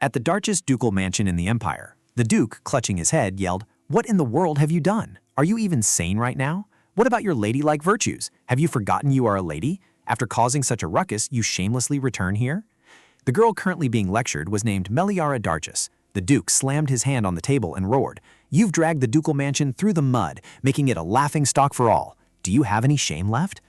At the darkest ducal mansion in the empire, the duke, clutching his head, yelled, "What in the world have you done? Are you even sane right now? What about your ladylike virtues? Have you forgotten you are a lady? After causing such a ruckus, you shamelessly return here?" The girl currently being lectured was named Meliara Darchus. The duke slammed his hand on the table and roared, "You've dragged the ducal mansion through the mud, making it a laughingstock for all. Do you have any shame left?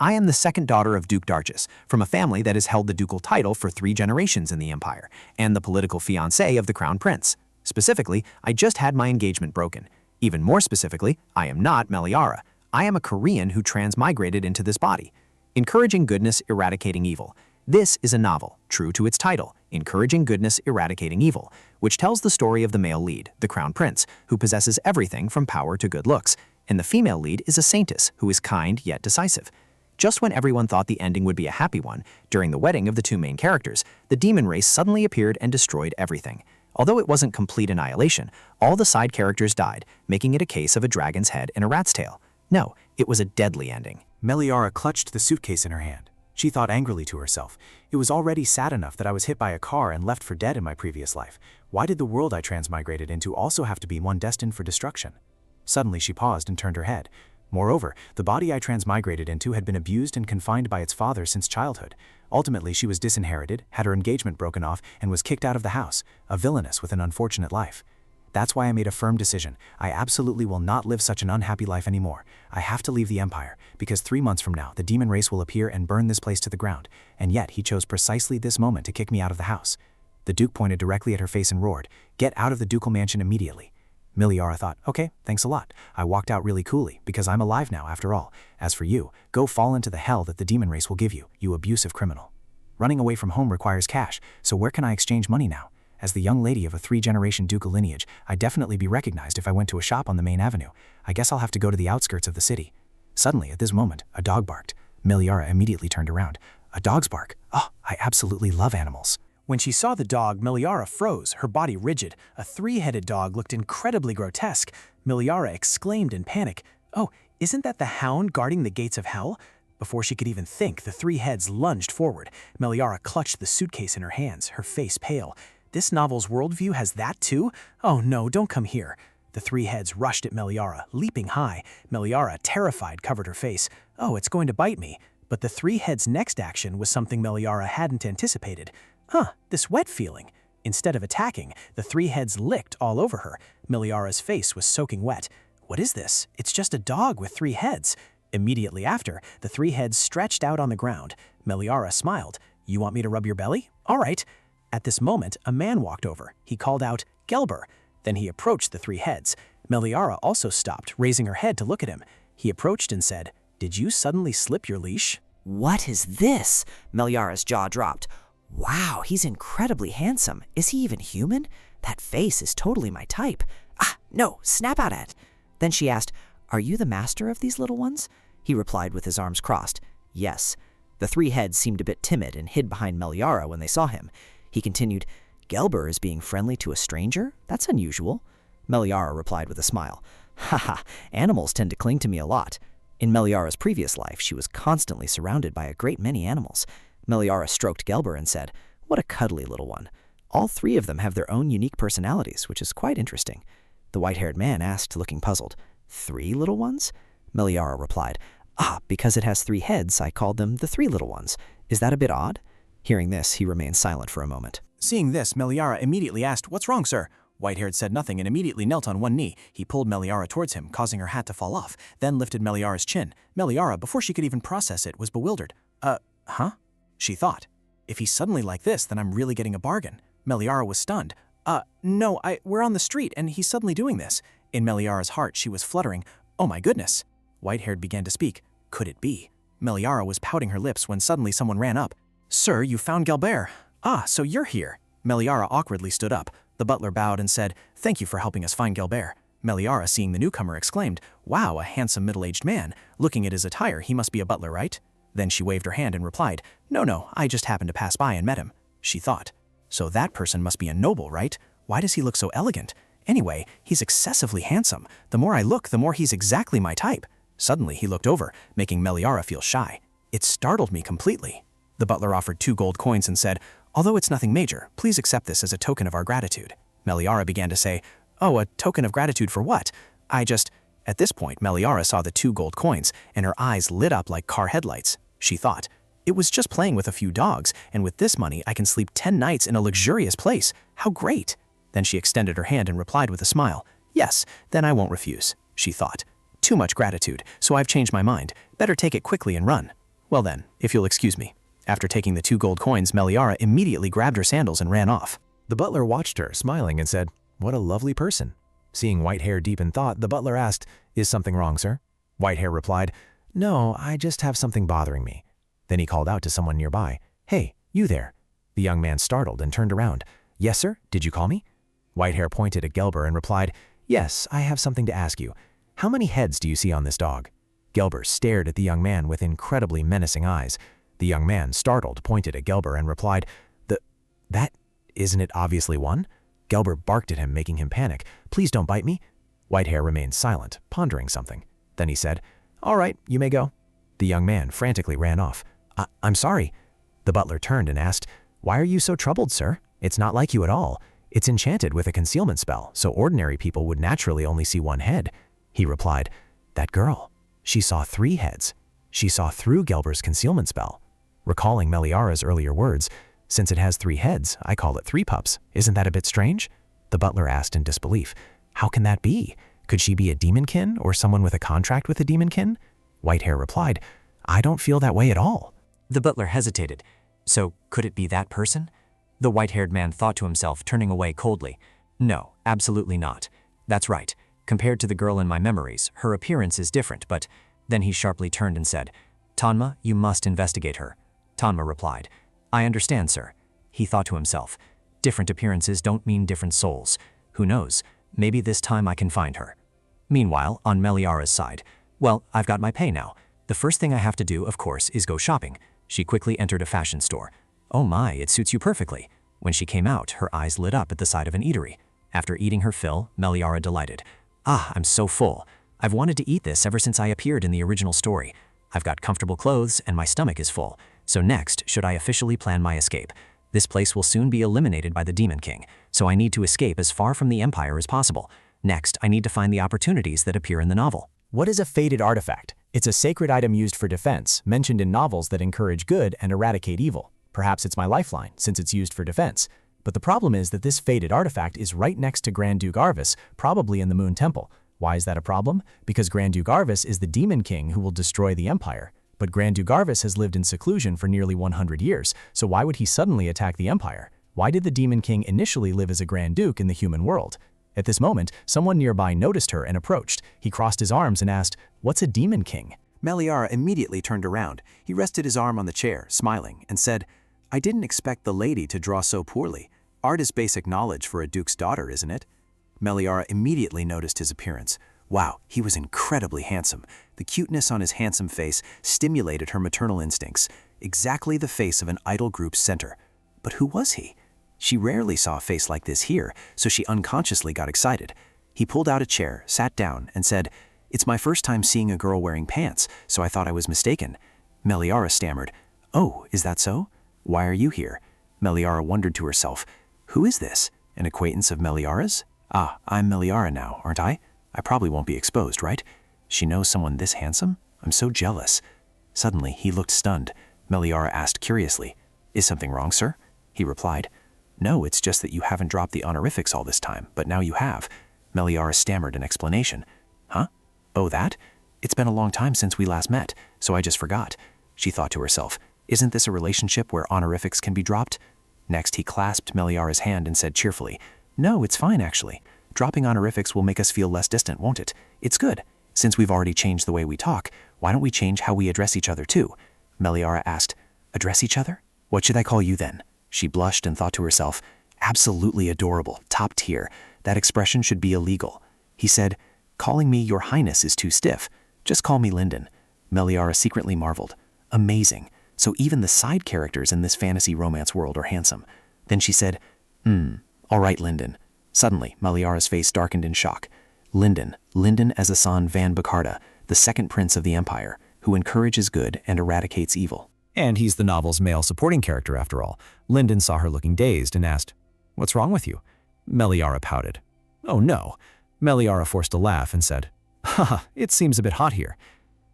I am the second daughter of Duke Darchus, from a family that has held the ducal title for 3 generations in the empire, and the political fiancé of the crown prince. Specifically, I just had my engagement broken. Even more specifically, I am not Meliara. I am a Korean who transmigrated into this body. Encouraging Goodness, Eradicating Evil. This is a novel, true to its title, Encouraging Goodness, Eradicating Evil, which tells the story of the male lead, the crown prince, who possesses everything from power to good looks, and the female lead is a Saintess, who is kind yet decisive. Just when everyone thought the ending would be a happy one, during the wedding of the 2 main characters, the demon race suddenly appeared and destroyed everything. Although it wasn't complete annihilation, all the side characters died, making it a case of a dragon's head and a rat's tail. No, it was a deadly ending. Meliara clutched the suitcase in her hand. She thought angrily to herself, "It was already sad enough that I was hit by a car and left for dead in my previous life. Why did the world I transmigrated into also have to be one destined for destruction?" Suddenly she paused and turned her head. Moreover, the body I transmigrated into had been abused and confined by its father since childhood. Ultimately, she was disinherited, had her engagement broken off, and was kicked out of the house, a villainess with an unfortunate life. That's why I made a firm decision. I absolutely will not live such an unhappy life anymore. I have to leave the empire, because 3 months from now, the demon race will appear and burn this place to the ground, and yet he chose precisely this moment to kick me out of the house. The duke pointed directly at her face and roared, "Get out of the ducal mansion immediately." Meliara thought, "Okay, thanks a lot." I walked out really coolly, because I'm alive now after all. As for you, go fall into the hell that the demon race will give you, you abusive criminal. Running away from home requires cash, so where can I exchange money now? As the young lady of a 3-generation ducal lineage, I'd definitely be recognized if I went to a shop on the main avenue. I guess I'll have to go to the outskirts of the city. Suddenly, at this moment, a dog barked. Meliara immediately turned around. A dog's bark. Oh, I absolutely love animals. When she saw the dog, Meliara froze, her body rigid. A 3-headed dog looked incredibly grotesque. Meliara exclaimed in panic, "Oh, isn't that the hound guarding the gates of hell?" Before she could even think, the 3 heads lunged forward. Meliara clutched the suitcase in her hands, her face pale. This novel's worldview has that too? Oh no, don't come here. The 3 heads rushed at Meliara, leaping high. Meliara, terrified, covered her face. Oh, it's going to bite me. But the 3 heads' next action was something Meliara hadn't anticipated. This wet feeling. Instead of attacking, the 3 heads licked all over her. Meliara's face was soaking wet. What is this? It's just a dog with 3 heads. Immediately after, the 3 heads stretched out on the ground. Meliara smiled. "You want me to rub your belly? All right." At this moment, a man walked over. He called out, "Gelber." Then he approached the 3 heads. Meliara also stopped, raising her head to look at him. He approached and said, "Did you suddenly slip your leash?" "What is this?" Meliara's jaw dropped. "Wow, he's incredibly handsome. Is he even human? That face is totally my type. No, snap out at it." Then she asked, "Are you the master of these little ones?" He replied with his arms crossed, "Yes." The 3 heads seemed a bit timid and hid behind Meliara when they saw him. He continued, "Gelber is being friendly to a stranger? That's unusual." Meliara replied with a smile, "Haha, animals tend to cling to me a lot." In Meliara's previous life, she was constantly surrounded by a great many animals. Meliara stroked Gelber and said, "What a cuddly little one." All 3 of them have their own unique personalities, which is quite interesting. The white-haired man asked, looking puzzled, "3 little ones?" Meliara replied, "Because it has 3 heads, I called them the 3 little ones. Is that a bit odd?" Hearing this, he remained silent for a moment. Seeing this, Meliara immediately asked, "What's wrong, sir?" White-haired said nothing and immediately knelt on one knee. He pulled Meliara towards him, causing her hat to fall off, then lifted Meliara's chin. Meliara, before she could even process it, was bewildered. Huh? She thought. If he's suddenly like this, then I'm really getting a bargain. Meliara was stunned. No, we're on the street and he's suddenly doing this. In Meliara's heart, she was fluttering. Oh my goodness. White-haired began to speak. Could it be? Meliara was pouting her lips when suddenly someone ran up. "Sir, you found Gelber. So you're here." Meliara awkwardly stood up. The butler bowed and said, "Thank you for helping us find Gelber." Meliara, seeing the newcomer, exclaimed, "Wow, a handsome middle-aged man. Looking at his attire, he must be a butler, right?" Then she waved her hand and replied, No, I just happened to pass by and met him." She thought, "So that person must be a noble, right? Why does he look so elegant? Anyway, he's excessively handsome. The more I look, the more he's exactly my type." Suddenly, he looked over, making Meliara feel shy. It startled me completely. The butler offered 2 gold coins and said, Although it's nothing major, please accept this as a token of our gratitude. Meliara began to say, "Oh, a token of gratitude for what? At this point, Meliara saw the 2 gold coins, and her eyes lit up like car headlights. She thought, "It was just playing with a few dogs, and with this money I can sleep 10 nights in a luxurious place. How great!" Then she extended her hand and replied with a smile. "Yes, then I won't refuse," she thought. "Too much gratitude, so I've changed my mind. Better take it quickly and run." Well then, if you'll excuse me. After taking the 2 gold coins, Meliara immediately grabbed her sandals and ran off. The butler watched her, smiling, and said, "What a lovely person." Seeing Whitehair deep in thought, the butler asked, "Is something wrong, sir?" Whitehair replied, "No, I just have something bothering me." Then he called out to someone nearby, "Hey, you there." The young man startled and turned around. "Yes, sir, did you call me?" Whitehair pointed at Gelber and replied, "Yes, I have something to ask you. How many heads do you see on this dog?" Gelber stared at the young man with incredibly menacing eyes. The young man, startled, pointed at Gelber and replied, That, isn't it obviously one?" Gelber barked at him, making him panic. "Please don't bite me." Whitehair remained silent, pondering something. Then he said, "All right, you may go." The young man frantically ran off. I'm sorry." The butler turned and asked, "Why are you so troubled, sir? It's not like you at all. It's enchanted with a concealment spell, so ordinary people would naturally only see 1 head." He replied, "That girl, she saw 3 heads. She saw through Gelber's concealment spell." Recalling Meliara's earlier words, "Since it has 3 heads, I call it 3 pups. Isn't that a bit strange?" The butler asked in disbelief, "How can that be? Could she be a demonkin or someone with a contract with a demonkin?" Whitehair replied, "I don't feel that way at all." The butler hesitated. So, could it be that person? The white-haired man thought to himself, turning away coldly. No, absolutely not. That's right. Compared to the girl in my memories, her appearance is different, but then he sharply turned and said, "Tanma, you must investigate her." Tanma replied, "I understand, sir." He thought to himself, different appearances don't mean different souls. Who knows, maybe this time I can find her. Meanwhile, on Meliara's side, well, I've got my pay now. The first thing I have to do, of course, is go shopping. She quickly entered a fashion store. Oh my, it suits you perfectly. When she came out, her eyes lit up at the sight of an eatery. After eating her fill, Meliara delighted. "Ah, I'm so full. I've wanted to eat this ever since I appeared in the original story. I've got comfortable clothes and my stomach is full. So next, should I officially plan my escape? This place will soon be eliminated by the Demon King, so I need to escape as far from the Empire as possible. Next, I need to find the opportunities that appear in the novel." What is a fated artifact? It's a sacred item used for defense, mentioned in novels that encourage good and eradicate evil. Perhaps it's my lifeline, since it's used for defense. But the problem is that this fated artifact is right next to Grand Duke Arvis, probably in the Moon Temple. Why is that a problem? Because Grand Duke Arvis is the Demon King who will destroy the Empire. But Grand Duke Arvis has lived in seclusion for nearly 100 years, so why would he suddenly attack the Empire? Why did the Demon King initially live as a Grand Duke in the human world? At this moment, someone nearby noticed her and approached. He crossed his arms and asked, "What's a Demon King?" Meliara immediately turned around. He rested his arm on the chair, smiling, and said, "I didn't expect the lady to draw so poorly. Art is basic knowledge for a duke's daughter, isn't it?" Meliara immediately noticed his appearance. Wow, he was incredibly handsome. The cuteness on his handsome face stimulated her maternal instincts, exactly the face of an idol group's center. But who was he? She rarely saw a face like this here, so she unconsciously got excited. He pulled out a chair, sat down, and said, "It's my first time seeing a girl wearing pants, so I thought I was mistaken." Meliara stammered, "Oh, is that so? Why are you here?" Meliara wondered to herself, "Who is this? An acquaintance of Meliara's? Ah, I'm Meliara now, aren't I? I probably won't be exposed, right? She knows someone this handsome? I'm so jealous." Suddenly, he looked stunned. Meliara asked curiously, "Is something wrong, sir?" He replied, "No, it's just that you haven't dropped the honorifics all this time, but now you have." Meliara stammered an explanation. "Huh? Oh, that? It's been a long time since we last met, so I just forgot." She thought to herself, "Isn't this a relationship where honorifics can be dropped?" Next, he clasped Meliara's hand and said cheerfully, "No, it's fine actually. Dropping honorifics will make us feel less distant, won't it? It's good. Since we've already changed the way we talk, why don't we change how we address each other too?" Meliara asked, "Address each other? What should I call you then?" She blushed and thought to herself, "Absolutely adorable, top tier. That expression should be illegal." He said, "Calling me Your Highness is too stiff. Just call me Linden." Meliara secretly marveled. Amazing. So even the side characters in this fantasy romance world are handsome. Then she said, All right, Linden." Suddenly, Meliara's face darkened in shock. Linden Azasan van Bacarda, the second prince of the Empire, who encourages good and eradicates evil. And he's the novel's male supporting character after all. Linden saw her looking dazed and asked, "What's wrong with you?" Meliara pouted. "Oh no." Meliara forced a laugh and said, "Haha, it seems a bit hot here."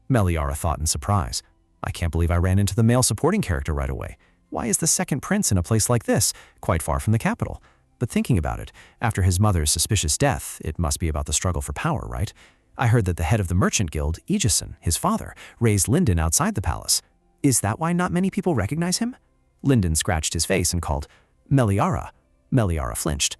Meliara thought in surprise. "I can't believe I ran into the male supporting character right away. Why is the second prince in a place like this, quite far from the capital?" But thinking about it, after his mother's suspicious death, it must be about the struggle for power, right? I heard that the head of the merchant guild, Aegison, his father, raised Linden outside the palace. Is that why not many people recognize him? Linden scratched his face and called, "Meliara." Meliara flinched.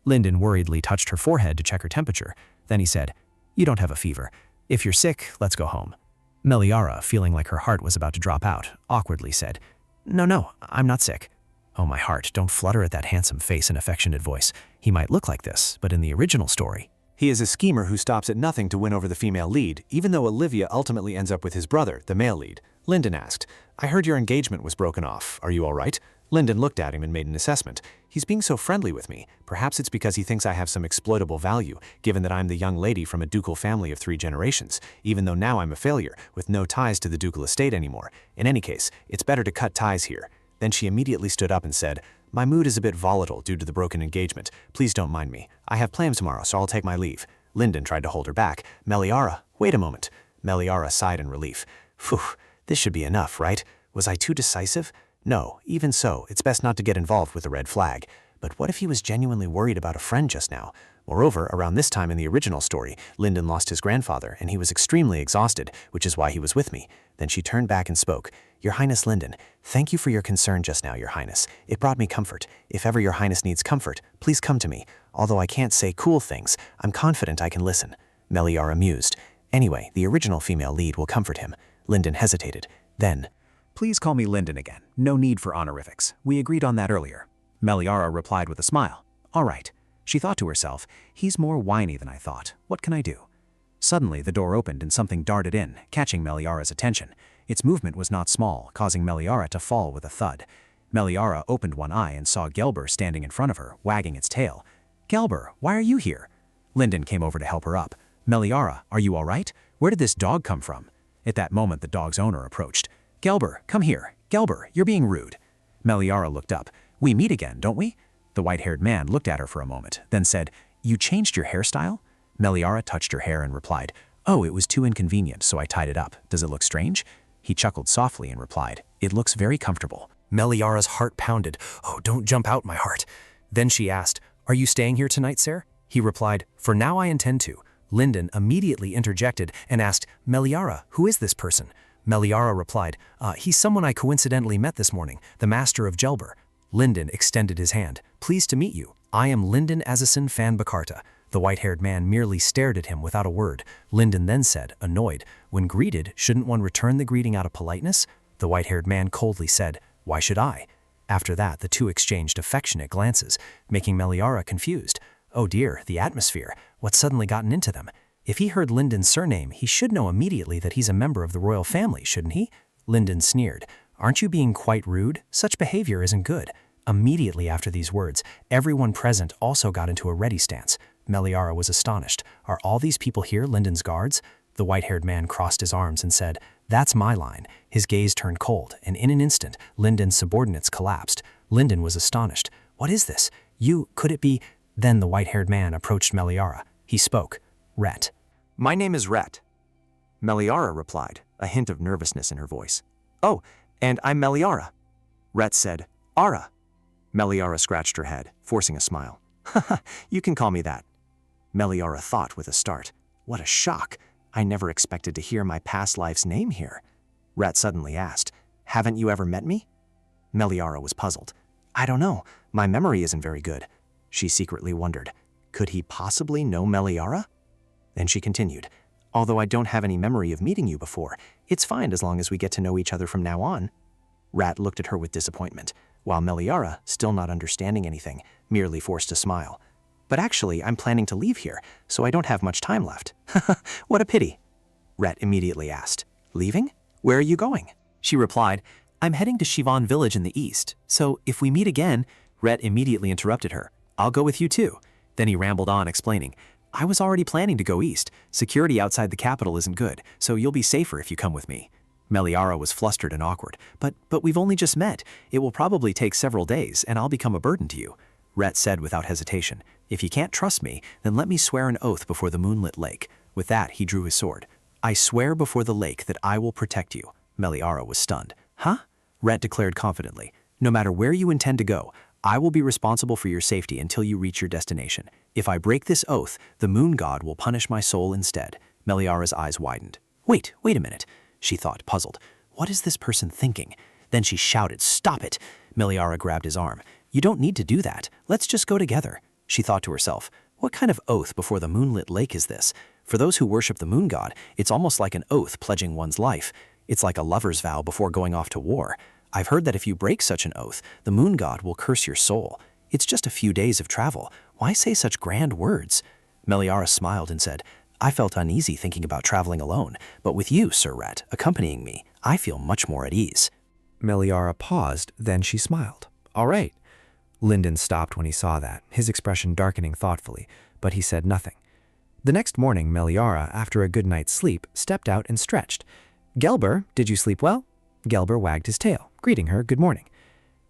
Linden worriedly touched her forehead to check her temperature. Then he said, "You don't have a fever. If you're sick, let's go home." Meliara, feeling like her heart was about to drop out, awkwardly said, No, I'm not sick." Oh, my heart, don't flutter at that handsome face and affectionate voice. He might look like this, but in the original story, He is a schemer who stops at nothing to win over the female lead, even though Olivia ultimately ends up with his brother, the male lead. Linden asked, "I heard your engagement was broken off. Are you all right?" Linden looked at him and made an assessment. "He's being so friendly with me. Perhaps it's because he thinks I have some exploitable value, given that I'm the young lady from a ducal family of 3 generations, even though now I'm a failure, with no ties to the ducal estate anymore. In any case, it's better to cut ties here." Then she immediately stood up and said, "My mood is a bit volatile due to the broken engagement. Please don't mind me. I have plans tomorrow, so I'll take my leave." Linden tried to hold her back. "Meliara, wait a moment." Meliara sighed in relief. "Phew, this should be enough, right? Was I too decisive? No, even so, it's best not to get involved with a red flag. But what if he was genuinely worried about a friend just now? Moreover, around this time in the original story, Linden lost his grandfather, and he was extremely exhausted, which is why he was with me." Then she turned back and spoke. "Your Highness Linden, thank you for your concern just now, Your Highness. It brought me comfort. If ever Your Highness needs comfort, please come to me. Although I can't say cool things, I'm confident I can listen." Meliara mused. "Anyway, the original female lead will comfort him." Linden hesitated. Then, Please call me Linden again. No need for honorifics. We agreed on that earlier." Meliara replied with a smile. "All right." She thought to herself, "He's more whiny than I thought. What can I do?" Suddenly, the door opened and something darted in, catching Meliara's attention. Its movement was not small, causing Meliara to fall with a thud. Meliara opened one eye and saw Gelber standing in front of her, wagging its tail. "Gelber, why are you here?" Linden came over to help her up. "Meliara, are you all right? Where did this dog come from?" At that moment, the dog's owner approached. "Gelber, come here. Gelber, you're being rude." Meliara looked up. "We meet again, don't we?" The white-haired man looked at her for a moment, then said, "You changed your hairstyle?" Meliara touched her hair and replied, "Oh, it was too inconvenient, so I tied it up. Does it look strange?" He chuckled softly and replied, "It looks very comfortable." Meliara's heart pounded. "Oh, don't jump out, my heart." Then she asked, "Are you staying here tonight, sir?" He replied, "For now I intend to." Linden immediately interjected and asked, "Meliara, who is this person?" Meliara replied, "He's someone I coincidentally met this morning, the master of Gelber." Linden extended his hand. "Pleased to meet you. I am Linden Azison Fan Bakarta." The white-haired man merely stared at him without a word. Linden then said, annoyed, "When greeted, shouldn't one return the greeting out of politeness?" The white-haired man coldly said, "Why should I?" After that, the two exchanged affectionate glances, making Meliara confused. Oh dear, the atmosphere. What's suddenly gotten into them? If he heard Linden's surname, he should know immediately that he's a member of the royal family, shouldn't he? Linden sneered. "Aren't you being quite rude? Such behavior isn't good." Immediately after these words, everyone present also got into a ready stance. Meliara was astonished. "Are all these people here Linden's guards?" The white-haired man crossed his arms and said, "That's my line." His gaze turned cold, and in an instant, Linden's subordinates collapsed. Linden was astonished. "What is this? Could it be?" Then the white-haired man approached Meliara. He spoke. "Rhett." "My name is Rhett." Meliara replied, a hint of nervousness in her voice. "Oh, and I'm Meliara." Rhett said, "Ara." Meliara scratched her head, forcing a smile. "Haha, you can call me that." Meliara thought with a start. What a shock. I never expected to hear my past life's name here. Rhett suddenly asked, "Haven't you ever met me?" Meliara was puzzled. "I don't know. My memory isn't very good." She secretly wondered, could he possibly know Meliara? Then she continued, "Although I don't have any memory of meeting you before, it's fine as long as we get to know each other from now on." Rat looked at her with disappointment, while Meliara, still not understanding anything, merely forced a smile. "But actually, I'm planning to leave here, so I don't have much time left." "What a pity." Rat immediately asked, "Leaving? Where are you going?" She replied, "I'm heading to Shivan village in the east, so if we meet again." Rat immediately interrupted her. "I'll go with you too." Then he rambled on, explaining, "I was already planning to go east. Security outside the capital isn't good, so you'll be safer if you come with me." Meliara was flustered and awkward. But we've only just met. It will probably take several days, and I'll become a burden to you. Rhett said without hesitation. If you can't trust me, then let me swear an oath before the moonlit lake. With that, he drew his sword. I swear before the lake that I will protect you. Meliara was stunned. Huh? Rhett declared confidently. No matter where you intend to go, I will be responsible for your safety until you reach your destination. If I break this oath, the moon god will punish my soul instead. Meliara's eyes widened. Wait a minute, she thought, puzzled. What is this person thinking? Then she shouted, Stop it! Meliara grabbed his arm. You don't need to do that. Let's just go together. She thought to herself, what kind of oath before the moonlit lake is this? For those who worship the moon god, it's almost like an oath pledging one's life. It's like a lover's vow before going off to war. I've heard that if you break such an oath, the moon god will curse your soul. It's just a few days of travel. Why say such grand words? Meliara smiled and said, I felt uneasy thinking about traveling alone, but with you, Sir Rhett, accompanying me, I feel much more at ease. Meliara paused, then she smiled. All right. Lyndon stopped when he saw that, his expression darkening thoughtfully, but he said nothing. The next morning, Meliara, after a good night's sleep, stepped out and stretched. Gelber, did you sleep well? Gelber wagged his tail, greeting her good morning.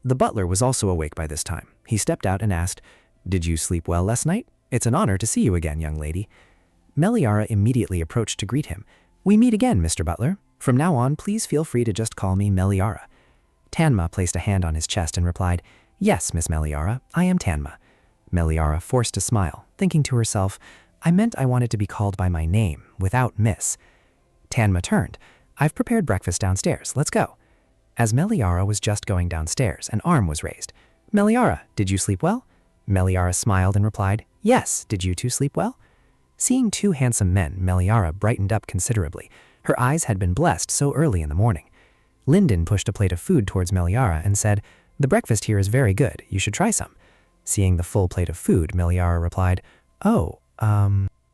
The butler was also awake by this time. He stepped out and asked, Did you sleep well last night? It's an honor to see you again, young lady. Meliara immediately approached to greet him. We meet again, Mr. Butler. From now on, please feel free to just call me Meliara. Tanma placed a hand on his chest and replied, Yes, Miss Meliara, I am Tanma. Meliara forced a smile, thinking to herself, I meant I wanted to be called by my name, without Miss. Tanma turned. I've prepared breakfast downstairs. Let's go. As Meliara was just going downstairs, an arm was raised. Meliara, did you sleep well? Meliara smiled and replied, Yes, did you two sleep well? Seeing two handsome men, Meliara brightened up considerably. Her eyes had been blessed so early in the morning. Lyndon pushed a plate of food towards Meliara and said, The breakfast here is very good. You should try some. Seeing the full plate of food, Meliara replied,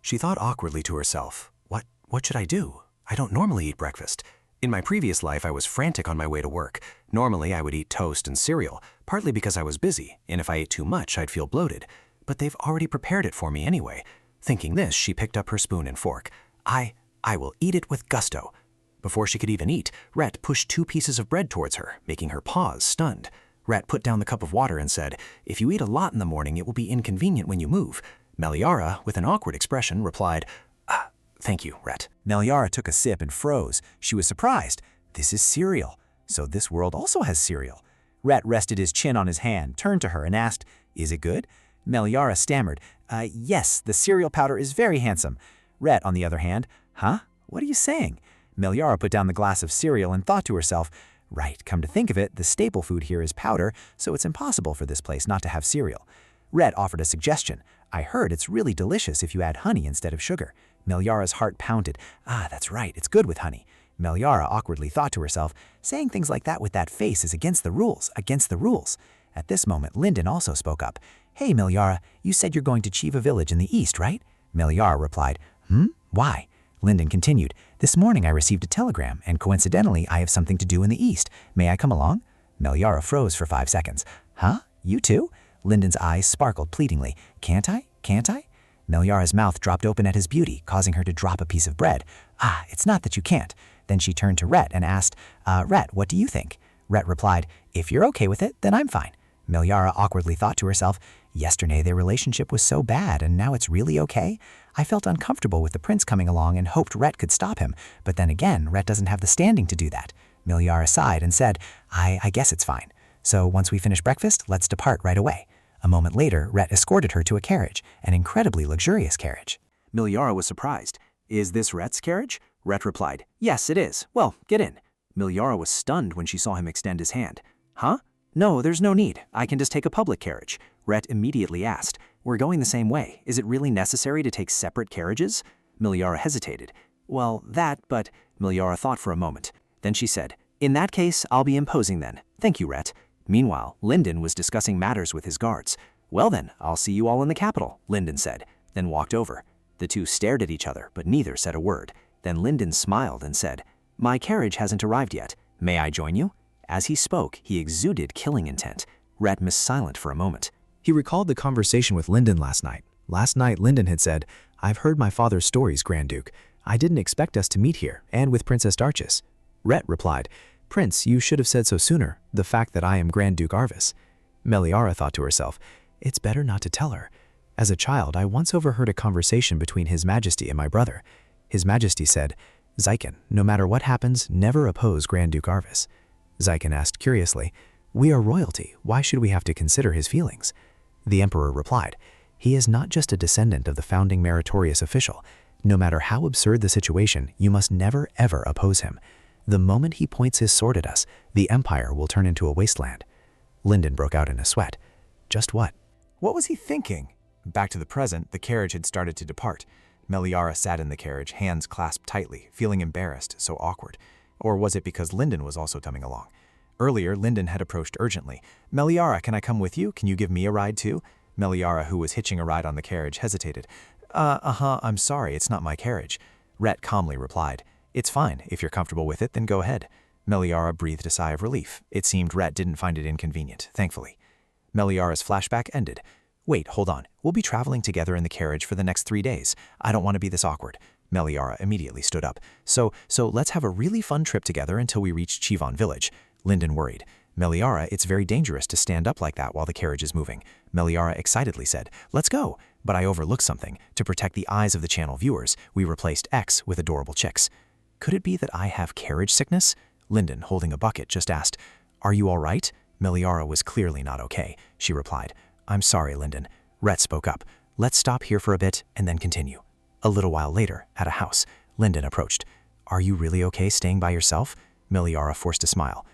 She thought awkwardly to herself, What should I do? I don't normally eat breakfast. In my previous life, I was frantic on my way to work. Normally, I would eat toast and cereal, partly because I was busy, and if I ate too much, I'd feel bloated. But they've already prepared it for me anyway. Thinking this, she picked up her spoon and fork. I will eat it with gusto. Before she could even eat, Rhett pushed 2 pieces of bread towards her, making her pause, stunned. Rhett put down the cup of water and said, If you eat a lot in the morning, it will be inconvenient when you move. Meliara, with an awkward expression, replied, Thank you, Rhett. Meliara took a sip and froze. She was surprised. This is cereal. So this world also has cereal. Rhett rested his chin on his hand, turned to her and asked, Is it good? Meliara stammered, Yes, the cereal powder is very handsome. Rhett, on the other hand, Huh? What are you saying? Meliara put down the glass of cereal and thought to herself, Right, come to think of it, the staple food here is powder, so it's impossible for this place not to have cereal. Rhett offered a suggestion. I heard it's really delicious if you add honey instead of sugar. Meliara's heart pounded. That's right, it's good with honey. Meliara awkwardly thought to herself, saying things like that with that face is against the rules, against the rules. At this moment, Lyndon also spoke up. Hey, Meliara, you said you're going to Chiva village in the east, right? Meliara replied, Why? Lyndon continued, This morning I received a telegram, and coincidentally I have something to do in the east. May I come along? Meliara froze for 5 seconds. Huh? You too? Lyndon's eyes sparkled pleadingly. Can't I? Can't I? Meliara's mouth dropped open at his beauty, causing her to drop a piece of bread. It's not that you can't. Then she turned to Rhett and asked, Rhett, what do you think? Rhett replied, If you're okay with it, then I'm fine. Meliara awkwardly thought to herself, Yesterday their relationship was so bad, and now it's really okay? I felt uncomfortable with the prince coming along and hoped Rhett could stop him, but then again, Rhett doesn't have the standing to do that. Meliara sighed and said, I guess it's fine. So once we finish breakfast, let's depart right away. A moment later, Rhett escorted her to a carriage, an incredibly luxurious carriage. Meliara was surprised. Is this Rhett's carriage? Rhett replied, Yes, it is. Well, get in. Meliara was stunned when she saw him extend his hand. Huh? No, there's no need. I can just take a public carriage. Rhett immediately asked, We're going the same way. Is it really necessary to take separate carriages? Meliara hesitated. Well, but Meliara thought for a moment. Then she said, In that case, I'll be imposing then. Thank you, Rhett. Meanwhile, Lyndon was discussing matters with his guards. Well then, I'll see you all in the capital, Lyndon said, then walked over. The two stared at each other, but neither said a word. Then Lyndon smiled and said, My carriage hasn't arrived yet. May I join you? As he spoke, he exuded killing intent. Rhett was silent for a moment. He recalled the conversation with Lyndon last night. Last night, Lyndon had said, I've heard my father's stories, Grand Duke. I didn't expect us to meet here, and with Princess Darchis. Rhett replied, Prince, you should have said so sooner, the fact that I am Grand Duke Arvis. Meliara thought to herself, it's better not to tell her. As a child, I once overheard a conversation between His Majesty and my brother. His Majesty said, Zykan, no matter what happens, never oppose Grand Duke Arvis. Zykan asked curiously, we are royalty, why should we have to consider his feelings? The Emperor replied, he is not just a descendant of the founding meritorious official. No matter how absurd the situation, you must never ever oppose him. The moment he points his sword at us, the Empire will turn into a wasteland. Lyndon broke out in a sweat. Just what? What was he thinking? Back to the present, the carriage had started to depart. Meliara sat in the carriage, hands clasped tightly, feeling embarrassed, so awkward. Or was it because Lyndon was also coming along? Earlier, Lyndon had approached urgently. Meliara, can I come with you? Can you give me a ride too? Meliara, who was hitching a ride on the carriage, hesitated. I'm sorry, it's not my carriage. Rhett calmly replied, it's fine. If you're comfortable with it, then go ahead. Meliara breathed a sigh of relief. It seemed Rhett didn't find it inconvenient, thankfully. Meliara's flashback ended. Wait, hold on. We'll be traveling together in the carriage for the next 3 days. I don't want to be this awkward. Meliara immediately stood up. So let's have a really fun trip together until we reach Chivon village. Lyndon worried. Meliara, it's very dangerous to stand up like that while the carriage is moving. Meliara excitedly said, let's go. But I overlooked something. To protect the eyes of the channel viewers, we replaced X with adorable chicks. Could it be that I have carriage sickness? Lyndon, holding a bucket, just asked, are you all right? Meliara was clearly not okay. She replied, I'm sorry, Lyndon. Rhett spoke up. Let's stop here for a bit and then continue. A little while later, at a house, Lyndon approached. Are you really okay staying by yourself? Meliara forced a smile.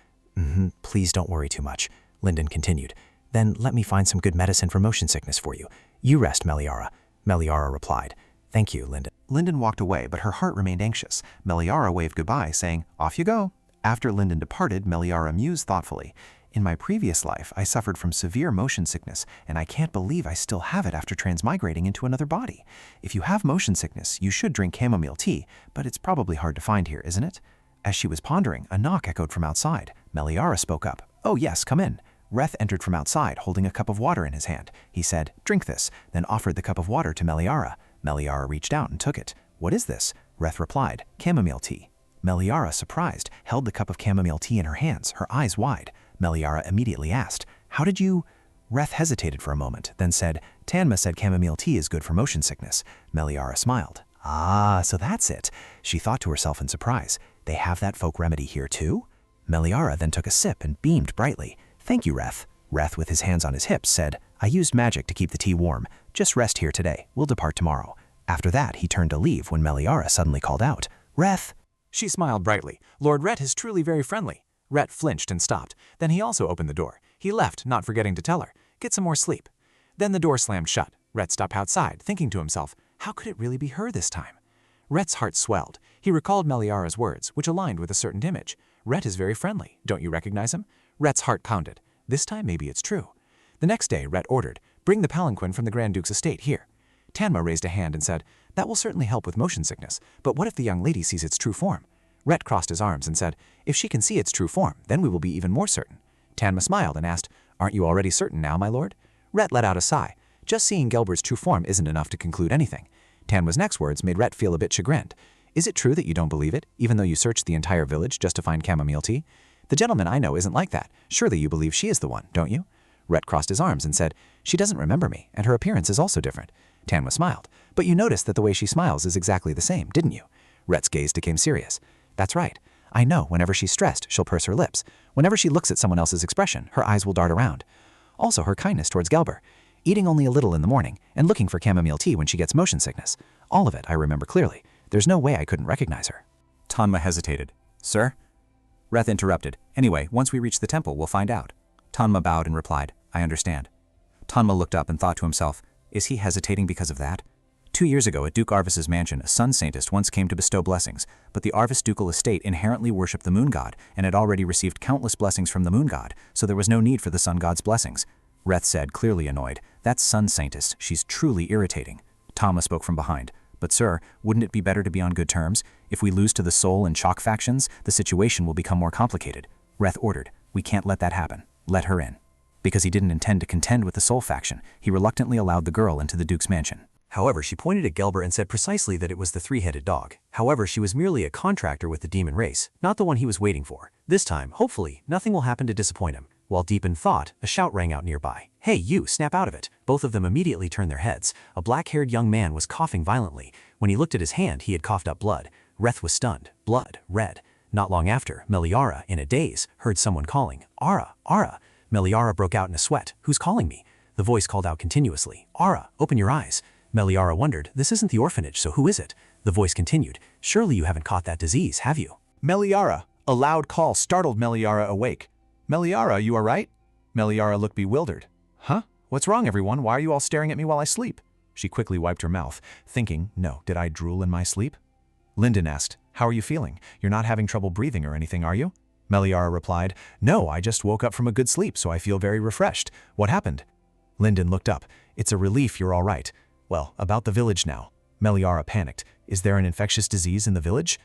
Please don't worry too much. Lyndon continued. Then let me find some good medicine for motion sickness for you. You rest, Meliara. Meliara replied. Thank you, Lyndon. Lyndon walked away, but her heart remained anxious. Meliara waved goodbye, saying, off you go. After Lyndon departed, Meliara mused thoughtfully. In my previous life, I suffered from severe motion sickness, and I can't believe I still have it after transmigrating into another body. If you have motion sickness, you should drink chamomile tea, but it's probably hard to find here, isn't it? As she was pondering, a knock echoed from outside. Meliara spoke up. Oh yes, come in. Reth entered from outside, holding a cup of water in his hand. He said, drink this, then offered the cup of water to Meliara. Meliara reached out and took it. What is this? Reth replied, chamomile tea. Meliara, surprised, held the cup of chamomile tea in her hands, her eyes wide. Meliara immediately asked, how did you… Reth hesitated for a moment, then said, Tanma said chamomile tea is good for motion sickness. Meliara smiled. Ah, so that's it. She thought to herself in surprise. They have that folk remedy here too? Meliara then took a sip and beamed brightly. Thank you, Reth. Reth, with his hands on his hips, said, I used magic to keep the tea warm. Just rest here today. We'll depart tomorrow. After that, he turned to leave when Meliara suddenly called out, Reth! She smiled brightly. Lord Rhett is truly very friendly. Rhett flinched and stopped. Then he also opened the door. He left, not forgetting to tell her, get some more sleep. Then the door slammed shut. Rhett stopped outside, thinking to himself, how could it really be her this time? Rhett's heart swelled. He recalled Meliara's words, which aligned with a certain image. Rhett is very friendly. Don't you recognize him? Rhett's heart pounded. This time maybe it's true. The next day, Rhett ordered, bring the palanquin from the Grand Duke's estate here. Tanma raised a hand and said, that will certainly help with motion sickness, but what if the young lady sees its true form? Rhett crossed his arms and said, if she can see its true form, then we will be even more certain. Tanma smiled and asked, aren't you already certain now, my lord? Rhett let out a sigh. Just seeing Gelbert's true form isn't enough to conclude anything. Tanma's next words made Rhett feel a bit chagrined. Is it true that you don't believe it, even though you searched the entire village just to find chamomile tea? The gentleman I know isn't like that. Surely you believe she is the one, don't you? Rhett crossed his arms and said, she doesn't remember me, and her appearance is also different. Tanma smiled. But you noticed that the way she smiles is exactly the same, didn't you? Rhett's gaze became serious. That's right. I know whenever she's stressed, she'll purse her lips. Whenever she looks at someone else's expression, her eyes will dart around. Also her kindness towards Gelber. Eating only a little in the morning, and looking for chamomile tea when she gets motion sickness. All of it I remember clearly. There's no way I couldn't recognize her. Tanma hesitated. Sir? Reth interrupted. Anyway, once we reach the temple, we'll find out. Tanma bowed and replied, I understand. Tanma looked up and thought to himself, is he hesitating because of that? 2 years ago at Duke Arvis's mansion, a sun Saintess once came to bestow blessings, but the Arvis ducal estate inherently worshipped the moon god and had already received countless blessings from the moon god, so there was no need for the sun god's blessings. Reth said, clearly annoyed, that's sun Saintess, she's truly irritating. Tanma spoke from behind. But sir, wouldn't it be better to be on good terms? If we lose to the Soul and Chalk factions, the situation will become more complicated. Reth ordered, we can't let that happen. Let her in. Because he didn't intend to contend with the Soul faction, he reluctantly allowed the girl into the Duke's mansion. However, she pointed at Gelber and said precisely that it was the three-headed dog. However, she was merely a contractor with the demon race, not the one he was waiting for. This time, hopefully, nothing will happen to disappoint him. While deep in thought, a shout rang out nearby. "Hey, you, snap out of it." Both of them immediately turned their heads. A black-haired young man was coughing violently. When he looked at his hand, he had coughed up blood. Reth was stunned. Blood, red. Not long after, Meliara, in a daze, heard someone calling, "Ara, Ara." Meliara broke out in a sweat. "Who's calling me?" The voice called out continuously, "Ara, open your eyes." Meliara wondered, "This isn't the orphanage, so who is it?" The voice continued, "Surely you haven't caught that disease, have you?" Meliara! A loud call startled Meliara awake. "Meliara, you all right?" Meliara looked bewildered. "Huh? What's wrong, everyone? Why are you all staring at me while I sleep?" She quickly wiped her mouth, thinking, "No, did I drool in my sleep?" Linden asked, "How are you feeling? You're not having trouble breathing or anything, are you?" Meliara replied, "No, I just woke up from a good sleep, so I feel very refreshed. What happened?" Linden looked up. "It's a relief you're all right. Well, about the village now." Meliara panicked. "Is there an infectious disease in the village?"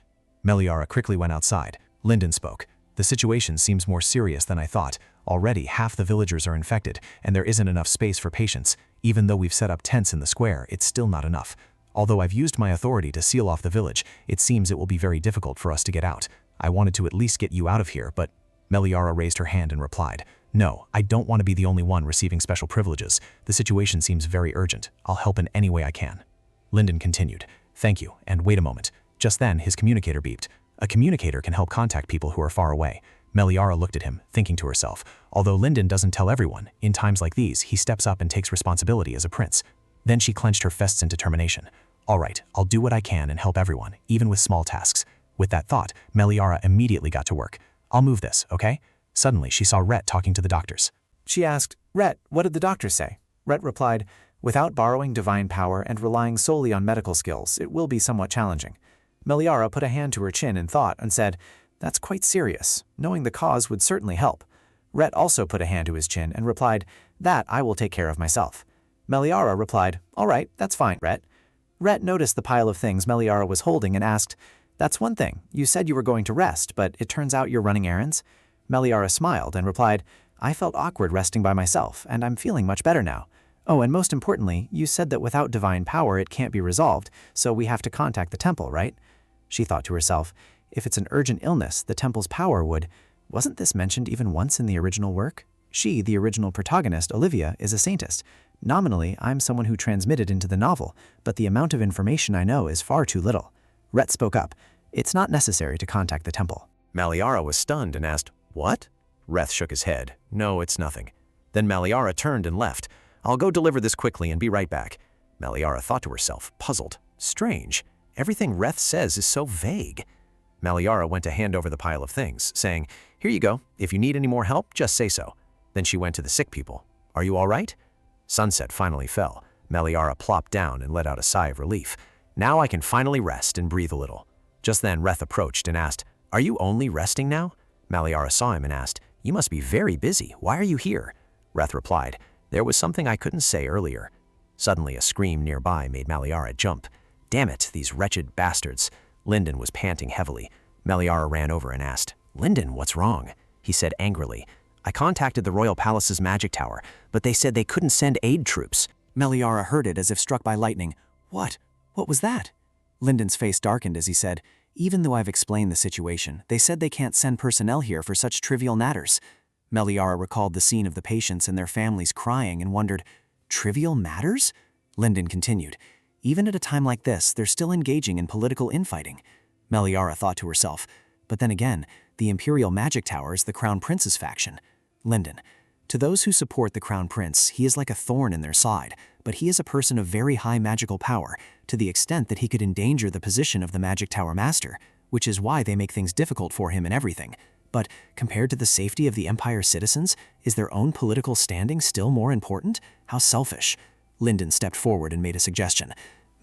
Meliara quickly went outside. Linden spoke. "The situation seems more serious than I thought. Already half the villagers are infected, and there isn't enough space for patients. Even though we've set up tents in the square, it's still not enough. Although I've used my authority to seal off the village, it seems it will be very difficult for us to get out. I wanted to at least get you out of here, but..." Meliara raised her hand and replied, "No, I don't want to be the only one receiving special privileges. The situation seems very urgent. I'll help in any way I can." Linden continued, "Thank you, and wait a moment." Just then, his communicator beeped. A communicator can help contact people who are far away. Meliara looked at him, thinking to herself, although Linden doesn't tell everyone, in times like these, he steps up and takes responsibility as a prince. Then she clenched her fists in determination. "All right, I'll do what I can and help everyone, even with small tasks." With that thought, Meliara immediately got to work. "I'll move this, okay?" Suddenly, she saw Rhett talking to the doctors. She asked, "Rhett, what did the doctors say?" Rhett replied, "Without borrowing divine power and relying solely on medical skills, it will be somewhat challenging." Meliara put a hand to her chin in thought and said, "That's quite serious. Knowing the cause would certainly help." Rhett also put a hand to his chin and replied, "That I will take care of myself." Meliara replied, "All right, that's fine, Rhett." Rhett noticed the pile of things Meliara was holding and asked, "That's one thing. You said you were going to rest, but it turns out you're running errands?" Meliara smiled and replied, "I felt awkward resting by myself, and I'm feeling much better now. Oh, and most importantly, you said that without divine power it can't be resolved, so we have to contact the temple, right?" She thought to herself, if it's an urgent illness, the temple's power would... Wasn't this mentioned even once in the original work? She, the original protagonist, Olivia, is a Saintess. Nominally, I'm someone who transmitted into the novel, but the amount of information I know is far too little. Rhett spoke up. "It's not necessary to contact the temple." Meliara was stunned and asked, "What?" Reth shook his head. "No, it's nothing." Then Meliara turned and left. "I'll go deliver this quickly and be right back." Meliara thought to herself, puzzled. Strange. Everything Reth says is so vague. Meliara went to hand over the pile of things, saying, "Here you go. If you need any more help, just say so." Then she went to the sick people. "Are you all right?" Sunset finally fell. Meliara plopped down and let out a sigh of relief. "Now I can finally rest and breathe a little." Just then Reth approached and asked, "Are you only resting now?" Meliara saw him and asked, "You must be very busy. Why are you here?" Reth replied, "There was something I couldn't say earlier." Suddenly a scream nearby made Meliara jump. Damn it, these wretched bastards. Linden was panting heavily. Meliara ran over and asked, "Linden, what's wrong?" He said angrily, "I contacted the Royal Palace's magic tower, but they said they couldn't send aid troops." Meliara heard it as if struck by lightning. "What? What was that?" Linden's face darkened as he said, "Even though I've explained the situation, they said they can't send personnel here for such trivial matters." Meliara recalled the scene of the patients and their families crying and wondered, "Trivial matters?" Linden continued, "Even at a time like this, they're still engaging in political infighting." Meliara thought to herself, but then again, the Imperial Magic Tower is the Crown Prince's faction. Linden, to those who support the Crown Prince, he is like a thorn in their side, but he is a person of very high magical power, to the extent that he could endanger the position of the Magic Tower Master, which is why they make things difficult for him in everything. But compared to the safety of the Empire's citizens, is their own political standing still more important? How selfish. Linden stepped forward and made a suggestion.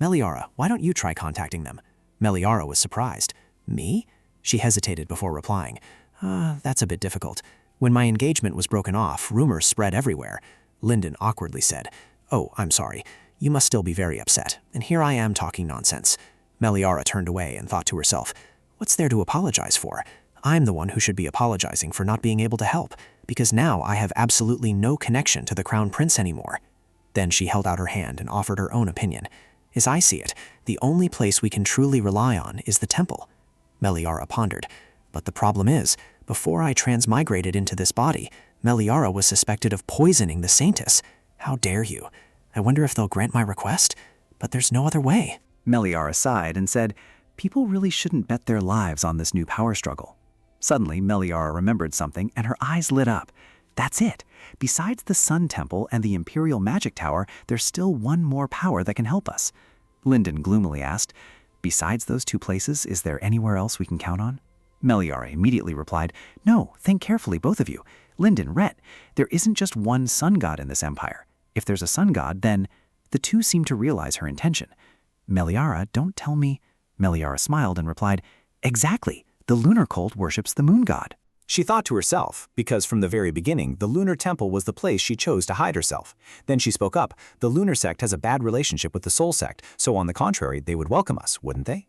"Meliara, why don't you try contacting them?" Meliara was surprised. "Me?" She hesitated before replying. That's a bit difficult. When my engagement was broken off, rumors spread everywhere." Linden awkwardly said, "Oh, I'm sorry. You must still be very upset, and here I am talking nonsense." Meliara turned away and thought to herself, "What's there to apologize for? I'm the one who should be apologizing for not being able to help, because now I have absolutely no connection to the Crown Prince anymore." Then she held out her hand and offered her own opinion. As I see it, the only place we can truly rely on is the temple. Meliara pondered. But the problem is, before I transmigrated into this body, Meliara was suspected of poisoning the Saintess. How dare you? I wonder if they'll grant my request? But there's no other way. Meliara sighed and said, people really shouldn't bet their lives on this new power struggle. Suddenly, Meliara remembered something and her eyes lit up. That's it. Besides the Sun Temple and the Imperial Magic Tower, there's still one more power that can help us. Linden gloomily asked, besides those two places, is there anywhere else we can count on? Meliara immediately replied, no, think carefully, both of you. Linden, Rhett, there isn't just one sun god in this empire. If there's a sun god, then… The two seemed to realize her intention. Meliara, don't tell me… Meliara smiled and replied, exactly. The lunar cult worships the moon god. She thought to herself, because from the very beginning, the lunar temple was the place she chose to hide herself. Then she spoke up, the lunar sect has a bad relationship with the soul sect, so on the contrary, they would welcome us, wouldn't they?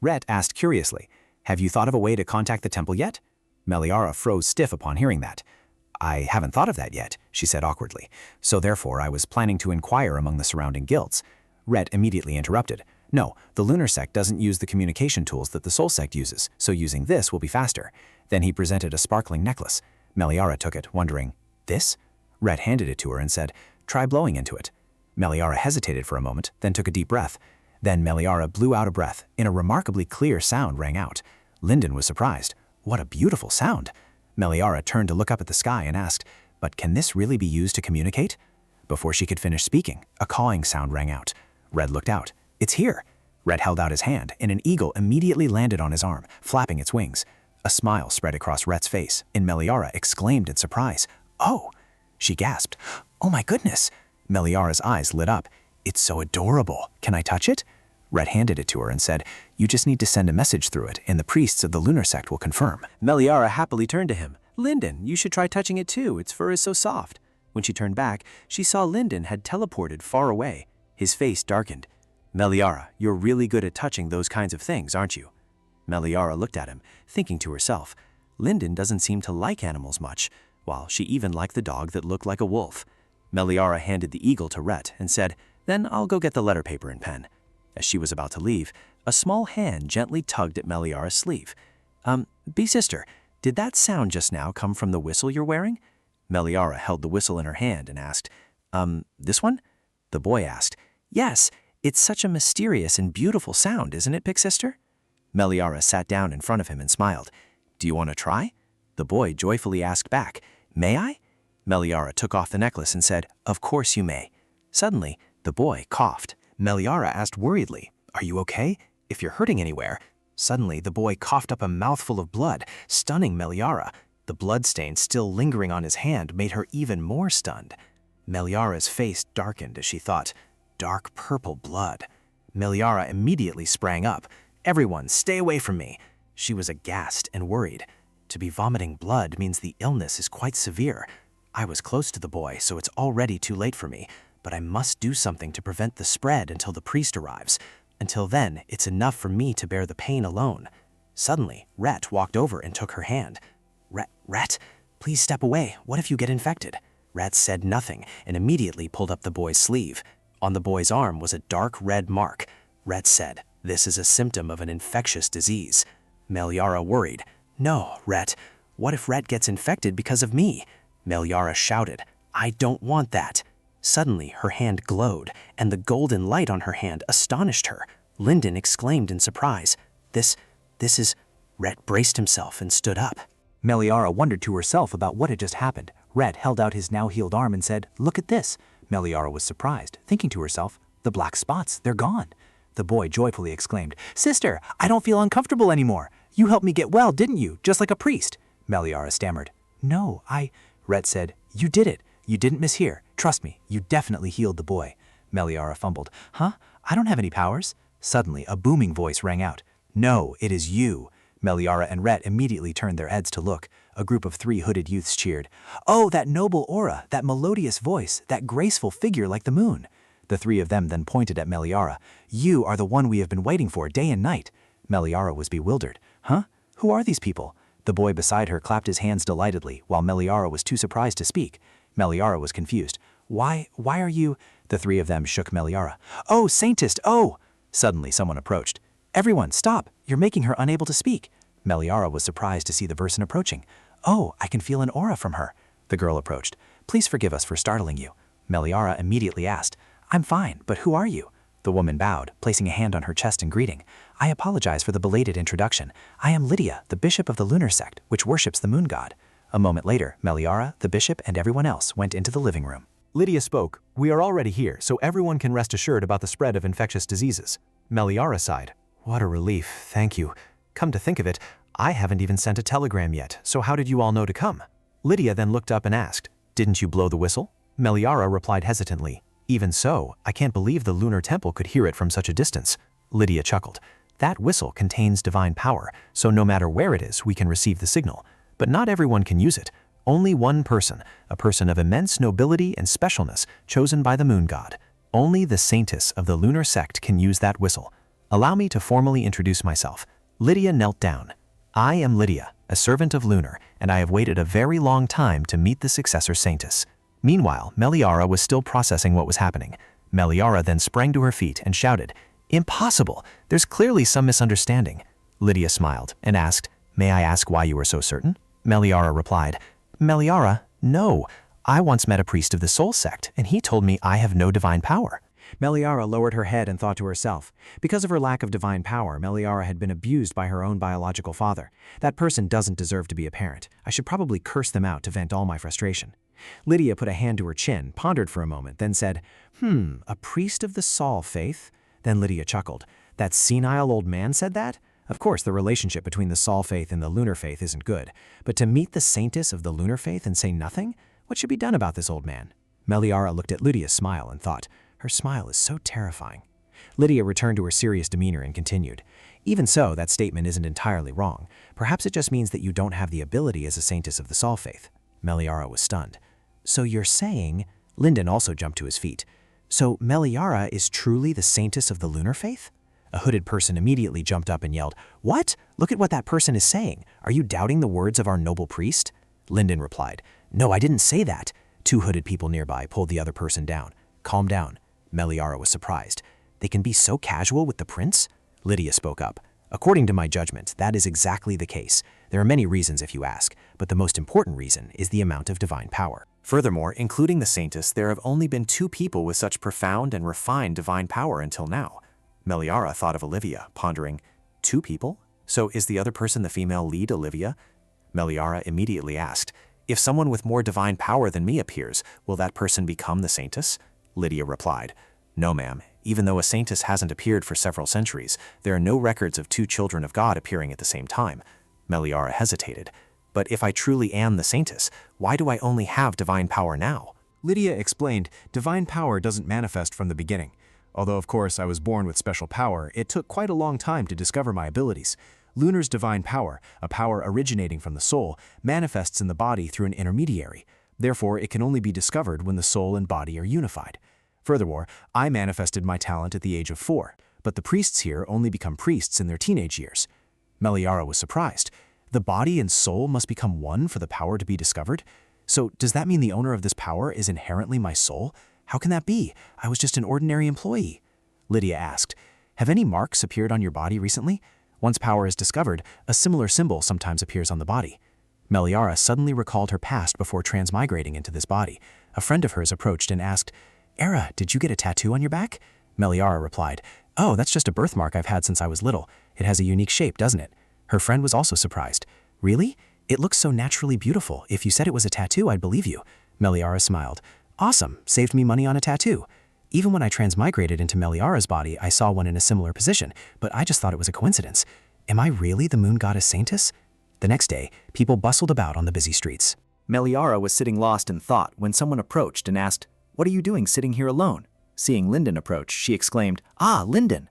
Rhett asked curiously, have you thought of a way to contact the temple yet? Meliara froze stiff upon hearing that. I haven't thought of that yet, she said awkwardly, so therefore I was planning to inquire among the surrounding guilds. Rhett immediately interrupted. No, the lunar sect doesn't use the communication tools that the soul sect uses, so using this will be faster. Then he presented a sparkling necklace. Meliara took it, wondering, this? Rhett handed it to her and said, try blowing into it. Meliara hesitated for a moment, then took a deep breath. Then Meliara blew out a breath, and a remarkably clear sound rang out. Linden was surprised. What a beautiful sound! Meliara turned to look up at the sky and asked, but can this really be used to communicate? Before she could finish speaking, a cawing sound rang out. Red looked out. It's here! Red held out his hand, and an eagle immediately landed on his arm, flapping its wings. A smile spread across Rhett's face, and Meliara exclaimed in surprise, oh! She gasped, oh my goodness! Meliara's eyes lit up. It's so adorable. Can I touch it? Rhett handed it to her and said, you just need to send a message through it, and the priests of the lunar sect will confirm. Meliara happily turned to him. Linden, you should try touching it too. Its fur is so soft. When she turned back, she saw Linden had teleported far away. His face darkened. Meliara, you're really good at touching those kinds of things, aren't you? Meliara looked at him, thinking to herself, Linden doesn't seem to like animals much, while she even liked the dog that looked like a wolf. Meliara handed the eagle to Rhett and said, then I'll go get the letter paper and pen. As she was about to leave, a small hand gently tugged at Meliara's sleeve. Sister, did that sound just now come from the whistle you're wearing? Meliara held the whistle in her hand and asked, this one? The boy asked, yes, it's such a mysterious and beautiful sound, isn't it, big sister? Meliara sat down in front of him and smiled. Do you want to try? The boy joyfully asked back, may I? Meliara took off the necklace and said, of course you may. Suddenly, the boy coughed. Meliara asked worriedly, are you okay? If you're hurting anywhere. Suddenly, the boy coughed up a mouthful of blood, stunning Meliara. The bloodstain still lingering on his hand made her even more stunned. Meliara's face darkened as she thought, dark purple blood. Meliara immediately sprang up. Everyone, stay away from me. She was aghast and worried. To be vomiting blood means the illness is quite severe. I was close to the boy, so it's already too late for me. But I must do something to prevent the spread until the priest arrives. Until then, it's enough for me to bear the pain alone. Suddenly, Rhett walked over and took her hand. Rhett, please step away. What if you get infected? Rhett said nothing and immediately pulled up the boy's sleeve. On the boy's arm was a dark red mark. Rhett said, this is a symptom of an infectious disease. Meliara worried. No, Rhett. What if Rhett gets infected because of me? Meliara shouted, I don't want that. Suddenly, her hand glowed, and the golden light on her hand astonished her. Linden exclaimed in surprise, This is… Rhett braced himself and stood up. Meliara wondered to herself about what had just happened. Rhett held out his now healed arm and said, look at this. Meliara was surprised, thinking to herself, the black spots, they're gone. The boy joyfully exclaimed, Sister, I don't feel uncomfortable anymore. You helped me get well, didn't you? Just like a priest. Meliara stammered, No, Rhett said, You did it. You didn't mishear. Trust me, you definitely healed the boy. Meliara fumbled. Huh? I don't have any powers. Suddenly, a booming voice rang out. No, it is you. Meliara and Rhett immediately turned their heads to look. A group of 3 hooded youths cheered. Oh, that noble aura, that melodious voice, that graceful figure like the moon. The 3 of them then pointed at Meliara. You are the one we have been waiting for day and night. Meliara was bewildered. Huh? Who are these people? The boy beside her clapped his hands delightedly, while Meliara was too surprised to speak. Meliara was confused. Why are you… The three of them shook Meliara. "Oh, Saintess, oh!" Suddenly someone approached. "Everyone, stop! You're making her unable to speak." Meliara was surprised to see the person approaching. "Oh, I can feel an aura from her." The girl approached. "Please forgive us for startling you." Meliara immediately asked, "I'm fine, but who are you?" The woman bowed, placing a hand on her chest in greeting. "I apologize for the belated introduction. I am Lydia, the bishop of the lunar sect, which worships the moon god." A moment later, Meliara, the bishop, and everyone else went into the living room. Lydia spoke, "We are already here, so everyone can rest assured about the spread of infectious diseases." Meliara sighed. "What a relief, thank you. Come to think of it, I haven't even sent a telegram yet, so how did you all know to come?" Lydia then looked up and asked, "Didn't you blow the whistle?" Meliara replied hesitantly, "Even so, I can't believe the lunar temple could hear it from such a distance." Lydia chuckled. "That whistle contains divine power, so no matter where it is, we can receive the signal. But not everyone can use it. Only one person, a person of immense nobility and specialness, chosen by the moon god. Only the Saintess of the lunar sect can use that whistle. Allow me to formally introduce myself." Lydia knelt down. "I am Lydia, a servant of Lunar, and I have waited a very long time to meet the successor Saintess." Meanwhile, Meliara was still processing what was happening. Meliara then sprang to her feet and shouted, "Impossible! There's clearly some misunderstanding." Lydia smiled and asked, "May I ask why you are so certain?" Meliara replied, "Meliara, no. I once met a priest of the Soul sect, and he told me I have no divine power." Meliara lowered her head and thought to herself. Because of her lack of divine power, Meliara had been abused by her own biological father. That person doesn't deserve to be a parent. I should probably curse them out to vent all my frustration. Lydia put a hand to her chin, pondered for a moment, then said, "A priest of the Soul faith?" Then Lydia chuckled. "That senile old man said that? Of course, the relationship between the Soul faith and the lunar faith isn't good. But to meet the Saintess of the lunar faith and say nothing? What should be done about this old man?" Meliara looked at Lydia's smile and thought, "Her smile is so terrifying." Lydia returned to her serious demeanor and continued, "Even so, that statement isn't entirely wrong. Perhaps it just means that you don't have the ability as a Saintess of the Soul faith." Meliara was stunned. "So you're saying—" Lyndon also jumped to his feet. "So Meliara is truly the Saintess of the lunar faith?" A hooded person immediately jumped up and yelled, "What? Look at what that person is saying. Are you doubting the words of our noble priest?" Lyndon replied, "No, I didn't say that." Two hooded people nearby pulled the other person down. "Calm down." Meliara was surprised. "They can be so casual with the prince?" Lydia spoke up. "According to my judgment, that is exactly the case. There are many reasons if you ask, but the most important reason is the amount of divine power. Furthermore, including the Saintess, there have only been 2 people with such profound and refined divine power until now." Meliara thought of Olivia, pondering, 2 people? So is the other person the female lead, Olivia? Meliara immediately asked, "If someone with more divine power than me appears, will that person become the Saintess?" Lydia replied, "No, ma'am. Even though a Saintess hasn't appeared for several centuries, there are no records of 2 children of God appearing at the same time." Meliara hesitated. "But if I truly am the Saintess, why do I only have divine power now?" Lydia explained, "Divine power doesn't manifest from the beginning. Although, of course, I was born with special power, it took quite a long time to discover my abilities. Lunar's divine power, a power originating from the soul, manifests in the body through an intermediary. Therefore, it can only be discovered when the soul and body are unified. Furthermore, I manifested my talent at the age of 4, but the priests here only become priests in their teenage years." Meliara was surprised. "The body and soul must become one for the power to be discovered? So does that mean the owner of this power is inherently my soul? How can that be? I was just an ordinary employee." Lydia asked, "Have any marks appeared on your body recently? Once power is discovered, a similar symbol sometimes appears on the body." Meliara suddenly recalled her past before transmigrating into this body. A friend of hers approached and asked, "Era, did you get a tattoo on your back?" Meliara replied, "Oh, that's just a birthmark I've had since I was little. It has a unique shape, doesn't it?" Her friend was also surprised. "Really? It looks so naturally beautiful. If you said it was a tattoo, I'd believe you." Meliara smiled. "Awesome, saved me money on a tattoo. Even when I transmigrated into Meliara's body, I saw one in a similar position, but I just thought it was a coincidence. Am I really the moon goddess Saintess?" The next day, people bustled about on the busy streets. Meliara was sitting lost in thought when someone approached and asked, "What are you doing sitting here alone?" Seeing Lyndon approach, she exclaimed, "Ah, Lyndon!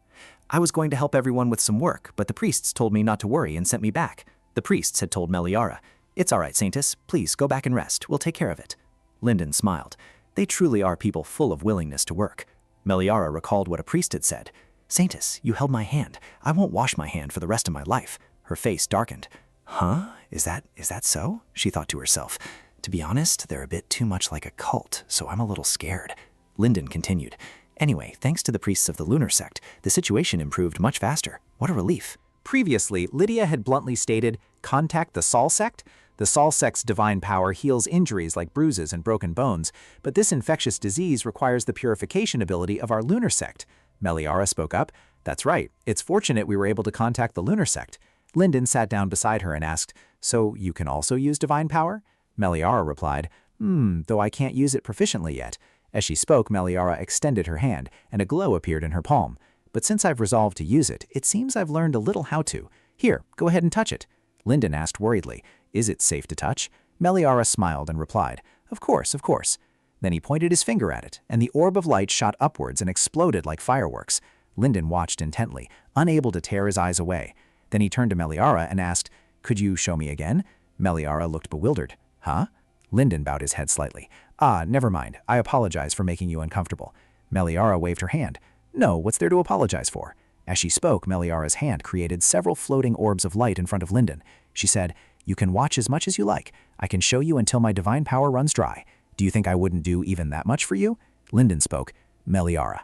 I was going to help everyone with some work, but the priests told me not to worry and sent me back." The priests had told Meliara, "It's all right, Saintess. Please go back and rest. We'll take care of it." Lyndon smiled. They truly are people full of willingness to work. Meliara recalled what a priest had said. "Saintess, you held my hand. I won't wash my hand for the rest of my life." Her face darkened. "Huh? Is that so?" she thought to herself. "To be honest, they're a bit too much like a cult, so I'm a little scared." Lyndon continued. Anyway, thanks to the priests of the lunar sect, the situation improved much faster. What a relief. Previously, Lydia had bluntly stated, contact the Sol sect. The Sol sect's divine power heals injuries like bruises and broken bones, but this infectious disease requires the purification ability of our lunar sect. Meliara spoke up. That's right. It's fortunate we were able to contact the lunar sect. Lyndon sat down beside her and asked, so you can also use divine power? Meliara replied, though I can't use it proficiently yet. As she spoke, Meliara extended her hand, and a glow appeared in her palm. But since I've resolved to use it, it seems I've learned a little how to. Here, go ahead and touch it. Lyndon asked worriedly, is it safe to touch? Meliara smiled and replied, of course, of course. Then he pointed his finger at it, and the orb of light shot upwards and exploded like fireworks. Lyndon watched intently, unable to tear his eyes away. Then he turned to Meliara and asked, could you show me again? Meliara looked bewildered. Huh? Lyndon bowed his head slightly. Never mind. I apologize for making you uncomfortable. Meliara waved her hand. No, what's there to apologize for? As she spoke, Meliara's hand created several floating orbs of light in front of Lyndon. She said, you can watch as much as you like. I can show you until my divine power runs dry. Do you think I wouldn't do even that much for you? Lyndon spoke. Meliara.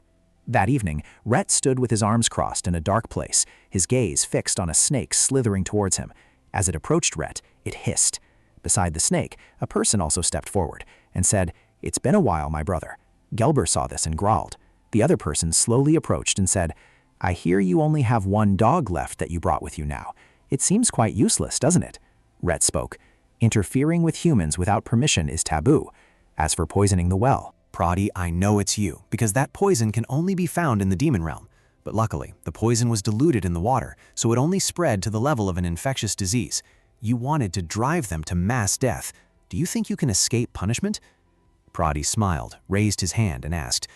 That evening, Rhett stood with his arms crossed in a dark place, his gaze fixed on a snake slithering towards him. As it approached Rhett, it hissed. Beside the snake, a person also stepped forward and said, it's been a while, my brother. Gelber saw this and growled. The other person slowly approached and said, I hear you only have one dog left that you brought with you now. It seems quite useless, doesn't it? Rhett spoke. Interfering with humans without permission is taboo. As for poisoning the well, Pradi, I know it's you, because that poison can only be found in the demon realm. But luckily, the poison was diluted in the water, so it only spread to the level of an infectious disease. You wanted to drive them to mass death. Do you think you can escape punishment? Pradi smiled, raised his hand, and asked,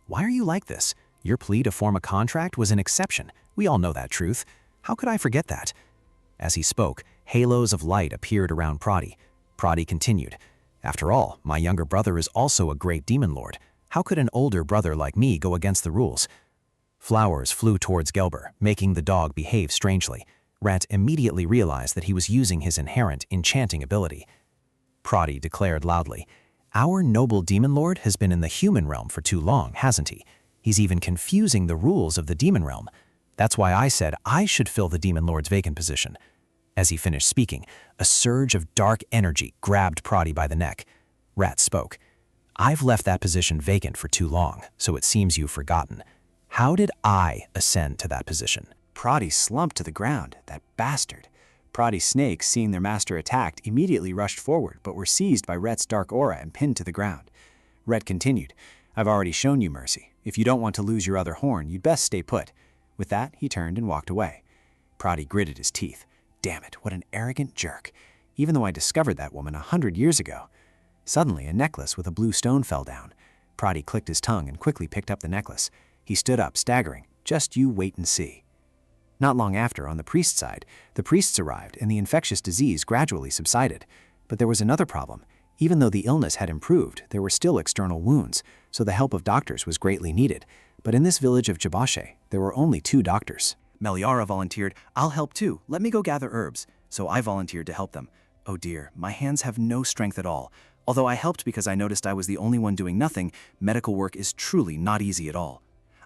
why are you like this? Your plea to form a contract was an exception. We all know that truth. How could I forget that? As he spoke, halos of light appeared around Pradi. Pradi continued, after all, my younger brother is also a great demon lord. How could an older brother like me go against the rules? Flowers flew towards Gelber, making the dog behave strangely. Rat immediately realized that he was using his inherent enchanting ability. Pradi declared loudly, our noble demon lord has been in the human realm for too long, hasn't he? He's even confusing the rules of the demon realm. That's why I said I should fill the demon lord's vacant position. As he finished speaking, a surge of dark energy grabbed Pradi by the neck. Rat spoke. I've left that position vacant for too long, so it seems you've forgotten. How did I ascend to that position? Pradi slumped to the ground, that bastard. Pradi's snakes, seeing their master attacked, immediately rushed forward, but were seized by Rhett's dark aura and pinned to the ground. Rhett continued, I've already shown you mercy. If you don't want to lose your other horn, you'd best stay put. With that, he turned and walked away. Pradi gritted his teeth. Damn it, what an arrogant jerk. Even though I discovered that woman 100 years ago. Suddenly, a necklace with a blue stone fell down. Pradi clicked his tongue and quickly picked up the necklace. He stood up, staggering. Just you wait and see. Not long after, on the priest's side, the priests arrived and the infectious disease gradually subsided. But there was another problem. Even though the illness had improved, there were still external wounds, so the help of doctors was greatly needed. But in this village of Jabashe, there were only 2 doctors. Meliara volunteered, I'll help too, let me go gather herbs. So I volunteered to help them. Oh dear, my hands have no strength at all. Although I helped because I noticed I was the only one doing nothing, medical work is truly not easy at all.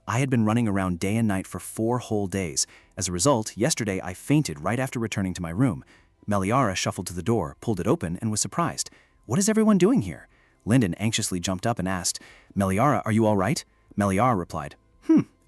I had been running around day and night for 4 whole days. As a result, yesterday I fainted right after returning to my room. Meliara shuffled to the door, pulled it open, and was surprised. What is everyone doing here? Lyndon anxiously jumped up and asked, Meliara, are you all right? Meliara replied,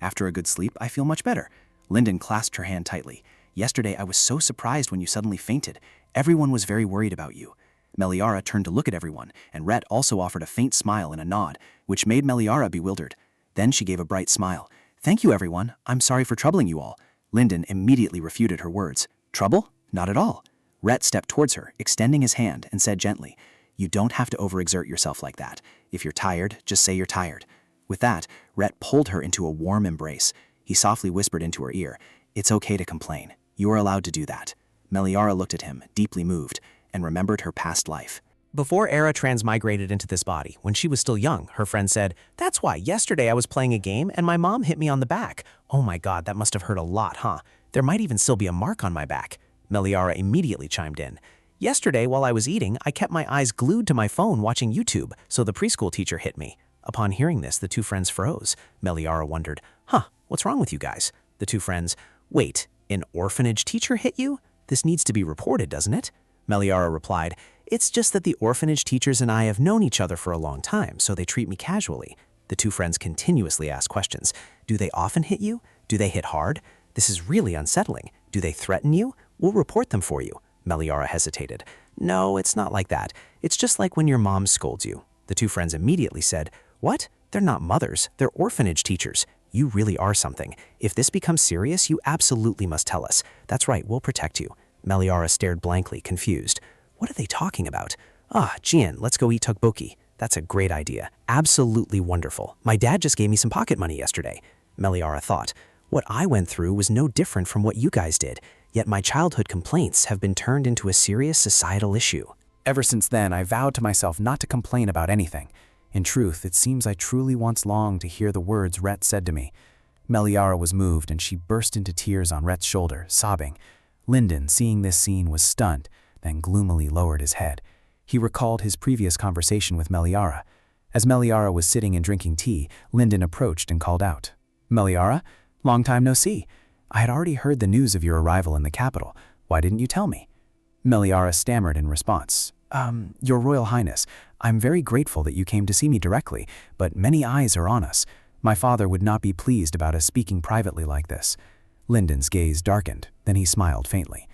after a good sleep, I feel much better. Lyndon clasped her hand tightly. Yesterday I was so surprised when you suddenly fainted. Everyone was very worried about you. Meliara turned to look at everyone, and Rhett also offered a faint smile and a nod, which made Meliara bewildered. Then she gave a bright smile. Thank you, everyone. I'm sorry for troubling you all. Lyndon immediately refuted her words. Trouble? Not at all. Rhett stepped towards her, extending his hand, and said gently, you don't have to overexert yourself like that. If you're tired, just say you're tired. With that, Rhett pulled her into a warm embrace. He softly whispered into her ear, it's okay to complain. You are allowed to do that. Meliara looked at him, deeply moved, and remembered her past life. Before Era transmigrated into this body, when she was still young, her friend said, that's why yesterday I was playing a game and my mom hit me on the back. Oh my god, that must have hurt a lot, huh? There might even still be a mark on my back. Meliara immediately chimed in. Yesterday, while I was eating, I kept my eyes glued to my phone watching YouTube, so the preschool teacher hit me. Upon hearing this, the two friends froze. Meliara wondered, what's wrong with you guys? The two friends, wait, an orphanage teacher hit you? This needs to be reported, doesn't it? Meliara replied, it's just that the orphanage teachers and I have known each other for a long time, so they treat me casually. The two friends continuously asked questions. Do they often hit you? Do they hit hard? This is really unsettling. Do they threaten you? We'll report them for you. Meliara hesitated. No, it's not like that. It's just like when your mom scolds you. The two friends immediately said, what? They're not mothers. They're orphanage teachers. You really are something. If this becomes serious, you absolutely must tell us. That's right, we'll protect you. Meliara stared blankly, confused. What are they talking about? Jian, let's go eat tteokbokki. That's a great idea. Absolutely wonderful. My dad just gave me some pocket money yesterday. Meliara thought, what I went through was no different from what you guys did, yet my childhood complaints have been turned into a serious societal issue. Ever since then, I vowed to myself not to complain about anything. In truth, it seems I truly once longed to hear the words Rhett said to me. Meliara was moved and she burst into tears on Rhett's shoulder, sobbing. Lyndon, seeing this scene, was stunned, then gloomily lowered his head. He recalled his previous conversation with Meliara. As Meliara was sitting and drinking tea, Lyndon approached and called out, Meliara, long time no see. I had already heard the news of your arrival in the capital. Why didn't you tell me? Meliara stammered in response. Your Royal Highness, I'm very grateful that you came to see me directly, but many eyes are on us. My father would not be pleased about us speaking privately like this. Lyndon's gaze darkened, then he smiled faintly.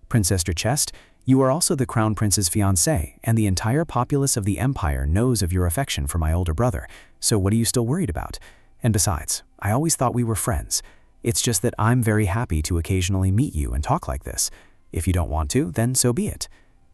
Princess Chest, you are also the Crown Prince's fiancée, and the entire populace of the Empire knows of your affection for my older brother, so what are you still worried about? And besides, I always thought we were friends. It's just that I'm very happy to occasionally meet you and talk like this. If you don't want to, then so be it.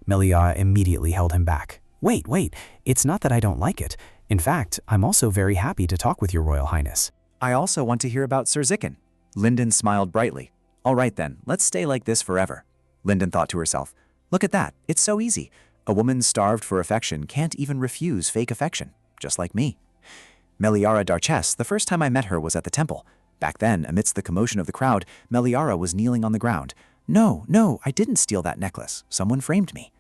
Meliara immediately held him back. Wait, it's not that I don't like it. In fact, I'm also very happy to talk with your Royal Highness. I also want to hear about Sir Zicken. Lyndon smiled brightly. All right then, let's stay like this forever. Lyndon thought to herself, look at that, it's so easy. A woman starved for affection can't even refuse fake affection, just like me. Meliara Darches, the first time I met her was at the temple. Back then, amidst the commotion of the crowd, Meliara was kneeling on the ground. No, I didn't steal that necklace. Someone framed me.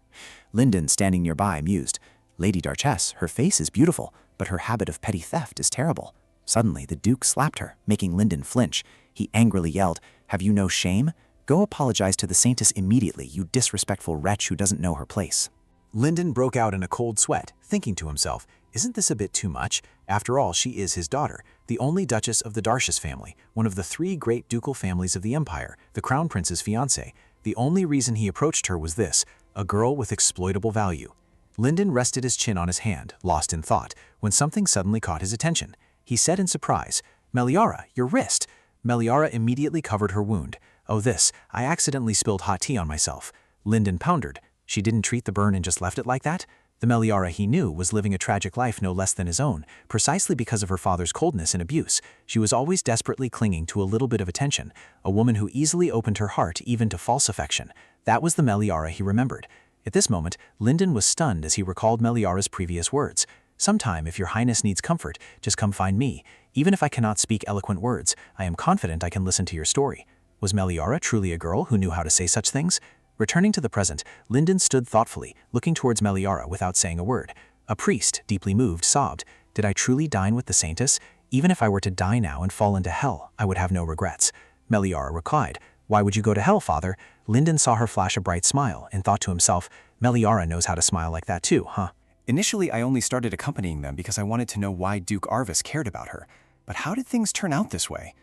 Lyndon, standing nearby, mused. Lady Darches, her face is beautiful, but her habit of petty theft is terrible. Suddenly, the Duke slapped her, making Lyndon flinch. He angrily yelled, have you no shame? Go apologize to the Saintess immediately, you disrespectful wretch who doesn't know her place. Lyndon broke out in a cold sweat, thinking to himself, isn't this a bit too much? After all, she is his daughter, the only Duchess of the Darches family, one of the 3 great ducal families of the Empire, the Crown Prince's fiancée. The only reason he approached her was this, a girl with exploitable value. Lyndon rested his chin on his hand, lost in thought, when something suddenly caught his attention. He said in surprise, Meliara, your wrist. Meliara immediately covered her wound. Oh this, I accidentally spilled hot tea on myself. Lyndon pondered. She didn't treat the burn and just left it like that? The Meliara he knew was living a tragic life no less than his own, precisely because of her father's coldness and abuse. She was always desperately clinging to a little bit of attention, a woman who easily opened her heart even to false affection. That was the Meliara he remembered. At this moment, Lyndon was stunned as he recalled Meliara's previous words. Sometime, if your highness needs comfort, just come find me. Even if I cannot speak eloquent words, I am confident I can listen to your story. Was Meliara truly a girl who knew how to say such things? Returning to the present, Lyndon stood thoughtfully, looking towards Meliara without saying a word. A priest, deeply moved, sobbed, did I truly dine with the Saintess? Even if I were to die now and fall into hell, I would have no regrets. Meliara replied, why would you go to hell, father? Lyndon saw her flash a bright smile and thought to himself, Meliara knows how to smile like that too, huh? Initially, I only started accompanying them because I wanted to know why Duke Arvis cared about her. But how did things turn out this way?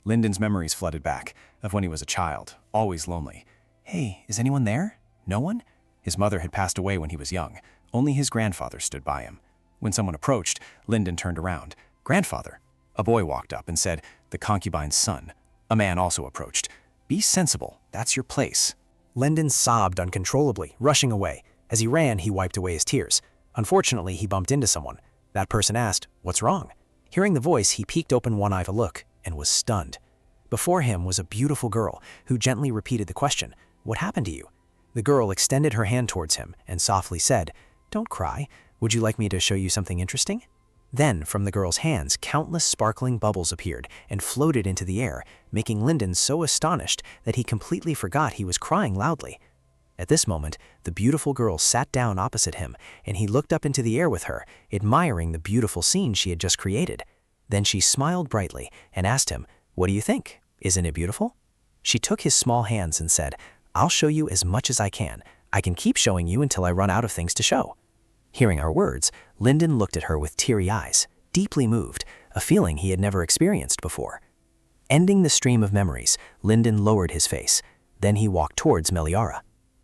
Lyndon's memories flooded back, of when he was a child, always lonely. Hey, is anyone there? No one? His mother had passed away when he was young. Only his grandfather stood by him. When someone approached, Lyndon turned around. Grandfather. A boy walked up and said, the concubine's son. A man also approached. Be sensible, that's your place. Lyndon sobbed uncontrollably, rushing away. As he ran, he wiped away his tears. Unfortunately, he bumped into someone. That person asked, what's wrong? Hearing the voice, he peeked open one eye to look and was stunned. Before him was a beautiful girl who gently repeated the question, what happened to you? The girl extended her hand towards him and softly said, don't cry. Would you like me to show you something interesting? Then, from the girl's hands, countless sparkling bubbles appeared and floated into the air, making Lyndon so astonished that he completely forgot he was crying loudly. At this moment, the beautiful girl sat down opposite him, and he looked up into the air with her, admiring the beautiful scene she had just created. Then she smiled brightly and asked him, "What do you think? Isn't it beautiful?" She took his small hands and said, "I'll show you as much as I can. I can keep showing you until I run out of things to show." Hearing our words, Lyndon looked at her with teary eyes, deeply moved, a feeling he had never experienced before. Ending the stream of memories, Lyndon lowered his face. Then he walked towards Meliara.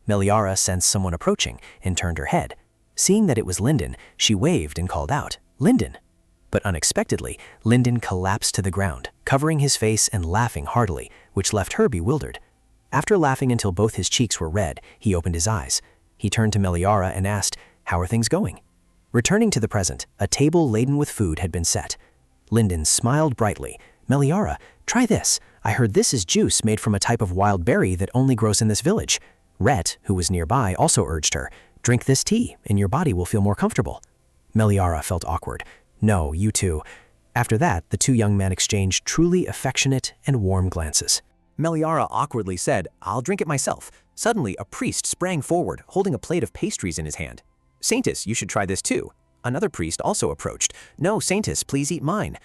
Meliara sensed someone approaching and turned her head. Seeing that it was Lyndon, she waved and called out, "Lyndon!" But unexpectedly, Lyndon collapsed to the ground, covering his face and laughing heartily, which left her bewildered. After laughing until both his cheeks were red, he opened his eyes. He turned to Meliara and asked, "How are things going?" Returning to the present, a table laden with food had been set. Lyndon smiled brightly. "Meliara, try this. I heard this is juice made from a type of wild berry that only grows in this village." Rhett, who was nearby, also urged her, "Drink this tea, and your body will feel more comfortable." Meliara felt awkward. "No, you too." After that, the two young men exchanged truly affectionate and warm glances. Meliara awkwardly said, "I'll drink it myself." Suddenly, a priest sprang forward, holding a plate of pastries in his hand. "Saintess, you should try this too." Another priest also approached. "No, Saintess, please eat mine."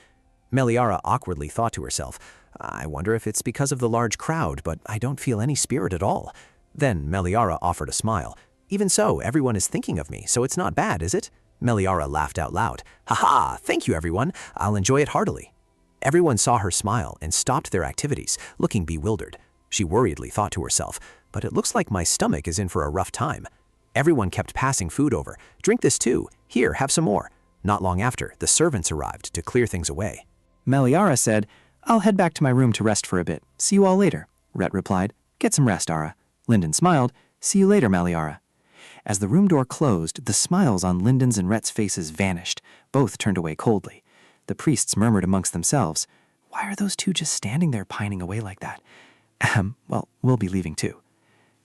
Meliara awkwardly thought to herself, "I wonder if it's because of the large crowd, but I don't feel any spirit at all." Then Meliara offered a smile. "Even so, everyone is thinking of me, so it's not bad, is it?" Meliara laughed out loud. "Ha ha! Thank you, everyone. I'll enjoy it heartily." Everyone saw her smile and stopped their activities, looking bewildered. She worriedly thought to herself, "But it looks like my stomach is in for a rough time." Everyone kept passing food over. "Drink this too. Here, have some more." Not long after, the servants arrived to clear things away. Meliara said, "I'll head back to my room to rest for a bit. See you all later." Rhett replied, "Get some rest, Ara." Lyndon smiled, "See you later, Meliara." As the room door closed, the smiles on Lyndon's and Rhett's faces vanished. Both turned away coldly. The priests murmured amongst themselves, "Why are those two just standing there pining away like that?" Well, we'll be leaving too."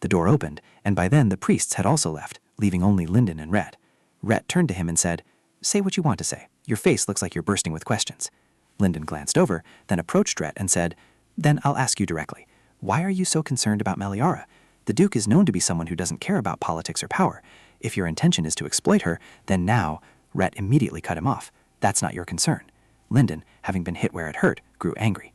The door opened, and by then the priests had also left, leaving only Lyndon and Rhett. Rhett turned to him and said, "Say what you want to say. Your face looks like you're bursting with questions." Lyndon glanced over, then approached Rhett and said, "Then I'll ask you directly. Why are you so concerned about Meliara? The Duke is known to be someone who doesn't care about politics or power. If your intention is to exploit her, then now—" Rhett immediately cut him off. "That's not your concern." Lyndon, having been hit where it hurt, grew angry.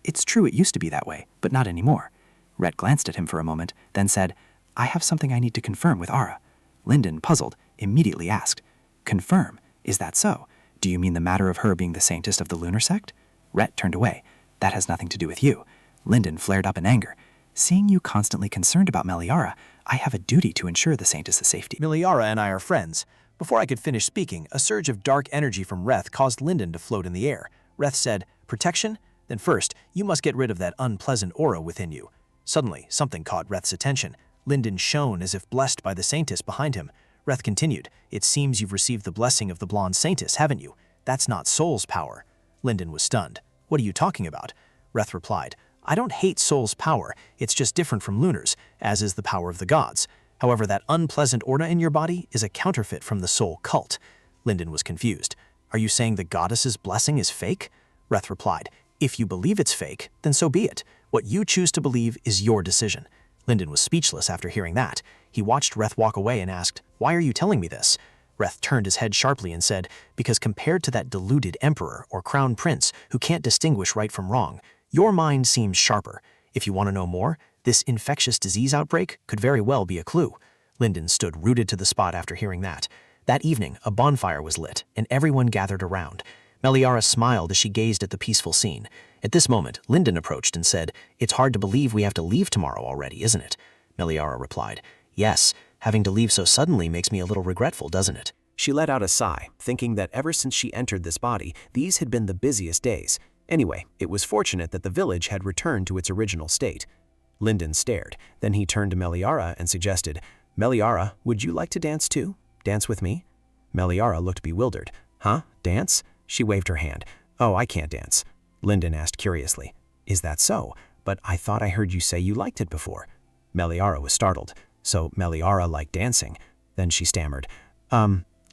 It's true it used to be that way, but not anymore." Rhett glanced at him for a moment, then said, "I have something I need to confirm with Ara." Lyndon, puzzled, immediately asked, "Confirm? Is that so? Do you mean the matter of her being the Saintess of the lunar sect?" Rhett turned away. "That has nothing to do with you." Lyndon flared up in anger. "Seeing you constantly concerned about Meliara, I have a duty to ensure the Saintess's safety." Meliara and I are friends. Before I could finish speaking, a surge of dark energy from Reth caused Lyndon to float in the air. Reth said, "Protection? Then first, you must get rid of that unpleasant aura within you." Suddenly, something caught Reth's attention. Lyndon shone as if blessed by the Saintess behind him. Reth continued, "It seems you've received the blessing of the blonde Saintess, haven't you? That's not Soul's power." Lyndon was stunned. "What are you talking about?" Reth replied, "I don't hate Soul's power, it's just different from Lunar's, as is the power of the gods. However, that unpleasant aura in your body is a counterfeit from the Soul cult." Lyndon was confused. "Are you saying the goddess's blessing is fake?" Reth replied, "If you believe it's fake, then so be it. What you choose to believe is your decision." Lyndon was speechless after hearing that. He watched Reth walk away and asked, "Why are you telling me this?" Reth turned his head sharply and said, "Because compared to that deluded emperor or crown prince who can't distinguish right from wrong, your mind seems sharper. If you want to know more, this infectious disease outbreak could very well be a clue." Lyndon stood rooted to the spot after hearing that. That evening, a bonfire was lit, and everyone gathered around. Meliara smiled as she gazed at the peaceful scene. At this moment, Lyndon approached and said, "It's hard to believe we have to leave tomorrow already, isn't it?" Meliara replied, "Yes, having to leave so suddenly makes me a little regretful, doesn't it?" She let out a sigh, thinking that ever since she entered this body, these had been the busiest days. Anyway, it was fortunate that the village had returned to its original state. Lyndon stared. Then he turned to Meliara and suggested, "Meliara, would you like to dance too? Dance with me?" Meliara looked bewildered. "Huh? Dance?" She waved her hand. "Oh, I can't dance." Lyndon asked curiously, "Is that so? But I thought I heard you say you liked it before." Meliara was startled. So Meliara liked dancing. Then she stammered,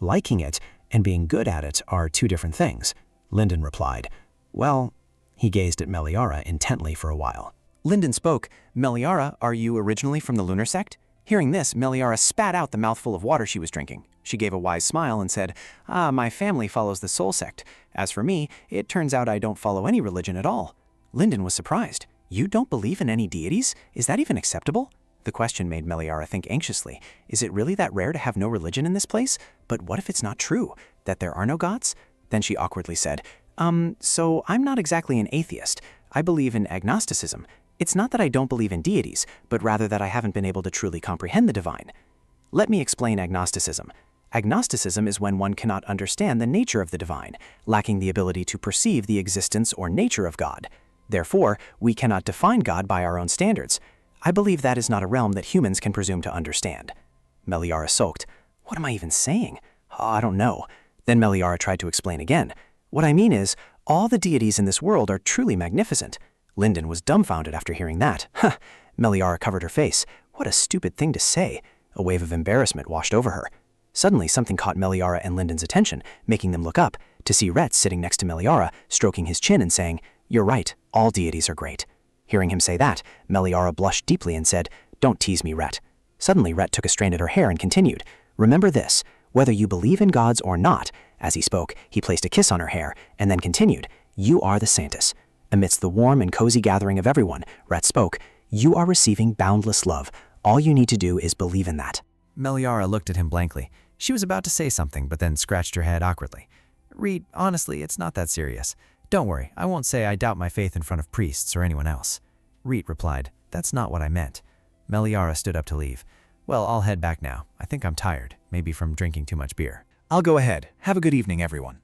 Liking it and being good at it are two different things." Lyndon replied, "Well," he gazed at Meliara intently for a while. Lyndon spoke, "Meliara, are you originally from the lunar sect?" Hearing this, Meliara spat out the mouthful of water she was drinking. She gave a wise smile and said, my family follows the soul sect. As for me, it turns out I don't follow any religion at all. Linden was surprised. You don't believe in any deities? Is that even acceptable? The question made Meliara think anxiously. Is it really that rare to have no religion in this place? But what if it's not true? That there are no gods? Then she awkwardly said, so I'm not exactly an atheist. I believe in agnosticism. It's not that I don't believe in deities, but rather that I haven't been able to truly comprehend the divine. Let me explain agnosticism. Agnosticism is when one cannot understand the nature of the divine, lacking the ability to perceive the existence or nature of God. Therefore, we cannot define God by our own standards. I believe that is not a realm that humans can presume to understand. Meliara sulked. What am I even saying? Oh, I don't know. Then Meliara tried to explain again. What I mean is, all the deities in this world are truly magnificent. Linden was dumbfounded after hearing that. Huh. Meliara covered her face. What a stupid thing to say. A wave of embarrassment washed over her. Suddenly, something caught Meliara and Linden's attention, making them look up, to see Rhett sitting next to Meliara, stroking his chin and saying, "You're right, all deities are great." Hearing him say that, Meliara blushed deeply and said, "Don't tease me, Rhett." Suddenly, Rhett took a strand at her hair and continued, "Remember this, whether you believe in gods or not." As he spoke, he placed a kiss on her hair, and then continued, "You are the Saintess." Amidst the warm and cozy gathering of everyone, Rhett spoke, "You are receiving boundless love. All you need to do is believe in that." Meliara looked at him blankly. She was about to say something, but then scratched her head awkwardly. "Reed, honestly, it's not that serious. Don't worry, I won't say I doubt my faith in front of priests or anyone else." Reed replied, "That's not what I meant." Meliara stood up to leave. "Well, I'll head back now. I think I'm tired, maybe from drinking too much beer." I'll go ahead. Have a good evening, everyone.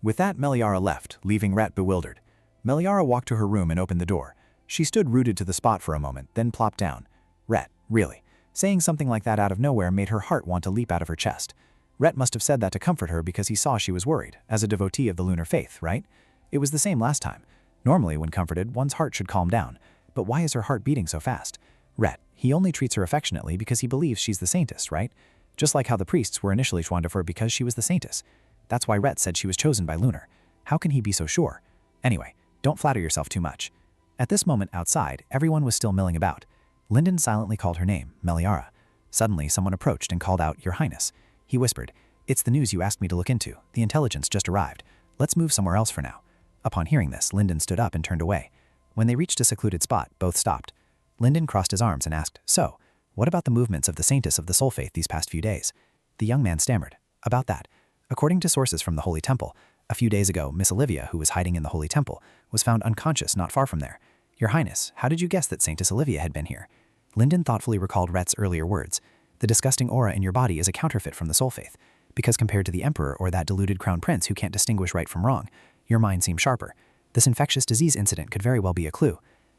With that, Meliara left, leaving Rhett bewildered. Meliara walked to her room and opened the door. She stood rooted to the spot for a moment, then plopped down. Rhett, really. Saying something like that out of nowhere made her heart want to leap out of her chest. Rhett must have said that to comfort her because he saw she was worried, as a devotee of the lunar faith, right? It was the same last time. Normally, when comforted, one's heart should calm down. But why is her heart beating so fast? Rhett, he only treats her affectionately because he believes she's the Saintess, right? Just like how the priests were initially fond of her because she was the Saintess. That's why Rhett said she was chosen by Lunar. How can he be so sure? Anyway, don't flatter yourself too much. At this moment outside, everyone was still milling about. Linden silently called her name, Meliara. Suddenly, someone approached and called out, "Your Highness." He whispered, "It's the news you asked me to look into. The intelligence just arrived. Let's move somewhere else for now." Upon hearing this, Linden stood up and turned away. When they reached a secluded spot, both stopped. Linden crossed his arms and asked, "So, what about the movements of the Saintess of the Soul Faith these past few days?" The young man stammered, "About that. According to sources from the Holy Temple, a few days ago, Miss Olivia, who was hiding in the Holy Temple, was found unconscious not far from there. Your Highness, how did you guess that Saintess Olivia had been here?" Linden thoughtfully recalled Rhett's earlier words. "The disgusting aura in your body is a counterfeit from the Soul Faith, because compared to the Emperor or that deluded crown prince who can't distinguish right from wrong, your mind seems sharper. This infectious disease incident could very well be a clue."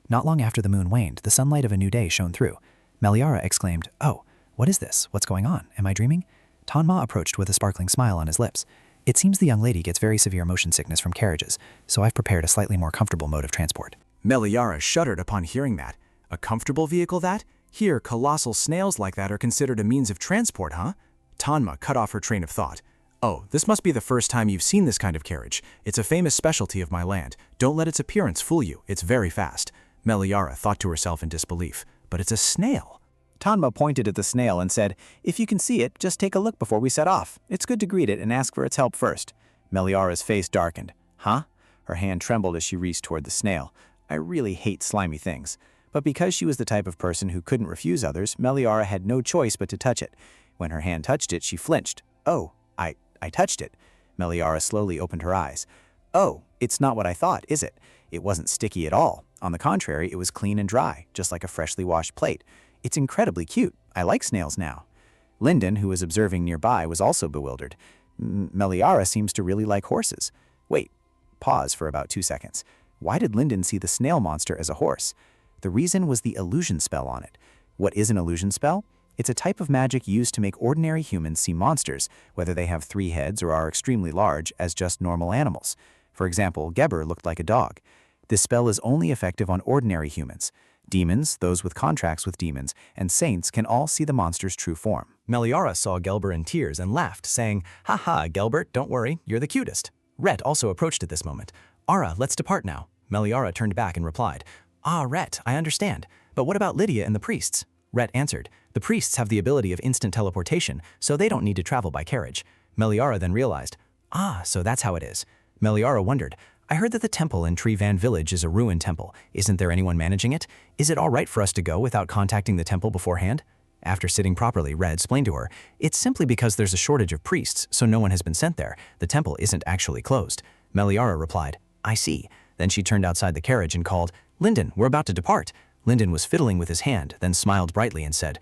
Not long after the moon waned, the sunlight of a new day shone through. Meliara exclaimed, "Oh, what is this? What's going on? Am I dreaming?" Tanma approached with a sparkling smile on his lips. "It seems the young lady gets very severe motion sickness from carriages, so I've prepared a slightly more comfortable mode of transport." Meliara shuddered upon hearing that. A comfortable vehicle that? Here, colossal snails like that are considered a means of transport, huh? Tanma cut off her train of thought. "Oh, this must be the first time you've seen this kind of carriage. It's a famous specialty of my land. Don't let its appearance fool you. It's very fast." Meliara thought to herself in disbelief. "But it's a snail." Tanma pointed at the snail and said, "If you can see it, just take a look before we set off. It's good to greet it and ask for its help first." Meliara's face darkened. "Huh?" Her hand trembled as she reached toward the snail. I really hate slimy things. But because she was the type of person who couldn't refuse others, Meliara had no choice but to touch it. When her hand touched it, she flinched. "Oh, I touched it." Meliara slowly opened her eyes. "Oh, it's not what I thought, is it? It wasn't sticky at all. On the contrary, it was clean and dry, just like a freshly washed plate. It's incredibly cute. I like snails now." Linden, who was observing nearby, was also bewildered. Meliara seems to really like horses. Wait, pause for about 2 seconds. Why did Linden see the snail monster as a horse? The reason was the illusion spell on it. What is an illusion spell? It's a type of magic used to make ordinary humans see monsters, whether they have 3 heads or are extremely large, as just normal animals. For example, Geber looked like a dog. This spell is only effective on ordinary humans. Demons, those with contracts with demons, and saints can all see the monster's true form. Meliara saw Gelber in tears and laughed, saying, "Ha ha, Gelbert, don't worry, you're the cutest." Rhett also approached at this moment. "Ara, let's depart now." Meliara turned back and replied, "Ah, Rhett, I understand. But what about Lydia and the priests?" Rhett answered, "The The priests have the ability of instant teleportation, so they don't need to travel by carriage. Meliara then realized, so that's how it is. Meliara wondered, I heard that the temple in Tree Van Village is a ruined temple. Isn't there anyone managing it? Is it all right for us to go without contacting the temple beforehand? After sitting properly, Red explained to her, it's simply because there's a shortage of priests, so no one has been sent there. The temple isn't actually closed. Meliara replied, I see. Then she turned outside the carriage and called, Linden, we're about to depart. Linden was fiddling with his hand, then smiled brightly and said,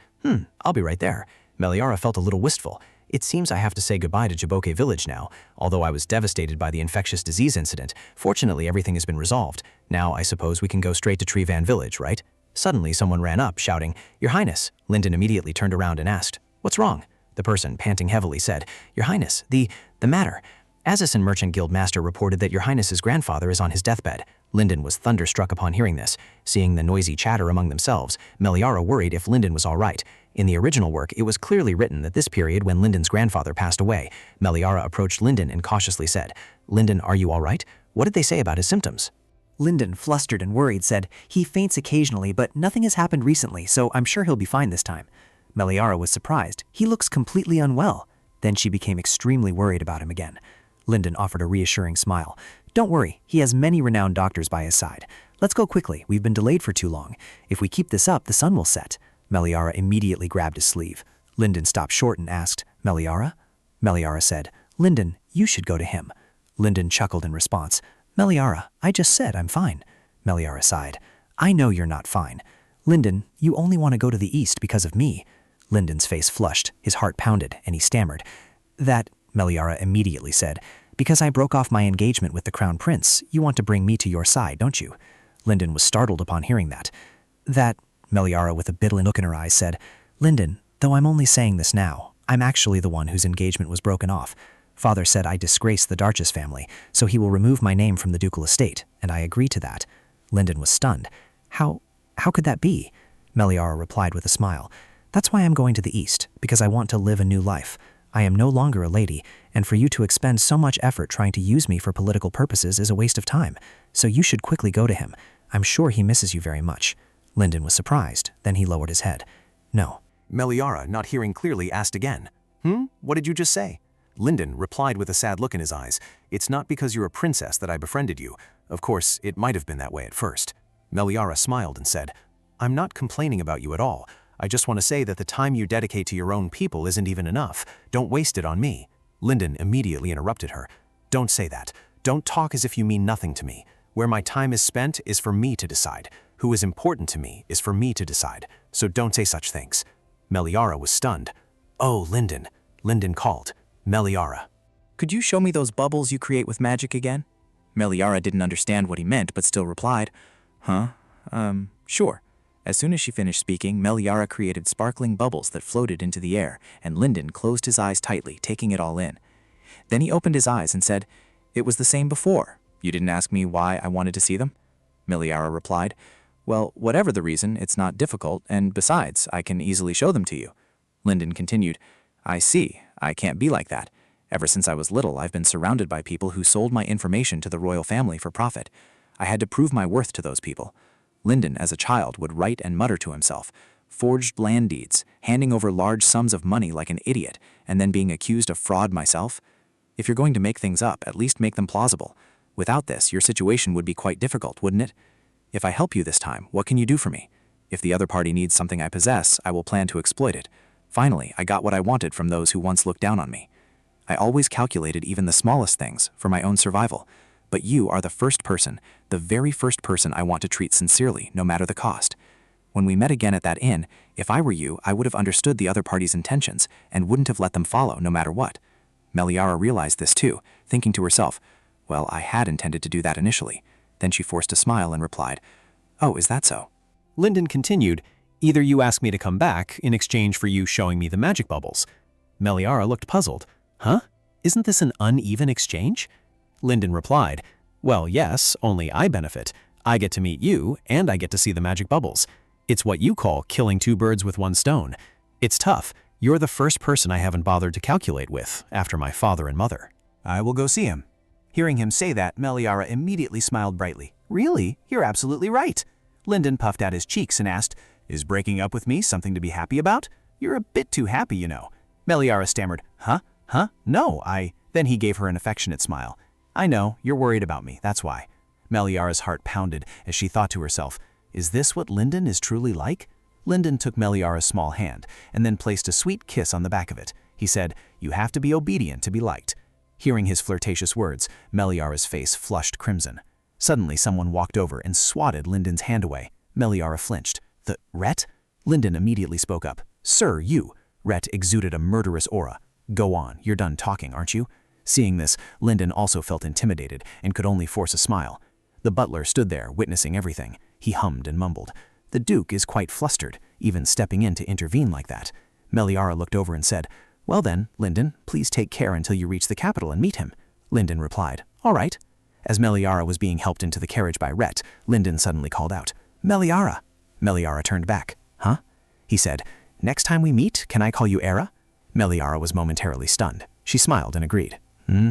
I'll be right there. Meliara felt a little wistful. It seems I have to say goodbye to Jaboke Village now. Although I was devastated by the infectious disease incident, fortunately everything has been resolved. Now I suppose we can go straight to Tree Van Village, right? Suddenly someone ran up, shouting, Your Highness. Linden immediately turned around and asked, What's wrong? The person, panting heavily, said, Your Highness, the matter. Azison Merchant Guild Master reported that Your Highness's grandfather is on his deathbed. Linden was thunderstruck upon hearing this. Seeing the noisy chatter among themselves, Meliara worried if Linden was all right. In the original work, it was clearly written that this period when Linden's grandfather passed away. Meliara approached Linden and cautiously said, Linden, are you all right? What did they say about his symptoms? Linden, flustered and worried, said, He faints occasionally, but nothing has happened recently, so I'm sure he'll be fine this time. Meliara was surprised. He looks completely unwell. Then she became extremely worried about him again. Linden offered a reassuring smile. Don't worry, he has many renowned doctors by his side. Let's go quickly, we've been delayed for too long. If we keep this up, the sun will set. Meliara immediately grabbed his sleeve. Linden stopped short and asked, Meliara? Meliara said, Linden, you should go to him. Linden chuckled in response. Meliara, I just said I'm fine. Meliara sighed. I know you're not fine. Linden, you only want to go to the east because of me. Linden's face flushed, his heart pounded, and he stammered. That, Meliara immediately said, because I broke off my engagement with the Crown Prince, you want to bring me to your side, don't you? Linden was startled upon hearing that. That, Meliara with a bitter look in her eyes said, Linden, though I'm only saying this now, I'm actually the one whose engagement was broken off. Father said I disgraced the Darches family, so he will remove my name from the ducal estate, and I agree to that. Linden was stunned. How could that be? Meliara replied with a smile. That's why I'm going to the east, because I want to live a new life. I am no longer a lady, and for you to expend so much effort trying to use me for political purposes is a waste of time, so you should quickly go to him. I'm sure he misses you very much. Linden was surprised, then he lowered his head. No. Meliara, not hearing clearly, asked again. What did you just say? Linden replied with a sad look in his eyes. It's not because you're a princess that I befriended you. Of course, it might have been that way at first. Meliara smiled and said, I'm not complaining about you at all. I just want to say that the time you dedicate to your own people isn't even enough. Don't waste it on me. Linden immediately interrupted her. Don't say that. Don't talk as if you mean nothing to me. Where my time is spent is for me to decide. Who is important to me is for me to decide. So don't say such things. Meliara was stunned. Oh, Linden. Linden called. Meliara. Could you show me those bubbles you create with magic again? Meliara didn't understand what he meant, but still replied, Sure. As soon as she finished speaking, Meliara created sparkling bubbles that floated into the air, and Linden closed his eyes tightly, taking it all in. Then he opened his eyes and said, It was the same before. You didn't ask me why I wanted to see them? Meliara replied, Well, whatever the reason, it's not difficult, and besides, I can easily show them to you. Linden continued, I see. I can't be like that. Ever since I was little, I've been surrounded by people who sold my information to the royal family for profit. I had to prove my worth to those people. Linden, as a child, would write and mutter to himself, forged land deeds, handing over large sums of money like an idiot, and then being accused of fraud myself. If you're going to make things up, at least make them plausible. Without this, your situation would be quite difficult, wouldn't it? If I help you this time, what can you do for me? If the other party needs something I possess, I will plan to exploit it. Finally, I got what I wanted from those who once looked down on me. I always calculated even the smallest things for my own survival. But you are the first person, the very first person I want to treat sincerely, no matter the cost. When we met again at that inn, if I were you, I would have understood the other party's intentions and wouldn't have let them follow no matter what. Meliara realized this too, thinking to herself, well, I had intended to do that initially. Then she forced a smile and replied, Oh, is that so? Linden continued, Either you ask me to come back in exchange for you showing me the magic bubbles. Meliara looked puzzled. Huh? Isn't this an uneven exchange? Linden replied, Well, yes, only I benefit. I get to meet you, and I get to see the magic bubbles. It's what you call killing two birds with one stone. It's tough. You're the first person I haven't bothered to calculate with, after my father and mother. I will go see him. Hearing him say that, Meliara immediately smiled brightly. Really? You're absolutely right. Linden puffed out his cheeks and asked, Is breaking up with me something to be happy about? You're a bit too happy, you know. Meliara stammered, Huh? No, Then he gave her an affectionate smile. I know, you're worried about me, that's why. Meliara's heart pounded as she thought to herself, is this what Linden is truly like? Linden took Meliara's small hand and then placed a sweet kiss on the back of it. He said, you have to be obedient to be liked. Hearing his flirtatious words, Meliara's face flushed crimson. Suddenly, someone walked over and swatted Linden's hand away. Meliara flinched. Rhett? Linden immediately spoke up. Sir, you. Rhett exuded a murderous aura. Go on, you're done talking, aren't you? Seeing this, Linden also felt intimidated and could only force a smile. The butler stood there, witnessing everything. He hummed and mumbled. The Duke is quite flustered, even stepping in to intervene like that. Meliara looked over and said, well then, Linden, please take care until you reach the capital and meet him. Linden replied, all right. As Meliara was being helped into the carriage by Rhett, Linden suddenly called out, Meliara. Meliara turned back. Huh? He said, next time we meet, can I call you Era? Meliara was momentarily stunned. She smiled and agreed.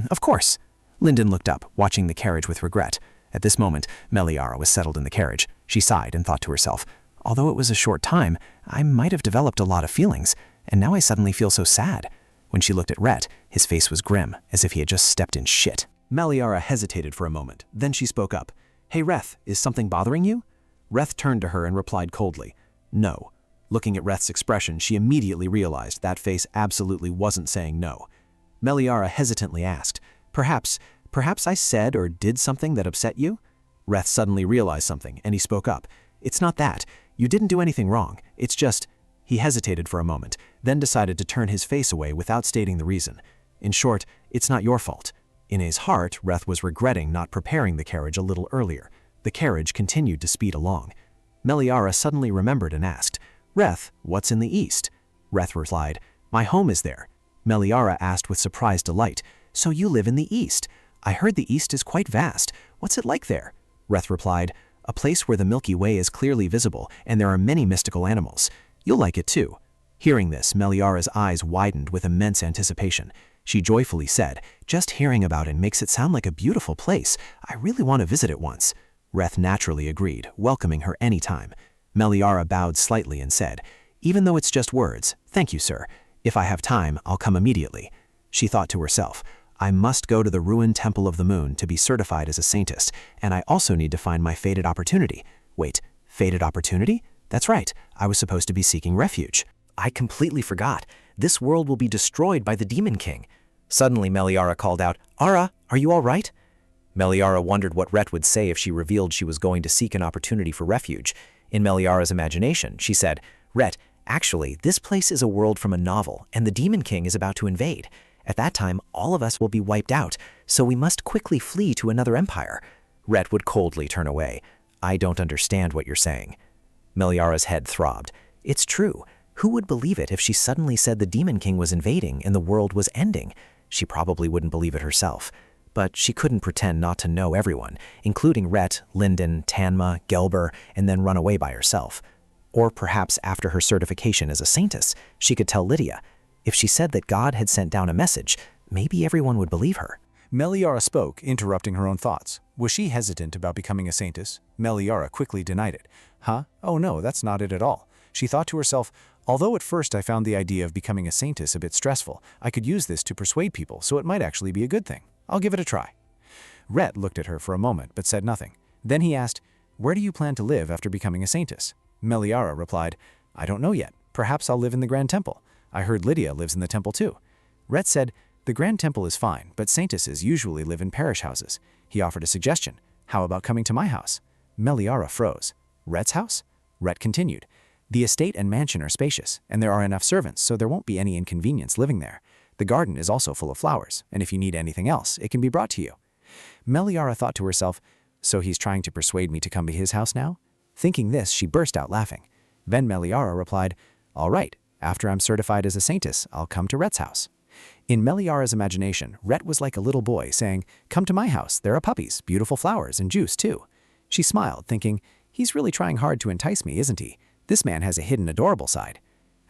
Of course. Linden looked up, watching the carriage with regret. At this moment, Meliara was settled in the carriage. She sighed and thought to herself, although it was a short time, I might have developed a lot of feelings, and now I suddenly feel so sad. When she looked at Rhett, his face was grim, as if he had just stepped in shit. Meliara hesitated for a moment. Then she spoke up. Hey, Reth, is something bothering you? Reth turned to her and replied coldly, no. Looking at Reth's expression, she immediately realized that face absolutely wasn't saying no. Meliara hesitantly asked, Perhaps I said or did something that upset you? Reth suddenly realized something, and he spoke up. It's not that. You didn't do anything wrong. It's just... He hesitated for a moment, then decided to turn his face away without stating the reason. In short, it's not your fault. In his heart, Reth was regretting not preparing the carriage a little earlier. The carriage continued to speed along. Meliara suddenly remembered and asked, Reth, what's in the east? Reth replied, my home is there. Meliara asked with surprised delight, so you live in the east? I heard the east is quite vast. What's it like there? Reth replied, a place where the Milky Way is clearly visible and there are many mystical animals. You'll like it too. Hearing this, Meliara's eyes widened with immense anticipation. She joyfully said, just hearing about it makes it sound like a beautiful place. I really want to visit it once. Reth naturally agreed, welcoming her any time. Meliara bowed slightly and said, even though it's just words, thank you, sir. If I have time, I'll come immediately. She thought to herself, I must go to the ruined Temple of the Moon to be certified as a Saintess, and I also need to find my fated opportunity. Wait, fated opportunity? That's right, I was supposed to be seeking refuge. I completely forgot. This world will be destroyed by the Demon King. Suddenly, Meliara called out, Ara, are you all right? Meliara wondered what Rhett would say if she revealed she was going to seek an opportunity for refuge. In Meliara's imagination, she said, Rhett, actually, this place is a world from a novel, and the Demon King is about to invade. At that time, all of us will be wiped out, so we must quickly flee to another empire. Rhett would coldly turn away. I don't understand what you're saying. Meliara's head throbbed. It's true. Who would believe it if she suddenly said the Demon King was invading and the world was ending? She probably wouldn't believe it herself. But she couldn't pretend not to know everyone, including Rhett, Linden, Tanma, Gelber, and then run away by herself. Or perhaps after her certification as a Saintess, she could tell Lydia. If she said that God had sent down a message, maybe everyone would believe her. Meliara spoke, interrupting her own thoughts. Was she hesitant about becoming a Saintess? Meliara quickly denied it. Huh? Oh no, that's not it at all. She thought to herself, although at first I found the idea of becoming a Saintess a bit stressful, I could use this to persuade people, so it might actually be a good thing. I'll give it a try. Rhett looked at her for a moment, but said nothing. Then he asked, where do you plan to live after becoming a Saintess? Meliara replied, I don't know yet. Perhaps I'll live in the Grand Temple. I heard Lydia lives in the temple too. Rhett said, the Grand Temple is fine, but Saintesses usually live in parish houses. He offered a suggestion. How about coming to my house? Meliara froze. Rhett's house? Rhett continued. The estate and mansion are spacious, and there are enough servants, so there won't be any inconvenience living there. The garden is also full of flowers, and if you need anything else, it can be brought to you. Meliara thought to herself, so he's trying to persuade me to come to his house now? Thinking this, she burst out laughing. Then Meliara replied, all right, after I'm certified as a Saintess, I'll come to Rhett's house. In Meliara's imagination, Rhett was like a little boy saying, come to my house, there are puppies, beautiful flowers, and juice too. She smiled, thinking, he's really trying hard to entice me, isn't he? This man has a hidden adorable side.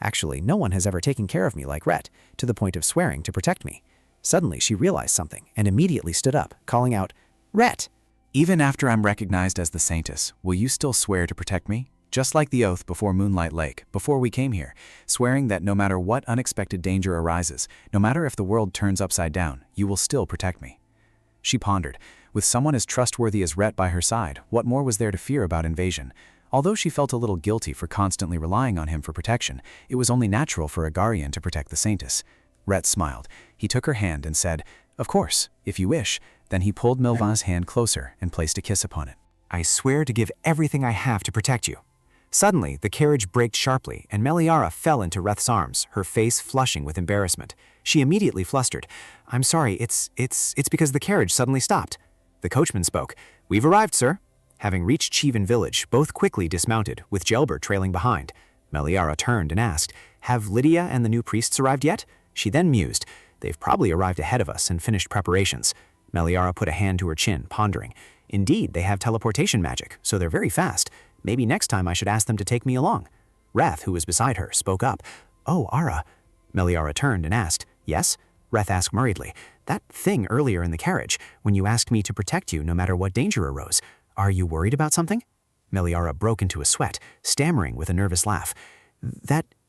Actually, no one has ever taken care of me like Rhett, to the point of swearing to protect me. Suddenly, she realized something and immediately stood up, calling out, Rhett! Even after I'm recognized as the Saintess, will you still swear to protect me? just like the oath before Moonlight Lake, before we came here, swearing that no matter what unexpected danger arises, no matter if the world turns upside down, you will still protect me. She pondered. With someone as trustworthy as Rhett by her side, what more was there to fear about invasion? Although she felt a little guilty for constantly relying on him for protection, it was only natural for a Guardian to protect the Saintess. Rhett smiled. He took her hand and said, "Of course, if you wish." Then he pulled Milvan's hand closer and placed a kiss upon it. I swear to give everything I have to protect you. Suddenly, the carriage braked sharply, and Meliara fell into Reth's arms, her face flushing with embarrassment. She immediately flustered. I'm sorry, it's because the carriage suddenly stopped. The coachman spoke. We've arrived, sir. Having reached Cheven village, both quickly dismounted, with Gelber trailing behind. Meliara turned and asked, Have Lydia and the new priests arrived yet? She then mused, They've probably arrived ahead of us and finished preparations. Meliara put a hand to her chin, pondering. Indeed, they have teleportation magic, so they're very fast. Maybe next time I should ask them to take me along. Reth, who was beside her, spoke up. Oh, Ara. Meliara turned and asked, Yes? Reth asked worriedly. That thing earlier in the carriage, when you asked me to protect you no matter what danger arose. Are you worried about something? Meliara broke into a sweat, stammering with a nervous laugh.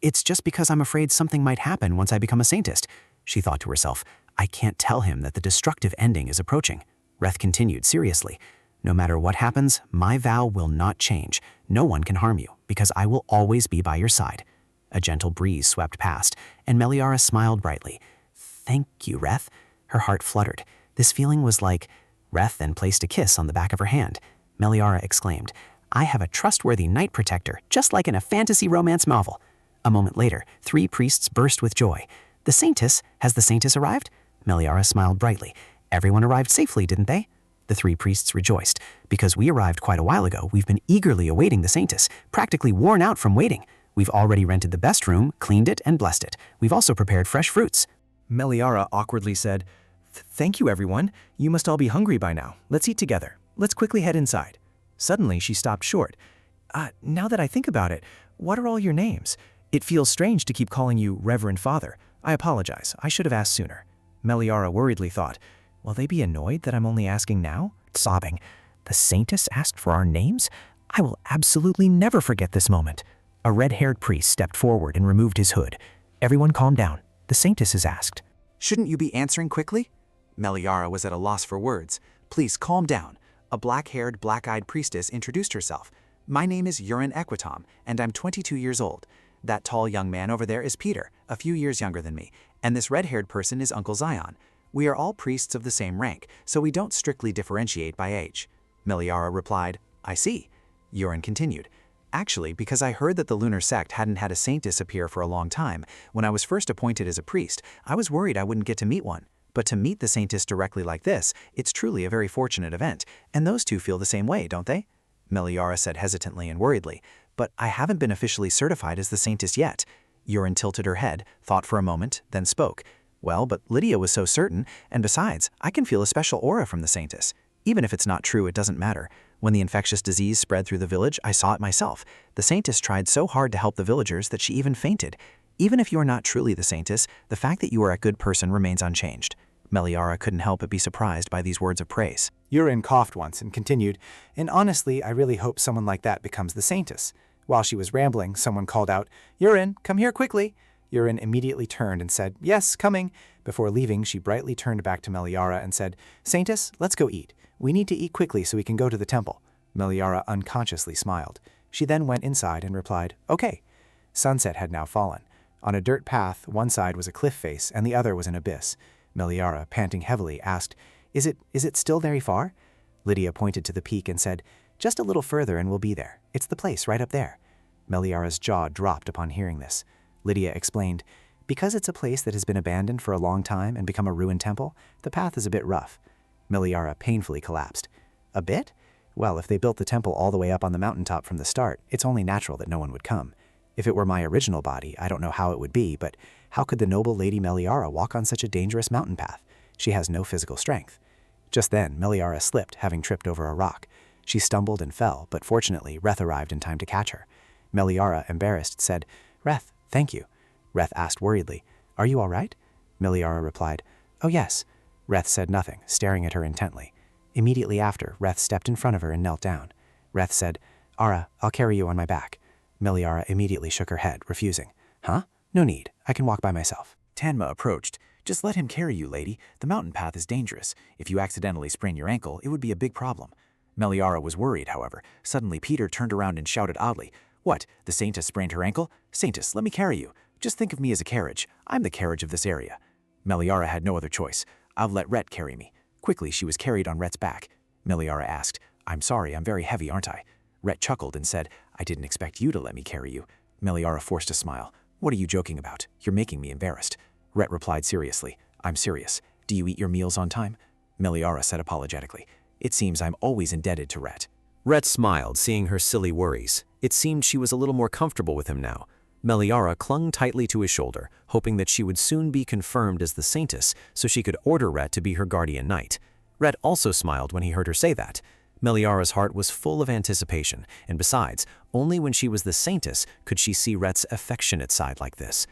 It's just because I'm afraid something might happen once I become a Saintess. She thought to herself, I can't tell him that the destructive ending is approaching. Reth continued seriously. No matter what happens, my vow will not change. No one can harm you, because I will always be by your side. A gentle breeze swept past, and Meliara smiled brightly. Thank you, Reth. Her heart fluttered. This feeling was like... Reth then placed a kiss on the back of her hand. Meliara exclaimed, I have a trustworthy knight protector, just like in a fantasy romance novel. A moment later, 3 priests burst with joy. The Saintess? Has the Saintess arrived? Meliara smiled brightly. Everyone arrived safely, didn't they? The 3 priests rejoiced. Because we arrived quite a while ago, we've been eagerly awaiting the Saintess, practically worn out from waiting. We've already rented the best room, cleaned it, and blessed it. We've also prepared fresh fruits. Meliara awkwardly said, Thank you, everyone. You must all be hungry by now. Let's eat together. Let's quickly head inside. Suddenly, she stopped short. Now that I think about it, what are all your names? It feels strange to keep calling you Reverend Father. I apologize. I should have asked sooner. Meliara worriedly thought, Will they be annoyed that I'm only asking now? Sobbing, The Saintess asked for our names? I will absolutely never forget this moment. A red-haired priest stepped forward and removed his hood. Everyone calmed down. The Saintess is asked. Shouldn't you be answering quickly? Meliara was at a loss for words. Please calm down. A black-haired, black-eyed priestess introduced herself. My name is Urin Equitom, and I'm 22 years old. That tall young man over there is Peter, a few years younger than me, and this red-haired person is Uncle Zion. We are all priests of the same rank, so we don't strictly differentiate by age. Meliara replied, I see. Urin continued. Actually, because I heard that the lunar sect hadn't had a Saintess appear for a long time, when I was first appointed as a priest, I was worried I wouldn't get to meet one. But to meet the Saintess directly like this, it's truly a very fortunate event, and those two feel the same way, don't they? Meliara said hesitantly and worriedly, but I haven't been officially certified as the Saintess yet. Urin tilted her head, thought for a moment, then spoke. Well, but Lydia was so certain, and besides, I can feel a special aura from the Saintess. Even if it's not true, it doesn't matter. When the infectious disease spread through the village, I saw it myself. The Saintess tried so hard to help the villagers that she even fainted. Even if you are not truly the Saintess, the fact that you are a good person remains unchanged. Meliara couldn't help but be surprised by these words of praise. Urin coughed once and continued, And honestly, I really hope someone like that becomes the Saintess. While she was rambling, someone called out, Urin, come here quickly. Urin immediately turned and said, Yes, coming. Before leaving, she brightly turned back to Meliara and said, Saintess, let's go eat. We need to eat quickly so we can go to the temple. Meliara unconsciously smiled. She then went inside and replied, Okay. Sunset had now fallen. On a dirt path, one side was a cliff face and the other was an abyss. Meliara, panting heavily, asked, Is it still very far? Lydia pointed to the peak and said, Just a little further and we'll be there. It's the place right up there. Meliara's jaw dropped upon hearing this. Lydia explained, Because it's a place that has been abandoned for a long time and become a ruined temple, the path is a bit rough. Meliara painfully collapsed. A bit? Well, if they built the temple all the way up on the mountaintop from the start, it's only natural that no one would come. If it were my original body, I don't know how it would be, but how could the noble Lady Meliara walk on such a dangerous mountain path? She has no physical strength. Just then, Meliara slipped, having tripped over a rock. She stumbled and fell, but fortunately, Reth arrived in time to catch her. Meliara, embarrassed, said, Reth, thank you. Reth asked worriedly, Are you all right? Meliara replied, Oh yes. Reth said nothing, staring at her intently. Immediately after, Reth stepped in front of her and knelt down. Reth said, Ara, I'll carry you on my back. Meliara immediately shook her head, refusing. Huh? No need. I can walk by myself. Tanma approached. Just let him carry you, lady. The mountain path is dangerous. If you accidentally sprain your ankle, it would be a big problem. Meliara was worried, however. Suddenly, Peter turned around and shouted oddly, What? The Saintess sprained her ankle? Saintess, let me carry you. Just think of me as a carriage. I'm the carriage of this area. Meliara had no other choice. I'll let Rhett carry me. Quickly, she was carried on Rhett's back. Meliara asked, I'm sorry, I'm very heavy, aren't I? Rhett chuckled and said, I didn't expect you to let me carry you. Meliara forced a smile. What are you joking about? You're making me embarrassed. Rhett replied seriously, I'm serious. Do you eat your meals on time? Meliara said apologetically, It seems I'm always indebted to Rhett. Rhett smiled, seeing her silly worries. It seemed she was a little more comfortable with him now. Meliara clung tightly to his shoulder, hoping that she would soon be confirmed as the Saintess so she could order Rhett to be her guardian knight. Rhett also smiled when he heard her say that. Meliara's heart was full of anticipation, and besides, only when she was the Saintess could she see Rhett's affectionate side like this.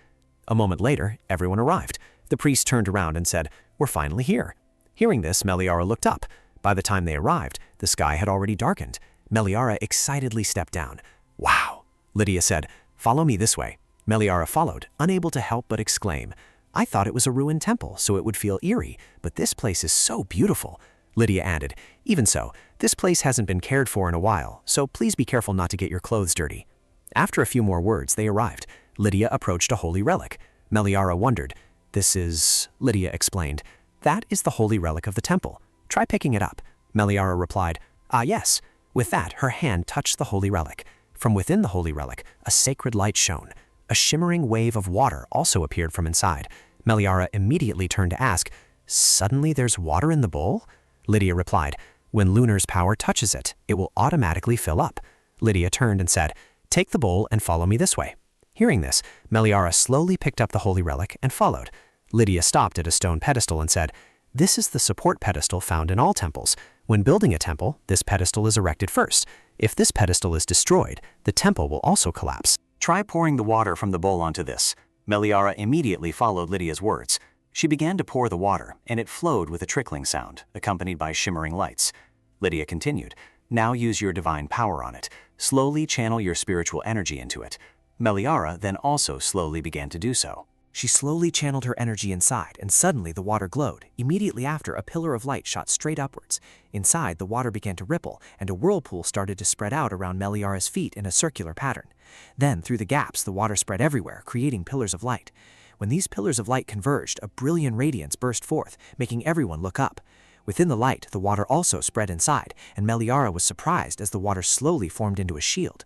A moment later, everyone arrived. The priest turned around and said, We're finally here. Hearing this, Meliara looked up. By the time they arrived, the sky had already darkened. Meliara excitedly stepped down. Wow! Lydia said, Follow me this way. Meliara followed, unable to help but exclaim, I thought it was a ruined temple, so it would feel eerie, but this place is so beautiful. Lydia added, Even so, this place hasn't been cared for in a while, so please be careful not to get your clothes dirty. After a few more words, they arrived. Lydia approached a holy relic. Meliara wondered. This is, Lydia explained, that is the holy relic of the temple. Try picking it up. Meliara replied, Ah, yes. With that, her hand touched the holy relic. From within the holy relic, a sacred light shone. A shimmering wave of water also appeared from inside. Meliara immediately turned to ask, Suddenly there's water in the bowl? Lydia replied, When Lunar's power touches it, it will automatically fill up. Lydia turned and said, Take the bowl and follow me this way. Hearing this, Meliara slowly picked up the holy relic and followed. Lydia stopped at a stone pedestal and said, This is the support pedestal found in all temples. When building a temple, this pedestal is erected first. If this pedestal is destroyed, the temple will also collapse. Try pouring the water from the bowl onto this. Meliara immediately followed Lydia's words. She began to pour the water, and it flowed with a trickling sound, accompanied by shimmering lights. Lydia continued, Now use your divine power on it. Slowly channel your spiritual energy into it. Meliara then also slowly began to do so. She slowly channeled her energy inside, and suddenly the water glowed. Immediately after, a pillar of light shot straight upwards. Inside, the water began to ripple, and a whirlpool started to spread out around Meliara's feet in a circular pattern. Then, through the gaps, the water spread everywhere, creating pillars of light. When these pillars of light converged, a brilliant radiance burst forth, making everyone look up. Within the light, the water also spread inside, and Meliara was surprised as the water slowly formed into a shield.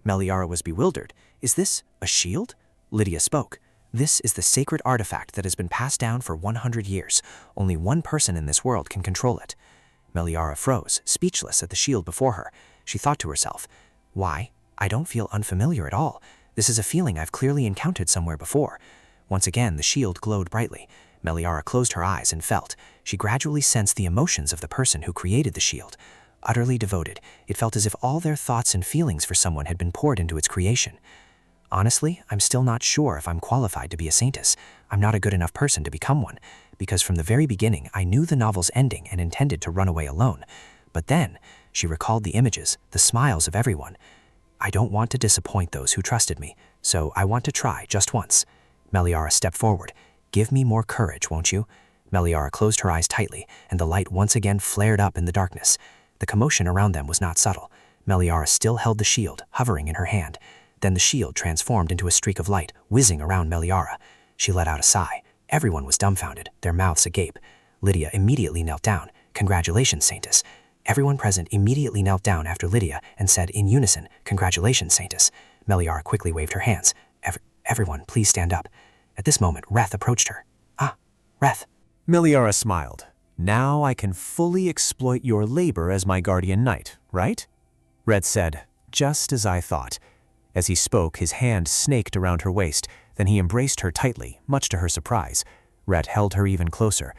Meliara was bewildered. Is this a shield? Lydia spoke. This is the sacred artifact that has been passed down for 100 years. Only one person in this world can control it. Meliara froze, speechless at the shield before her. She thought to herself, Why? I don't feel unfamiliar at all. This is a feeling I've clearly encountered somewhere before. Once again, the shield glowed brightly. Meliara closed her eyes and felt. She gradually sensed the emotions of the person who created the shield. Utterly devoted, it felt as if all their thoughts and feelings for someone had been poured into its creation. Honestly, I'm still not sure if I'm qualified to be a Saintess. I'm not a good enough person to become one, because from the very beginning I knew the novel's ending and intended to run away alone. But then, she recalled the images, the smiles of everyone. I don't want to disappoint those who trusted me, so I want to try just once. Meliara stepped forward. Give me more courage, won't you? Meliara closed her eyes tightly, and the light once again flared up in the darkness. The commotion around them was not subtle. Meliara still held the shield, hovering in her hand. Then the shield transformed into a streak of light, whizzing around Meliara. She let out a sigh. Everyone was dumbfounded, their mouths agape. Lydia immediately knelt down. Congratulations, Saintess. Everyone present immediately knelt down after Lydia and said in unison, Congratulations, Saintess. Meliara quickly waved her hands. Everyone, please stand up. At this moment, Reth approached her. Ah, Reth. Meliara smiled. Now I can fully exploit your labor as my guardian knight, right? Red said, Just as I thought. As he spoke, his hand snaked around her waist, then he embraced her tightly, much to her surprise. Rhett held her even closer.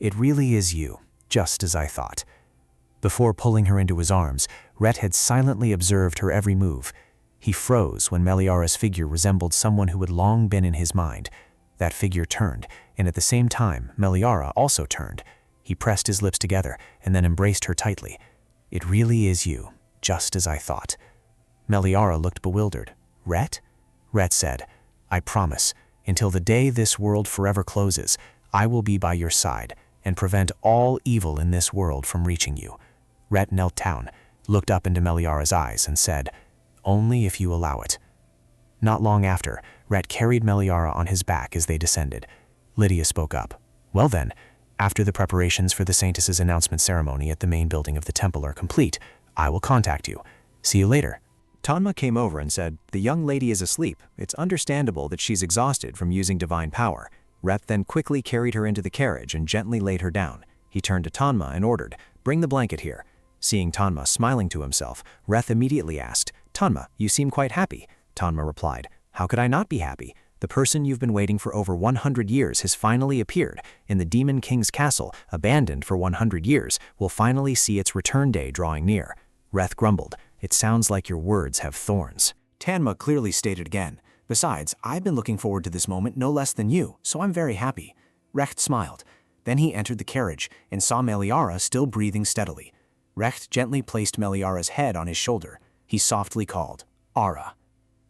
It really is you, just as I thought. Before pulling her into his arms, Rhett had silently observed her every move. He froze when Meliara's figure resembled someone who had long been in his mind. That figure turned, and at the same time, Meliara also turned. He pressed his lips together and then embraced her tightly. It really is you, just as I thought. Meliara looked bewildered. Rhett? Rhett said, I promise, until the day this world forever closes, I will be by your side and prevent all evil in this world from reaching you. Rhett knelt down, looked up into Meliara's eyes, and said, only if you allow it. Not long after, Rhett carried Meliara on his back as they descended. Lydia spoke up. Well then, after the preparations for the Saintess's announcement ceremony at the main building of the temple are complete, I will contact you. See you later. Tanma came over and said, the young lady is asleep. It's understandable that she's exhausted from using divine power. Rhett then quickly carried her into the carriage and gently laid her down. He turned to Tanma and ordered, bring the blanket here. Seeing Tanma smiling to himself, Rhett immediately asked, Tanma, you seem quite happy. Tanma replied, how could I not be happy? The person you've been waiting for over 100 years has finally appeared. In the Demon King's castle, abandoned for 100 years, will finally see its return day drawing near. Rhett grumbled, it sounds like your words have thorns. Tanma clearly stated again, besides, I've been looking forward to this moment no less than you, so I'm very happy. Recht smiled. Then he entered the carriage and saw Meliara still breathing steadily. Recht gently placed Meliara's head on his shoulder. He softly called, Ara.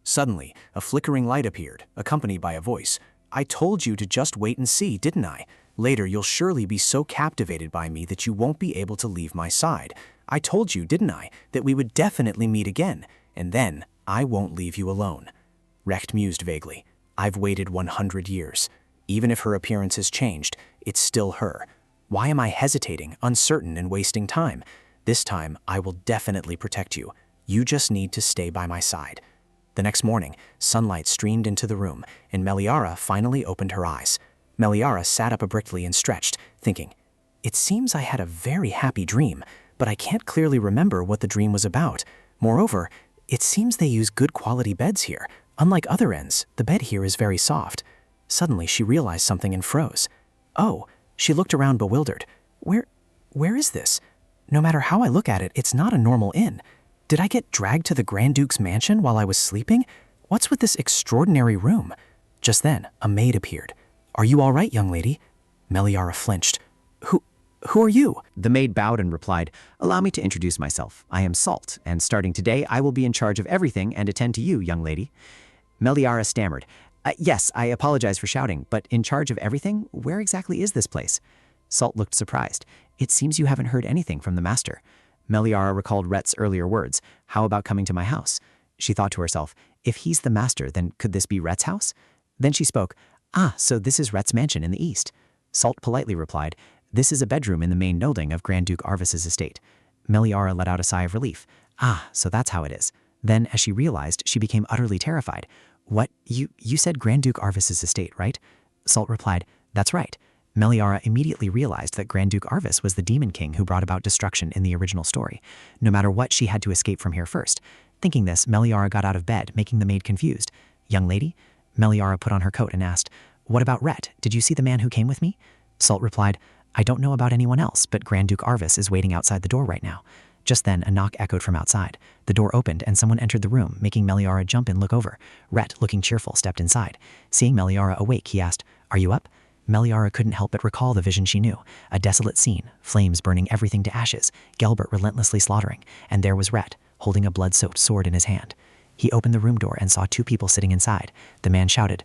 Suddenly, a flickering light appeared, accompanied by a voice. I told you to just wait and see, didn't I? Later, you'll surely be so captivated by me that you won't be able to leave my side. I told you, didn't I, that we would definitely meet again, and then I won't leave you alone. Recht mused vaguely. I've waited 100 years. Even if her appearance has changed, it's still her. Why am I hesitating, uncertain, and wasting time? This time, I will definitely protect you. You just need to stay by my side. The next morning, sunlight streamed into the room, and Meliara finally opened her eyes. Meliara sat up abruptly and stretched, thinking, it seems I had a very happy dream, but I can't clearly remember what the dream was about. Moreover, it seems they use good quality beds here. Unlike other inns, the bed here is very soft. Suddenly, she realized something and froze. Oh, she looked around bewildered. Where is this? No matter how I look at it, it's not a normal inn. Did I get dragged to the Grand Duke's mansion while I was sleeping? What's with this extraordinary room? Just then, a maid appeared. Are you all right, young lady? Meliara flinched. Who are you? The maid bowed and replied, allow me to introduce myself. I am Salt, and starting today, I will be in charge of everything and attend to you, young lady. Meliara stammered, yes, I apologize for shouting, but in charge of everything? Where exactly is this place? Salt looked surprised. It seems you haven't heard anything from the master. Meliara recalled Rhett's earlier words, how about coming to my house? She thought to herself, if he's the master, then could this be Rhett's house? Then she spoke, so this is Rhett's mansion in the east. Salt politely replied, this is a bedroom in the main building of Grand Duke Arvis's estate. Meliara let out a sigh of relief. So that's how it is. Then, as she realized, she became utterly terrified. What? You said Grand Duke Arvis's estate, right? Salt replied, that's right. Meliara immediately realized that Grand Duke Arvis was the Demon King who brought about destruction in the original story. No matter what, she had to escape from here first. Thinking this, Meliara got out of bed, making the maid confused. Young lady? Meliara put on her coat and asked, what about Rhett? Did you see the man who came with me? Salt replied, I don't know about anyone else, but Grand Duke Arvis is waiting outside the door right now. Just then, a knock echoed from outside. The door opened and someone entered the room, making Meliara jump and look over. Rhett, looking cheerful, stepped inside. Seeing Meliara awake, he asked, are you up? Meliara couldn't help but recall the vision she knew, a desolate scene, flames burning everything to ashes, Gelbert relentlessly slaughtering, and there was Rhett, holding a blood-soaked sword in his hand. He opened the room door and saw two people sitting inside. The man shouted,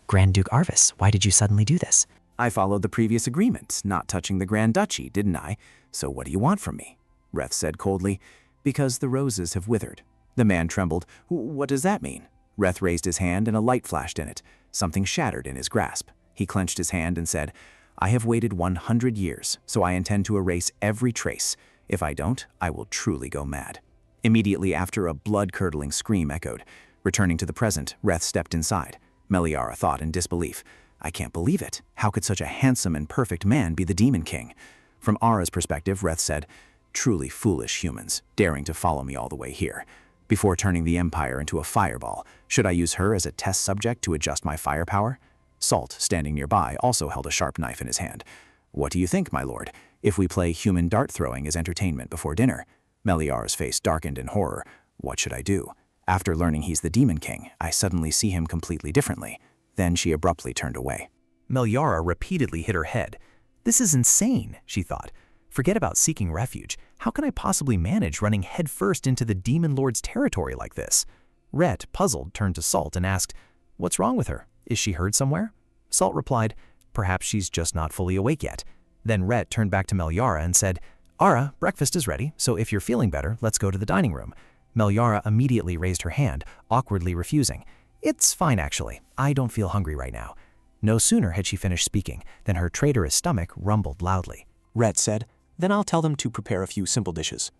Grand Duke Arvis, why did you suddenly do this? I followed the previous agreement, not touching the Grand Duchy, didn't I? So what do you want from me? Rhett said coldly, because the roses have withered. The man trembled. What does that mean? Rhett raised his hand and a light flashed in it. Something shattered in his grasp. He clenched his hand and said, I have waited 100 years, so I intend to erase every trace. If I don't, I will truly go mad. Immediately after, a blood-curdling scream echoed. Returning to the present, Rhett stepped inside. Meliara thought in disbelief, I can't believe it. How could such a handsome and perfect man be the Demon King? From Ara's perspective, Rhett said, truly foolish humans, daring to follow me all the way here. Before turning the Empire into a fireball, should I use her as a test subject to adjust my firepower? Salt, standing nearby, also held a sharp knife in his hand. What do you think, my lord, if we play human dart-throwing as entertainment before dinner? Meliara's face darkened in horror. What should I do? After learning he's the Demon King, I suddenly see him completely differently. Then she abruptly turned away. Meliara repeatedly hit her head. This is insane, she thought. Forget about seeking refuge. How can I possibly manage running headfirst into the Demon Lord's territory like this? Rhett, puzzled, turned to Salt and asked, "What's wrong with her? Is she hurt somewhere?" Salt replied, "Perhaps she's just not fully awake yet." Then Rhett turned back to Meliara and said, "Ara, breakfast is ready, so if you're feeling better, let's go to the dining room." Meliara immediately raised her hand, awkwardly refusing. "It's fine, actually. I don't feel hungry right now." No sooner had she finished speaking than her traitorous stomach rumbled loudly. Rhett said, "Then I'll tell them to prepare a few simple dishes."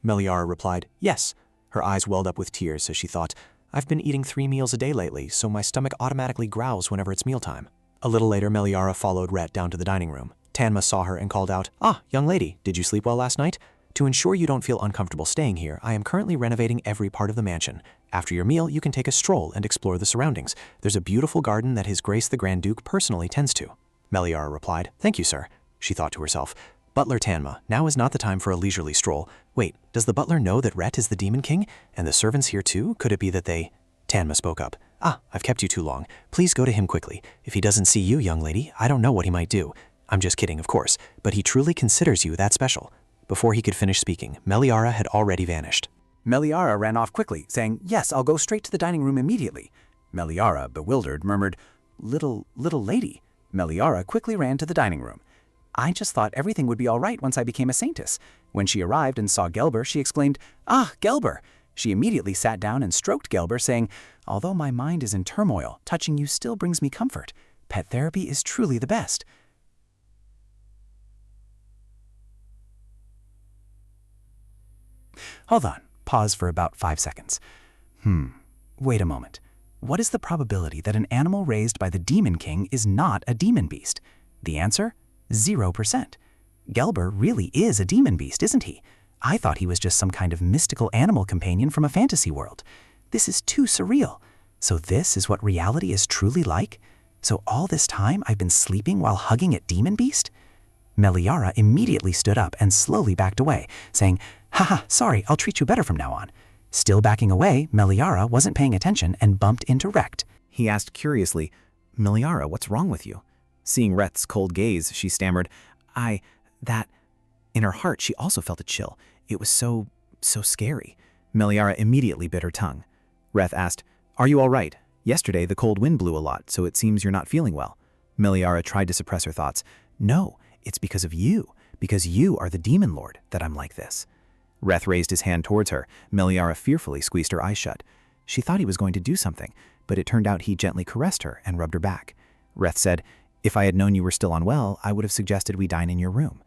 Meliara replied, "Yes." Her eyes welled up with tears as she thought, "I've been eating 3 meals a day lately, so my stomach automatically growls whenever it's mealtime." A little later, Meliara followed Rhett down to the dining room. Tanma saw her and called out, "Ah, young lady, did you sleep well last night? To ensure you don't feel uncomfortable staying here, I am currently renovating every part of the mansion. After your meal, you can take a stroll and explore the surroundings. There's a beautiful garden that His Grace the Grand Duke personally tends to." Meliara replied, "Thank you, sir." She thought to herself, "Butler Tanma, now is not the time for a leisurely stroll. Wait, does the butler know that Rhett is the Demon King? And the servants here too? Could it be that they—" Tanma spoke up. "Ah, I've kept you too long. Please go to him quickly. If he doesn't see you, young lady, I don't know what he might do. I'm just kidding, of course, but he truly considers you that special." Before he could finish speaking, Meliara had already vanished. Meliara ran off quickly, saying, "Yes, I'll go straight to the dining room immediately." Meliara, bewildered, murmured, Little lady." Meliara quickly ran to the dining room. "I just thought everything would be all right once I became a Saintess." When she arrived and saw Gelber, she exclaimed, "Ah, Gelber!" She immediately sat down and stroked Gelber, saying, "Although my mind is in turmoil, touching you still brings me comfort. Pet therapy is truly the best." Hold on. Pause for about 5 seconds. Wait a moment. What is the probability that an animal raised by the Demon King is not a demon beast? The answer? 0%. Gelber really is a demon beast, isn't he? I thought he was just some kind of mystical animal companion from a fantasy world. This is too surreal. So this is what reality is truly like? So all this time I've been sleeping while hugging at Demon Beast? Meliara immediately stood up and slowly backed away, saying, "Haha, sorry, I'll treat you better from now on." Still backing away, Meliara wasn't paying attention and bumped into Rhett. He asked curiously, "Meliara, what's wrong with you?" Seeing Rhett's cold gaze, she stammered, that... In her heart, she also felt a chill. It was so scary. Meliara immediately bit her tongue. Rhett asked, "Are you all right? Yesterday, the cold wind blew a lot, so it seems you're not feeling well." Meliara tried to suppress her thoughts. "No, it's because of you. Because you are the Demon Lord that I'm like this." Rhett raised his hand towards her. Meliara fearfully squeezed her eyes shut. She thought he was going to do something, but it turned out he gently caressed her and rubbed her back. Rhett said, "If I had known you were still unwell, I would have suggested we dine in your room."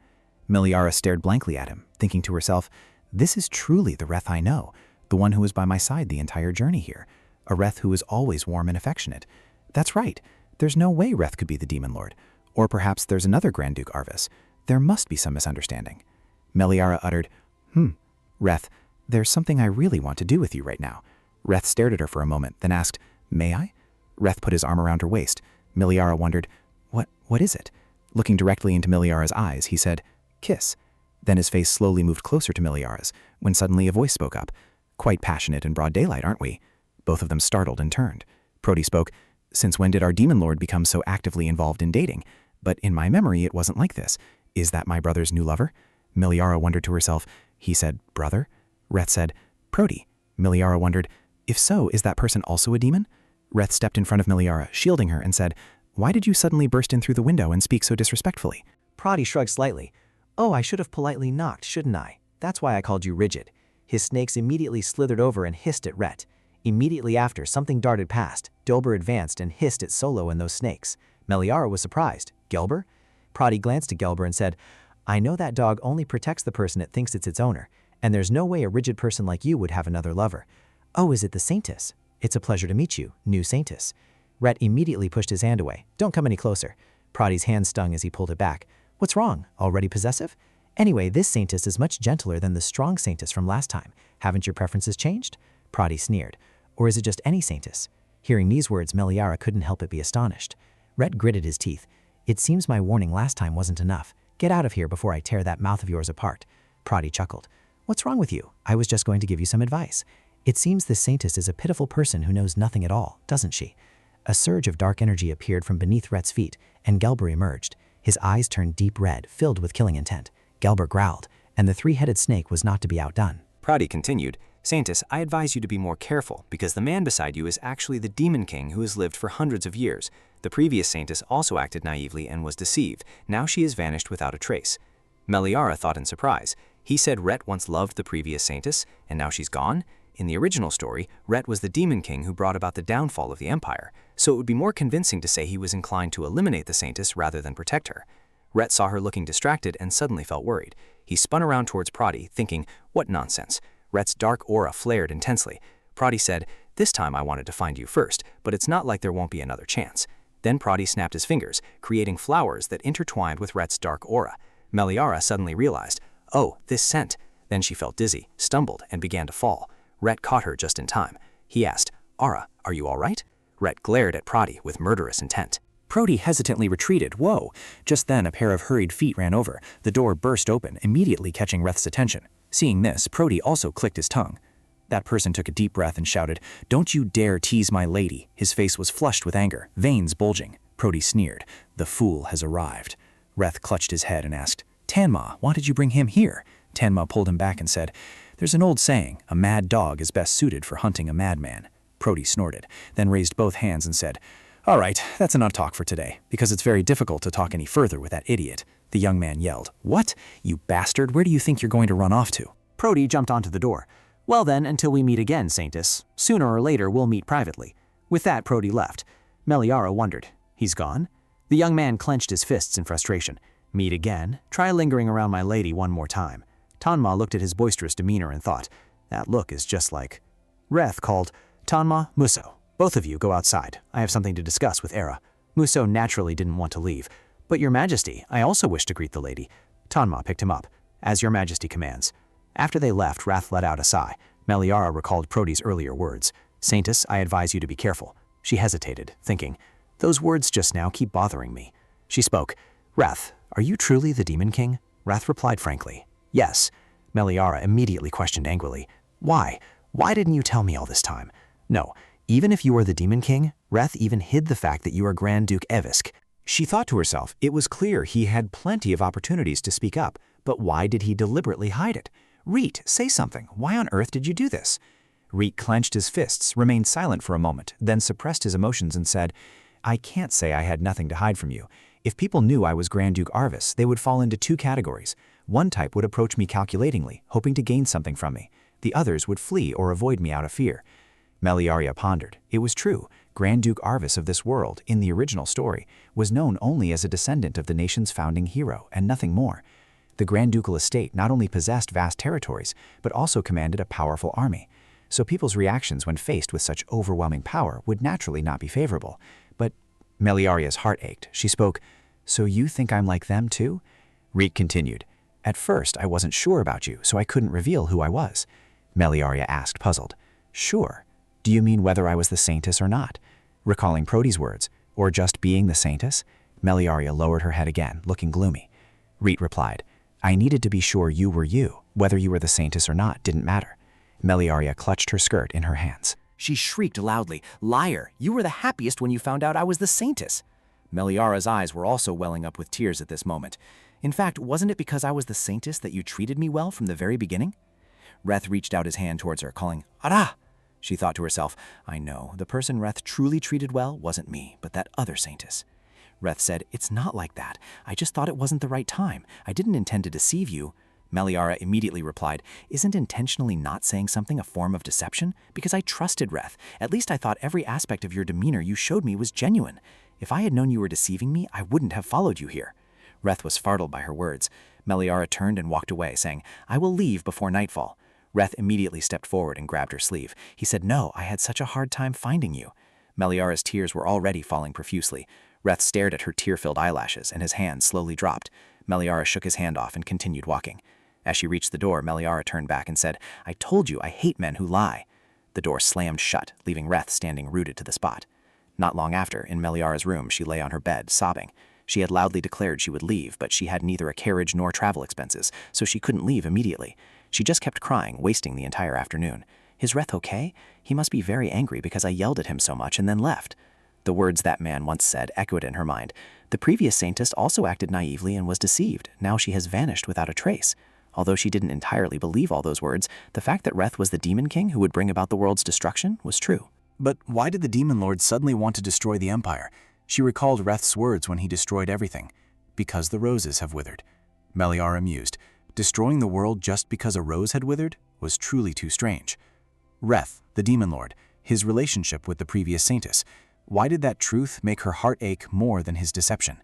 Meliara stared blankly at him, thinking to herself, "This is truly the Rhett I know, the one who was by my side the entire journey here, a Rhett who was always warm and affectionate. That's right, there's no way Rhett could be the Demon Lord. Or perhaps there's another Grand Duke Arvis. There must be some misunderstanding." Meliara uttered, "Reth, there's something I really want to do with you right now." Reth stared at her for a moment, then asked, "May I?" Reth put his arm around her waist. Meliara wondered, What is it?" Looking directly into Meliara's eyes, he said, "Kiss." Then his face slowly moved closer to Meliara's, when suddenly a voice spoke up. "Quite passionate in broad daylight, aren't we?" Both of them startled and turned. Prody spoke, "Since when did our Demon Lord become so actively involved in dating? But in my memory, it wasn't like this. Is that my brother's new lover?" Meliara wondered to herself. He said, "Brother?" Reth said, "Prody." Meliara wondered, "If so, is that person also a demon?" Reth stepped in front of Meliara, shielding her, and said, "Why did you suddenly burst in through the window and speak so disrespectfully?" Prody shrugged slightly. "Oh, I should have politely knocked, shouldn't I? That's why I called you rigid." His snakes immediately slithered over and hissed at Rhett. Immediately after, something darted past. Dilber advanced and hissed at Solo and those snakes. Meliara was surprised. "Gelber?" Prody glanced at Gelber and said, "I know that dog only protects the person it thinks it's its owner, and there's no way a rigid person like you would have another lover. Oh, is it the Saintess? It's a pleasure to meet you, new Saintess." Rhett immediately pushed his hand away. "Don't come any closer." Prody's hand stung as he pulled it back. "What's wrong? Already possessive? Anyway, this Saintess is much gentler than the strong Saintess from last time. Haven't your preferences changed?" Prody sneered. "Or is it just any Saintess?" Hearing these words, Meliara couldn't help but be astonished. Rhett gritted his teeth. "It seems my warning last time wasn't enough. Get out of here before I tear that mouth of yours apart." Prody chuckled. "What's wrong with you? I was just going to give you some advice. It seems this Saintess is a pitiful person who knows nothing at all, doesn't she?" A surge of dark energy appeared from beneath Rhett's feet, and Gelber emerged. His eyes turned deep red, filled with killing intent. Gelber growled, and the three-headed snake was not to be outdone. Prati continued, Saintess, I advise you to be more careful because the man beside you is actually the Demon King who has lived for hundreds of years. The previous Saintess also acted naively and was deceived. Now she has vanished without a trace. Meliara thought in surprise. He said Rhett once loved the previous Saintess, and now she's gone? In the original story, Rhett was the Demon King who brought about the downfall of the Empire, so it would be more convincing to say he was inclined to eliminate the Saintess rather than protect her. Rhett saw her looking distracted and suddenly felt worried. He spun around towards Prati, thinking, what nonsense. Rhett's dark aura flared intensely. Prati said, this time I wanted to find you first, but it's not like there won't be another chance. Then Prati snapped his fingers, creating flowers that intertwined with Rhett's dark aura. Meliara suddenly realized, oh, this scent. Then she felt dizzy, stumbled, and began to fall. Rhett caught her just in time. He asked, Aura, are you all right? Rhett glared at Prati with murderous intent. Prati hesitantly retreated. Whoa! Just then a pair of hurried feet ran over. The door burst open, immediately catching Reth's attention. Seeing this, Prati also clicked his tongue. That person took a deep breath and shouted, don't you dare tease my lady. His face was flushed with anger, veins bulging. Prati sneered. The fool has arrived. Reth clutched his head and asked, Tanma, why did you bring him here? Tanma pulled him back and said, there's an old saying, a mad dog is best suited for hunting a madman. Prati snorted, then raised both hands and said, all right, that's enough talk for today, because it's very difficult to talk any further with that idiot. The young man yelled, what? You bastard, where do you think you're going to run off to? Proti jumped onto the door. Well then, until we meet again, Saintess. Sooner or later, we'll meet privately. With that, Proti left. Meliara wondered. He's gone? The young man clenched his fists in frustration. Meet again? Try lingering around my lady one more time. Tanma looked at his boisterous demeanor and thought, that look is just like... Reth called, Tanma, Muso, both of you go outside. I have something to discuss with Era. Muso naturally didn't want to leave. But your majesty, I also wish to greet the lady. Tanma picked him up. As your majesty commands. After they left, Wrath let out a sigh. Meliara recalled Proti's earlier words. Saintess, I advise you to be careful. She hesitated, thinking, those words just now keep bothering me. She spoke, Wrath, are you truly the Demon King? Wrath replied frankly, yes. Meliara immediately questioned angrily, why? Why didn't you tell me all this time? No, even if you are the Demon King, Wrath even hid the fact that you are Grand Duke Evisk. She thought to herself, it was clear he had plenty of opportunities to speak up, but why did he deliberately hide it? Reet, say something. Why on earth did you do this? Reet clenched his fists, remained silent for a moment, then suppressed his emotions and said, I can't say I had nothing to hide from you. If people knew I was Grand Duke Arvis, they would fall into two categories. One type would approach me calculatingly, hoping to gain something from me. The others would flee or avoid me out of fear. Meliaria pondered. It was true. Grand Duke Arvis of this world, in the original story, was known only as a descendant of the nation's founding hero, and nothing more. The Grand Ducal estate not only possessed vast territories, but also commanded a powerful army. So people's reactions when faced with such overwhelming power would naturally not be favorable. But Meliaria's heart ached. She spoke, so you think I'm like them too? Reet continued, at first I wasn't sure about you, so I couldn't reveal who I was. Meliaria asked, puzzled. Sure. Do you mean whether I was the Saintess or not? Recalling Proti's words, or just being the Saintess? Meliaria lowered her head again, looking gloomy. Reet replied, I needed to be sure you were you. Whether you were the Saintess or not didn't matter. Meliaria clutched her skirt in her hands. She shrieked loudly, liar, you were the happiest when you found out I was the Saintess. Meliara's eyes were also welling up with tears at this moment. In fact, wasn't it because I was the Saintess that you treated me well from the very beginning? Reth reached out his hand towards her, calling, Ara! She thought to herself, I know, the person Reth truly treated well wasn't me, but that other Saintess. Reth said, it's not like that. I just thought it wasn't the right time. I didn't intend to deceive you. Meliara immediately replied, isn't intentionally not saying something a form of deception? Because I trusted Reth. At least I thought every aspect of your demeanor you showed me was genuine. If I had known you were deceiving me, I wouldn't have followed you here. Reth was startled by her words. Meliara turned and walked away, saying, I will leave before nightfall. Reth immediately stepped forward and grabbed her sleeve. He said, no, I had such a hard time finding you. Meliara's tears were already falling profusely. Reth stared at her tear-filled eyelashes, and his hand slowly dropped. Meliara shook his hand off and continued walking. As she reached the door, Meliara turned back and said, I told you I hate men who lie. The door slammed shut, leaving Reth standing rooted to the spot. Not long after, in Meliara's room, she lay on her bed, sobbing. She had loudly declared she would leave, but she had neither a carriage nor travel expenses, so she couldn't leave immediately. She just kept crying, wasting the entire afternoon. Is Reth okay? He must be very angry because I yelled at him so much and then left. The words that man once said echoed in her mind. The previous Saintess also acted naively and was deceived. Now she has vanished without a trace. Although she didn't entirely believe all those words, the fact that Reth was the Demon King who would bring about the world's destruction was true. But why did the Demon Lord suddenly want to destroy the Empire? She recalled Reth's words when he destroyed everything. Because the roses have withered. Meliara mused. Destroying the world just because a rose had withered was truly too strange. Reth, the Demon Lord, his relationship with the previous Saintess. Why did that truth make her heart ache more than his deception?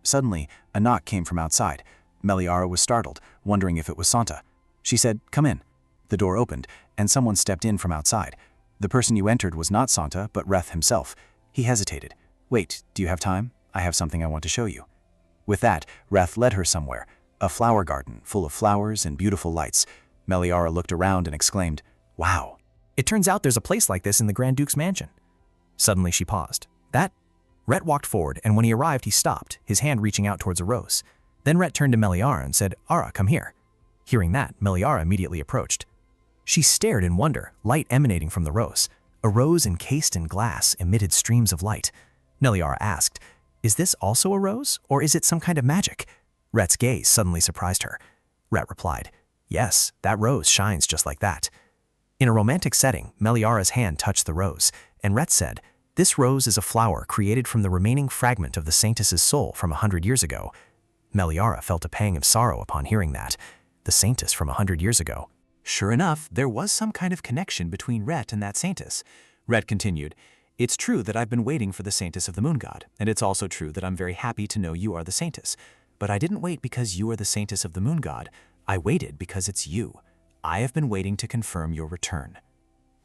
Suddenly, a knock came from outside. Meliara was startled, wondering if it was Santa. She said, "Come in." The door opened, and someone stepped in from outside. The person you entered was not Santa, but Reth himself. He hesitated. "Wait, do you have time? I have something I want to show you." With that, Reth led her somewhere, a flower garden full of flowers and beautiful lights. Meliara looked around and exclaimed, "Wow." It turns out there's a place like this in the Grand Duke's mansion. Suddenly she paused. Rhett walked forward, and when he arrived, he stopped, his hand reaching out towards a rose. Then Rhett turned to Meliara and said, "Ara, come here." Hearing that, Meliara immediately approached. She stared in wonder, light emanating from the rose. A rose encased in glass emitted streams of light. Meliara asked, "Is this also a rose, or is it some kind of magic?" Rhett's gaze suddenly surprised her. Rhett replied, "Yes, that rose shines just like that." In a romantic setting, Meliara's hand touched the rose, and Rhett said, "This rose is a flower created from the remaining fragment of the Saintess's soul from 100 years ago." Meliara felt a pang of sorrow upon hearing that. The Saintess from 100 years ago. Sure enough, there was some kind of connection between Rhett and that Saintess. Rhett continued, "It's true that I've been waiting for the Saintess of the Moon God, and it's also true that I'm very happy to know you are the Saintess. But I didn't wait because you are the Saintess of the Moon God. I waited because it's you. I have been waiting to confirm your return."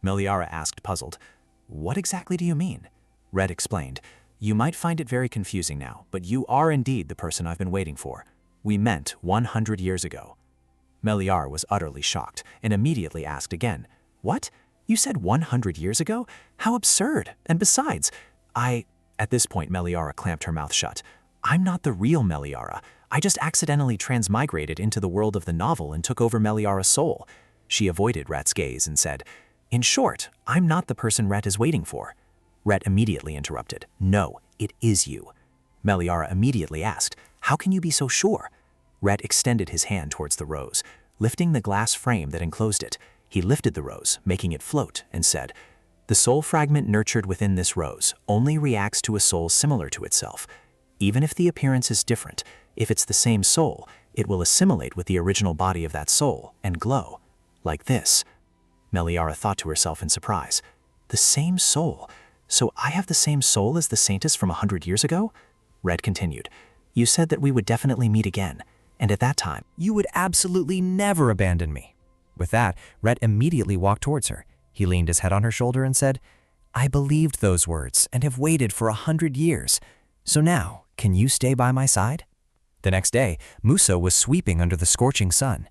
Meliara asked, puzzled, "What exactly do you mean?" Rhett explained, "You might find it very confusing now, but you are indeed the person I've been waiting for. We met 100 years ago." Meliara was utterly shocked and immediately asked again, "What? You said 100 years ago? How absurd! And besides, At this point, Meliara clamped her mouth shut. "I'm not the real Meliara. I just accidentally transmigrated into the world of the novel and took over Meliara's soul." She avoided Rhett's gaze and said, "In short, I'm not the person Rhett is waiting for." Rhett immediately interrupted, "No, it is you." Meliara immediately asked, "How can you be so sure?" Rhett extended his hand towards the rose, lifting the glass frame that enclosed it. He lifted the rose, making it float, and said, "The soul fragment nurtured within this rose only reacts to a soul similar to itself. Even if the appearance is different, if it's the same soul, it will assimilate with the original body of that soul and glow. Like this." Meliara thought to herself in surprise, "The same soul? So I have the same soul as the Saintess from 100 years ago?" Red continued, "You said that we would definitely meet again, and at that time, "You would absolutely never abandon me." With that, Rhett immediately walked towards her. He leaned his head on her shoulder and said, "I believed those words and have waited for 100 years. So now, can you stay by my side?" The next day, Muso was sweeping under the scorching sun.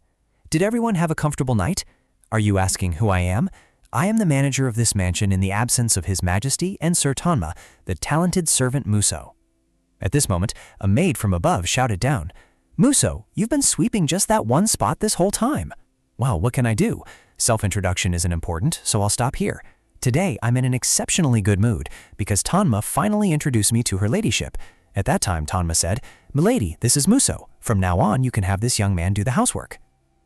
"Did everyone have a comfortable night? Are you asking who I am? I am the manager of this mansion in the absence of His Majesty and Sir Tanma, the talented servant Muso." At this moment, a maid from above shouted down, "Muso, you've been sweeping just that one spot this whole time." "Well, what can I do? Self-introduction isn't important, so I'll stop here. Today, I'm in an exceptionally good mood because Tanma finally introduced me to her ladyship. At that time, Tanma said, 'Milady, this is Muso. From now on, you can have this young man do the housework.'"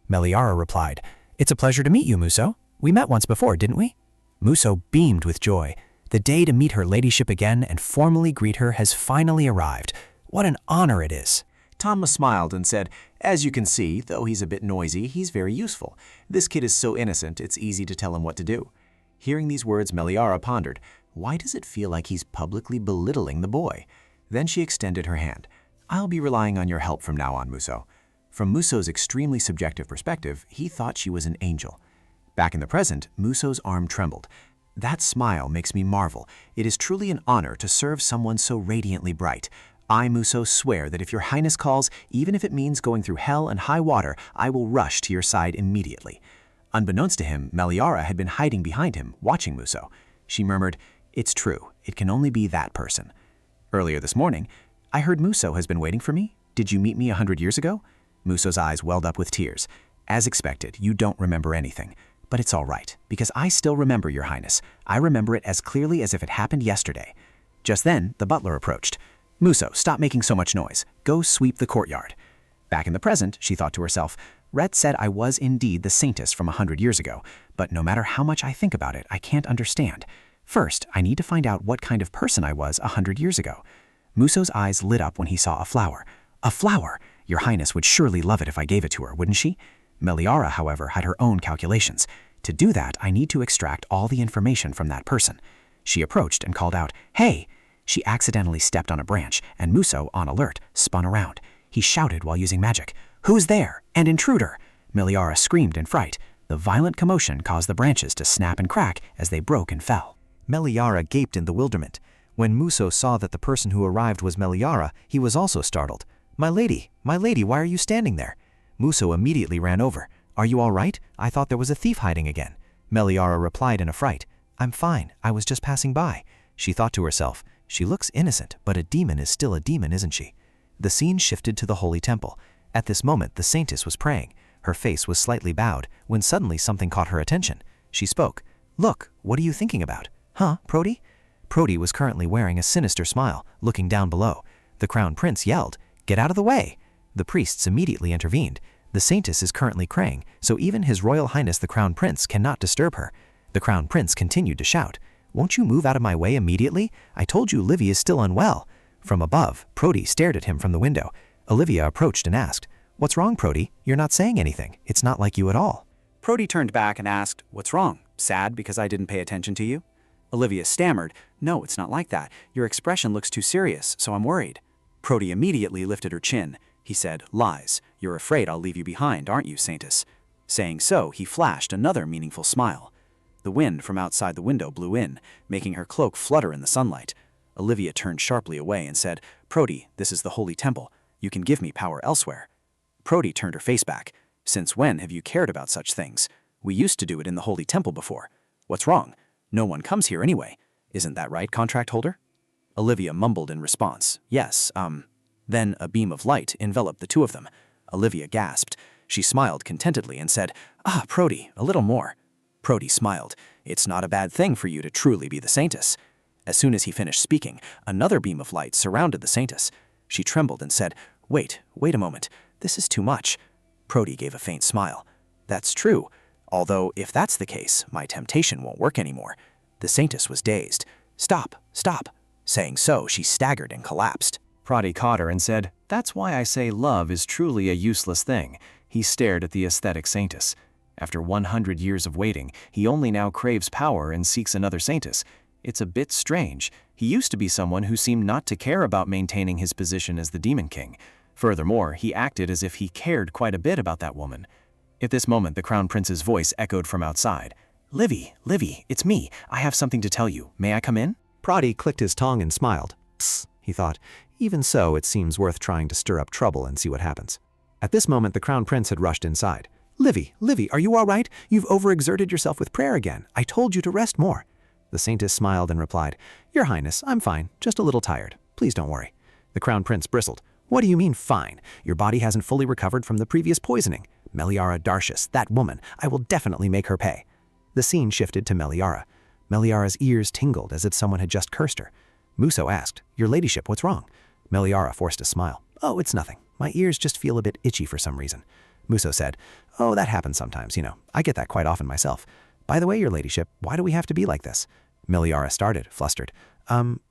Meliara replied, "It's a pleasure to meet you, Muso. We met once before, didn't we?" Muso beamed with joy. The day to meet her ladyship again and formally greet her has finally arrived. What an honor it is. Tanma smiled and said, "As you can see, though he's a bit noisy, he's very useful. This kid is so innocent, it's easy to tell him what to do." Hearing these words, Meliara pondered, why does it feel like he's publicly belittling the boy? Then she extended her hand. "I'll be relying on your help from now on, Muso." From Muso's extremely subjective perspective, he thought she was an angel. Back in the present, Muso's arm trembled. "That smile makes me marvel. It is truly an honor to serve someone so radiantly bright. I, Muso, swear that if your highness calls, even if it means going through hell and high water, I will rush to your side immediately." Unbeknownst to him, Meliara had been hiding behind him, watching Muso. She murmured, "It's true. It can only be that person." Earlier this morning, "I heard Muso has been waiting for me. Did you meet me 100 years ago?" Muso's eyes welled up with tears. "As expected, you don't remember anything. But it's all right, because I still remember, your highness. I remember it as clearly as if it happened yesterday." Just then, the butler approached. "Muso, stop making so much noise. Go sweep the courtyard." Back in the present, she thought to herself, Rhett said I was indeed the Saintess from 100 years ago, but no matter how much I think about it, I can't understand. First, I need to find out what kind of person I was 100 years ago. Muso's eyes lit up when he saw a flower. A flower! Your Highness would surely love it if I gave it to her, wouldn't she? Meliara, however, had her own calculations. To do that, I need to extract all the information from that person. She approached and called out, "Hey!" She accidentally stepped on a branch, and Muso, on alert, spun around. He shouted while using magic, "Who's there? An intruder!" Meliara screamed in fright. The violent commotion caused the branches to snap and crack as they broke and fell. Meliara gaped in bewilderment. When Muso saw that the person who arrived was Meliara, he was also startled. My lady, why are you standing there?" Muso immediately ran over. "Are you all right? I thought there was a thief hiding again." Meliara replied in a fright. "I'm fine, I was just passing by." She thought to herself, she looks innocent, but a demon is still a demon, isn't she? The scene shifted to the holy temple. At this moment, the Saintess was praying. Her face was slightly bowed, when suddenly something caught her attention. She spoke. "Look, what are you thinking about?" "Huh, Prody?" Prody was currently wearing a sinister smile, looking down below. The Crown Prince yelled, "Get out of the way!" The priests immediately intervened. The Saintess is currently praying, so even His Royal Highness the Crown Prince cannot disturb her. The Crown Prince continued to shout, "Won't you move out of my way immediately? I told you Livy is still unwell." From above, Prody stared at him from the window. Olivia approached and asked, "What's wrong, Prody? You're not saying anything. It's not like you at all." Prody turned back and asked, "What's wrong? Sad because I didn't pay attention to you?" Olivia stammered, "No, it's not like that. Your expression looks too serious, so I'm worried." Prody immediately lifted her chin. He said, "Lies. You're afraid I'll leave you behind, aren't you, Saintess?" Saying so, he flashed another meaningful smile. The wind from outside the window blew in, making her cloak flutter in the sunlight. Olivia turned sharply away and said, "Prody, this is the holy temple. You can give me power elsewhere." Prody turned her face back. "Since when have you cared about such things? We used to do it in the holy temple before. What's wrong? No one comes here anyway. Isn't that right, contract holder?" Olivia mumbled in response, "Yes, Then a beam of light enveloped the two of them. Olivia gasped. She smiled contentedly and said, "Ah, Prody, a little more." Prody smiled. "It's not a bad thing for you to truly be the Saintess." As soon as he finished speaking, another beam of light surrounded the Saintess. She trembled and said, wait a moment. This is too much." Prody gave a faint smile. "That's true. Although, if that's the case, my temptation won't work anymore." The Saintess was dazed. Stop. Saying so, she staggered and collapsed. Prody caught her and said, "That's why I say love is truly a useless thing." He stared at the aesthetic Saintess. After 100 years of waiting, he only now craves power and seeks another Saintess. It's a bit strange. He used to be someone who seemed not to care about maintaining his position as the Demon King. Furthermore, he acted as if he cared quite a bit about that woman. At this moment, the Crown Prince's voice echoed from outside. Livy, it's me. I have something to tell you. May I come in?" Prody clicked his tongue and smiled. Psst, he thought. Even so, it seems worth trying to stir up trouble and see what happens. At this moment, the Crown Prince had rushed inside. Livy, are you all right? You've overexerted yourself with prayer again. I told you to rest more." The Saintess smiled and replied, "Your Highness, I'm fine, just a little tired. Please don't worry." The Crown Prince bristled. "What do you mean, fine? Your body hasn't fully recovered from the previous poisoning. Meliara Darcius, that woman, I will definitely make her pay." The scene shifted to Meliara. Meliara's ears tingled as if someone had just cursed her. Muso asked, "Your ladyship, what's wrong?" Meliara forced a smile. "Oh, it's nothing. My ears just feel a bit itchy for some reason." Muso said, "Oh, that happens sometimes, I get that quite often myself. By the way, your ladyship, why do we have to be like this?" Meliara started, flustered.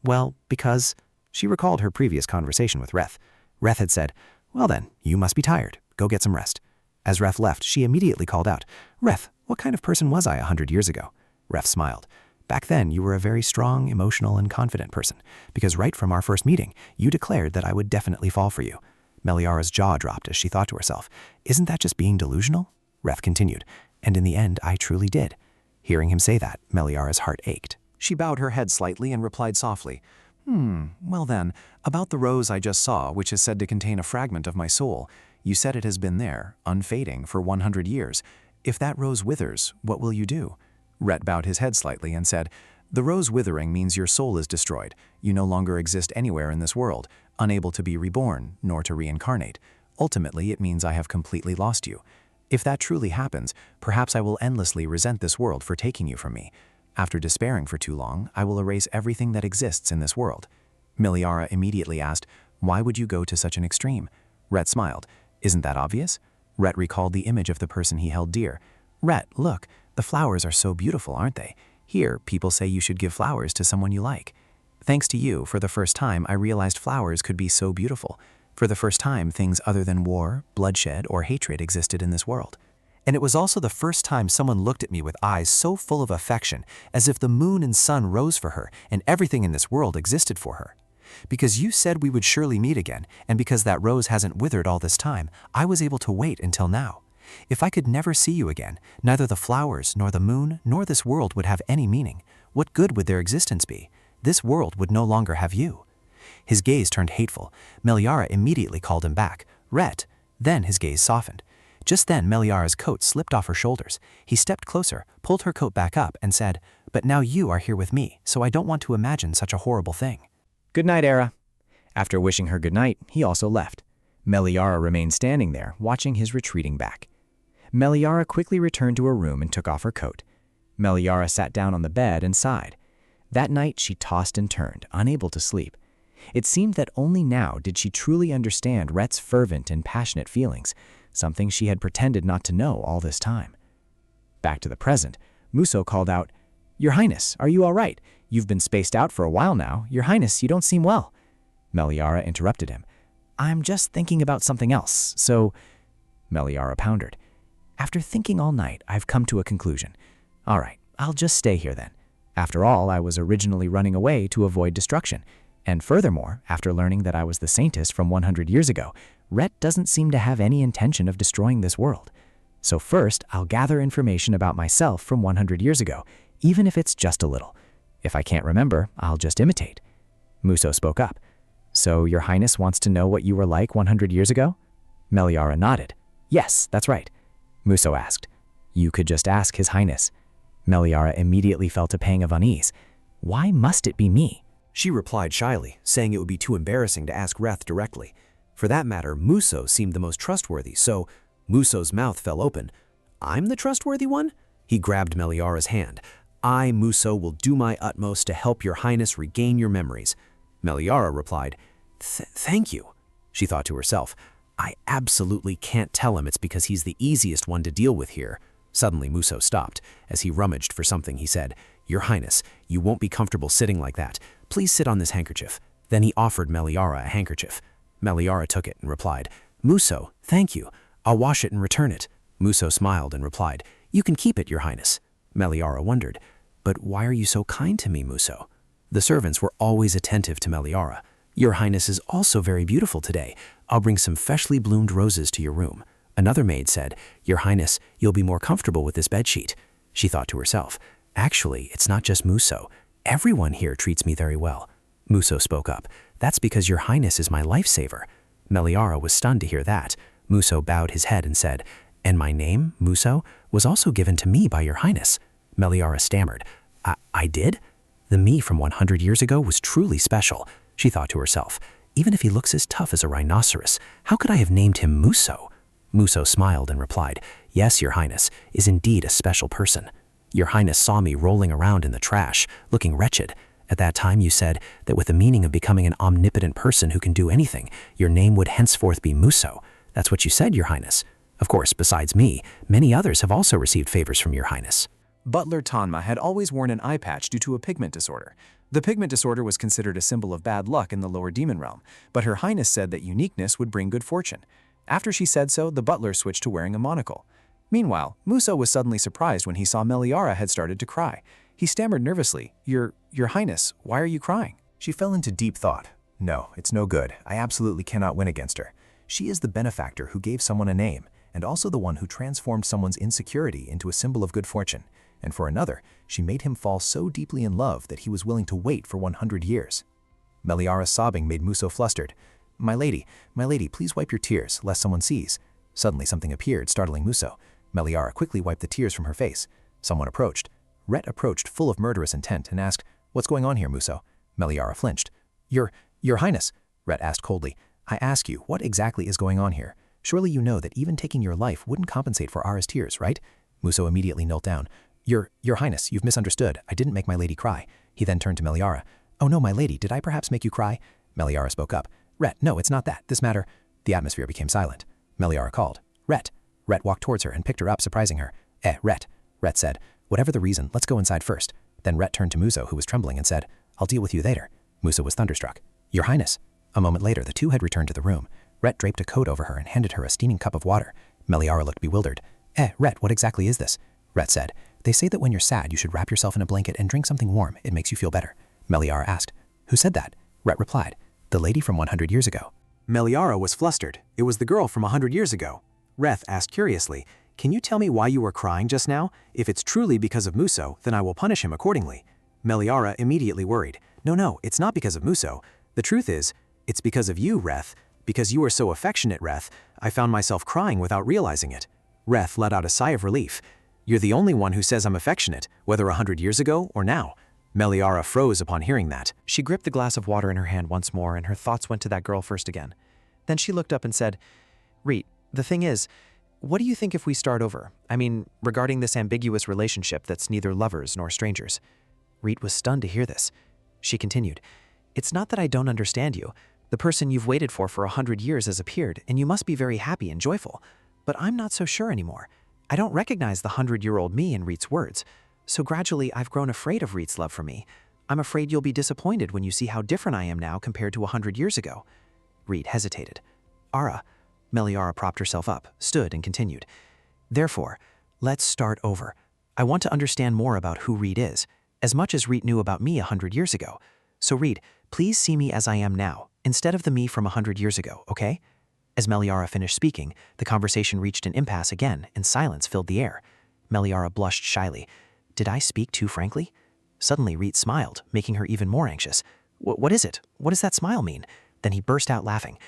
Well, because..." She recalled her previous conversation with Reth. Reth had said, "Well then, you must be tired. Go get some rest." As Reth left, she immediately called out, "Reth, what kind of person was I 100 years ago?" Reth smiled. "Back then, you were a very strong, emotional, and confident person, because right from our first meeting, you declared that I would definitely fall for you." Meliara's jaw dropped as she thought to herself, "Isn't that just being delusional?" Reth continued, "And in the end, I truly did." Hearing him say that, Meliara's heart ached. She bowed her head slightly and replied softly, Well then, about the rose I just saw, which is said to contain a fragment of my soul, you said it has been there, unfading, for 100 years. If that rose withers, what will you do?" Rhett bowed his head slightly and said, "The rose withering means your soul is destroyed. You no longer exist anywhere in this world, unable to be reborn, nor to reincarnate. Ultimately, it means I have completely lost you. If that truly happens, perhaps I will endlessly resent this world for taking you from me. After despairing for too long, I will erase everything that exists in this world." Meliara immediately asked, "Why would you go to such an extreme?" Rhett smiled. "Isn't that obvious?" Rhett recalled the image of the person he held dear. Rhett, look, the flowers are so beautiful, aren't they? Here, people say you should give flowers to someone you like. Thanks to you, for the first time, I realized flowers could be so beautiful. For the first time, things other than war, bloodshed, or hatred existed in this world. And it was also the first time someone looked at me with eyes so full of affection, as if the moon and sun rose for her and everything in this world existed for her. Because you said we would surely meet again, and because that rose hasn't withered all this time, I was able to wait until now. If I could never see you again, neither the flowers, nor the moon, nor this world would have any meaning. What good would their existence be? This world would no longer have you. His gaze turned hateful. Meliara immediately called him back. Rhett. Then his gaze softened. Just then Meliara's coat slipped off her shoulders. He stepped closer, pulled her coat back up, and said, "But now you are here with me, so I don't want to imagine such a horrible thing." Good night, Era. After wishing her good night, he also left. Meliara remained standing there, watching his retreating back. Meliara quickly returned to her room and took off her coat. Meliara sat down on the bed and sighed. That night she tossed and turned, unable to sleep. It seemed that only now did she truly understand Rhett's fervent and passionate feelings, something she had pretended not to know all this time. Back to the present, Muso called out, "Your Highness, are you all right? You've been spaced out for a while now. Your Highness, you don't seem well." Meliara interrupted him. "I'm just thinking about something else, so—" Meliara pondered. "After thinking all night, I've come to a conclusion. All right, I'll just stay here then. After all, I was originally running away to avoid destruction. And furthermore, after learning that I was the Saintess from 100 years ago, Rhett doesn't seem to have any intention of destroying this world. So first, I'll gather information about myself from 100 years ago, even if it's just a little. If I can't remember, I'll just imitate." Muso spoke up. "So your Highness wants to know what you were like 100 years ago?" Meliara nodded. "Yes, that's right." Muso asked. "You could just ask His Highness." Meliara immediately felt a pang of unease. "Why must it be me?" She replied shyly, saying it would be too embarrassing to ask Reth directly. For that matter, Muso seemed the most trustworthy, so Muso's mouth fell open. "I'm the trustworthy one?" He grabbed Meliara's hand. "I, Muso, will do my utmost to help your Highness regain your memories." Meliara replied, Thank you." She thought to herself, "I absolutely can't tell him it's because he's the easiest one to deal with here." Suddenly Muso stopped. As he rummaged for something, he said, "Your Highness, you won't be comfortable sitting like that. Please sit on this handkerchief." Then he offered Meliara a handkerchief. Meliara took it and replied, "Muso, thank you. I'll wash it and return it." Muso smiled and replied, "You can keep it, Your Highness." Meliara wondered, "But why are you so kind to me, Muso?" The servants were always attentive to Meliara. "Your Highness is also very beautiful today. I'll bring some freshly bloomed roses to your room." Another maid said, "Your Highness, you'll be more comfortable with this bedsheet." She thought to herself, "Actually, it's not just Muso. Everyone here treats me very well." Muso spoke up, "That's because Your Highness is my lifesaver." Meliara was stunned to hear that. Muso bowed his head and said, "And my name, Muso, was also given to me by Your Highness." Meliara stammered, I did? The me from 100 years ago was truly special." She thought to herself, "Even if he looks as tough as a rhinoceros, how could I have named him Muso?" Muso smiled and replied, "Yes, Your Highness is indeed a special person. Your Highness saw me rolling around in the trash, looking wretched. At that time you said that with the meaning of becoming an omnipotent person who can do anything, your name would henceforth be Muso. That's what you said, Your Highness. Of course, besides me, many others have also received favors from Your Highness." Butler Tanma had always worn an eye patch due to a pigment disorder. The pigment disorder was considered a symbol of bad luck in the lower demon realm, but Her Highness said that uniqueness would bring good fortune. After she said so, the butler switched to wearing a monocle. Meanwhile, Muso was suddenly surprised when he saw Meliara had started to cry. He stammered nervously, Your Highness, why are you crying?" She fell into deep thought. "No, it's no good. I absolutely cannot win against her. She is the benefactor who gave someone a name, and also the one who transformed someone's insecurity into a symbol of good fortune. And for another, she made him fall so deeply in love that he was willing to wait for 100 years. Meliara's sobbing made Muso flustered. My lady, please wipe your tears, lest someone sees." Suddenly something appeared, startling Muso. Meliara quickly wiped the tears from her face. Someone approached. Rhett approached full of murderous intent and asked, "What's going on here, Muso?" Meliara flinched. Your Highness," Rhett asked coldly, "I ask you, what exactly is going on here? Surely you know that even taking your life wouldn't compensate for Ara's tears, right?" Muso immediately knelt down. Your Highness, you've misunderstood. I didn't make my lady cry." He then turned to Meliara. "Oh no, my lady, did I perhaps make you cry?" Meliara spoke up. "Rhett, no, it's not that. This matter—" The atmosphere became silent. Meliara called. "Rhett, Rhett walked towards her and picked her up, surprising her. Rhett, Rhett said. Whatever the reason, let's go inside first. Then Rhett turned to Muso, who was trembling, and said, I'll deal with you later. Muso was thunderstruck. Your Highness. A moment later, the two had returned to the room. Rhett draped a coat over her and handed her a steaming cup of water. Meliara looked bewildered. Rhett, what exactly is this? Rhett said, They say that when you're sad, you should wrap yourself in a blanket and drink something warm. It makes you feel better. Meliara asked, Who said that? Rhett replied, The lady from 100 years ago. Meliara was flustered. It was the girl from 100 years ago. Reth asked curiously, Can you tell me why you were crying just now? If it's truly because of Muso, then I will punish him accordingly. Meliara immediately worried. No, it's not because of Muso. The truth is, it's because of you, Reth. Because you are so affectionate, Reth, I found myself crying without realizing it. Reth let out a sigh of relief. You're the only one who says I'm affectionate, whether 100 years ago or now. Meliara froze upon hearing that. She gripped the glass of water in her hand once more, and her thoughts went to that girl first again. Then she looked up and said, Reet, the thing is, what do you think if we start over? I mean, regarding this ambiguous relationship that's neither lovers nor strangers. Reet was stunned to hear this. She continued, It's not that I don't understand you. The person you've waited for 100 years has appeared, and you must be very happy and joyful. But I'm not so sure anymore. I don't recognize the 100-year-old me in Reet's words. So gradually, I've grown afraid of Reet's love for me. I'm afraid you'll be disappointed when you see how different I am now compared to 100 years ago. Reet hesitated. Ara. Meliara propped herself up, stood, and continued. Therefore, let's start over. I want to understand more about who Reet is, as much as Reet knew about me 100 years ago. So Reet, please see me as I am now, instead of the me from 100 years ago, okay? As Meliara finished speaking, the conversation reached an impasse again, and silence filled the air. Meliara blushed shyly. Did I speak too frankly? Suddenly, Reet smiled, making her even more anxious. What is it? What does that smile mean? Then he burst out laughing.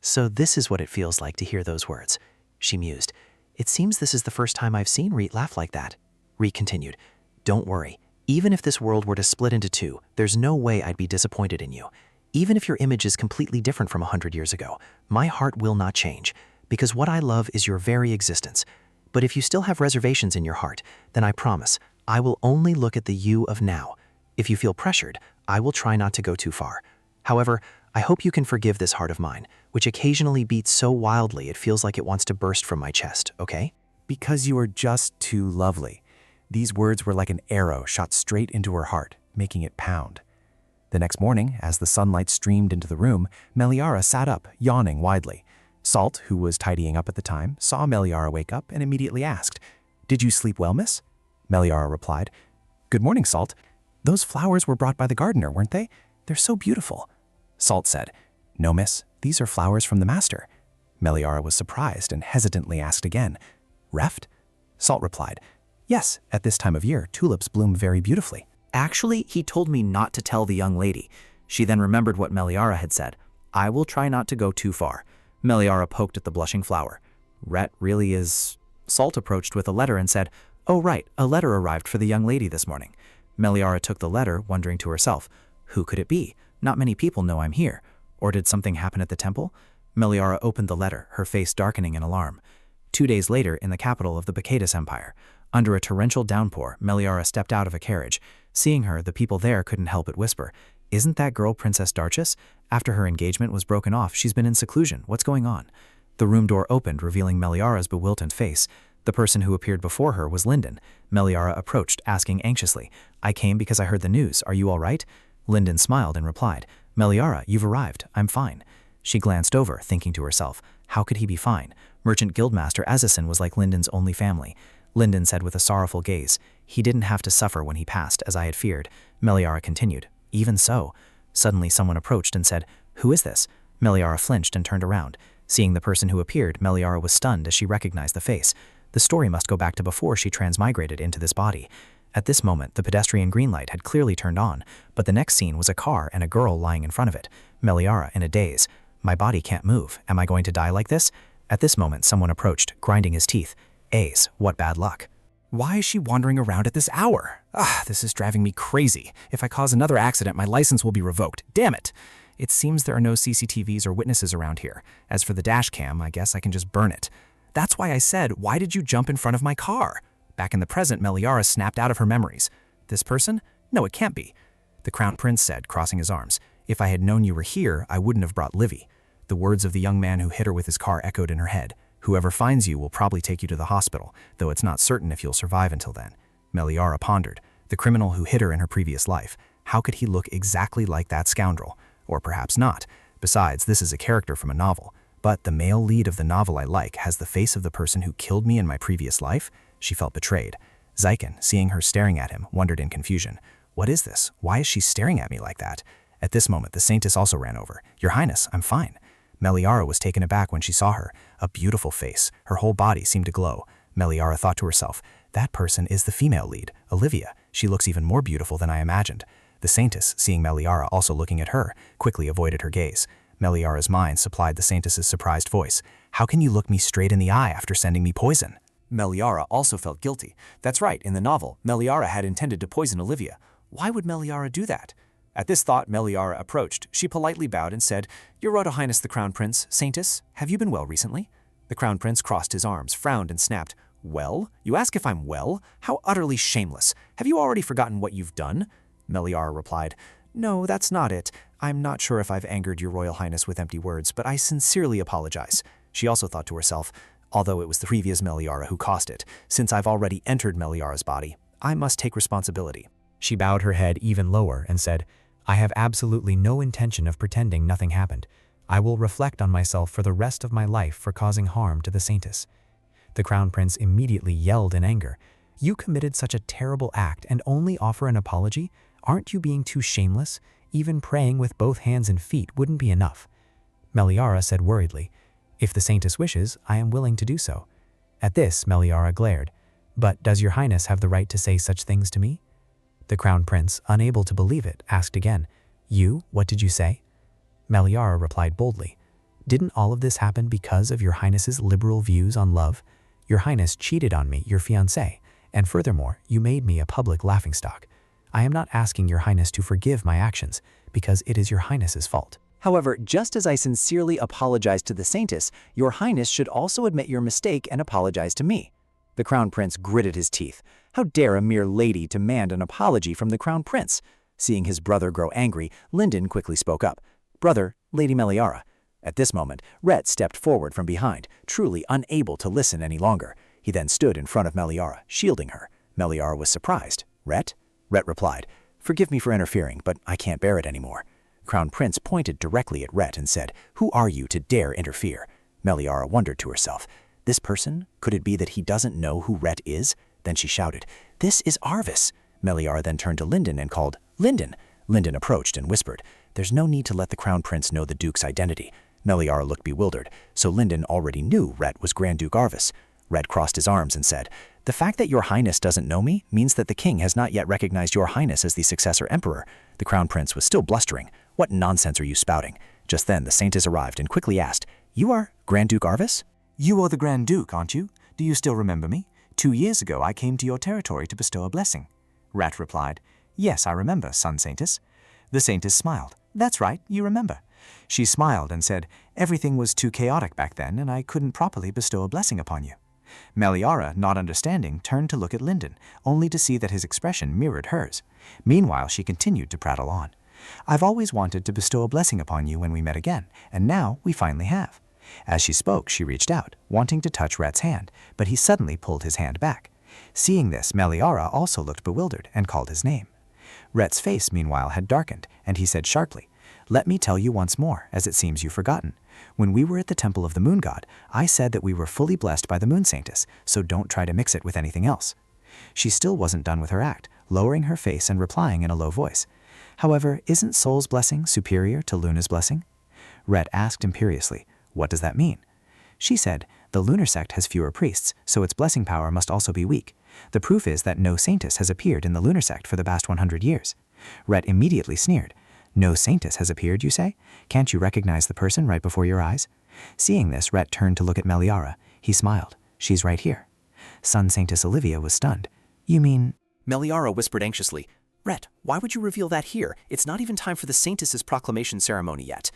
So this is what it feels like to hear those words. She mused. It seems this is the first time I've seen Reet laugh like that. Reet continued. Don't worry. Even if this world were to split into two, there's no way I'd be disappointed in you. Even if your image is completely different from 100 years ago, my heart will not change, because what I love is your very existence. But if you still have reservations in your heart, then I promise, I will only look at the you of now. If you feel pressured, I will try not to go too far. However, I hope you can forgive this heart of mine, which occasionally beats so wildly it feels like it wants to burst from my chest, okay? Because you are just too lovely. These words were like an arrow shot straight into her heart, making it pound. The next morning, as the sunlight streamed into the room, Meliara sat up, yawning widely. Salt, who was tidying up at the time, saw Meliara wake up and immediately asked, Did you sleep well, miss? Meliara replied, Good morning, Salt. Those flowers were brought by the gardener, weren't they? They're so beautiful. Salt said, No, miss, these are flowers from the master. Meliara was surprised and hesitantly asked again, Reft? Salt replied, Yes, at this time of year, tulips bloom very beautifully. Actually, he told me not to tell the young lady. She then remembered what Meliara had said. I will try not to go too far. Meliara poked at the blushing flower. Rhett really is... Salt approached with a letter and said, Oh right, a letter arrived for the young lady this morning. Meliara took the letter, wondering to herself, Who could it be? Not many people know I'm here. Or did something happen at the temple? Meliara opened the letter, her face darkening in alarm. 2 days later, in the capital of the Bacchatus Empire, under a torrential downpour, Meliara stepped out of a carriage. Seeing her, the people there couldn't help but whisper, Isn't that girl Princess Darchus? After her engagement was broken off, she's been in seclusion. What's going on? The room door opened, revealing Meliara's bewildered face. The person who appeared before her was Linden. Meliara approached, asking anxiously, I came because I heard the news. Are you all right? Linden smiled and replied, Meliara, you've arrived. I'm fine. She glanced over, thinking to herself, how could he be fine? Merchant Guildmaster Azazin was like Linden's only family. Linden said with a sorrowful gaze, He didn't have to suffer when he passed, as I had feared. Meliara continued, Even so. Suddenly someone approached and said, Who is this? Meliara flinched and turned around. Seeing the person who appeared, Meliara was stunned as she recognized the face. The story must go back to before she transmigrated into this body. At this moment, the pedestrian green light had clearly turned on, but the next scene was a car and a girl lying in front of it. Meliara in a daze. My body can't move. Am I going to die like this? At this moment, someone approached, grinding his teeth. Ace, what bad luck. Why is she wandering around at this hour? This is driving me crazy. If I cause another accident, my license will be revoked. Damn it! It seems there are no CCTVs or witnesses around here. As for the dash cam, I guess I can just burn it. That's why I said, why did you jump in front of my car? Back in the present, Meliara snapped out of her memories. This person? No, it can't be. The Crown Prince said, crossing his arms, If I had known you were here, I wouldn't have brought Livy. The words of the young man who hit her with his car echoed in her head. Whoever finds you will probably take you to the hospital, though it's not certain if you'll survive until then. Meliara pondered. The criminal who hit her in her previous life. How could he look exactly like that scoundrel? Or perhaps not. Besides, this is a character from a novel. But the male lead of the novel I like has the face of the person who killed me in my previous life? She felt betrayed. Zyken, seeing her staring at him, wondered in confusion. What is this? Why is she staring at me like that? At this moment, the Saintess also ran over. Your Highness, I'm fine. Meliara was taken aback when she saw her. A beautiful face. Her whole body seemed to glow. Meliara thought to herself, that person is the female lead, Olivia. She looks even more beautiful than I imagined. The Saintess, seeing Meliara also looking at her, quickly avoided her gaze. Meliara's mind supplied the Saintess's surprised voice. How can you look me straight in the eye after sending me poison? Meliara also felt guilty. That's right, in the novel, Meliara had intended to poison Olivia. Why would Meliara do that? At this thought, Meliara approached. She politely bowed and said, Your Royal Highness the Crown Prince, Saintess, have you been well recently? The Crown Prince crossed his arms, frowned, and snapped. Well? You ask if I'm well? How utterly shameless. Have you already forgotten what you've done? Meliara replied, No, that's not it. I'm not sure if I've angered your Royal Highness with empty words, but I sincerely apologize. She also thought to herself, although it was the previous Meliara who caused it, since I've already entered Meliara's body, I must take responsibility. She bowed her head even lower and said, I have absolutely no intention of pretending nothing happened. I will reflect on myself for the rest of my life for causing harm to the Saintess. The Crown Prince immediately yelled in anger. You committed such a terrible act and only offer an apology? Aren't you being too shameless? Even praying with both hands and feet wouldn't be enough. Meliara said worriedly, If the Saintess wishes, I am willing to do so. At this, Meliara glared. But does your Highness have the right to say such things to me? The Crown Prince, unable to believe it, asked again, You, what did you say? Meliara replied boldly, Didn't all of this happen because of your Highness's liberal views on love? Your Highness cheated on me, your fiancé, and furthermore, you made me a public laughingstock. I am not asking your Highness to forgive my actions, because it is your Highness's fault. However, just as I sincerely apologize to the Saintess, your Highness should also admit your mistake and apologize to me. The Crown Prince gritted his teeth. How dare a mere lady demand an apology from the Crown Prince? Seeing his brother grow angry, Linden quickly spoke up. Brother, Lady Meliara. At this moment, Rhett stepped forward from behind, truly unable to listen any longer. He then stood in front of Meliara, shielding her. Meliara was surprised. Rhett? Rhett replied, Forgive me for interfering, but I can't bear it anymore. Crown Prince pointed directly at Rhett and said, Who are you to dare interfere? Meliara wondered to herself, This person? Could it be that he doesn't know who Rhett is? Then she shouted, This is Arvis. Meliara then turned to Linden and called, Linden. Linden approached and whispered, There's no need to let the Crown Prince know the Duke's identity. Meliara looked bewildered, so Linden already knew Rhett was Grand Duke Arvis. Rhett crossed his arms and said, The fact that your Highness doesn't know me means that the king has not yet recognized your Highness as the successor emperor. The Crown Prince was still blustering. What nonsense are you spouting? Just then the Saintess arrived and quickly asked, You are Grand Duke Arvis? You are the Grand Duke, aren't you? Do you still remember me? 2 years ago I came to your territory to bestow a blessing. Rat replied, Yes, I remember, son Saintess. The Saintess smiled. That's right, you remember. She smiled and said, Everything was too chaotic back then and I couldn't properly bestow a blessing upon you. Meliara, not understanding, turned to look at Linden, only to see that his expression mirrored hers. Meanwhile, she continued to prattle on. I've always wanted to bestow a blessing upon you when we met again, and now we finally have. As she spoke, she reached out, wanting to touch Rhett's hand, but he suddenly pulled his hand back. Seeing this, Meliara also looked bewildered and called his name. Rhett's face, meanwhile, had darkened, and he said sharply, Let me tell you once more, as it seems you've forgotten. When we were at the Temple of the Moon God, I said that we were fully blessed by the Moon Saintess, so don't try to mix it with anything else. She still wasn't done with her act, lowering her face and replying in a low voice. However, isn't Sol's blessing superior to Luna's blessing? Rhett asked imperiously, What does that mean? She said, The lunar sect has fewer priests, so its blessing power must also be weak. The proof is that no Saintess has appeared in the lunar sect for the past 100 years. Rhett immediately sneered. No Saintess has appeared, you say? Can't you recognize the person right before your eyes? Seeing this, Rhett turned to look at Meliara. He smiled. She's right here. Son Saintess Olivia was stunned. You mean... Meliara whispered anxiously, Rhett, why would you reveal that here? It's not even time for the Saintess's proclamation ceremony yet.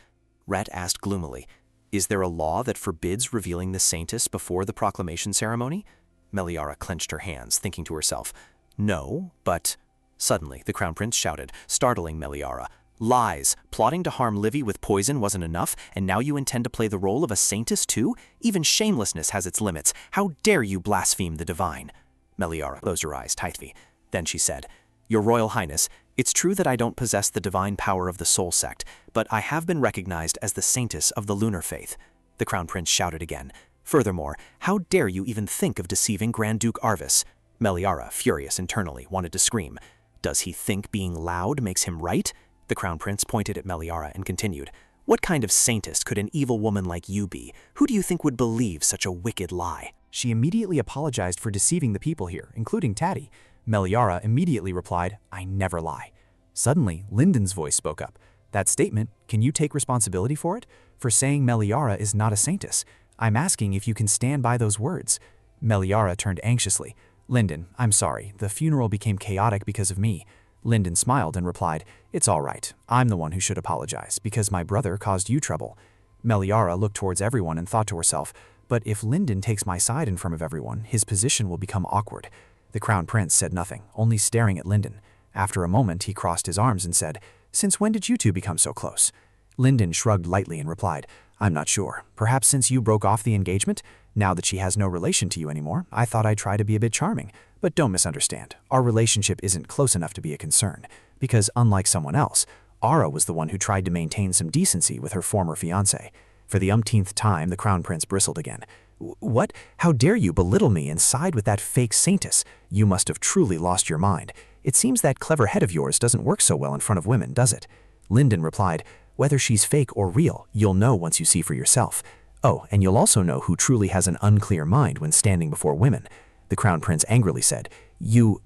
Rhett asked gloomily, Is there a law that forbids revealing the Saintess before the proclamation ceremony? Meliara clenched her hands, thinking to herself, No, but... Suddenly, the Crown Prince shouted, startling Meliara, Lies. Plotting to harm Livy with poison wasn't enough, and now you intend to play the role of a Saintess too? Even shamelessness has its limits. How dare you blaspheme the divine? Meliara closed her eyes tightly. Then she said, Your Royal Highness, it's true that I don't possess the divine power of the Soul Sect, but I have been recognized as the Saintess of the Lunar Faith. The Crown Prince shouted again. Furthermore, how dare you even think of deceiving Grand Duke Arvis? Meliara, furious internally, wanted to scream. Does he think being loud makes him right? The Crown Prince pointed at Meliara and continued, What kind of Saintess could an evil woman like you be? Who do you think would believe such a wicked lie? She immediately apologized for deceiving the people here, including Taddy. Meliara immediately replied, I never lie. Suddenly, Linden's voice spoke up. That statement, can you take responsibility for it? For saying Meliara is not a Saintess. I'm asking if you can stand by those words. Meliara turned anxiously. Linden, I'm sorry. The funeral became chaotic because of me. Linden smiled and replied, It's all right. I'm the one who should apologize, because my brother caused you trouble. Meliara looked towards everyone and thought to herself, But if Linden takes my side in front of everyone, his position will become awkward. The Crown Prince said nothing, only staring at Linden. After a moment, he crossed his arms and said, Since when did you two become so close? Linden shrugged lightly and replied, I'm not sure. Perhaps since you broke off the engagement? Now that she has no relation to you anymore, I thought I'd try to be a bit charming. But don't misunderstand. Our relationship isn't close enough to be a concern. Because unlike someone else, Ara was the one who tried to maintain some decency with her former fiancé. For the umpteenth time, the Crown Prince bristled again. What? How dare you belittle me and side with that fake Saintess? You must have truly lost your mind. It seems that clever head of yours doesn't work so well in front of women, does it? Linden replied, Whether she's fake or real, you'll know once you see for yourself. Oh, and you'll also know who truly has an unclear mind when standing before women. The Crown Prince angrily said, You...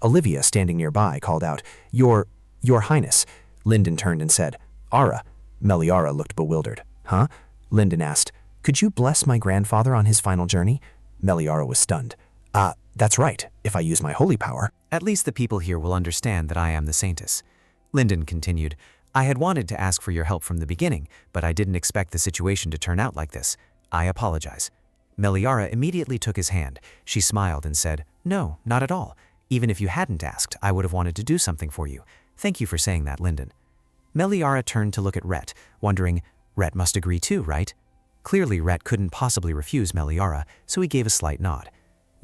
Olivia, standing nearby, called out, Your Highness. Linden turned and said, Ara. Meliara looked bewildered. Huh? Linden asked, Could you bless my grandfather on his final journey? Meliara was stunned. That's right, if I use my holy power. At least the people here will understand that I am the Saintess. Linden continued, I had wanted to ask for your help from the beginning, but I didn't expect the situation to turn out like this. I apologize. Meliara immediately took his hand. She smiled and said, No, not at all. Even if you hadn't asked, I would have wanted to do something for you. Thank you for saying that, Linden. Meliara turned to look at Rhett, wondering, Rhett must agree too, right? Clearly, Rhett couldn't possibly refuse Meliara, so he gave a slight nod.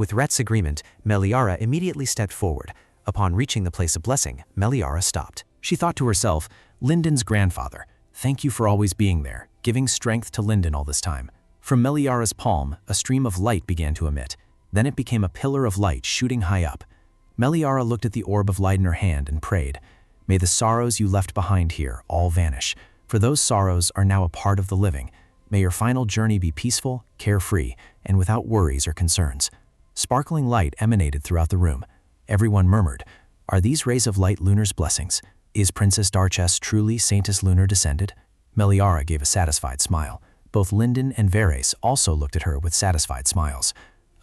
With Rhett's agreement, Meliara immediately stepped forward. Upon reaching the place of blessing, Meliara stopped. She thought to herself, Linden's grandfather, thank you for always being there, giving strength to Linden all this time. From Meliara's palm, a stream of light began to emit. Then it became a pillar of light shooting high up. Meliara looked at the orb of light in her hand and prayed, May the sorrows you left behind here all vanish, for those sorrows are now a part of the living. May your final journey be peaceful, carefree, and without worries or concerns. Sparkling light emanated throughout the room. Everyone murmured, Are these rays of light Lunar's blessings? Is Princess Darchess truly Saintess Lunar descended? Meliara gave a satisfied smile. Both Linden and Varese also looked at her with satisfied smiles.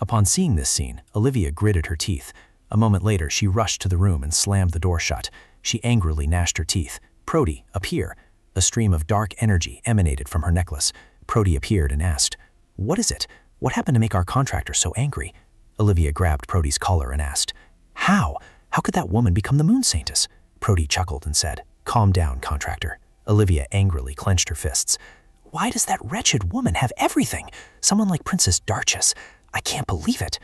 Upon seeing this scene, Olivia gritted her teeth. A moment later, she rushed to the room and slammed the door shut. She angrily gnashed her teeth. Prody, up here. A stream of dark energy emanated from her necklace. Prody appeared and asked, What is it? What happened to make our contractor so angry? Olivia grabbed Prody's collar and asked, How? How could that woman become the Moon Saintess? Prody chuckled and said, Calm down, contractor. Olivia angrily clenched her fists. Why does that wretched woman have everything? Someone like Princess Darchess. I can't believe it.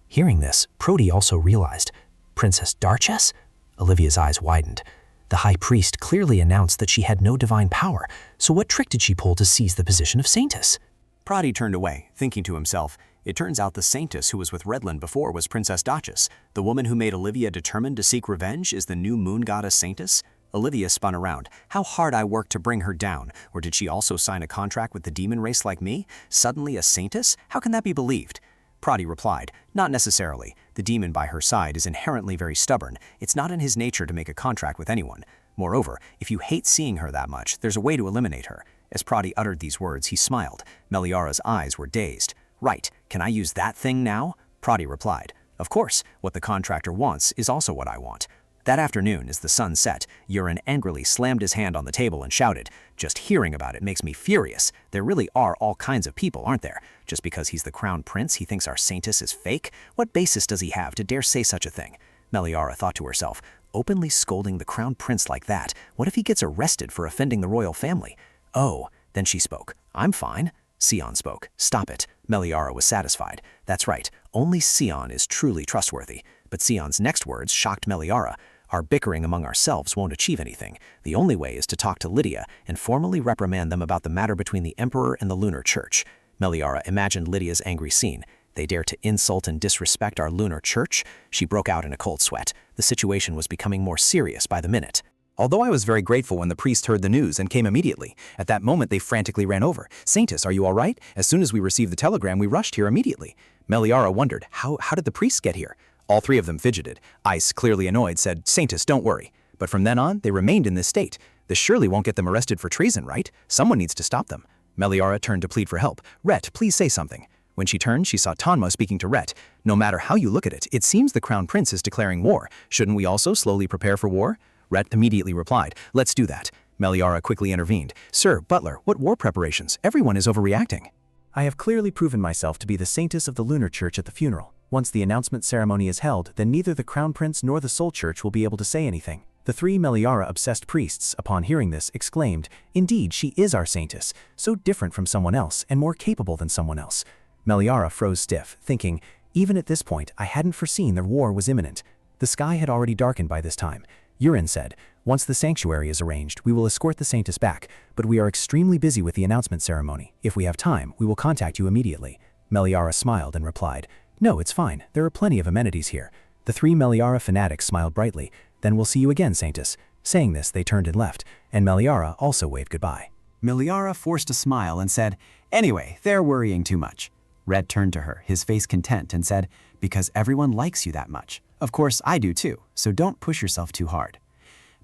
Hearing this, Prody also realized, Princess Darchess? Olivia's eyes widened. The High Priest clearly announced that she had no divine power, so what trick did she pull to seize the position of Saintess? Prody turned away, thinking to himself, It turns out the Saintess who was with Redland before was Princess Darchess. The woman who made Olivia determined to seek revenge is the new moon goddess Saintess? Olivia spun around. How hard I worked to bring her down. Or did she also sign a contract with the demon race like me? Suddenly a Saintess? How can that be believed? Prody replied, Not necessarily. The demon by her side is inherently very stubborn. It's not in his nature to make a contract with anyone. Moreover, if you hate seeing her that much, there's a way to eliminate her. As Prody uttered these words, he smiled. Meliara's eyes were dazed. Right, can I use that thing now? Prody replied, Of course, what the contractor wants is also what I want. That afternoon, as the sun set, Urin angrily slammed his hand on the table and shouted, Just hearing about it makes me furious. There really are all kinds of people, aren't there? Just because he's the Crown Prince, he thinks our Saintess is fake? What basis does he have to dare say such a thing? Meliara thought to herself, openly scolding the crown prince like that. What if he gets arrested for offending the royal family? Oh, then she spoke. I'm fine. Sion spoke. Stop it. Meliara was satisfied. That's right. Only Sion is truly trustworthy. But Sion's next words shocked Meliara. Our bickering among ourselves won't achieve anything. The only way is to talk to Lydia and formally reprimand them about the matter between the Emperor and the Lunar Church. Meliara imagined Lydia's angry scene. They dare to insult and disrespect our Lunar Church? She broke out in a cold sweat. The situation was becoming more serious by the minute. Although I was very grateful when the priest heard the news and came immediately, at that moment they frantically ran over. Saintess, are you all right? As soon as we received the telegram, we rushed here immediately. Meliara wondered, how did the priest get here? All three of them fidgeted. Ice, clearly annoyed, said, Saintess, don't worry. But from then on, they remained in this state. This surely won't get them arrested for treason, right? Someone needs to stop them. Meliara turned to plead for help. Rhett, please say something. When she turned, she saw Tanma speaking to Rhett. No matter how you look at it, it seems the Crown Prince is declaring war. Shouldn't we also slowly prepare for war? Rhett immediately replied, let's do that. Meliara quickly intervened. Sir, Butler, what war preparations? Everyone is overreacting. I have clearly proven myself to be the Saintess of the Lunar Church at the funeral. Once the announcement ceremony is held, then neither the Crown Prince nor the Soul Church will be able to say anything. The three Meliara-obsessed priests, upon hearing this, exclaimed, Indeed, she is our Saintess, so different from someone else and more capable than someone else. Meliara froze stiff, thinking, even at this point, I hadn't foreseen the war was imminent. The sky had already darkened by this time. Yurin said, once the sanctuary is arranged, we will escort the Saintess back, but we are extremely busy with the announcement ceremony. If we have time, we will contact you immediately. Meliara smiled and replied, No, it's fine. There are plenty of amenities here. The three Meliara fanatics smiled brightly. Then we'll see you again, Saintess. Saying this, they turned and left, and Meliara also waved goodbye. Meliara forced a smile and said, Anyway, they're worrying too much. Red turned to her, his face content, and said, Because everyone likes you that much. Of course, I do too, so don't push yourself too hard.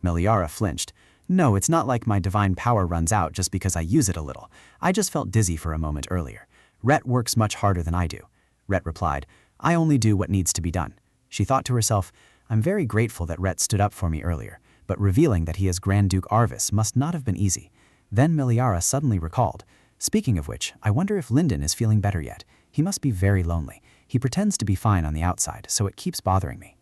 Meliara flinched. No, it's not like my divine power runs out just because I use it a little. I just felt dizzy for a moment earlier. Rhett works much harder than I do. Rhett replied, I only do what needs to be done. She thought to herself, I'm very grateful that Rhett stood up for me earlier, but revealing that he is Grand Duke Arvis must not have been easy. Then Meliara suddenly recalled, Speaking of which, I wonder if Lyndon is feeling better yet. He must be very lonely. He pretends to be fine on the outside, so it keeps bothering me.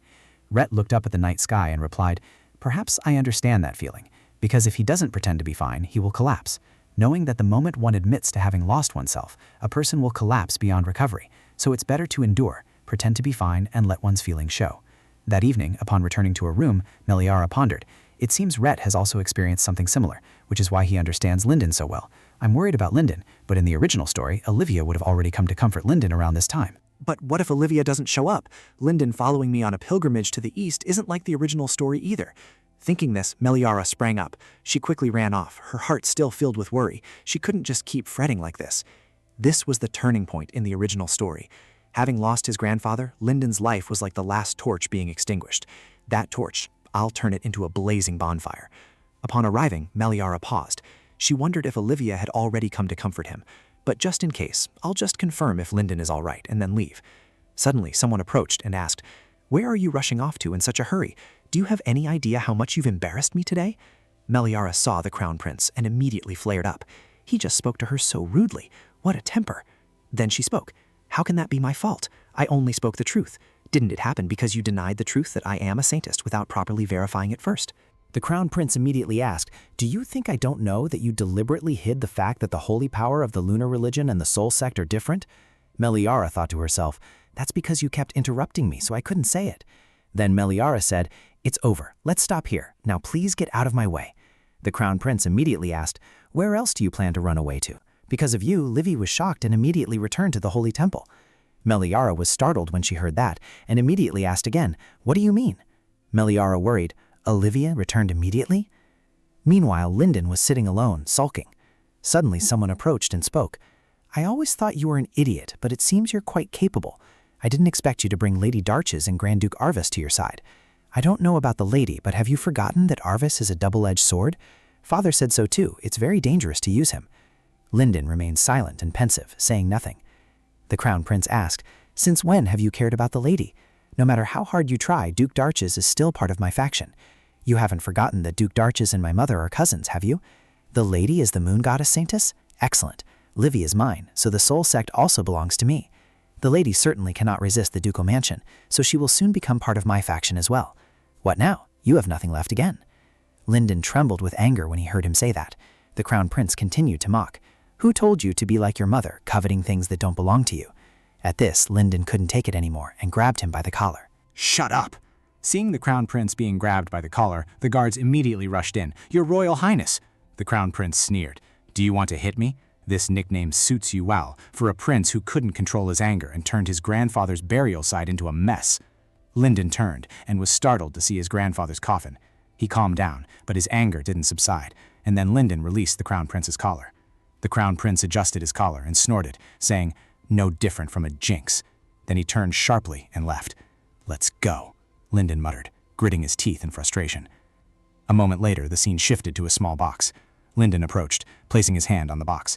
Rhett looked up at the night sky and replied, Perhaps I understand that feeling, because if he doesn't pretend to be fine, he will collapse. Knowing that the moment one admits to having lost oneself, a person will collapse beyond recovery, so it's better to endure, pretend to be fine, and let one's feelings show. That evening, upon returning to her room, Meliara pondered, It seems Rhett has also experienced something similar, which is why he understands Lyndon so well. I'm worried about Lyndon, but in the original story, Olivia would have already come to comfort Lyndon around this time. But what if Olivia doesn't show up? Lyndon following me on a pilgrimage to the east isn't like the original story either. Thinking this, Meliara sprang up. She quickly ran off, her heart still filled with worry. She couldn't just keep fretting like this. This was the turning point in the original story. Having lost his grandfather, Lyndon's life was like the last torch being extinguished. That torch, I'll turn it into a blazing bonfire. Upon arriving, Meliara paused. She wondered if Olivia had already come to comfort him. But just in case, I'll just confirm if Lyndon is all right and then leave. Suddenly, someone approached and asked, Where are you rushing off to in such a hurry? Do you have any idea how much you've embarrassed me today? Meliara saw the Crown Prince and immediately flared up. He just spoke to her so rudely. What a temper. Then she spoke. How can that be my fault? I only spoke the truth. Didn't it happen because you denied the truth that I am a Saintess without properly verifying it first? The Crown Prince immediately asked, Do you think I don't know that you deliberately hid the fact that the holy power of the lunar religion and the soul sect are different? Meliara thought to herself, That's because you kept interrupting me, so I couldn't say it. Then Meliara said, It's over. Let's stop here. Now please get out of my way. The Crown Prince immediately asked, Where else do you plan to run away to? Because of you, Livy was shocked and immediately returned to the Holy Temple. Meliara was startled when she heard that and immediately asked again, What do you mean? Meliara worried, Olivia returned immediately? Meanwhile, Lyndon was sitting alone, sulking. Suddenly, someone approached and spoke. I always thought you were an idiot, but it seems you're quite capable. I didn't expect you to bring Lady Darches and Grand Duke Arvis to your side. I don't know about the lady, but have you forgotten that Arvis is a double-edged sword? Father said so too. It's very dangerous to use him. Lyndon remained silent and pensive, saying nothing. The Crown Prince asked, Since when have you cared about the lady? No matter how hard you try, Duke Darches is still part of my faction. You haven't forgotten that Duke Darches and my mother are cousins, have you? The lady is the moon goddess Saintess? Excellent. Livy is mine, so the soul sect also belongs to me. The lady certainly cannot resist the ducal mansion, so she will soon become part of my faction as well. What now? You have nothing left again." Linden trembled with anger when he heard him say that. The Crown Prince continued to mock. "Who told you to be like your mother, coveting things that don't belong to you?" At this, Linden couldn't take it anymore and grabbed him by the collar. "Shut up!" Seeing the Crown Prince being grabbed by the collar, the guards immediately rushed in. "Your Royal Highness!" The Crown Prince sneered. "Do you want to hit me? This nickname suits you well, for a prince who couldn't control his anger and turned his grandfather's burial site into a mess." Linden turned and was startled to see his grandfather's coffin. He calmed down, but his anger didn't subside, and then Linden released the Crown Prince's collar. The Crown Prince adjusted his collar and snorted, saying, "No different from a jinx." Then he turned sharply and left. "Let's go," Linden muttered, gritting his teeth in frustration. A moment later, the scene shifted to a small box. Linden approached, placing his hand on the box.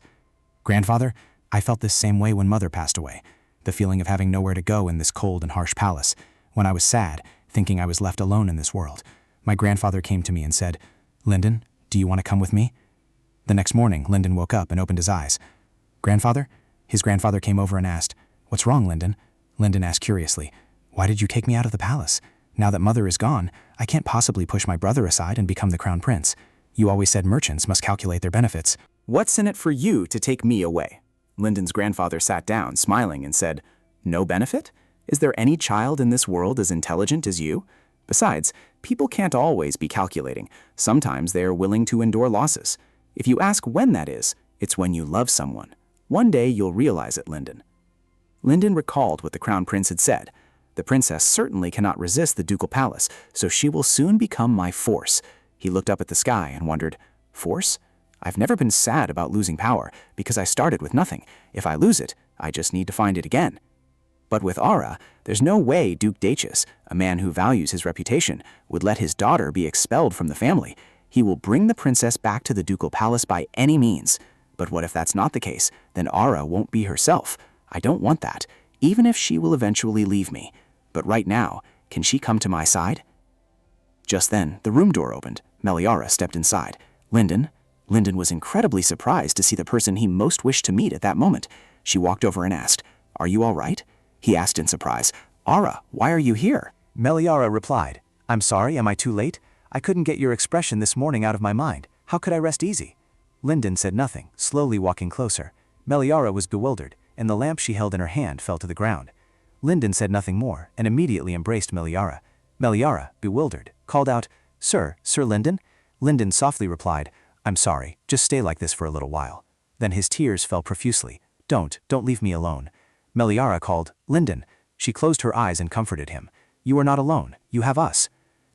"Grandfather, I felt this same way when Mother passed away. The feeling of having nowhere to go in this cold and harsh palace. When I was sad, thinking I was left alone in this world, my grandfather came to me and said, 'Linden, do you want to come with me?' The next morning, Linden woke up and opened his eyes. 'Grandfather?' His grandfather came over and asked, 'What's wrong, Linden?' Linden asked curiously, 'Why did you kick me out of the palace? Now that Mother is gone, I can't possibly push my brother aside and become the Crown Prince. You always said merchants must calculate their benefits.' 'What's in it for you to take me away?' Linden's grandfather sat down, smiling, and said, 'No benefit? Is there any child in this world as intelligent as you? Besides, people can't always be calculating. Sometimes they are willing to endure losses. If you ask when that is, it's when you love someone. One day you'll realize it, Linden.' Linden recalled what the Crown Prince had said. The princess certainly cannot resist the ducal palace, so she will soon become my force. He looked up at the sky and wondered, force? I've never been sad about losing power, because I started with nothing. If I lose it, I just need to find it again. But with Aura, there's no way Duke Dachis, a man who values his reputation, would let his daughter be expelled from the family. He will bring the princess back to the ducal palace by any means. But what if that's not the case? Then Aura won't be herself. I don't want that, even if she will eventually leave me. But right now, can she come to my side?" Just then, the room door opened. Meliara stepped inside. Linden was incredibly surprised to see the person he most wished to meet at that moment. She walked over and asked, "Are you all right?" He asked in surprise, "Aura, why are you here?" Meliara replied, "I'm sorry, am I too late? I couldn't get your expression this morning out of my mind. How could I rest easy?" Linden said nothing, slowly walking closer. Meliara was bewildered, and the lamp she held in her hand fell to the ground. Linden said nothing more, and immediately embraced Meliara. Meliara, bewildered, called out, Sir Linden?" Linden softly replied, "I'm sorry, just stay like this for a little while." Then his tears fell profusely. Don't leave me alone." Meliara called, "Linden." She closed her eyes and comforted him. "You are not alone, you have us."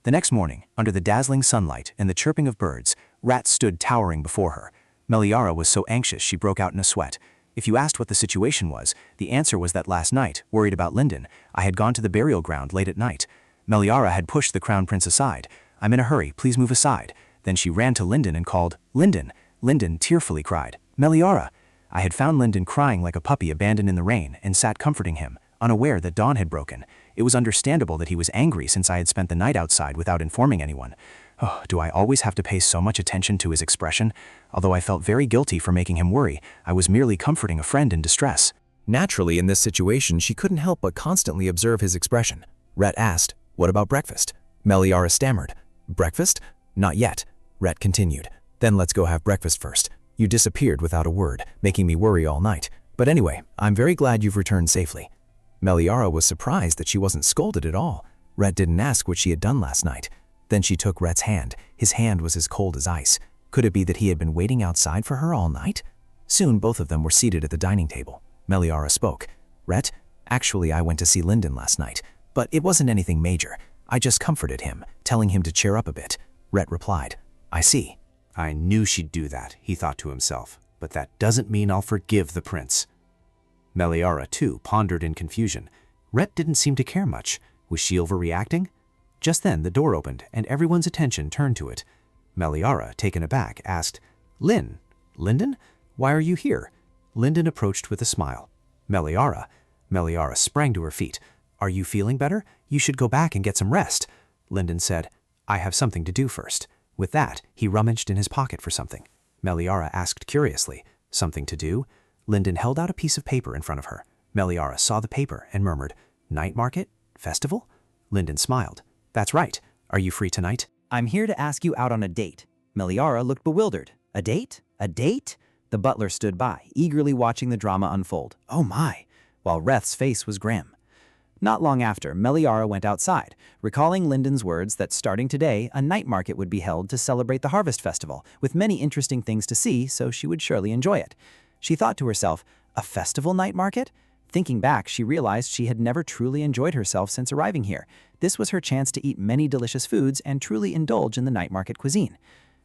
The next morning, under the dazzling sunlight and the chirping of birds, Rat stood towering before her. Meliara was so anxious she broke out in a sweat. If you asked what the situation was, the answer was that last night, worried about Linden, I had gone to the burial ground late at night. Meliara had pushed the Crown Prince aside. "I'm in a hurry, please move aside." Then she ran to Linden and called, "Linden!" Linden tearfully cried, "Meliara!" I had found Linden crying like a puppy abandoned in the rain and sat comforting him, unaware that dawn had broken. It was understandable that he was angry since I had spent the night outside without informing anyone. Oh, do I always have to pay so much attention to his expression? Although I felt very guilty for making him worry, I was merely comforting a friend in distress. Naturally, in this situation, she couldn't help but constantly observe his expression. Rhett asked, "What about breakfast?" Meliara stammered, "Breakfast? Not yet." Rhett continued, "Then let's go have breakfast first. You disappeared without a word, making me worry all night. But anyway, I'm very glad you've returned safely." Meliara was surprised that she wasn't scolded at all. Rhett didn't ask what she had done last night. Then she took Rhett's hand. His hand was as cold as ice. Could it be that he had been waiting outside for her all night? Soon both of them were seated at the dining table. Meliara spoke. "Rhett, actually I went to see Linden last night, but it wasn't anything major. I just comforted him, telling him to cheer up a bit." Rhett replied, "I see." I knew she'd do that, he thought to himself, but that doesn't mean I'll forgive the prince. Meliara, too, pondered in confusion. Rhett didn't seem to care much. Was she overreacting? Just then the door opened, and everyone's attention turned to it. Meliara, taken aback, asked, Linden? Why are you here?" Linden approached with a smile. Meliara sprang to her feet. "Are you feeling better? You should go back and get some rest." Linden said, "I have something to do first." With that, he rummaged in his pocket for something. Meliara asked curiously, "Something to do?" Linden held out a piece of paper in front of her. Meliara saw the paper and murmured, "Night market? Festival?" Linden smiled. "That's right. Are you free tonight? I'm here to ask you out on a date. Meliara looked bewildered. A date? A date? The butler stood by, eagerly watching the drama unfold. Oh my! While Reth's face was grim. Not long after, Meliara went outside, recalling Linden's words that starting today, a night market would be held to celebrate the Harvest Festival, with many interesting things to see, so she would surely enjoy it. She thought to herself, a festival night market? Thinking back, she realized she had never truly enjoyed herself since arriving here. This was her chance to eat many delicious foods and truly indulge in the night market cuisine.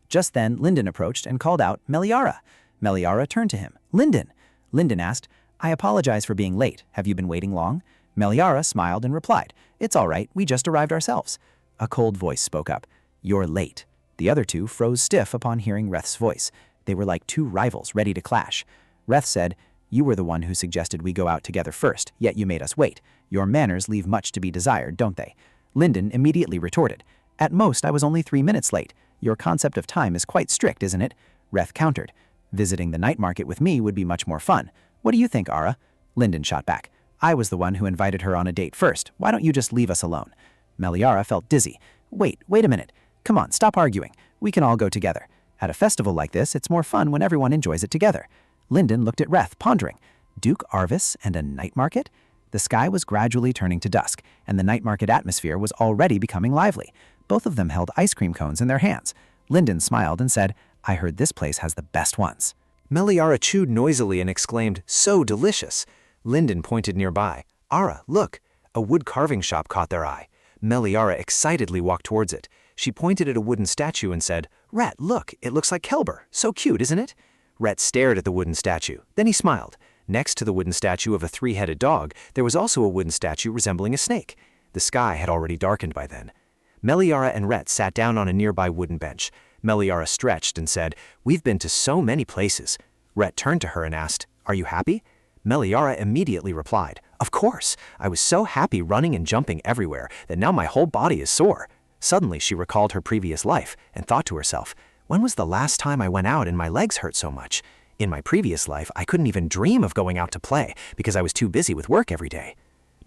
Just then, Linden approached and called out, Meliara. Meliara turned to him. Linden! Linden asked, I apologize for being late. Have you been waiting long? Meliara smiled and replied, It's all right, we just arrived ourselves. A cold voice spoke up, You're late. The other two froze stiff upon hearing Reth's voice. They were like two rivals ready to clash. Reth said, You were the one who suggested we go out together first, yet you made us wait. Your manners leave much to be desired, don't they? Linden immediately retorted, At most, I was only 3 minutes late. Your concept of time is quite strict, isn't it? Reth countered, Visiting the night market with me would be much more fun. What do you think, Ara? Linden shot back, I was the one who invited her on a date first. Why don't you just leave us alone? Meliara felt dizzy. Wait a minute. Come on, stop arguing. We can all go together. At a festival like this, it's more fun when everyone enjoys it together. Linden looked at Reth, pondering. Duke Arvis and a night market? The sky was gradually turning to dusk, and the night market atmosphere was already becoming lively. Both of them held ice cream cones in their hands. Linden smiled and said, I heard this place has the best ones. Meliara chewed noisily and exclaimed, So delicious! Linden pointed nearby. Ara, look! A wood carving shop caught their eye. Meliara excitedly walked towards it. She pointed at a wooden statue and said, Ret, look! It looks like Kelber. So cute, isn't it? Ret stared at the wooden statue. Then he smiled. Next to the wooden statue of a 3-headed dog, there was also a wooden statue resembling a snake. The sky had already darkened by then. Meliara and Ret sat down on a nearby wooden bench. Meliara stretched and said, We've been to so many places. Ret turned to her and asked, Are you happy? Meliara immediately replied, Of course. I was so happy running and jumping everywhere that now my whole body is sore. Suddenly she recalled her previous life and thought to herself, When was the last time I went out and my legs hurt so much? In my previous life, I couldn't even dream of going out to play because I was too busy with work every day.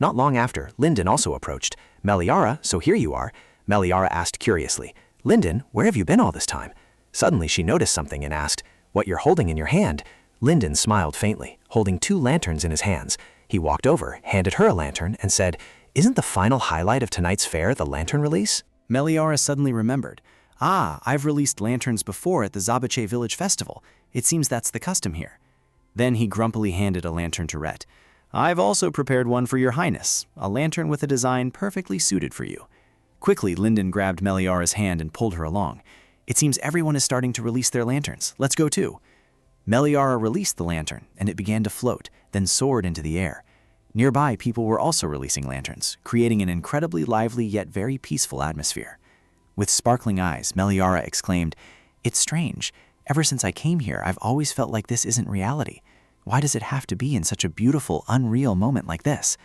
Not long after, Linden also approached. Meliara, so here you are. Meliara asked curiously, Linden, where have you been all this time? Suddenly she noticed something and asked, What you're holding in your hand? Linden smiled faintly, holding 2 lanterns in his hands. He walked over, handed her a lantern, and said, Isn't the final highlight of tonight's fair the lantern release? Meliara suddenly remembered. I've released lanterns before at the Zabache Village Festival. It seems that's the custom here. Then he grumpily handed a lantern to Ret. I've also prepared one for your highness, a lantern with a design perfectly suited for you. Quickly, Linden grabbed Meliara's hand and pulled her along. It seems everyone is starting to release their lanterns. Let's go too. Meliara released the lantern, and it began to float, then soared into the air. Nearby, people were also releasing lanterns, creating an incredibly lively yet very peaceful atmosphere. With sparkling eyes, Meliara exclaimed, It's strange. Ever since I came here, I've always felt like this isn't reality. Why does it have to be in such a beautiful, unreal moment like this?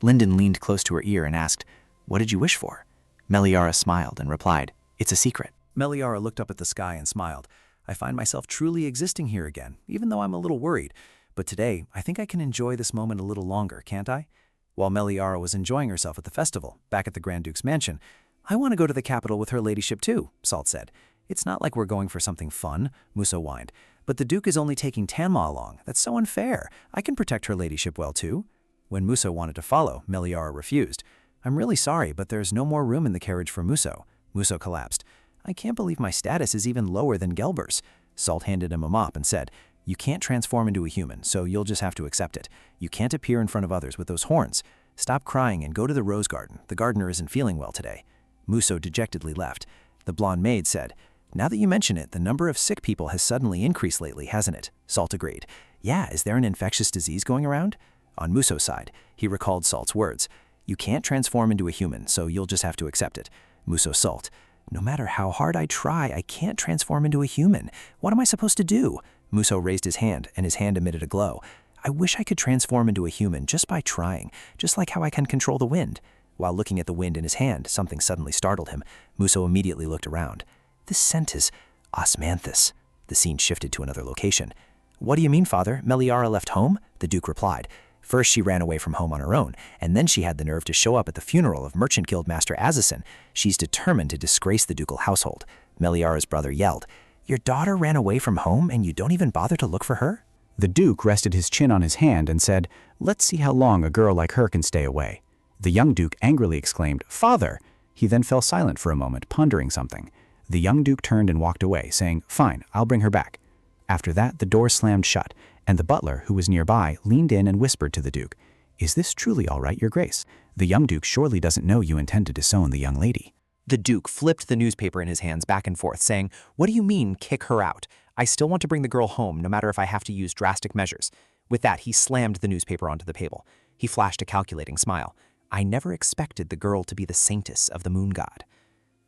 Linden leaned close to her ear and asked, What did you wish for? Meliara smiled and replied, It's a secret. Meliara looked up at the sky and smiled. I find myself truly existing here again, even though I'm a little worried. But today, I think I can enjoy this moment a little longer, can't I? While Meliara was enjoying herself at the festival, back at the Grand Duke's mansion, I want to go to the capital with her ladyship too, Salt said. It's not like we're going for something fun, Muso whined. But the Duke is only taking Tanma along. That's so unfair. I can protect her ladyship well too. When Muso wanted to follow, Meliara refused. I'm really sorry, but there's no more room in the carriage for Muso. Muso collapsed. I can't believe my status is even lower than Gelber's. Salt handed him a mop and said, You can't transform into a human, so you'll just have to accept it. You can't appear in front of others with those horns. Stop crying and go to the rose garden. The gardener isn't feeling well today. Muso dejectedly left. The blonde maid said, Now that you mention it, the number of sick people has suddenly increased lately, hasn't it? Salt agreed. Yeah, is there an infectious disease going around? On Muso's side, he recalled Salt's words. You can't transform into a human, so you'll just have to accept it. Muso Salt. No matter how hard I try, I can't transform into a human. What am I supposed to do? Muso raised his hand, and his hand emitted a glow. I wish I could transform into a human just by trying, just like how I can control the wind. While looking at the wind in his hand, something suddenly startled him. Muso immediately looked around. This scent is osmanthus. The scene shifted to another location. What do you mean, father? Meliara left home? The Duke replied. First she ran away from home on her own, and then she had the nerve to show up at the funeral of Merchant Guild Master Azazin. She's determined to disgrace the ducal household. Meliara's brother yelled, "Your daughter ran away from home and you don't even bother to look for her?" The Duke rested his chin on his hand and said, "Let's see how long a girl like her can stay away." The young Duke angrily exclaimed, "Father!" He then fell silent for a moment, pondering something. The young Duke turned and walked away, saying, "Fine, I'll bring her back." After that, the door slammed shut, and the butler, who was nearby, leaned in and whispered to the Duke, "Is this truly all right, Your Grace? The young Duke surely doesn't know you intend to disown the young lady." The Duke flipped the newspaper in his hands back and forth, saying, "What do you mean, kick her out? I still want to bring the girl home, no matter if I have to use drastic measures." With that, he slammed the newspaper onto the table. He flashed a calculating smile. "I never expected the girl to be the Saintess of the moon god."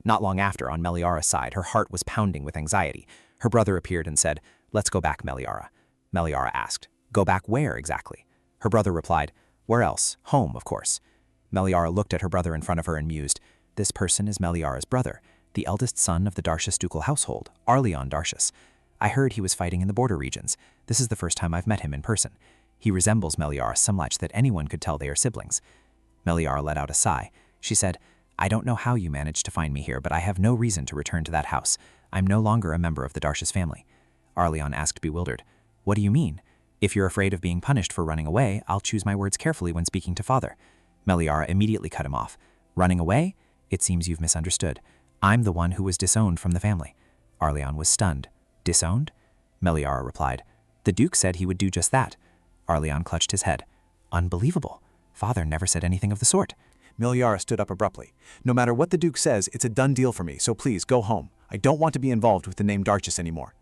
Not long after, on Meliara's side, her heart was pounding with anxiety. Her brother appeared and said, "Let's go back, Meliara." Meliara asked, "Go back where exactly?" Her brother replied, "Where else? Home, of course." Meliara looked at her brother in front of her and mused, "This person is Meliara's brother, the eldest son of the Darshus ducal household, Arleon Darshus. I heard he was fighting in the border regions. This is the first time I've met him in person. He resembles Meliara so much that anyone could tell they are siblings." Meliara let out a sigh. She said, "I don't know how you managed to find me here, but I have no reason to return to that house. I'm no longer a member of the Darshus family." Arleon asked, bewildered, "What do you mean? If you're afraid of being punished for running away, I'll choose my words carefully when speaking to father." Meliara immediately cut him off. "Running away? It seems you've misunderstood. I'm the one who was disowned from the family." Arleon was stunned. "Disowned?" Meliara replied, "The Duke said he would do just that." Arleon clutched his head. "Unbelievable. Father never said anything of the sort." Meliara stood up abruptly. "No matter what the Duke says, it's a done deal for me, so please go home. I don't want to be involved with the name Darchus anymore."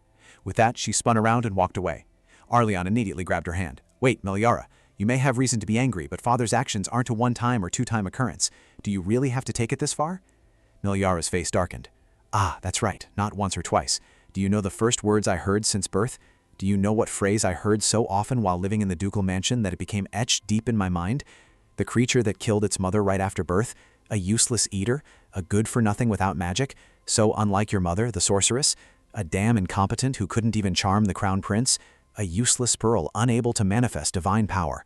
With that, she spun around and walked away. Arleon immediately grabbed her hand. "Wait, Meliara, you may have reason to be angry, but father's actions aren't a one-time or two-time occurrence. Do you really have to take it this far?" Meliara's face darkened. "Ah, that's right, not once or twice. Do you know the first words I heard since birth? Do you know what phrase I heard so often while living in the ducal mansion that it became etched deep in my mind? The creature that killed its mother right after birth, a useless eater, a good-for-nothing without magic, so unlike your mother, the sorceress, a damn incompetent who couldn't even charm the crown prince, a useless pearl unable to manifest divine power.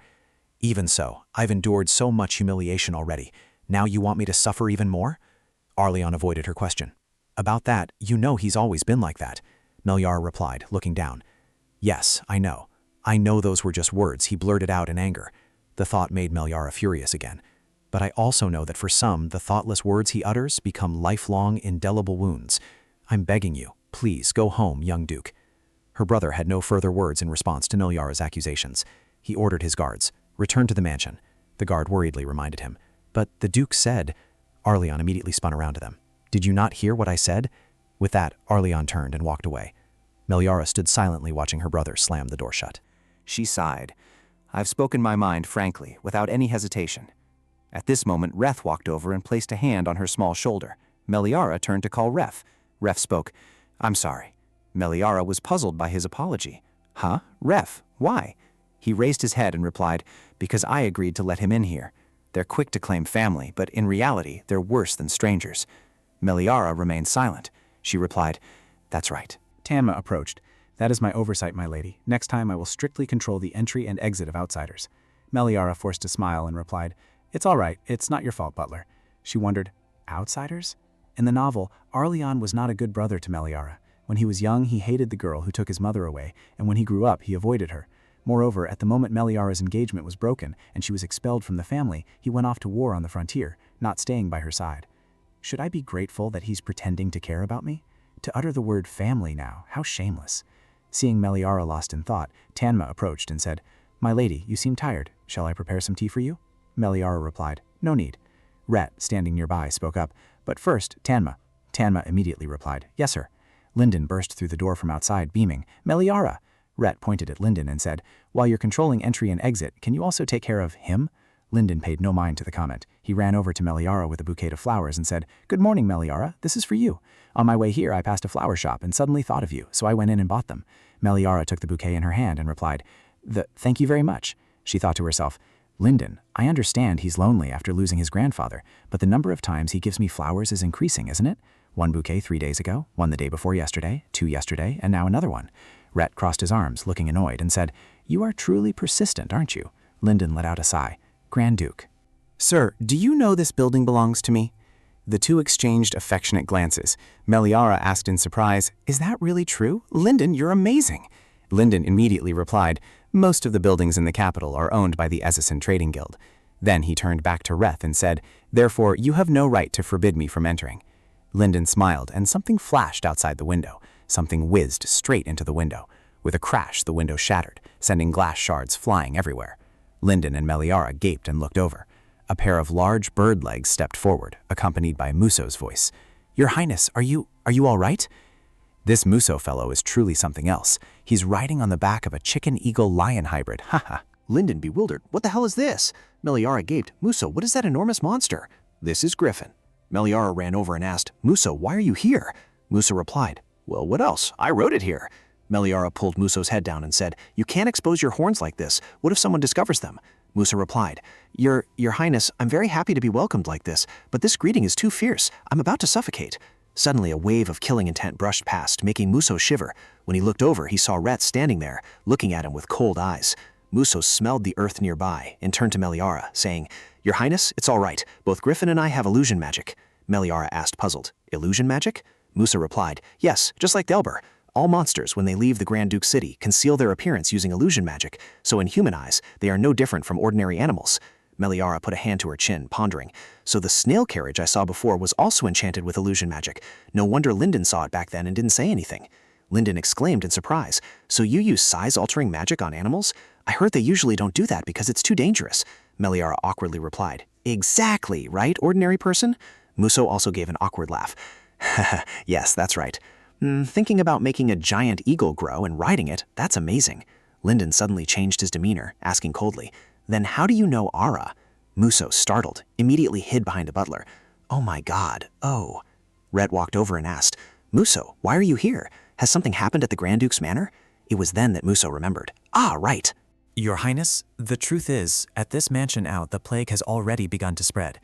Even so, I've endured so much humiliation already. Now you want me to suffer even more?" Arleon avoided her question. "About that, you know he's always been like that," Meliara replied, looking down. "Yes, I know. I know those were just words he blurted out in anger." The thought made Meliara furious again. "But I also know that for some, the thoughtless words he utters become lifelong, indelible wounds. I'm begging you, please go home, young Duke." Her brother had no further words in response to Meliara's accusations. He ordered his guards, "Return to the mansion." The guard worriedly reminded him. "But the Duke said—" Arleon immediately spun around to them. "Did you not hear what I said?" With that, Arleon turned and walked away. Meliara stood silently watching her brother slam the door shut. She sighed. "I've spoken my mind frankly, without any hesitation." At this moment, Reth walked over and placed a hand on her small shoulder. Meliara turned to call Ref. Ref spoke, "I'm sorry." Meliara was puzzled by his apology. "Huh? Ref, why?" He raised his head and replied, "Because I agreed to let him in here. They're quick to claim family, but in reality, they're worse than strangers." Meliara remained silent. She replied, "That's right." Tanma approached. "That is my oversight, my lady. Next time I will strictly control the entry and exit of outsiders." Meliara forced a smile and replied, "It's all right. It's not your fault, butler." She wondered, outsiders? In the novel, Arleon was not a good brother to Meliara. When he was young, he hated the girl who took his mother away, and when he grew up, he avoided her. Moreover, at the moment Meliara's engagement was broken and she was expelled from the family, he went off to war on the frontier, not staying by her side. Should I be grateful that he's pretending to care about me? To utter the word family now, how shameless. Seeing Meliara lost in thought, Tanma approached and said, "My lady, you seem tired. Shall I prepare some tea for you?" Meliara replied, "No need." Rhett, standing nearby, spoke up, "But first, Tanma." Tanma immediately replied, "Yes, sir." Lyndon burst through the door from outside, beaming, "Meliara!" Rhett pointed at Lyndon and said, "While you're controlling entry and exit, can you also take care of him?" Lyndon paid no mind to the comment. He ran over to Meliara with a bouquet of flowers and said, "Good morning, Meliara. This is for you. On my way here, I passed a flower shop and suddenly thought of you, so I went in and bought them." Meliara took the bouquet in her hand and replied, "Thank you very much." She thought to herself, "Lyndon, I understand he's lonely after losing his grandfather, but the number of times he gives me flowers is increasing, isn't it? One bouquet 3 days ago, one the day before yesterday, 2 yesterday, and now another one." Rhett crossed his arms, looking annoyed, and said, "You are truly persistent, aren't you?" Linden let out a sigh. Grand Duke. Sir, do you know this building belongs to me? The two exchanged affectionate glances. Meliara asked in surprise, Is that really true? Linden, you're amazing. Linden immediately replied, Most of the buildings in the capital are owned by the Ezison Trading Guild. Then he turned back to Reth and said, Therefore, you have no right to forbid me from entering. Linden smiled, and something flashed outside the window. Something whizzed straight into the window. With a crash, the window shattered, sending glass shards flying everywhere. Linden and Meliara gaped and looked over. A pair of large bird legs stepped forward, accompanied by Muso's voice. Your Highness, are you all right? This Muso fellow is truly something else. He's riding on the back of a chicken-eagle-lion hybrid, haha. Linden bewildered. What the hell is this? Meliara gaped. Muso, what is that enormous monster? This is Griffin. Meliara ran over and asked, Muso, why are you here? Muso replied, Well, what else? I wrote it here. Meliara pulled Muso's head down and said, You can't expose your horns like this. What if someone discovers them? Muso replied, Your Highness, I'm very happy to be welcomed like this, but this greeting is too fierce. I'm about to suffocate. Suddenly, a wave of killing intent brushed past, making Muso shiver. When he looked over, he saw Rhett standing there, looking at him with cold eyes. Muso smelled the earth nearby and turned to Meliara, saying, Your Highness, it's all right. Both Griffin and I have illusion magic. Meliara asked, puzzled, Illusion magic? Muso replied, Yes, just like Delbur. All monsters, when they leave the Grand Duke's city, conceal their appearance using illusion magic, so in human eyes, they are no different from ordinary animals. Meliara put a hand to her chin, pondering. So the snail carriage I saw before was also enchanted with illusion magic. No wonder Linden saw it back then and didn't say anything. Linden exclaimed in surprise. So you use size-altering magic on animals? I heard they usually don't do that because it's too dangerous. Meliara awkwardly replied. Exactly, right, ordinary person? Muso also gave an awkward laugh. Yes, that's right. Thinking about making a giant eagle grow and riding it, that's amazing. Linden suddenly changed his demeanor, asking coldly, Then how do you know Ara? Muso, startled, immediately hid behind a butler. Oh my god, oh. Rhett walked over and asked, Muso, why are you here? Has something happened at the Grand Duke's manor? It was then that Muso remembered. Ah, right. Your Highness, the truth is, at this mansion out, the plague has already begun to spread.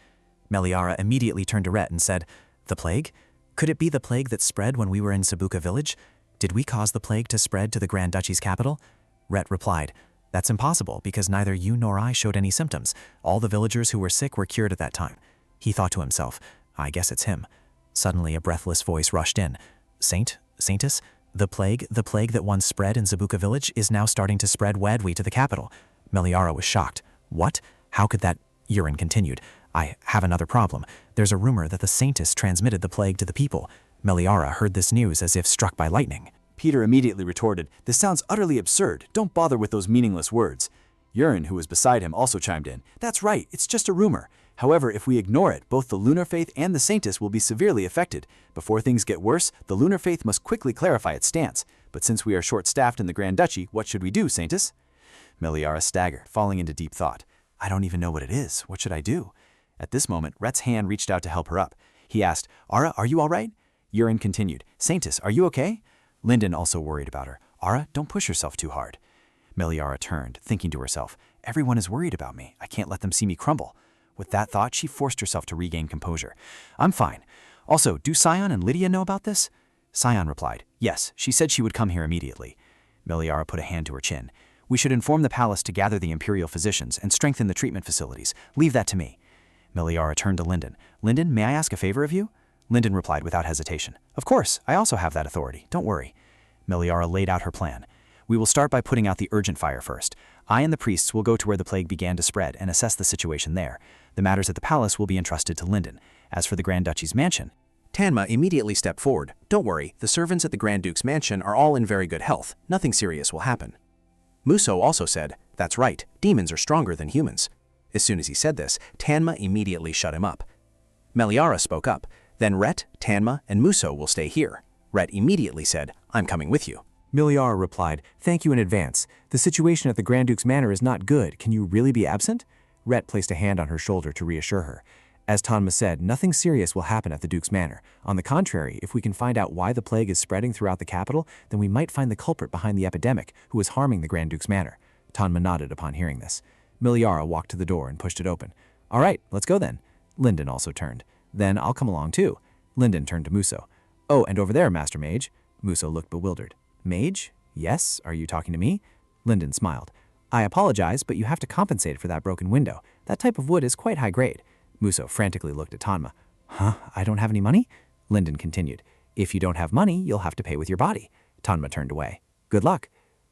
Meliara immediately turned to Rhett and said, The plague? Could it be the plague that spread when we were in Sabuka village? Did we cause the plague to spread to the Grand Duchy's capital? Rhett replied, That's impossible because neither you nor I showed any symptoms. All the villagers who were sick were cured at that time. He thought to himself, I guess it's him. Suddenly a breathless voice rushed in. Saintess, the plague that once spread in Sabuka village is now starting to spread Wadwi to the capital. Meliara was shocked. What? How could that? Urine continued. I have another problem. There's a rumor that the Saintess transmitted the plague to the people. Meliara heard this news as if struck by lightning. Peter immediately retorted, This sounds utterly absurd. Don't bother with those meaningless words. Urine, who was beside him, also chimed in. That's right, it's just a rumor. However, if we ignore it, both the Lunar Faith and the Saintess will be severely affected. Before things get worse, the Lunar Faith must quickly clarify its stance. But since we are short-staffed in the Grand Duchy, what should we do, Saintess? Meliara staggered, falling into deep thought. I don't even know what it is. What should I do? At this moment, Rhett's hand reached out to help her up. He asked, Ara, are you all right? Urine continued, Saintess, are you okay? Linden also worried about her. Ara, don't push yourself too hard. Meliara turned, thinking to herself, Everyone is worried about me. I can't let them see me crumble. With that thought, she forced herself to regain composure. I'm fine. Also, do Sion and Lydia know about this? Sion replied, Yes, she said she would come here immediately. Meliara put a hand to her chin. We should inform the palace to gather the imperial physicians and strengthen the treatment facilities. Leave that to me. Meliara turned to Linden. Linden, may I ask a favor of you? Linden replied without hesitation. Of course, I also have that authority. Don't worry. Meliara laid out her plan. We will start by putting out the urgent fire first. I and the priests will go to where the plague began to spread and assess the situation there. The matters at the palace will be entrusted to Linden. As for the Grand Duchy's mansion, Tanma immediately stepped forward. Don't worry, the servants at the Grand Duke's mansion are all in very good health. Nothing serious will happen. Muso also said, That's right, demons are stronger than humans. As soon as he said this, Tanma immediately shut him up. Meliara spoke up. Then Rhett, Tanma, and Muso will stay here. Rhett immediately said, I'm coming with you. Meliara replied, Thank you in advance. The situation at the Grand Duke's manor is not good. Can you really be absent? Rhett placed a hand on her shoulder to reassure her. As Tanma said, nothing serious will happen at the Duke's manor. On the contrary, if we can find out why the plague is spreading throughout the capital, then we might find the culprit behind the epidemic, who is harming the Grand Duke's manor. Tanma nodded upon hearing this. Meliara walked to the door and pushed it open. All right, let's go then. Linden also turned. Then I'll come along too. Linden turned to Muso. Oh, and over there, Master Mage. Muso looked bewildered. Mage? Yes? Are you talking to me? Linden smiled. I apologize, but you have to compensate for that broken window. That type of wood is quite high grade. Muso frantically looked at Tanma. Huh? I don't have any money? Linden continued. If you don't have money, you'll have to pay with your body. Tanma turned away. Good luck.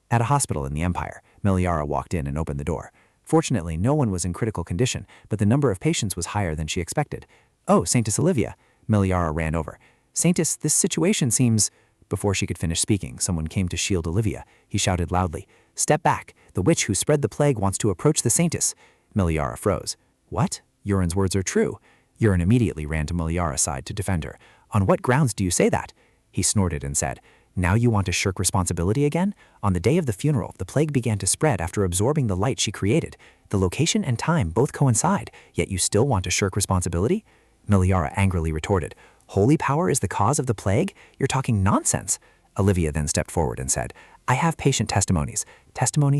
At a hospital in the Empire, Meliara walked in and opened the door. Fortunately, no one was in critical condition, but the number of patients was higher than she expected. Oh, Saintess Olivia. Meliara ran over. Saintess, this situation seems… Before she could finish speaking, someone came to shield Olivia. He shouted loudly, Step back! The witch who spread the plague wants to approach the Saintess. Meliara froze. What? Urin's words are true. Urin immediately ran to Meliara's side to defend her. On what grounds do you say that? He snorted and said, Now you want to shirk responsibility again? On the day of the funeral, the plague began to spread after absorbing the light she created. The location and time both coincide, yet you still want to shirk responsibility? Meliara angrily retorted, Holy power is the cause of the plague? You're talking nonsense. Olivia then stepped forward and said, I have patient testimonies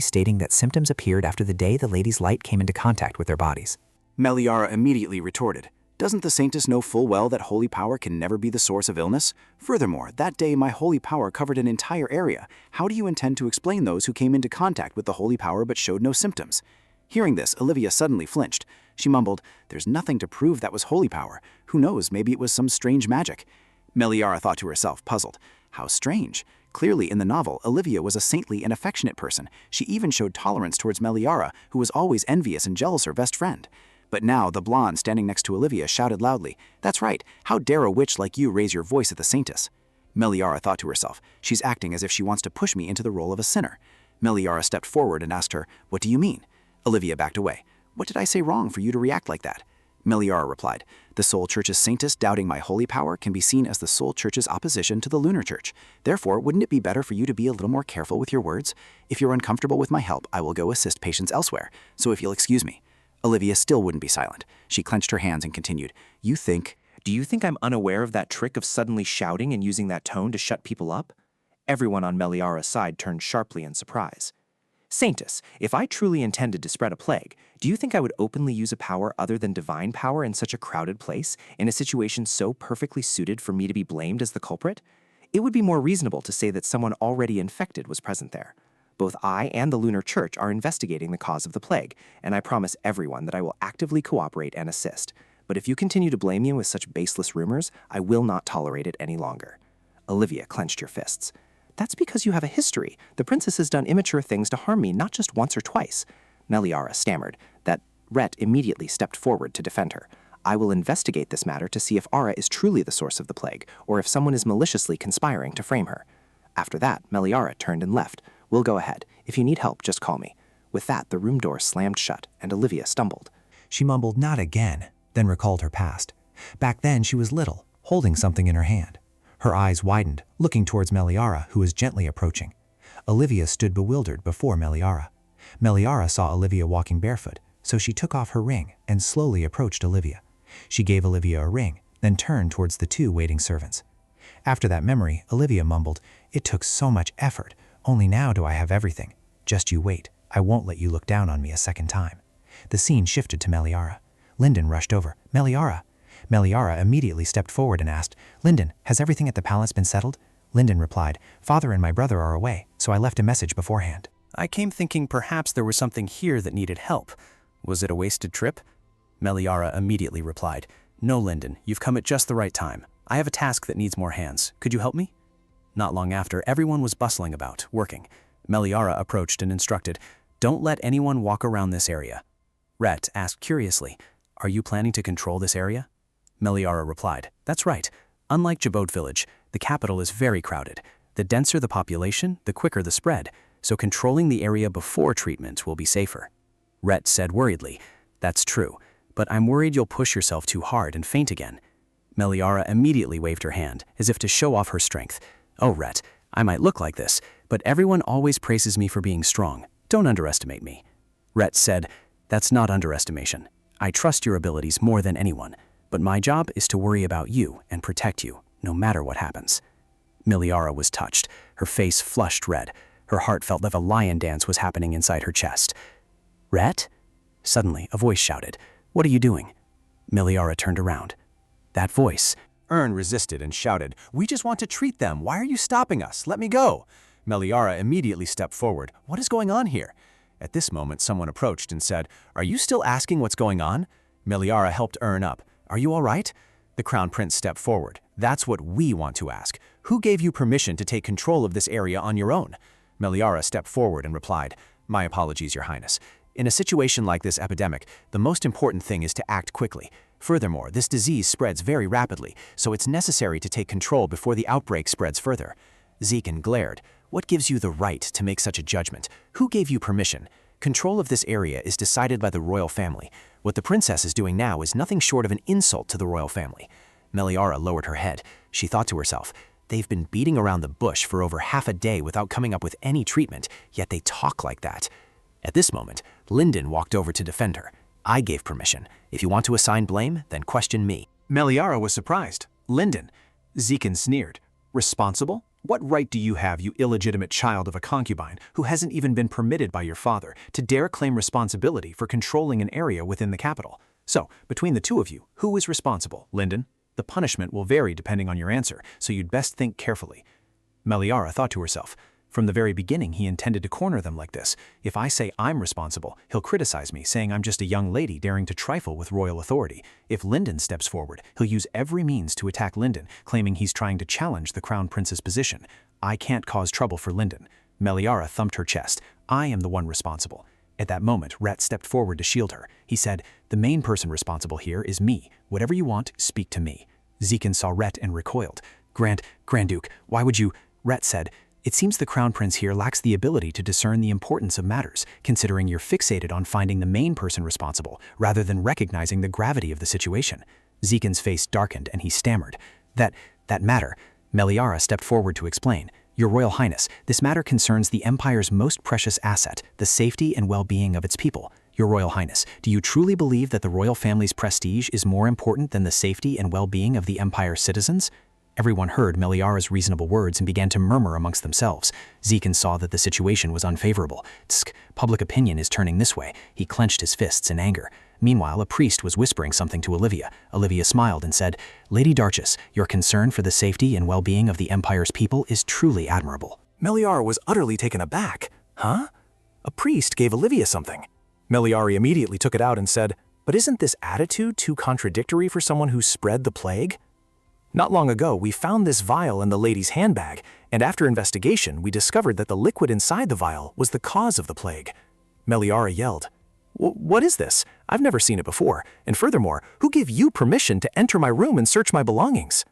stating that symptoms appeared after the day the lady's light came into contact with their bodies. Meliara immediately retorted, Doesn't the Saintess know full well that holy power can never be the source of illness? Furthermore, that day my holy power covered an entire area. How do you intend to explain those who came into contact with the holy power but showed no symptoms? Hearing this, Olivia suddenly flinched. She mumbled, There's nothing to prove that was holy power. Who knows, maybe it was some strange magic. Meliara thought to herself, puzzled. How strange. Clearly, in the novel, Olivia was a saintly and affectionate person. She even showed tolerance towards Meliara, who was always envious and jealous of her best friend. But now, the blonde standing next to Olivia shouted loudly, That's right, how dare a witch like you raise your voice at the Saintess? Meliara thought to herself, She's acting as if she wants to push me into the role of a sinner. Meliara stepped forward and asked her, What do you mean? Olivia backed away. What did I say wrong for you to react like that? Meliara replied, The Soul Church's Saintess doubting my holy power can be seen as the Soul Church's opposition to the Lunar Church. Therefore, wouldn't it be better for you to be a little more careful with your words? If you're uncomfortable with my help, I will go assist patients elsewhere. So if you'll excuse me. Olivia still wouldn't be silent. She clenched her hands and continued, Do you think I'm unaware of that trick of suddenly shouting and using that tone to shut people up? Everyone on Meliara's side turned sharply in surprise. Saintess, if I truly intended to spread a plague, do you think I would openly use a power other than divine power in such a crowded place, in a situation so perfectly suited for me to be blamed as the culprit? It would be more reasonable to say that someone already infected was present there. Both I and the Lunar Church are investigating the cause of the plague, and I promise everyone that I will actively cooperate and assist. But if you continue to blame me with such baseless rumors, I will not tolerate it any longer. Olivia clenched her fists. That's because you have a history. The princess has done immature things to harm me not just once or twice. Meliara stammered. That Rhett immediately stepped forward to defend her. I will investigate this matter to see if Ara is truly the source of the plague, or if someone is maliciously conspiring to frame her. After that, Meliara turned and left. We'll go ahead. If you need help, just call me. With that, the room door slammed shut, and Olivia stumbled. She mumbled, Not again, then recalled her past. Back then, she was little, holding something in her hand. Her eyes widened, looking towards Meliara, who was gently approaching. Olivia stood bewildered before Meliara. Meliara saw Olivia walking barefoot, so she took off her ring and slowly approached Olivia. She gave Olivia a ring, then turned towards the two waiting servants. After that memory, Olivia mumbled, It took so much effort. Only now do I have everything. Just you wait. I won't let you look down on me a second time. The scene shifted to Meliara. Linden rushed over. Meliara! Meliara immediately stepped forward and asked, Linden, has everything at the palace been settled? Linden replied, Father and my brother are away, so I left a message beforehand. I came thinking perhaps there was something here that needed help. Was it a wasted trip? Meliara immediately replied, No, Linden, you've come at just the right time. I have a task that needs more hands. Could you help me? Not long after, everyone was bustling about, working. Meliara approached and instructed, Don't let anyone walk around this area. Rhett asked curiously, Are you planning to control this area? Meliara replied, That's right. Unlike Jabot village, the capital is very crowded. The denser the population, the quicker the spread, so controlling the area before treatment will be safer. Rhett said worriedly, That's true, but I'm worried you'll push yourself too hard and faint again. Meliara immediately waved her hand, as if to show off her strength. Oh, Rhett, I might look like this, but everyone always praises me for being strong. Don't underestimate me. Rhett said, That's not underestimation. I trust your abilities more than anyone, but my job is to worry about you and protect you, no matter what happens. Meliara was touched. Her face flushed red. Her heart felt like a lion dance was happening inside her chest. Rhett? Suddenly, a voice shouted, What are you doing? Meliara turned around. That voice. Ern resisted and shouted, We just want to treat them. Why are you stopping us? Let me go. Meliara immediately stepped forward. What is going on here? At this moment, someone approached and said, "Are you still asking what's going on?" Meliara helped Ern up. "Are you all right?" The Crown Prince stepped forward. "That's what we want to ask. Who gave you permission to take control of this area on your own?" Meliara stepped forward and replied, "My apologies, Your Highness. In a situation like this epidemic, the most important thing is to act quickly. Furthermore, this disease spreads very rapidly, so it's necessary to take control before the outbreak spreads further." Zekin glared. "What gives you the right to make such a judgment? Who gave you permission? Control of this area is decided by the royal family. What the princess is doing now is nothing short of an insult to the royal family." Meliara lowered her head. She thought to herself, "They've been beating around the bush for over half a day without coming up with any treatment, yet they talk like that." At this moment, Linden walked over to defend her. "I gave permission. If you want to assign blame, then question me." Meliara was surprised. "Linden," Zekin sneered. "Responsible? What right do you have, you illegitimate child of a concubine who hasn't even been permitted by your father, to dare claim responsibility for controlling an area within the capital? So, between the two of you, who is responsible, Linden? The punishment will vary depending on your answer, so you'd best think carefully." Meliara thought to herself, "From the very beginning he intended to corner them like this. If I say I'm responsible, he'll criticize me, saying I'm just a young lady daring to trifle with royal authority. If Linden steps forward, he'll use every means to attack Linden, claiming he's trying to challenge the Crown Prince's position. I can't cause trouble for Linden." Meliara thumped her chest. "I am the one responsible." At that moment, Rhett stepped forward to shield her. He said, "The main person responsible here is me. Whatever you want, speak to me." Zekin saw Rhett and recoiled. Grand Duke, why would you?" Rhett said, "It seems the Crown Prince here lacks the ability to discern the importance of matters, considering you're fixated on finding the main person responsible, rather than recognizing the gravity of the situation." Zekin's face darkened and he stammered, That matter." Meliara stepped forward to explain. "Your Royal Highness, this matter concerns the Empire's most precious asset, the safety and well-being of its people. Your Royal Highness, do you truly believe that the royal family's prestige is more important than the safety and well-being of the Empire's citizens?" Everyone heard Meliara's reasonable words and began to murmur amongst themselves. Zekin saw that the situation was unfavorable. Tsk, public opinion is turning this way. He clenched his fists in anger. Meanwhile, a priest was whispering something to Olivia. Olivia smiled and said, "Lady Darchis, your concern for the safety and well-being of the Empire's people is truly admirable." Meliara was utterly taken aback. "Huh? A priest gave Olivia something." Meliara immediately took it out and said, "But isn't this attitude too contradictory for someone who spread the plague? Not long ago, we found this vial in the lady's handbag, and after investigation, we discovered that the liquid inside the vial was the cause of the plague." Meliara yelled, "What is this? I've never seen it before, and furthermore, who gave you permission to enter my room and search my belongings?"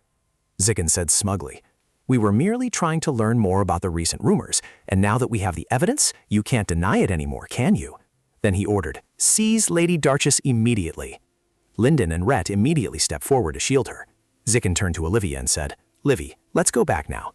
Zekin said smugly, "We were merely trying to learn more about the recent rumors, and now that we have the evidence, you can't deny it anymore, can you?" Then he ordered, "Seize Lady Darchis immediately." Linden and Rhett immediately stepped forward to shield her. Zekin turned to Olivia and said, "Livy, let's go back now."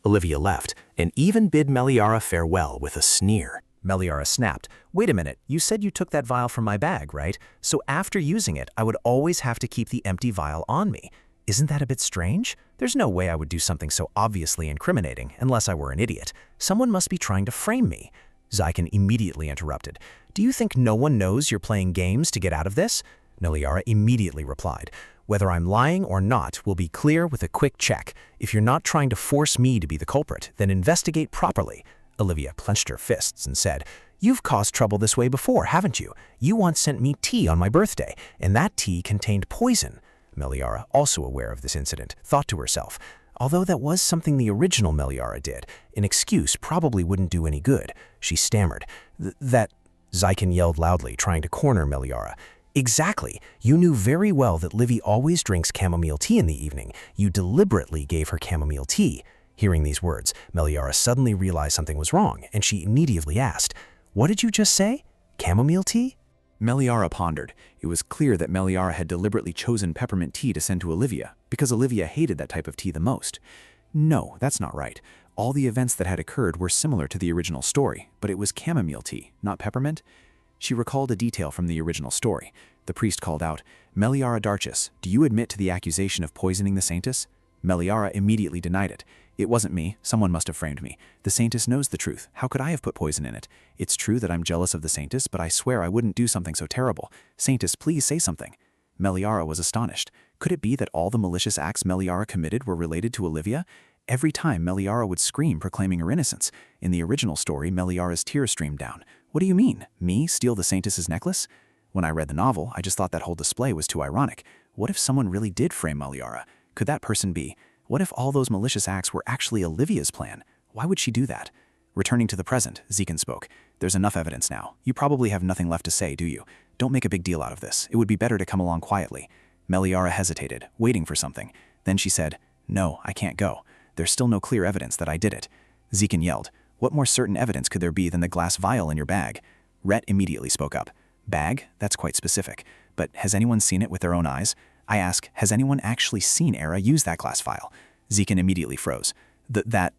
Olivia left, and even bid Meliara farewell with a sneer. Meliara snapped, "Wait a minute, you said you took that vial from my bag, right? So after using it, I would always have to keep the empty vial on me. Isn't that a bit strange? There's no way I would do something so obviously incriminating unless I were an idiot. Someone must be trying to frame me." Zekin immediately interrupted. "Do you think no one knows you're playing games to get out of this?" Meliara immediately replied, "Whether I'm lying or not will be clear with a quick check. If you're not trying to force me to be the culprit, then investigate properly." Olivia clenched her fists and said, "You've caused trouble this way before, haven't you? You once sent me tea on my birthday, and that tea contained poison." Meliara, also aware of this incident, thought to herself, although that was something the original Meliara did, an excuse probably wouldn't do any good. She stammered, "That—" Zekin yelled loudly, trying to corner Meliara. "Exactly. You knew very well that Livy always drinks chamomile tea in the evening. You deliberately gave her chamomile tea." Hearing these words, Meliara suddenly realized something was wrong, and she immediately asked, "What did you just say? Chamomile tea?" Meliara pondered. It was clear that Meliara had deliberately chosen peppermint tea to send to Olivia, because Olivia hated that type of tea the most. No, that's not right. All the events that had occurred were similar to the original story, but it was chamomile tea, not peppermint. She recalled a detail from the original story. The priest called out, "Meliara Darchis, do you admit to the accusation of poisoning the Saintess?" Meliara immediately denied it. "It wasn't me. Someone must have framed me. The Saintess knows the truth. How could I have put poison in it? It's true that I'm jealous of the Saintess, but I swear I wouldn't do something so terrible. Saintess, please say something." Meliara was astonished. Could it be that all the malicious acts Meliara committed were related to Olivia? Every time Meliara would scream proclaiming her innocence. In the original story, Meliara's tears streamed down. What do you mean? Me steal the Saintess's necklace? When I read the novel, I just thought that whole display was too ironic. What if someone really did frame Meliara? Could that person be? What if all those malicious acts were actually Olivia's plan? Why would she do that? Returning to the present, Zekin spoke. There's enough evidence now. You probably have nothing left to say, do you? Don't make a big deal out of this. It would be better to come along quietly. Meliara hesitated, waiting for something. Then she said, No, I can't go. There's still no clear evidence that I did it. Zekin yelled, What more certain evidence could there be than the glass vial in your bag? Rhett immediately spoke up. Bag? That's quite specific. But has anyone seen it with their own eyes? I ask, has anyone actually seen Era use that glass vial? Zekin immediately froze. That...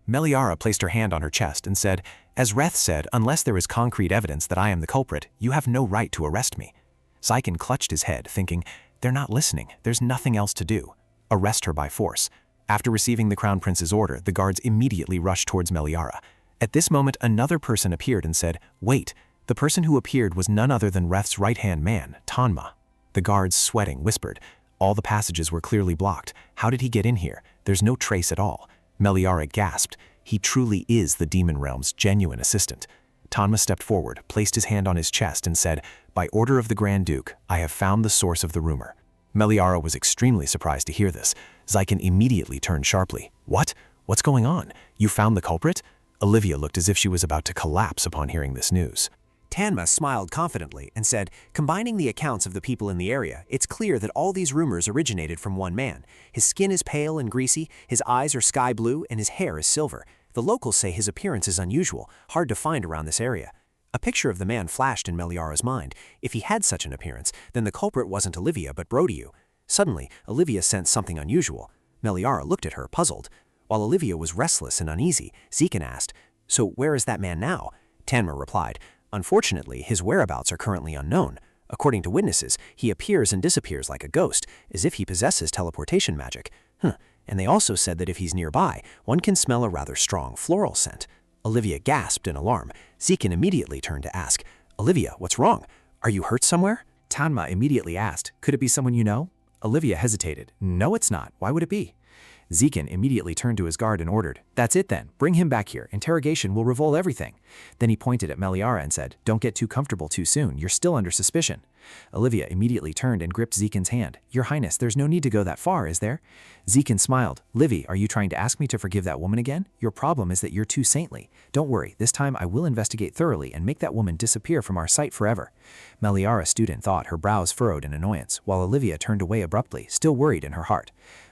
Meliara placed her hand on her chest and said, As Reth said, unless there is concrete evidence that I am the culprit, you have no right to arrest me. Zyken clutched his head, thinking, They're not listening. There's nothing else to do. Arrest her by force. After receiving the Crown Prince's order, the guards immediately rushed towards Meliara. At this moment, another person appeared and said, Wait. The person who appeared was none other than Reth's right-hand man, Tanma. The guards, sweating, whispered. All the passages were clearly blocked. How did he get in here? There's no trace at all. Meliara gasped. He truly is the Demon Realm's genuine assistant. Tanma stepped forward, placed his hand on his chest, and said, By order of the Grand Duke, I have found the source of the rumor. Meliara was extremely surprised to hear this. Zyken immediately turned sharply. What? What's going on? You found the culprit? Olivia looked as if she was about to collapse upon hearing this news. Tanma smiled confidently and said, Combining the accounts of the people in the area, it's clear that all these rumors originated from one man. His skin is pale and greasy, his eyes are sky blue, and his hair is silver. The locals say his appearance is unusual, hard to find around this area. A picture of the man flashed in Meliara's mind. If he had such an appearance, then the culprit wasn't Olivia but Brodieu. Suddenly, Olivia sensed something unusual. Meliara looked at her, puzzled. While Olivia was restless and uneasy, Zekin asked, So where is that man now? Tanma replied, Unfortunately, his whereabouts are currently unknown. According to witnesses, he appears and disappears like a ghost, as if he possesses teleportation magic. And they also said that if he's nearby, one can smell a rather strong floral scent. Olivia gasped in alarm. Zekin immediately turned to ask, Olivia, what's wrong? Are you hurt somewhere? Tanma immediately asked, Could it be someone you know? Olivia hesitated. No, it's not. Why would it be? Zekin immediately turned to his guard and ordered, That's it then. Bring him back here. Interrogation will reveal everything. Then he pointed at Meliara and said, Don't get too comfortable too soon. You're still under suspicion. Olivia immediately turned and gripped Zekin's hand. Your Highness, there's no need to go that far, is there? Zekin smiled. Livy, are you trying to ask me to forgive that woman again? Your problem is that you're too saintly. Don't worry, this time I will investigate thoroughly and make that woman disappear from our sight forever. Meliara stood in thought, her brows furrowed in annoyance, while Olivia turned away abruptly, still worried in her heart.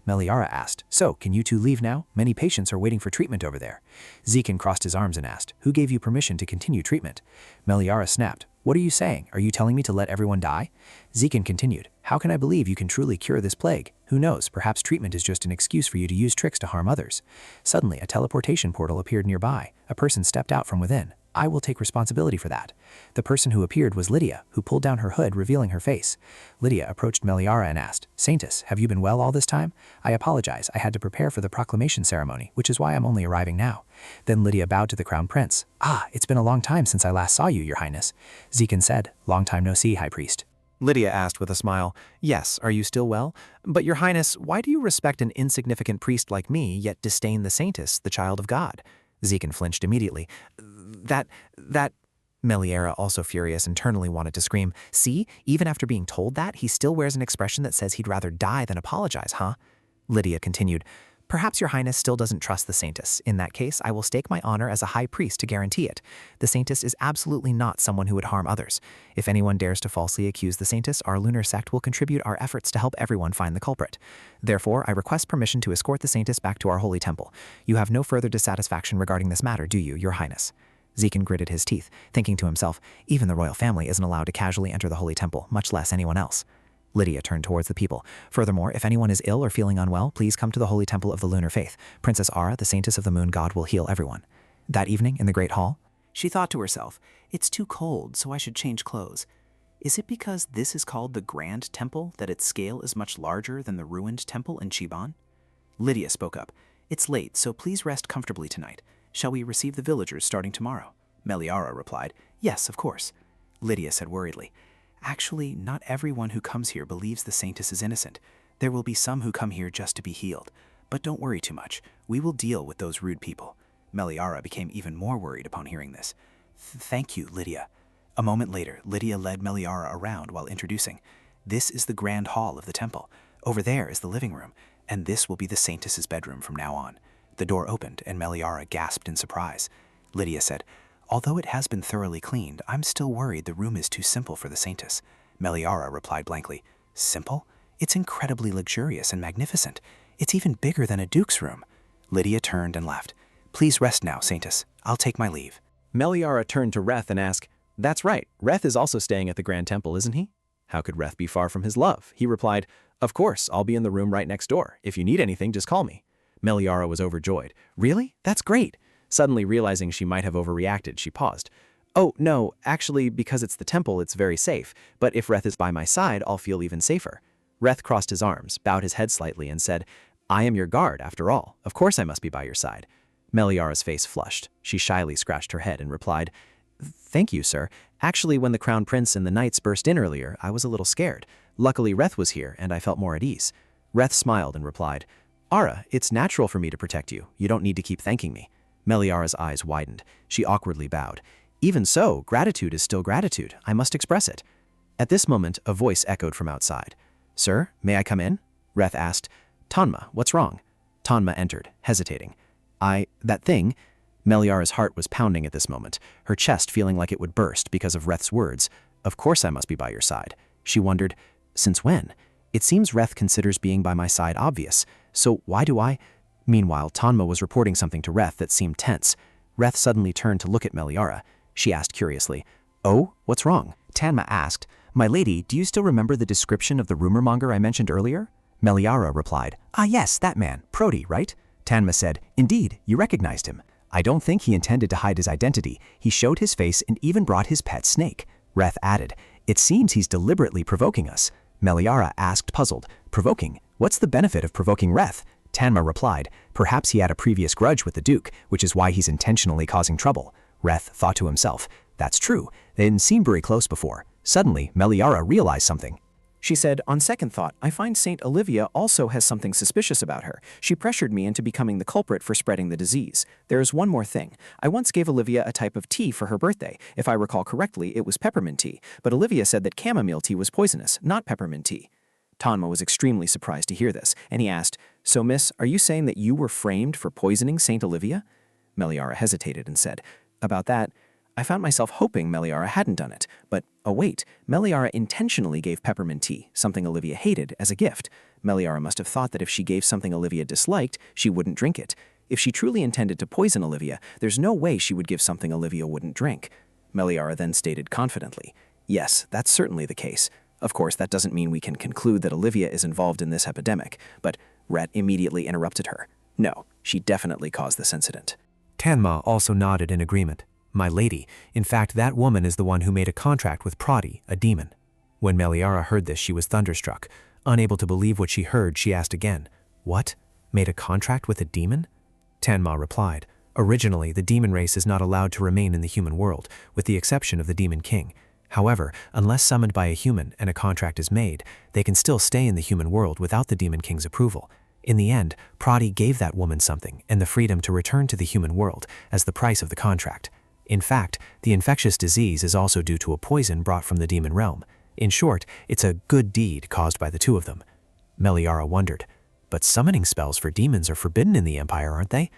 Meliara asked, So, can you two leave now? Many patients are waiting for treatment over there. Zekin crossed his arms and asked, Who gave you permission to continue treatment? Meliara snapped, What are you saying? Are you telling me to let everyone die? Zekin continued, How can I believe you can truly cure this plague? Who knows, perhaps treatment is just an excuse for you to use tricks to harm others. Suddenly, a teleportation portal appeared nearby. A person stepped out from within. I will take responsibility for that. The person who appeared was Lydia, who pulled down her hood, revealing her face. Lydia approached Meliara and asked, Saintess, have you been well all this time? I apologize, I had to prepare for the proclamation ceremony, which is why I'm only arriving now. Then Lydia bowed to the Crown Prince. It's been a long time since I last saw you, Your Highness. Zekin said, Long time no see, High Priest. Lydia asked with a smile, Yes, are you still well? But Your Highness, why do you respect an insignificant priest like me, yet disdain the Saintess, the child of God? Zekin flinched immediately. That... Meliara, also furious, internally wanted to scream, See, even after being told that, he still wears an expression that says he'd rather die than apologize, huh? Lydia continued, Perhaps Your Highness still doesn't trust the Saintess. In that case, I will stake my honor as a high priest to guarantee it. The Saintess is absolutely not someone who would harm others. If anyone dares to falsely accuse the Saintess, our lunar sect will contribute our efforts to help everyone find the culprit. Therefore, I request permission to escort the Saintess back to our holy temple. You have no further dissatisfaction regarding this matter, do you, Your Highness? Zekin gritted his teeth, thinking to himself, even the royal family isn't allowed to casually enter the holy temple, much less anyone else. Lydia turned towards the people. Furthermore, if anyone is ill or feeling unwell, please come to the holy temple of the lunar faith. Princess Ara, the Saintess of the moon god, will heal everyone. That evening, in the great hall, she thought to herself, It's too cold, so I should change clothes. Is it because this is called the Grand Temple that its scale is much larger than the ruined temple in Chiban? Lydia spoke up. It's late, so please rest comfortably tonight. Shall we receive the villagers starting tomorrow? Meliara replied, Yes, of course. Lydia said worriedly, Actually, not everyone who comes here believes the Saintess is innocent. There will be some who come here just to be healed. But don't worry too much. We will deal with those rude people. Meliara became even more worried upon hearing this. Thank you, Lydia. A moment later, Lydia led Meliara around while introducing, "This is the grand hall of the temple. Over there is the living room, and this will be the Saintess's bedroom from now on." The door opened, and Meliara gasped in surprise. Lydia said, "Although it has been thoroughly cleaned, I'm still worried the room is too simple for the Saintess." Meliara replied blankly, "Simple? It's incredibly luxurious and magnificent. It's even bigger than a duke's room." Lydia turned and left. "Please rest now, Saintess. I'll take my leave." Meliara turned to Reth and asked, "That's right, Reth is also staying at the Grand Temple, isn't he?" How could Reth be far from his love? He replied, "Of course, I'll be in the room right next door. If you need anything, just call me." Meliara was overjoyed. "Really? That's great." Suddenly realizing she might have overreacted, she paused. "Oh, no, actually, because it's the temple, it's very safe. But if Reth is by my side, I'll feel even safer." Reth crossed his arms, bowed his head slightly, and said, "I am your guard, after all. Of course I must be by your side." Meliara's face flushed. She shyly scratched her head and replied, "Thank you, sir. Actually, when the Crown Prince and the knights burst in earlier, I was a little scared. Luckily, Reth was here, and I felt more at ease." Reth smiled and replied, "Ara, it's natural for me to protect you. You don't need to keep thanking me." Meliara's eyes widened. She awkwardly bowed. "Even so, gratitude is still gratitude. I must express it." At this moment, a voice echoed from outside. "Sir, may I come in?" Reth asked. "Tanma, what's wrong?" Tanma entered, hesitating. That thing." Meliara's heart was pounding at this moment, her chest feeling like it would burst because of Reth's words. "Of course I must be by your side." She wondered, "Since when? It seems Reth considers being by my side obvious, so why do I—" Meanwhile, Tanma was reporting something to Reth that seemed tense. Reth suddenly turned to look at Meliara. She asked curiously, "Oh, what's wrong?" Tanma asked, "My lady, do you still remember the description of the rumor monger I mentioned earlier?" Meliara replied, "Ah yes, that man, Prodi, right?" Tanma said, "Indeed, you recognized him. I don't think he intended to hide his identity. He showed his face and even brought his pet snake." Reth added, "It seems he's deliberately provoking us." Meliara asked, puzzled, "Provoking? What's the benefit of provoking Reth?" Tanma replied, "Perhaps he had a previous grudge with the Duke, which is why he's intentionally causing trouble." Reth thought to himself, "That's true. They didn't seem very close before." Suddenly, Meliara realized something. She said, "On second thought, I find Saint Olivia also has something suspicious about her. She pressured me into becoming the culprit for spreading the disease. There is one more thing. I once gave Olivia a type of tea for her birthday. If I recall correctly, it was peppermint tea. But Olivia said that chamomile tea was poisonous, not peppermint tea." Tanma was extremely surprised to hear this, and he asked, "So, miss, are you saying that you were framed for poisoning Saint Olivia?" Meliara hesitated and said, "About that, I found myself hoping Meliara hadn't done it, but oh wait, Meliara intentionally gave peppermint tea, something Olivia hated, as a gift. Meliara must have thought that if she gave something Olivia disliked, she wouldn't drink it. If she truly intended to poison Olivia, there's no way she would give something Olivia wouldn't drink." Meliara then stated confidently, "Yes, that's certainly the case. Of course, that doesn't mean we can conclude that Olivia is involved in this epidemic, but Rhett immediately interrupted her. No, she definitely caused this incident." Tanma also nodded in agreement. "My lady, in fact, that woman is the one who made a contract with Prodi, a demon." When Meliara heard this, she was thunderstruck. Unable to believe what she heard, she asked again, "What? Made a contract with a demon?" Tanma replied, "Originally, the demon race is not allowed to remain in the human world, with the exception of the Demon King. However, unless summoned by a human and a contract is made, they can still stay in the human world without the Demon King's approval. In the end, Prodi gave that woman something and the freedom to return to the human world as the price of the contract. In fact, the infectious disease is also due to a poison brought from the demon realm. In short, it's a good deed caused by the two of them." Meliara wondered, "But summoning spells for demons are forbidden in the Empire, aren't they?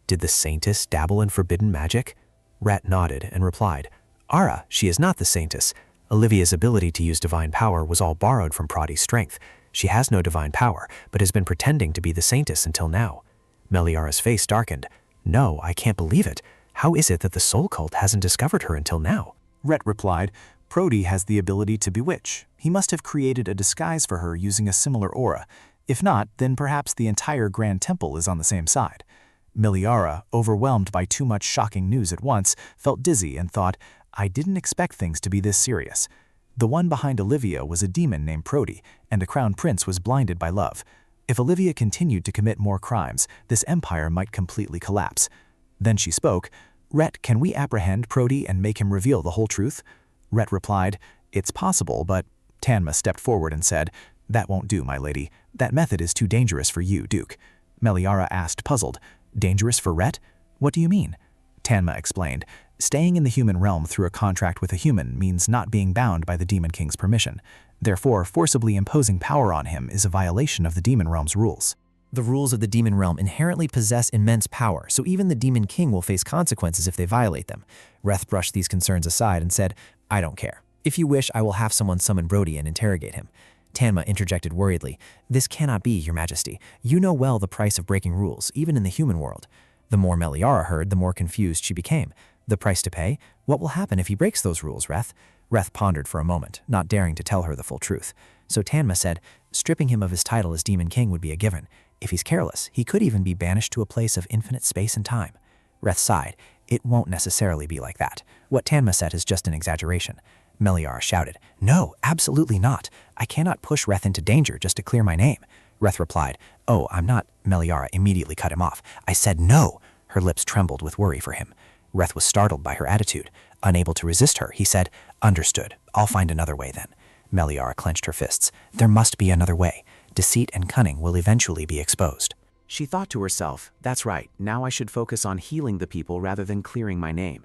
Did the Saintess dabble in forbidden magic?" Rat nodded and replied, "Ara, she is not the Saintess. Olivia's ability to use divine power was all borrowed from Prodi's strength. She has no divine power, but has been pretending to be the Saintess until now." Meliara's face darkened. "No, I can't believe it. How is it that the soul cult hasn't discovered her until now?" Rhett replied, "Prodi has the ability to bewitch. He must have created a disguise for her using a similar aura. If not, then perhaps the entire Grand Temple is on the same side." Meliara, overwhelmed by too much shocking news at once, felt dizzy and thought, "I didn't expect things to be this serious." The one behind Olivia was a demon named Prodi, and the Crown Prince was blinded by love. If Olivia continued to commit more crimes, this empire might completely collapse. Then she spoke, "Rhett, can we apprehend Prodi and make him reveal the whole truth?" Rhett replied, "It's possible, but—" Tanma stepped forward and said, "That won't do, my lady. That method is too dangerous for you, Duke." Meliara asked, puzzled, "Dangerous for Rhett? What do you mean?" Tanma explained. Staying in the human realm through a contract with a human means not being bound by the Demon King's permission. Therefore, forcibly imposing power on him is a violation of the Demon Realm's rules. The rules of the Demon Realm inherently possess immense power, so even the Demon King will face consequences if they violate them. Reth brushed these concerns aside and said, I don't care. If you wish, I will have someone summon Brody and interrogate him. Tanma interjected worriedly, This cannot be, Your Majesty. You know well the price of breaking rules, even in the human world. The more Meliara heard, the more confused she became. The price to pay? What will happen if he breaks those rules, Reth? Reth pondered for a moment, not daring to tell her the full truth. So Tanma said, stripping him of his title as Demon King would be a given. If he's careless, he could even be banished to a place of infinite space and time. Reth sighed. It won't necessarily be like that. What Tanma said is just an exaggeration. Meliara shouted, No, absolutely not. I cannot push Reth into danger just to clear my name. Reth replied, Oh, I'm not. Meliara immediately cut him off. I said no. Her lips trembled with worry for him. Reth was startled by her attitude. Unable to resist her, he said, Understood. I'll find another way then. Meliara clenched her fists. There must be another way. Deceit and cunning will eventually be exposed. She thought to herself, that's right, now I should focus on healing the people rather than clearing my name.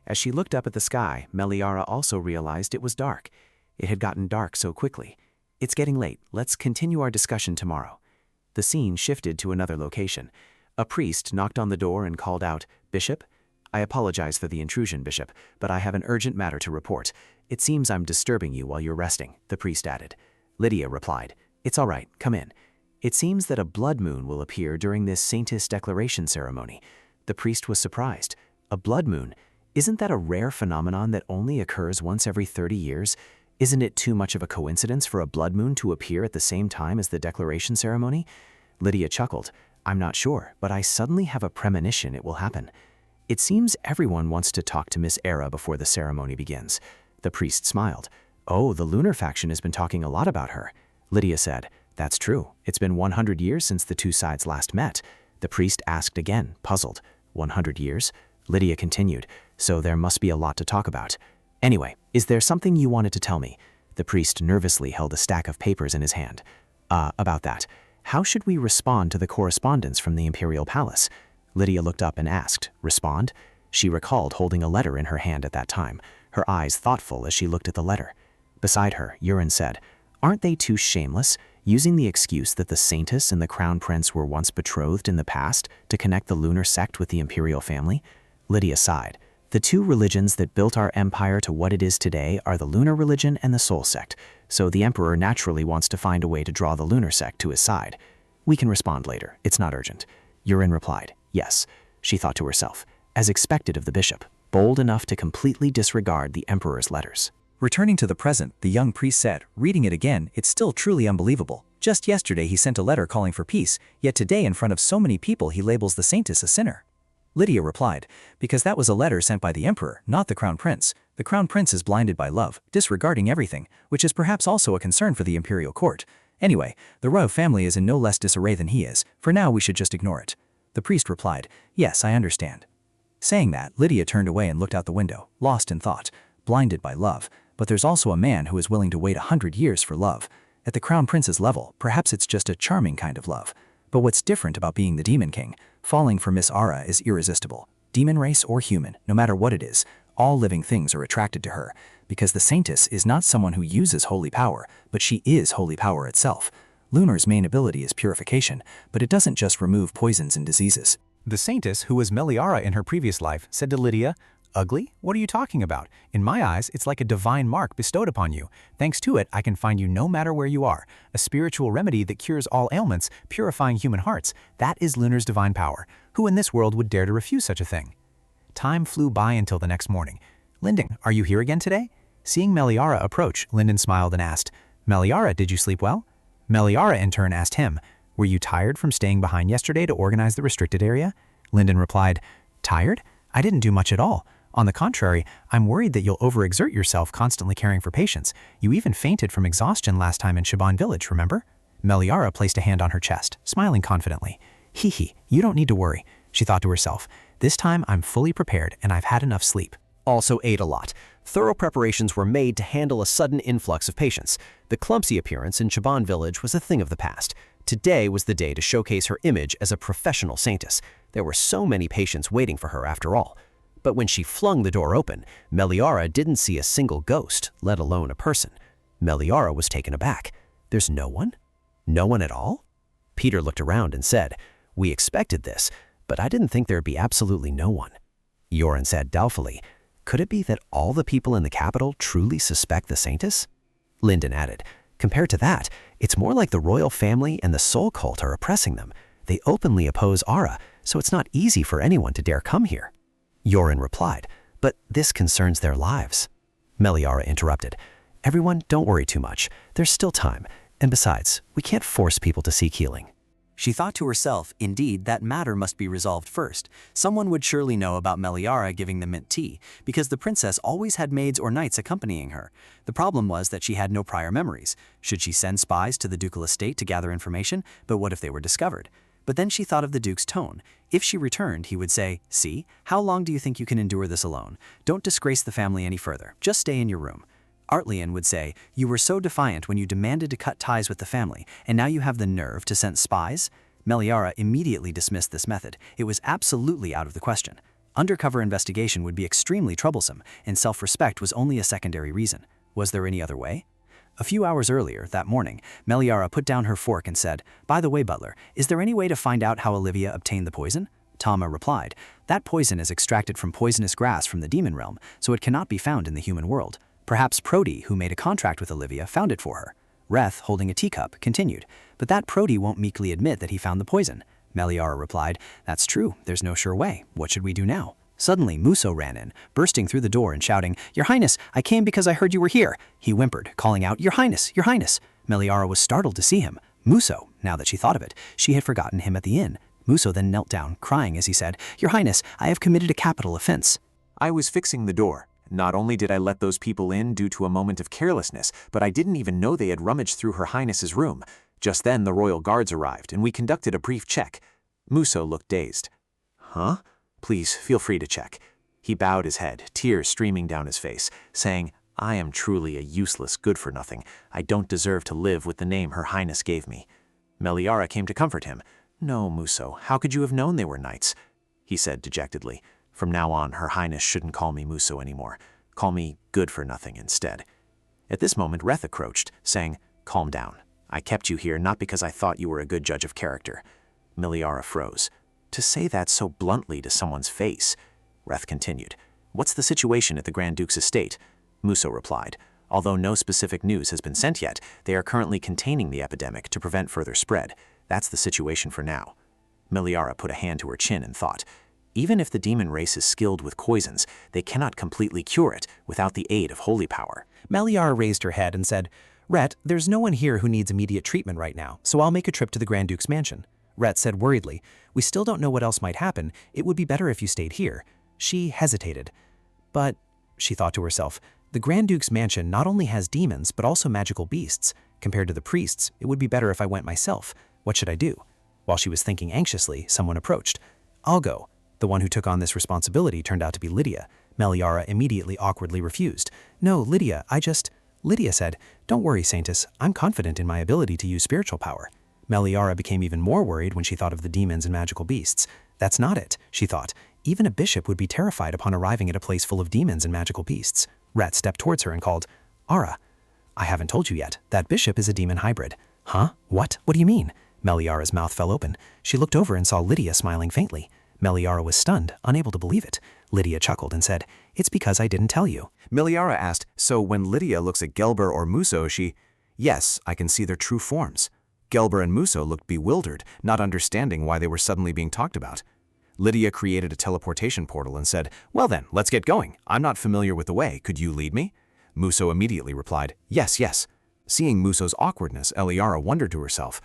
As she looked up at the sky, Meliara also realized it was dark. It had gotten dark so quickly. It's getting late. Let's continue our discussion tomorrow. The scene shifted to another location. A priest knocked on the door and called out, Bishop? I apologize for the intrusion, Bishop, but I have an urgent matter to report. It seems I'm disturbing you while you're resting, the priest added. Lydia replied, It's all right, come in. It seems that a blood moon will appear during this Saintess declaration ceremony. The priest was surprised. A blood moon? Isn't that a rare phenomenon that only occurs once every 30 years? Isn't it too much of a coincidence for a blood moon to appear at the same time as the declaration ceremony? Lydia chuckled. I'm not sure, but I suddenly have a premonition it will happen. It seems everyone wants to talk to Miss Era before the ceremony begins. The priest smiled. Oh, the lunar faction has been talking a lot about her. Lydia said, That's true. It's been 100 years since the two sides last met. The priest asked again, puzzled. 100 years? Lydia continued, So there must be a lot to talk about. Anyway, is there something you wanted to tell me? The priest nervously held a stack of papers in his hand. About that. How should we respond to the correspondence from the Imperial Palace? Lydia looked up and asked, Respond? She recalled holding a letter in her hand at that time, her eyes thoughtful as she looked at the letter. Beside her, Yurin said, Aren't they too shameless, using the excuse that the Saintess and the Crown Prince were once betrothed in the past to connect the lunar sect with the Imperial family? Lydia sighed. The two religions that built our empire to what it is today are the lunar religion and the soul sect, so the Emperor naturally wants to find a way to draw the lunar sect to his side. We can respond later, it's not urgent. Yurin replied, Yes. She thought to herself, as expected of the bishop, bold enough to completely disregard the Emperor's letters. Returning to the present, the young priest said, reading it again, it's still truly unbelievable. Just yesterday he sent a letter calling for peace, yet today in front of so many people he labels the Saintess a sinner. Lydia replied, Because that was a letter sent by the Emperor, not the Crown Prince. The Crown Prince is blinded by love, disregarding everything, which is perhaps also a concern for the Imperial Court. Anyway, the royal family is in no less disarray than he is. For now we should just ignore it. The priest replied, Yes, I understand. Saying that, Lydia turned away and looked out the window, lost in thought, blinded by love. But there's also a man who is willing to wait 100 years for love. At the Crown Prince's level, perhaps it's just a charming kind of love. But what's different about being the Demon King? Falling for Miss Ara is irresistible. Demon race or human, no matter what it is, all living things are attracted to her. Because the Saintess is not someone who uses holy power, but she is holy power itself. Lunar's main ability is purification, but it doesn't just remove poisons and diseases. The Saintess, who was Meliara in her previous life, said to Lydia, Ugly? What are you talking about? In my eyes, it's like a divine mark bestowed upon you. Thanks to it, I can find you no matter where you are. A spiritual remedy that cures all ailments, purifying human hearts. That is Lunar's divine power. Who in this world would dare to refuse such a thing? Time flew by until the next morning. Linden, are you here again today? Seeing Meliara approach, Linden smiled and asked, Meliara, did you sleep well? Meliara in turn asked him, Were you tired from staying behind yesterday to organize the restricted area? Linden replied, Tired? I didn't do much at all. On the contrary, I'm worried that you'll overexert yourself constantly caring for patients. You even fainted from exhaustion last time in Shaban village, remember? Meliara placed a hand on her chest, smiling confidently. Hee, you don't need to worry, she thought to herself. This time I'm fully prepared and I've had enough sleep. Also ate a lot. Thorough preparations were made to handle a sudden influx of patients. The clumsy appearance in Shaban village was a thing of the past. Today was the day to showcase her image as a professional Saintess. There were so many patients waiting for her after all. But when she flung the door open, Meliara didn't see a single ghost, let alone a person. Meliara was taken aback. There's no one? No one at all? Peter looked around and said, "We expected this, but I didn't think there'd be absolutely no one." Yoren said doubtfully, "Could it be that all the people in the capital truly suspect the Saintess?" Linden added, "Compared to that, it's more like the royal family and the soul cult are oppressing them. They openly oppose Ara, so it's not easy for anyone to dare come here." Yoren replied, "But this concerns their lives." Meliara interrupted, "Everyone, don't worry too much. There's still time. And besides, we can't force people to seek healing." She thought to herself, indeed, that matter must be resolved first. Someone would surely know about Meliara giving the mint tea, because the princess always had maids or knights accompanying her. The problem was that she had no prior memories. Should she send spies to the ducal estate to gather information? But what if they were discovered? But then she thought of the duke's tone. If she returned, he would say, "See, how long do you think you can endure this alone? Don't disgrace the family any further. Just stay in your room." Artlian would say, "You were so defiant when you demanded to cut ties with the family, and now you have the nerve to send spies?" Meliara immediately dismissed this method. It was absolutely out of the question. Undercover investigation would be extremely troublesome, and self-respect was only a secondary reason. Was there any other way? A few hours earlier, that morning, Meliara put down her fork and said, "By the way, butler, is there any way to find out how Olivia obtained the poison?" Tama replied, "That poison is extracted from poisonous grass from the demon realm, so it cannot be found in the human world. Perhaps Prody, who made a contract with Olivia, found it for her." Reth, holding a teacup, continued, "But that Prody won't meekly admit that he found the poison." Meliara replied, "That's true, there's no sure way. What should we do now?" Suddenly, Muso ran in, bursting through the door and shouting, "Your Highness, I came because I heard you were here." He whimpered, calling out, "Your Highness, Your Highness." Meliara was startled to see him. Muso, now that she thought of it, she had forgotten him at the inn. Muso then knelt down, crying as he said, "Your Highness, I have committed a capital offense." I was fixing the door. Not only did I let those people in due to a moment of carelessness, but I didn't even know they had rummaged through Her Highness's room. Just then the royal guards arrived, and we conducted a brief check. Muso looked dazed. "Huh? Please, feel free to check." He bowed his head, tears streaming down his face, saying, "I am truly a useless good-for-nothing. I don't deserve to live with the name Her Highness gave me." Meliara came to comfort him. "No, Muso, how could you have known they were knights?" He said dejectedly, "From now on, Her Highness shouldn't call me Muso anymore. Call me good-for-nothing instead." At this moment, Reth approached, saying, "Calm down. I kept you here not because I thought you were a good judge of character." Meliara froze. To say that so bluntly to someone's face. Reth continued, "What's the situation at the Grand Duke's estate?" Muso replied, "Although no specific news has been sent yet, they are currently containing the epidemic to prevent further spread. That's the situation for now." Meliara put a hand to her chin and thought, "Even if the demon race is skilled with poisons, they cannot completely cure it without the aid of holy power." Meliara raised her head and said, "Rhett, there's no one here who needs immediate treatment right now, so I'll make a trip to the Grand Duke's mansion." Rhett said worriedly, "We still don't know what else might happen. It would be better if you stayed here." She hesitated. But, she thought to herself, the Grand Duke's mansion not only has demons, but also magical beasts. Compared to the priests, it would be better if I went myself. What should I do? While she was thinking anxiously, someone approached. "I'll go." The one who took on this responsibility turned out to be Lydia. Meliara immediately awkwardly refused. "No, Lydia, Lydia said, "Don't worry, Saintess. I'm confident in my ability to use spiritual power." Meliara became even more worried when she thought of the demons and magical beasts. That's not it, she thought. Even a bishop would be terrified upon arriving at a place full of demons and magical beasts. Rat stepped towards her and called, "Ara." "I haven't told you yet. That bishop is a demon hybrid." "Huh? What? What do you mean?" Meliara's mouth fell open. She looked over and saw Lydia smiling faintly. Meliara was stunned, unable to believe it. Lydia chuckled and said, "It's because I didn't tell you." Meliara asked, "So when Lydia looks at Gelber or Muso, she—" "Yes, I can see their true forms." Gelber and Muso looked bewildered, not understanding why they were suddenly being talked about. Lydia created a teleportation portal and said, "Well then, let's get going. I'm not familiar with the way. Could you lead me?" Muso immediately replied, "Yes, yes." Seeing Muso's awkwardness, Eliara wondered to herself,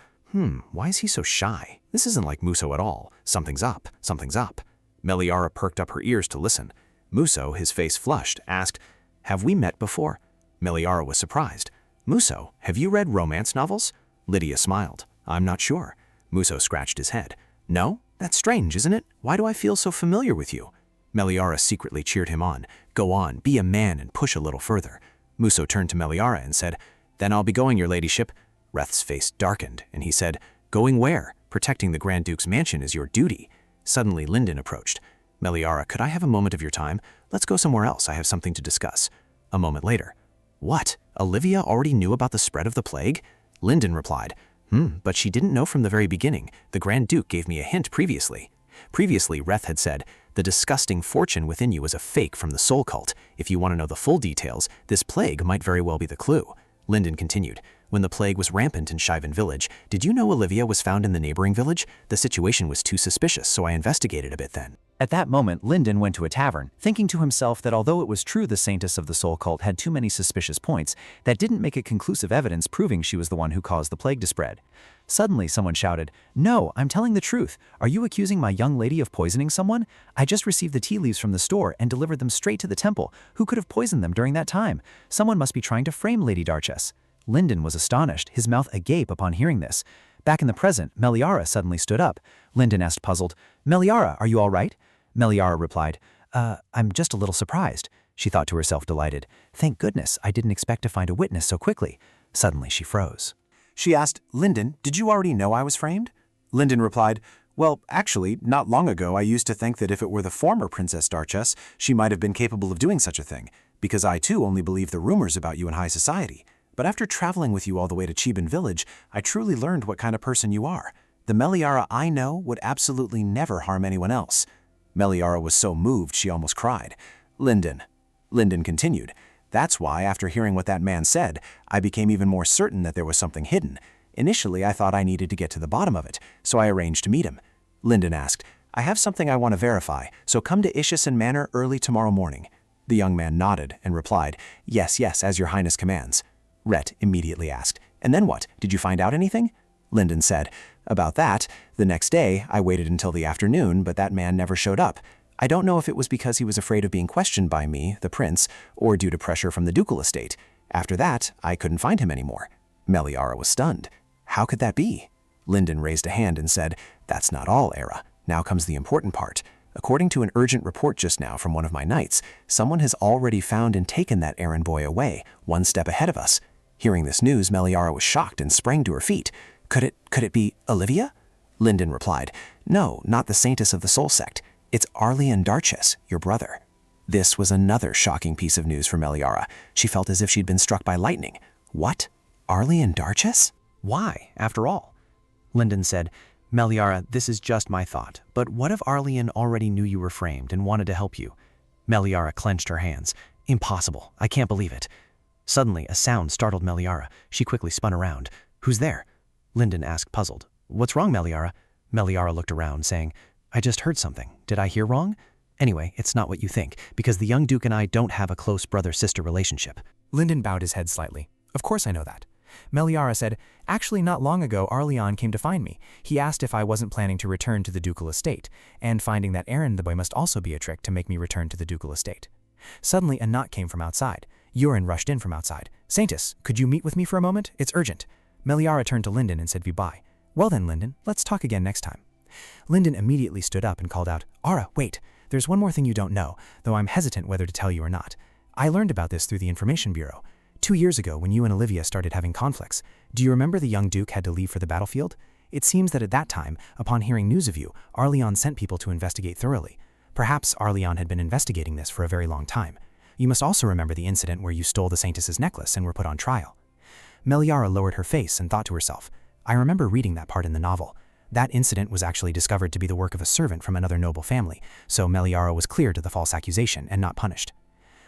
why is he so shy? This isn't like Muso at all. Something's up, something's up. Meliara perked up her ears to listen. Muso, his face flushed, asked, "Have we met before?" Meliara was surprised. "Muso, have you read romance novels?" Lydia smiled. "I'm not sure." Muso scratched his head. "No? That's strange, isn't it? Why do I feel so familiar with you?" Meliara secretly cheered him on. "Go on, be a man and push a little further." Muso turned to Meliara and said, "Then I'll be going, your ladyship." Reth's face darkened, and he said, "Going where? Protecting the Grand Duke's mansion is your duty." Suddenly Linden approached. Meliara, could I have a moment of your time? Let's go somewhere else. I have something to discuss. A moment later. What? Olivia already knew about the spread of the plague? Linden replied, but she didn't know from the very beginning. The Grand Duke gave me a hint previously. Previously, Reth had said, the disgusting fortune within you is a fake from the soul cult. If you want to know the full details, this plague might very well be the clue. Linden continued, when the plague was rampant in Shivan village, did you know Olivia was found in the neighboring village? The situation was too suspicious, so I investigated a bit then. At that moment, Linden went to a tavern, thinking to himself that although it was true the Saintess of the Soul Cult had too many suspicious points, that didn't make it conclusive evidence proving she was the one who caused the plague to spread. Suddenly, someone shouted, "No, I'm telling the truth. Are you accusing my young lady of poisoning someone? I just received the tea leaves from the store and delivered them straight to the temple. Who could have poisoned them during that time? Someone must be trying to frame Lady Darchess." Linden was astonished, his mouth agape upon hearing this. Back in the present, Meliara suddenly stood up. Linden asked puzzled, "Meliara, are you all right?" Meliara replied, I'm just a little surprised. She thought to herself delighted. Thank goodness, I didn't expect to find a witness so quickly. Suddenly she froze. She asked, Linden, did you already know I was framed? Linden replied, well, actually, not long ago I used to think that if it were the former Princess Darchess, she might have been capable of doing such a thing, because I too only believed the rumors about you in high society. But after traveling with you all the way to Chiban village, I truly learned what kind of person you are. The Meliara I know would absolutely never harm anyone else. Meliara was so moved she almost cried. Linden continued, that's why, after hearing what that man said, I became even more certain that there was something hidden. Initially, I thought I needed to get to the bottom of it, so I arranged to meet him. Linden asked, I have something I want to verify, so come to Ishison Manor early tomorrow morning. The young man nodded and replied, yes, as your highness commands. Rhett immediately asked, and then what? Did you find out anything? Linden said, about that, the next day, I waited until the afternoon, but that man never showed up. I don't know if it was because he was afraid of being questioned by me, the prince, or due to pressure from the ducal estate. After that, I couldn't find him anymore. Meliara was stunned. How could that be? Linden raised a hand and said, that's not all, Era. Now comes the important part. According to an urgent report just now from one of my knights, someone has already found and taken that errand boy away, one step ahead of us. Hearing this news, Meliara was shocked and sprang to her feet. Could it be Olivia? Linden replied, no, not the Saintess of the Soul Sect. It's Arleon Darchess, your brother. This was another shocking piece of news for Meliara. She felt as if she'd been struck by lightning. What? Arleon Darchess? Why, after all? Linden said, Meliara, this is just my thought, but what if Arleon already knew you were framed and wanted to help you? Meliara clenched her hands. Impossible. I can't believe it. Suddenly, a sound startled Meliara. She quickly spun around. Who's there? Linden asked, puzzled. What's wrong, Meliara? Meliara looked around, saying, I just heard something. Did I hear wrong? Anyway, it's not what you think, because the young duke and I don't have a close brother-sister relationship. Linden bowed his head slightly. Of course I know that. Meliara said, actually not long ago Arleon came to find me. He asked if I wasn't planning to return to the ducal estate, and finding that errand the boy must also be a trick to make me return to the ducal estate. Suddenly a knock came from outside. Urin rushed in from outside. Saintess, could you meet with me for a moment? It's urgent. Meliara turned to Linden and said goodbye. Well then, Linden, let's talk again next time. Linden immediately stood up and called out, Ara, wait, there's one more thing you don't know, though I'm hesitant whether to tell you or not. I learned about this through the Information Bureau. 2 years ago, when you and Olivia started having conflicts, do you remember the young duke had to leave for the battlefield? It seems that at that time, upon hearing news of you, Arleon sent people to investigate thoroughly. Perhaps Arleon had been investigating this for a very long time. You must also remember the incident where you stole the Saintess's necklace and were put on trial. Meliara lowered her face and thought to herself, I remember reading that part in the novel. That incident was actually discovered to be the work of a servant from another noble family, so Meliara was cleared of the false accusation and not punished.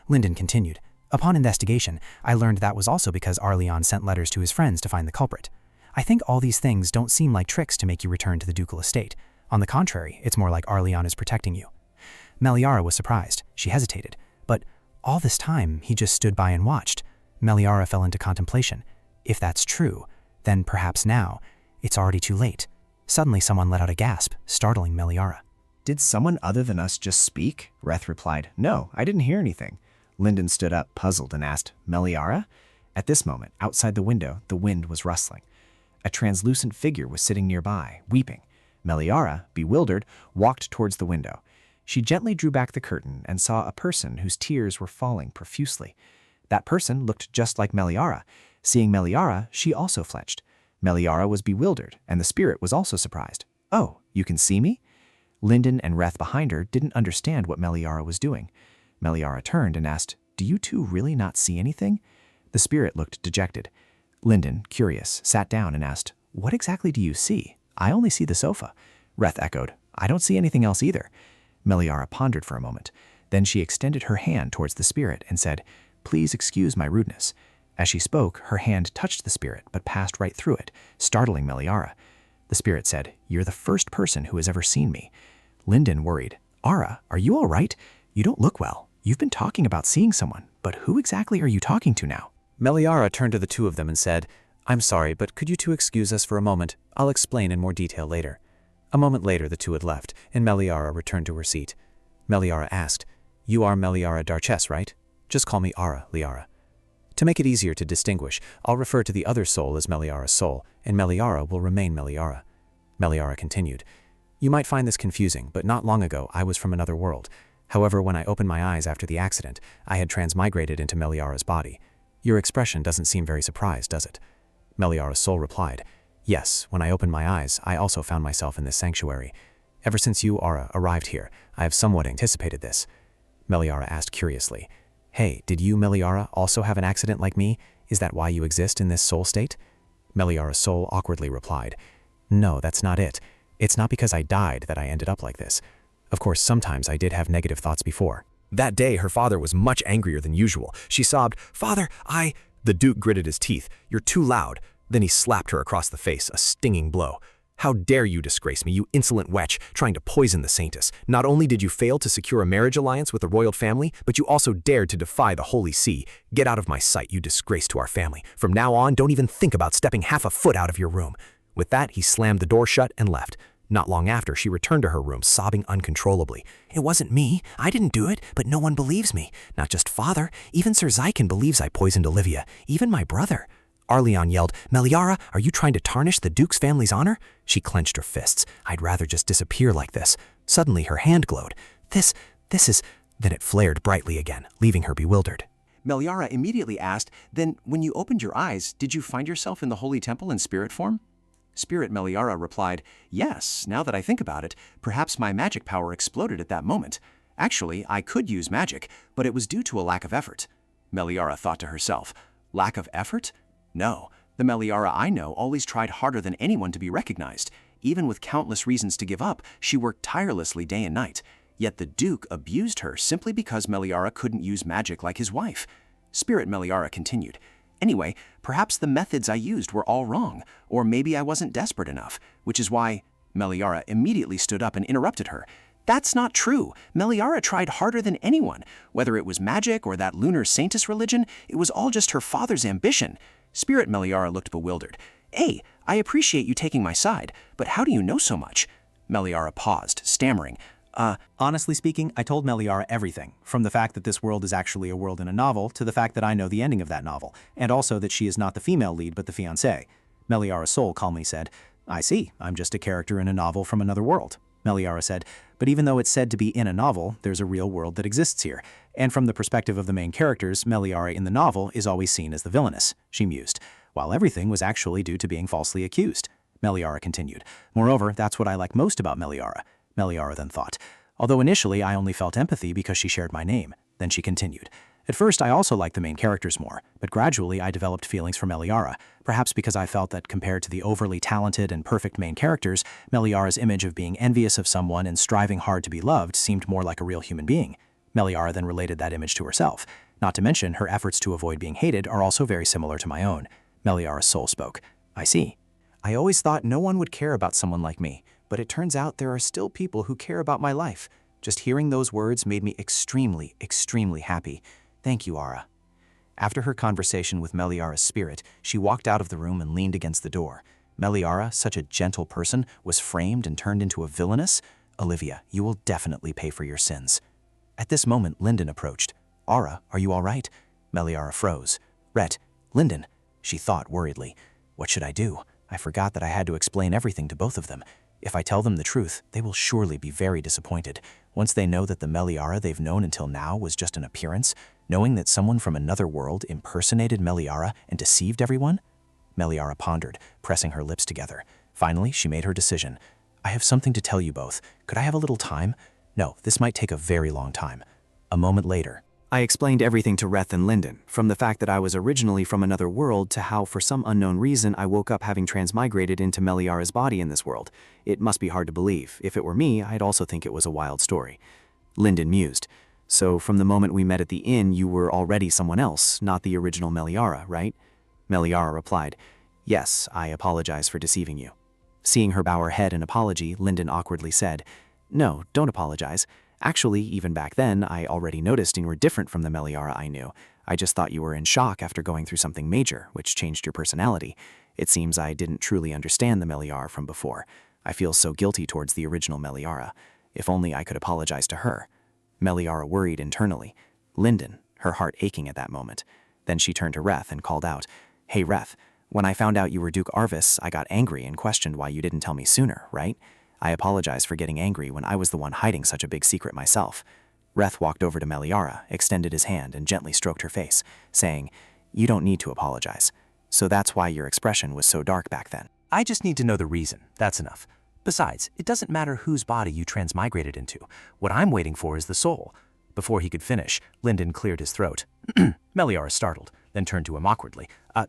Linden continued, upon investigation, I learned that was also because Arleon sent letters to his friends to find the culprit. I think all these things don't seem like tricks to make you return to the ducal estate. On the contrary, it's more like Arleon is protecting you. Meliara was surprised. She hesitated. But all this time, he just stood by and watched. Meliara fell into contemplation. If that's true, then perhaps now, it's already too late. Suddenly someone let out a gasp, startling Meliara. Did someone other than us just speak? Reth replied, no, I didn't hear anything. Linden stood up, puzzled, and asked, Meliara? At this moment, outside the window, the wind was rustling. A translucent figure was sitting nearby, weeping. Meliara, bewildered, walked towards the window. She gently drew back the curtain and saw a person whose tears were falling profusely. That person looked just like Meliara. Seeing Meliara, she also flinched. Meliara was bewildered, and the spirit was also surprised. Oh, you can see me? Linden and Reth behind her didn't understand what Meliara was doing. Meliara turned and asked, "Do you two really not see anything?" The spirit looked dejected. Linden, curious, sat down and asked, "What exactly do you see? I only see the sofa." Reth echoed, "I don't see anything else either." Meliara pondered for a moment. Then she extended her hand towards the spirit and said, "Please excuse my rudeness." As she spoke, her hand touched the spirit but passed right through it, startling Meliara. The spirit said, "You're the first person who has ever seen me." Linden worried, "Ara, are you all right? You don't look well. You've been talking about seeing someone, but who exactly are you talking to now?" Meliara turned to the two of them and said, "I'm sorry, but could you two excuse us for a moment? I'll explain in more detail later." A moment later, the two had left, and Meliara returned to her seat. Meliara asked, "You are Meliara Darches, right? Just call me Ara, Liara." To make it easier to distinguish, I'll refer to the other soul as Meliara's soul, and Meliara will remain Meliara. Meliara continued, "You might find this confusing, but not long ago I was from another world. However, when I opened my eyes after the accident, I had transmigrated into Meliara's body. Your expression doesn't seem very surprised, does it?" Meliara's soul replied, "Yes, when I opened my eyes, I also found myself in this sanctuary. Ever since you, Ara, arrived here, I have somewhat anticipated this." Meliara asked curiously, "Hey, did you, Meliara, also have an accident like me? Is that why you exist in this soul state?" Meliara's soul awkwardly replied, "No, that's not it. It's not because I died that I ended up like this. Of course, sometimes I did have negative thoughts before." That day, her father was much angrier than usual. She sobbed, "Father, The Duke gritted his teeth. "You're too loud." Then he slapped her across the face, a stinging blow. "How dare you disgrace me, you insolent wretch, trying to poison the Saintess. Not only did you fail to secure a marriage alliance with the royal family, but you also dared to defy the Holy See. Get out of my sight, you disgrace to our family. From now on, don't even think about stepping half a foot out of your room." With that, he slammed the door shut and left. Not long after, she returned to her room, sobbing uncontrollably. "It wasn't me. I didn't do it, but no one believes me. Not just father. Even Sir Zykan believes I poisoned Olivia. Even my brother." Arleon yelled, "Meliara, are you trying to tarnish the Duke's family's honor?" She clenched her fists. "I'd rather just disappear like this." Suddenly, her hand glowed. This is... Then it flared brightly again, leaving her bewildered. Meliara immediately asked, "Then, when you opened your eyes, did you find yourself in the Holy Temple in spirit form?" Spirit Meliara replied, "Yes, now that I think about it, perhaps my magic power exploded at that moment. Actually, I could use magic, but it was due to a lack of effort." Meliara thought to herself, "Lack of effort? No, the Meliara I know always tried harder than anyone to be recognized. Even with countless reasons to give up, she worked tirelessly day and night. Yet the Duke abused her simply because Meliara couldn't use magic like his wife." Spirit Meliara continued, "Anyway, perhaps the methods I used were all wrong, or maybe I wasn't desperate enough, which is why—" Meliara immediately stood up and interrupted her. "That's not true. Meliara tried harder than anyone. Whether it was magic or that lunar Saintess religion, it was all just her father's ambition." Spirit Meliara looked bewildered. "Hey, I appreciate you taking my side, but how do you know so much?" Meliara paused, stammering, Honestly speaking, I told Meliara everything, from the fact that this world is actually a world in a novel to the fact that I know the ending of that novel, and also that she is not the female lead but the fiancée. Meliara's soul calmly said, "I see, I'm just a character in a novel from another world." Meliara said, "But even though it's said to be in a novel, there's a real world that exists here. And from the perspective of the main characters, Meliara in the novel is always seen as the villainess," she mused, "while everything was actually due to being falsely accused." Meliara continued, "Moreover, that's what I like most about Meliara." Meliara then thought, "Although initially I only felt empathy because she shared my name." Then she continued, "At first I also liked the main characters more, but gradually I developed feelings for Meliara, perhaps because I felt that compared to the overly talented and perfect main characters, Meliara's image of being envious of someone and striving hard to be loved seemed more like a real human being." Meliara then related that image to herself. Not to mention, her efforts to avoid being hated are also very similar to my own. Meliara's soul spoke, "I see. I always thought no one would care about someone like me, but it turns out there are still people who care about my life. Just hearing those words made me extremely, extremely happy. Thank you, Ara." After her conversation with Meliara's spirit, she walked out of the room and leaned against the door. Meliara, such a gentle person, was framed and turned into a villainess? Olivia, you will definitely pay for your sins. At this moment, Linden approached. "Ara, are you all right?" Meliara froze. "Rhett, Linden," she thought worriedly. "What should I do? I forgot that I had to explain everything to both of them. If I tell them the truth, they will surely be very disappointed. Once they know that the Meliara they've known until now was just an appearance, knowing that someone from another world impersonated Meliara and deceived everyone?" Meliara pondered, pressing her lips together. Finally, she made her decision. I have something to tell you both. Could I have a little time? No, this might take a very long time. A moment later. I explained everything to Reth and Linden, from the fact that I was originally from another world to how for some unknown reason I woke up having transmigrated into Meliara's body in this world. It must be hard to believe. If it were me, I'd also think it was a wild story. Linden mused. So from the moment we met at the inn, you were already someone else, not the original Meliara, right? Meliara replied, Yes, I apologize for deceiving you. Seeing her bow her head in apology, Linden awkwardly said, No, don't apologize. Actually, even back then, I already noticed you were different from the Meliara I knew. I just thought you were in shock after going through something major, which changed your personality. It seems I didn't truly understand the Meliara from before. I feel so guilty towards the original Meliara. If only I could apologize to her. Meliara worried internally. Linden, her heart aching at that moment. Then she turned to Reth and called out, Hey Reth, when I found out you were Duke Arvis, I got angry and questioned why you didn't tell me sooner, right? I apologize for getting angry when I was the one hiding such a big secret myself. Reth walked over to Meliara, extended his hand, and gently stroked her face, saying, You don't need to apologize. So that's why your expression was so dark back then. I just need to know the reason. That's enough. Besides, it doesn't matter whose body you transmigrated into. What I'm waiting for is the soul. Before he could finish, Linden cleared his throat. Meliara startled, then turned to him awkwardly.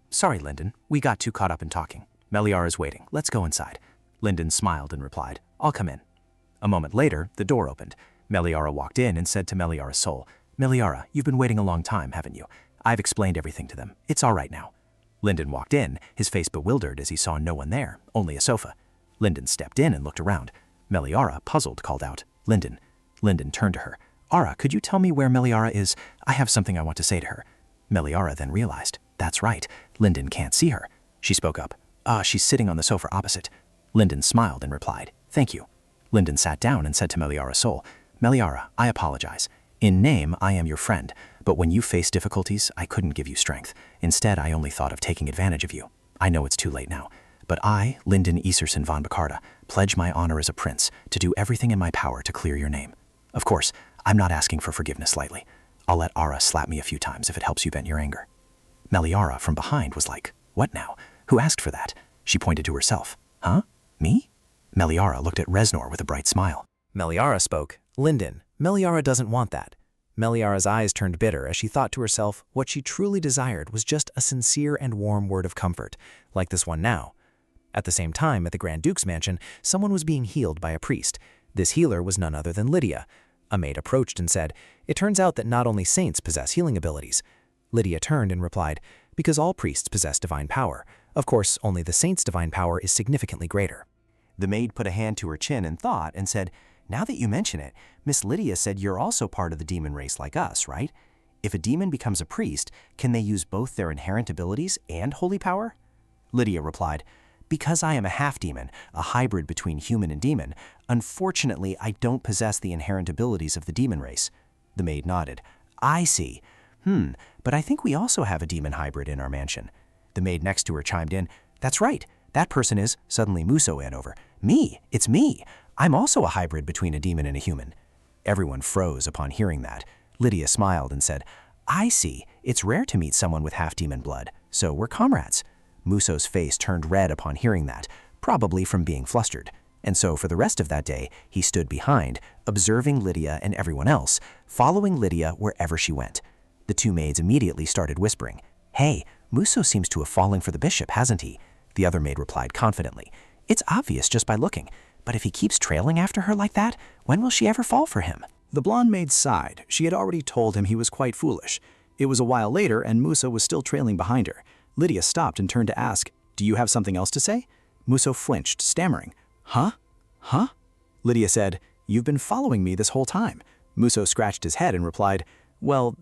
Sorry, Linden. We got too caught up in talking. Meliara's waiting. Let's go inside. Linden smiled and replied, I'll come in. A moment later, the door opened. Meliara walked in and said to Meliara's soul, Meliara, you've been waiting a long time, haven't you? I've explained everything to them. It's all right now. Linden walked in, his face bewildered as he saw no one there, only a sofa. Linden stepped in and looked around. Meliara, puzzled, called out, Linden. Linden turned to her. Ara, could you tell me where Meliara is? I have something I want to say to her. Meliara then realized, that's right, Linden can't see her. She spoke up. She's sitting on the sofa opposite. Linden smiled and replied, Thank you. Linden sat down and said to Meliara's soul, Meliara, I apologize. In name, I am your friend, but when you face difficulties, I couldn't give you strength. Instead, I only thought of taking advantage of you. I know it's too late now, but I, Linden Iserson von Bacarda, pledge my honor as a prince to do everything in my power to clear your name. Of course, I'm not asking for forgiveness lightly. I'll let Ara slap me a few times if it helps you vent your anger. Meliara from behind was like, What now? Who asked for that? She pointed to herself. Huh? Me? Meliara looked at Reznor with a bright smile. Meliara spoke. Linden, Meliara doesn't want that. Meliara's eyes turned bitter as she thought to herself what she truly desired was just a sincere and warm word of comfort, like this one now. At the same time, at the Grand Duke's mansion, someone was being healed by a priest. This healer was none other than Lydia. A maid approached and said, It turns out that not only saints possess healing abilities. Lydia turned and replied, Because all priests possess divine power. Of course, only the saint's divine power is significantly greater. The maid put a hand to her chin in thought and said, Now that you mention it, Miss Lydia said you're also part of the demon race like us, right? If a demon becomes a priest, can they use both their inherent abilities and holy power? Lydia replied, Because I am a half-demon, a hybrid between human and demon, unfortunately I don't possess the inherent abilities of the demon race. The maid nodded. I see. But I think we also have a demon hybrid in our mansion. The maid next to her chimed in, That's right. That person is, suddenly Muso ran over. Me, it's me. I'm also a hybrid between a demon and a human. Everyone froze upon hearing that. Lydia smiled and said, I see. It's rare to meet someone with half-demon blood, so we're comrades. Muso's face turned red upon hearing that, probably from being flustered. And so for the rest of that day, he stood behind, observing Lydia and everyone else, following Lydia wherever she went. The two maids immediately started whispering, Hey, Muso seems to have fallen for the bishop, hasn't he? The other maid replied confidently, It's obvious just by looking, but if he keeps trailing after her like that, when will she ever fall for him? The blonde maid sighed. She had already told him he was quite foolish. It was a while later, and Muso was still trailing behind her. Lydia stopped and turned to ask, Do you have something else to say? Muso flinched, stammering, Huh? Huh? Lydia said, You've been following me this whole time. Muso scratched his head and replied, Well,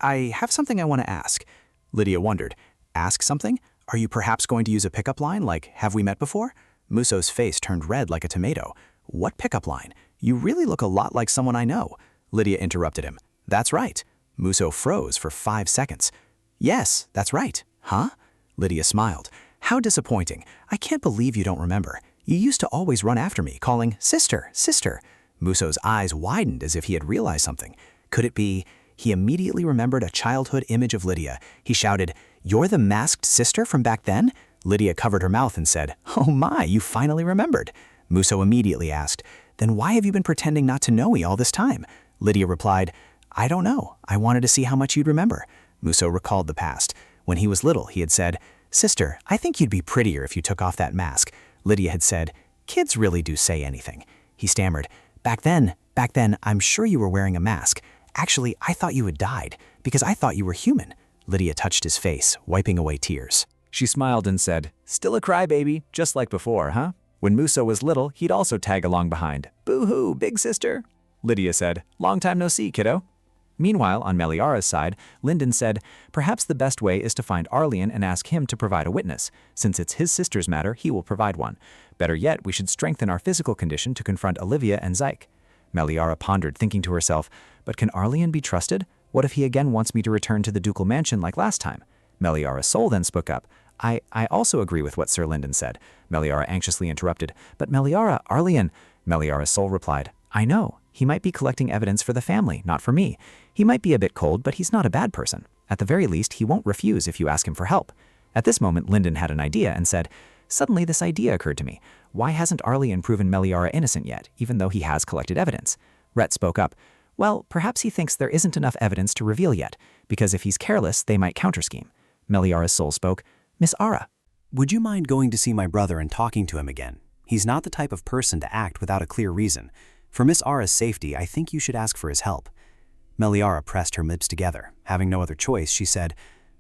I have something I want to ask. Lydia wondered, Ask something? Are you perhaps going to use a pickup line like, Have we met before? Muso's face turned red like a tomato. What pickup line? You really look a lot like someone I know. Lydia interrupted him. That's right. Muso froze for 5 seconds. Yes, that's right. Huh? Lydia smiled. How disappointing. I can't believe you don't remember. You used to always run after me, calling, Sister, sister. Muso's eyes widened as if he had realized something. Could it be? He immediately remembered a childhood image of Lydia. He shouted, You're the masked sister from back then? Lydia covered her mouth and said, Oh my, you finally remembered. Musso immediately asked, "Then why have you been pretending not to know me all this time?" Lydia replied, "I don't know. I wanted to see how much you'd remember." Musso recalled the past. When he was little, he had said, "Sister, I think you'd be prettier if you took off that mask." Lydia had said, "Kids really do say anything." He stammered, Back then, I'm sure you were wearing a mask. Actually, I thought you had died, because I thought you were human." Lydia touched his face, wiping away tears. She smiled and said, "Still a crybaby, just like before, huh? When Musso was little, he'd also tag along behind. Boo-hoo, big sister." Lydia said, "Long time no see, kiddo." Meanwhile, on Meliara's side, Linden said, "Perhaps the best way is to find Arlian and ask him to provide a witness. Since it's his sister's matter, he will provide one. Better yet, we should strengthen our physical condition to confront Olivia and Zyke." Meliara pondered, thinking to herself, "But can Arlian be trusted? What if he again wants me to return to the ducal mansion like last time?" Meliara's soul then spoke up. I also agree with what Sir Linden said." Meliara anxiously interrupted. "But Meliara, Arlian—" Meliara's soul replied, "I know. He might be collecting evidence for the family, not for me. He might be a bit cold, but he's not a bad person. At the very least, he won't refuse if you ask him for help." At this moment, Linden had an idea and said, "Suddenly this idea occurred to me. Why hasn't Arlian proven Meliara innocent yet, even though he has collected evidence?" Rhett spoke up. "Well, perhaps he thinks there isn't enough evidence to reveal yet, because if he's careless, they might counterscheme." Meliara's soul spoke. "Miss Ara." Would you mind going to see my brother and talking to him again? He's not the type of person to act without a clear reason. For Miss Ara's safety, I think you should ask for his help." Meliara pressed her lips together. Having no other choice, she said,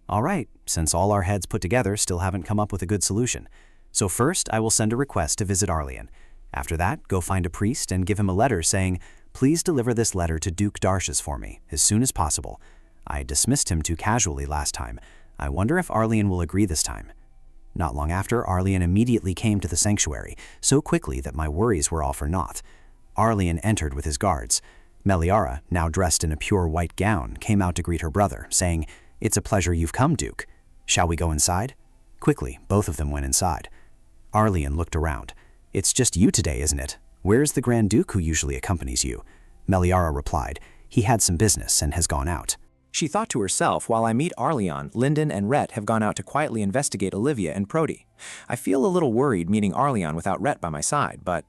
"All right, since all our heads put together still haven't come up with a good solution. So first, I will send a request to visit Arlian. After that, go find a priest and give him a letter saying, 'Please deliver this letter to Duke Darcius for me, as soon as possible.' I dismissed him too casually last time. I wonder if Arlian will agree this time." Not long after, Arlian immediately came to the sanctuary, so quickly that my worries were all for naught. Arlian entered with his guards. Meliara, now dressed in a pure white gown, came out to greet her brother, saying, "It's a pleasure you've come, Duke. Shall we go inside?" Quickly, both of them went inside. Arlian looked around. "It's just you today, isn't it? Where's the Grand Duke who usually accompanies you?" Meliara replied, "He had some business and has gone out." She thought to herself, while I meet Arlian, Linden and Rhett have gone out to quietly investigate Olivia and Prody. I feel a little worried meeting Arlian without Rhett by my side, but...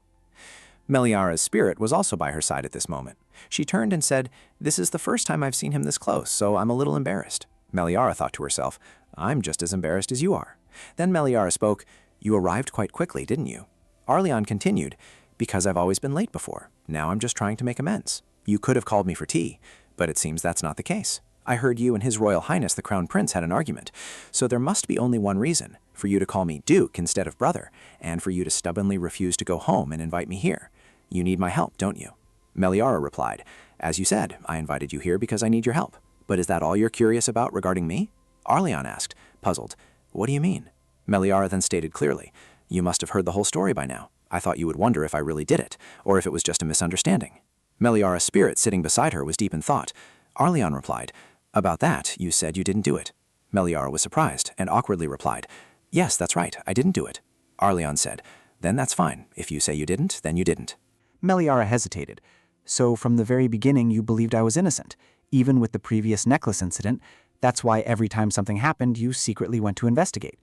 Meliara's spirit was also by her side at this moment. She turned and said, "This is the first time I've seen him this close, so I'm a little embarrassed." Meliara thought to herself, "I'm just as embarrassed as you are." Then Meliara spoke, "You arrived quite quickly, didn't you?" Arlian continued, "Because I've always been late before. Now I'm just trying to make amends. You could have called me for tea, but it seems that's not the case. I heard you and His Royal Highness the Crown Prince had an argument, so there must be only one reason, for you to call me Duke instead of brother, and for you to stubbornly refuse to go home and invite me here. You need my help, don't you?" Meliara replied, "As you said, I invited you here because I need your help. But is that all you're curious about regarding me?" Arlian asked, puzzled, "What do you mean?" Meliara then stated clearly, "You must have heard the whole story by now. I thought you would wonder if I really did it, or if it was just a misunderstanding." Meliara's spirit sitting beside her was deep in thought. Arlian replied, "About that, you said you didn't do it." Meliara was surprised and awkwardly replied, "Yes, that's right, I didn't do it." Arlian said, "Then that's fine. If you say you didn't, then you didn't." Meliara hesitated. "So from the very beginning you believed I was innocent, even with the previous necklace incident. That's why every time something happened you secretly went to investigate."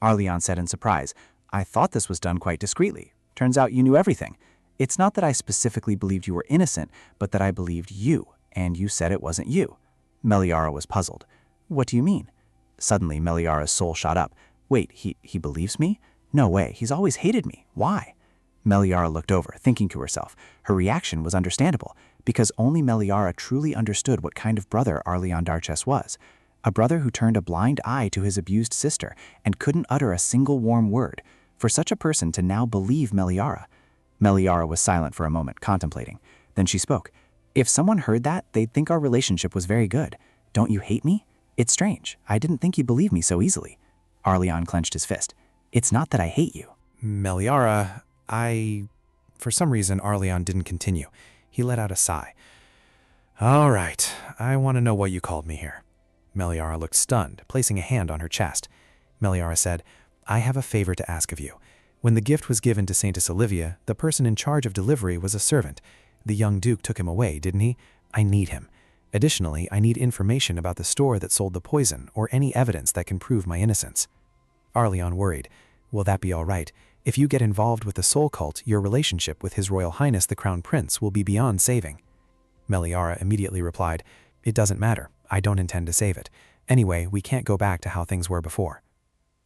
Arlian said in surprise, "I thought this was done quite discreetly. Turns out you knew everything. It's not that I specifically believed you were innocent, but that I believed you, and you said it wasn't you." Meliara was puzzled. "What do you mean?" Suddenly Meliara's soul shot up. "Wait, he believes me? No way, he's always hated me. Why?" Meliara looked over, thinking to herself. Her reaction was understandable, because only Meliara truly understood what kind of brother Arlian Darcius was. A brother who turned a blind eye to his abused sister and couldn't utter a single warm word. For such a person to now believe Meliara. Meliara was silent for a moment, contemplating. Then she spoke. "If someone heard that, they'd think our relationship was very good. Don't you hate me? It's strange. I didn't think you'd believe me so easily." Arlian clenched his fist. "It's not that I hate you." Meliara, For some reason, Arlian didn't continue. He let out a sigh. "All right, I want to know what you called me here." Meliara looked stunned, placing a hand on her chest. Meliara said, "I have a favor to ask of you. When the gift was given to Saintess Olivia, the person in charge of delivery was a servant. The young Duke took him away, didn't he? I need him. Additionally, I need information about the store that sold the poison or any evidence that can prove my innocence." Arlian worried. "Will that be all right? If you get involved with the soul cult, your relationship with His Royal Highness the Crown Prince will be beyond saving. Meliara immediately replied, "It doesn't matter. I don't intend to save it. Anyway, we can't go back to how things were before."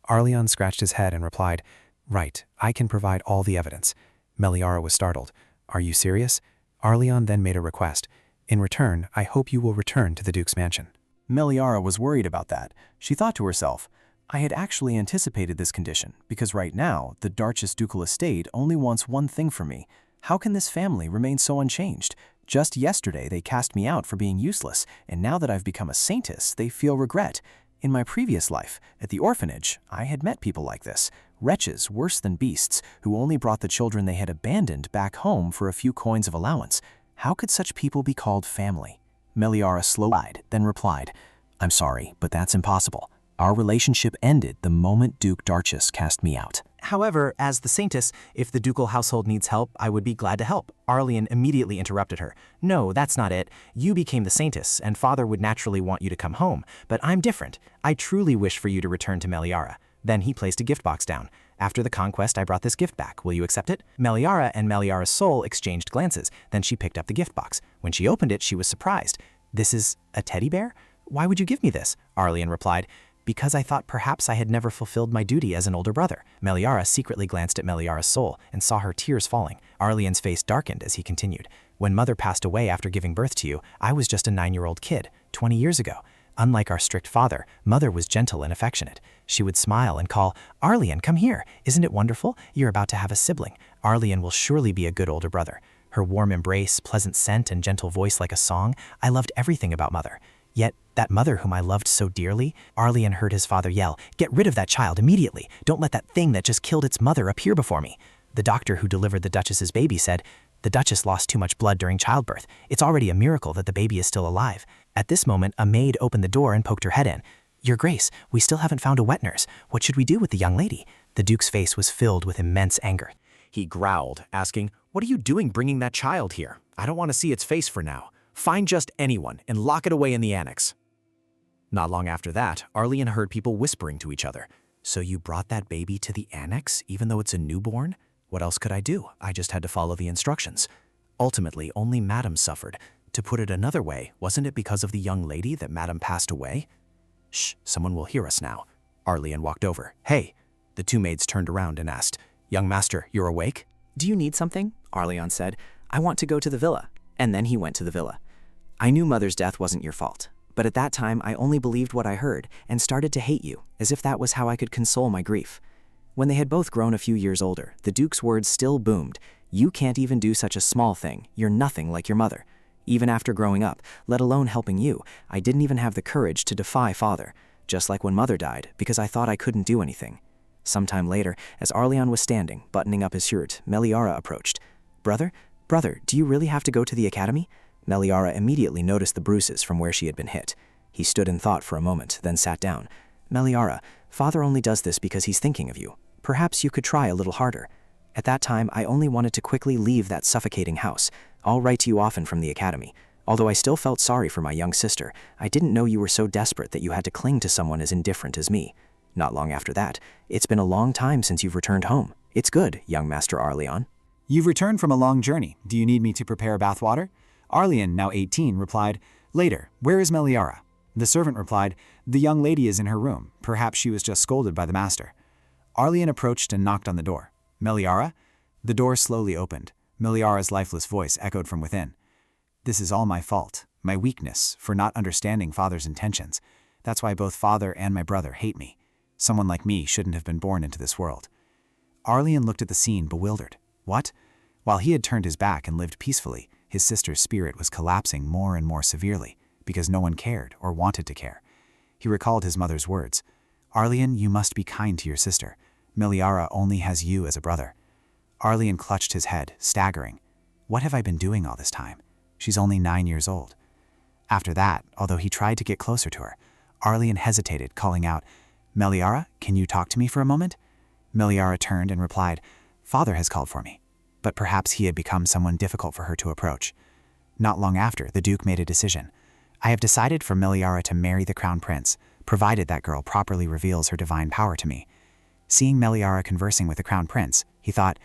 Arleon scratched his head and replied, "Right, I can provide all the evidence." Meliara was startled. "Are you serious?" Arleon then made a request. "In return, I hope you will return to the Duke's mansion." Meliara was worried about that. She thought to herself, I had actually anticipated this condition, because right now, the Darch's ducal estate only wants one thing from me. How can this family remain so unchanged? Just yesterday, they cast me out for being useless, and now that I've become a Saintess, they feel regret. In my previous life, at the orphanage, I had met people like this, wretches worse than beasts, who only brought the children they had abandoned back home for a few coins of allowance. How could such people be called family? Meliara slowly then replied, I'm sorry, but that's impossible. Our relationship ended the moment Duke Darchus cast me out. However, as the Saintess, if the ducal household needs help, I would be glad to help. Arleon immediately interrupted her. No, that's not it. You became the Saintess, and Father would naturally want you to come home. But I'm different. I truly wish for you to return to Meliara. Then he placed a gift box down. After the conquest, I brought this gift back. Will you accept it? Meliara and Meliara's soul exchanged glances. Then she picked up the gift box. When she opened it, she was surprised. This is a teddy bear? Why would you give me this? Arleon replied. Because I thought perhaps I had never fulfilled my duty as an older brother. Meliara secretly glanced at Meliara's soul and saw her tears falling. Arleon's face darkened as he continued. When Mother passed away after giving birth to you, I was just a 9-year-old kid, 20 years ago. Unlike our strict father, Mother was gentle and affectionate. She would smile and call, Arleon, come here. Isn't it wonderful? You're about to have a sibling. Arleon will surely be a good older brother. Her warm embrace, pleasant scent, and gentle voice like a song, I loved everything about Mother. Yet, that mother whom I loved so dearly, Arleon heard his father yell, Get rid of that child immediately. Don't let that thing that just killed its mother appear before me. The doctor who delivered the Duchess's baby said, The Duchess lost too much blood during childbirth. It's already a miracle that the baby is still alive. At this moment, a maid opened the door and poked her head in. Your Grace, we still haven't found a wet nurse. What should we do with the young lady? The Duke's face was filled with immense anger. He growled, asking, What are you doing bringing that child here? I don't want to see its face for now. Find just anyone and lock it away in the annex. Not long after that, Arleon heard people whispering to each other. So you brought that baby to the annex, even though it's a newborn? What else could I do? I just had to follow the instructions. Ultimately, only Madame suffered. To put it another way, wasn't it because of the young lady that Madame passed away? Shh, someone will hear us now. Arleon walked over. Hey! The two maids turned around and asked, Young master, you're awake? Do you need something? Arleon said. I want to go to the villa. And then he went to the villa. I knew Mother's death wasn't your fault. But at that time, I only believed what I heard and started to hate you, as if that was how I could console my grief. When they had both grown a few years older, the Duke's words still boomed. You can't even do such a small thing. You're nothing like your mother. Even after growing up, let alone helping you, I didn't even have the courage to defy Father, just like when Mother died, because I thought I couldn't do anything. Sometime later, as Arleon was standing, buttoning up his shirt, Meliara approached. Brother, do you really have to go to the academy? Meliara immediately noticed the bruises from where she had been hit. He stood in thought for a moment, then sat down. Meliara, Father only does this because he's thinking of you. Perhaps you could try a little harder. At that time, I only wanted to quickly leave that suffocating house. I'll write to you often from the academy. Although I still felt sorry for my young sister, I didn't know you were so desperate that you had to cling to someone as indifferent as me. Not long after that, it's been a long time since you've returned home. It's good, young Master Arleon. You've returned from a long journey. Do you need me to prepare bathwater? Arleon, now 18, replied, Later, where is Meliara? The servant replied, The young lady is in her room. Perhaps she was just scolded by the master. Arleon approached and knocked on the door. Meliara? The door slowly opened. Meliara's lifeless voice echoed from within. This is all my fault, my weakness, for not understanding Father's intentions. That's why both Father and my brother hate me. Someone like me shouldn't have been born into this world. Arleon looked at the scene, bewildered. What? While he had turned his back and lived peacefully, his sister's spirit was collapsing more and more severely, because no one cared or wanted to care. He recalled his mother's words. Arleon, you must be kind to your sister. Meliara only has you as a brother. Arleon clutched his head, staggering. What have I been doing all this time? She's only 9 years old. After that, although he tried to get closer to her, Arleon hesitated, calling out, Meliara, can you talk to me for a moment? Meliara turned and replied, Father has called for me. But perhaps he had become someone difficult for her to approach. Not long after, the Duke made a decision. I have decided for Meliara to marry the Crown Prince, provided that girl properly reveals her divine power to me. Seeing Meliara conversing with the Crown Prince, he thought,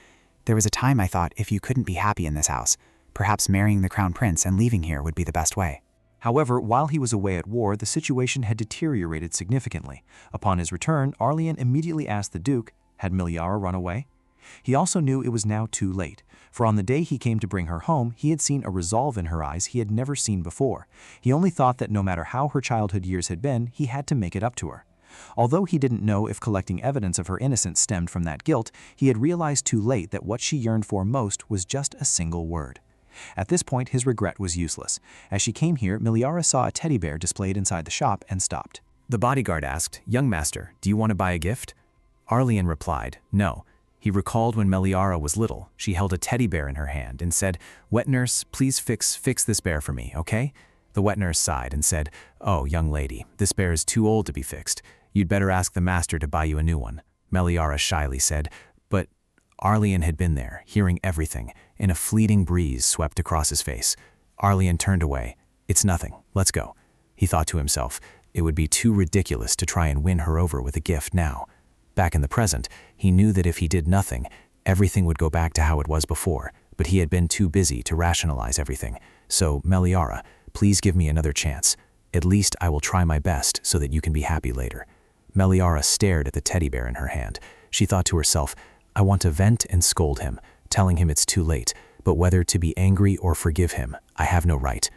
there was a time I thought if you couldn't be happy in this house, perhaps marrying the Crown Prince and leaving here would be the best way. However, while he was away at war, the situation had deteriorated significantly. Upon his return, Arlian immediately asked the Duke, had Meliara run away? He also knew it was now too late, for on the day he came to bring her home, he had seen a resolve in her eyes he had never seen before. He only thought that no matter how her childhood years had been, he had to make it up to her. Although he didn't know if collecting evidence of her innocence stemmed from that guilt, he had realized too late that what she yearned for most was just a single word. At this point, his regret was useless. As she came here, Meliara saw a teddy bear displayed inside the shop and stopped. The bodyguard asked, "Young master, do you want to buy a gift?" Arlian replied, "No." He recalled when Meliara was little, she held a teddy bear in her hand and said, "Wet nurse, please fix this bear for me, okay?" The wet nurse sighed and said, "Oh, young lady, this bear is too old to be fixed. You'd better ask the master to buy you a new one." Meliara shyly said, "But..." Arlian had been there, hearing everything, and a fleeting breeze swept across his face. Arlian turned away. "It's nothing, let's go." He thought to himself, it would be too ridiculous to try and win her over with a gift now. Back in the present, he knew that if he did nothing, everything would go back to how it was before, but he had been too busy to rationalize everything. So, Meliara, please give me another chance. At least I will try my best so that you can be happy later. Meliara stared at the teddy bear in her hand. She thought to herself, I want to vent and scold him, telling him it's too late, but whether to be angry or forgive him, I have no right.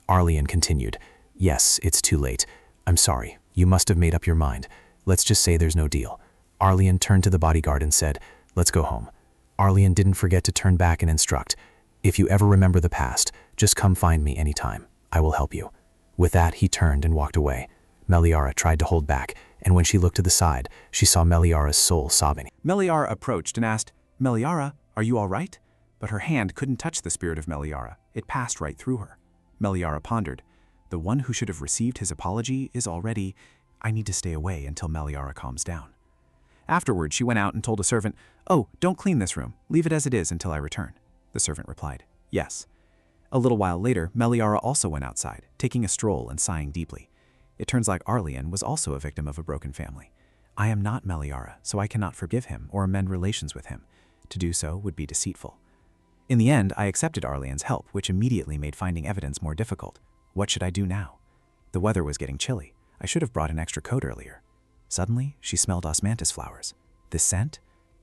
Arlian continued, "Yes, it's too late. I'm sorry, you must have made up your mind. Let's just say there's no deal." Arlian turned to the bodyguard and said, "Let's go home." Arlian didn't forget to turn back and instruct, "If you ever remember the past, just come find me anytime. I will help you." With that, he turned and walked away. Meliara tried to hold back, and when she looked to the side, she saw Meliara's soul sobbing. Meliara approached and asked, "Meliara, are you all right?" But her hand couldn't touch the spirit of Meliara. It passed right through her. Meliara pondered, "The one who should have received his apology is already... I need to stay away until Meliara calms down." Afterward, she went out and told a servant, "Oh, don't clean this room. Leave it as it is until I return." The servant replied, "Yes." A little while later, Meliara also went outside, taking a stroll and sighing deeply. It turns like Arlian was also a victim of a broken family. I am not Meliara, so I cannot forgive him or amend relations with him. To do so would be deceitful. In the end, I accepted Arlian's help, which immediately made finding evidence more difficult. What should I do now? The weather was getting chilly. I should have brought an extra coat earlier. Suddenly, she smelled osmanthus flowers. This scent?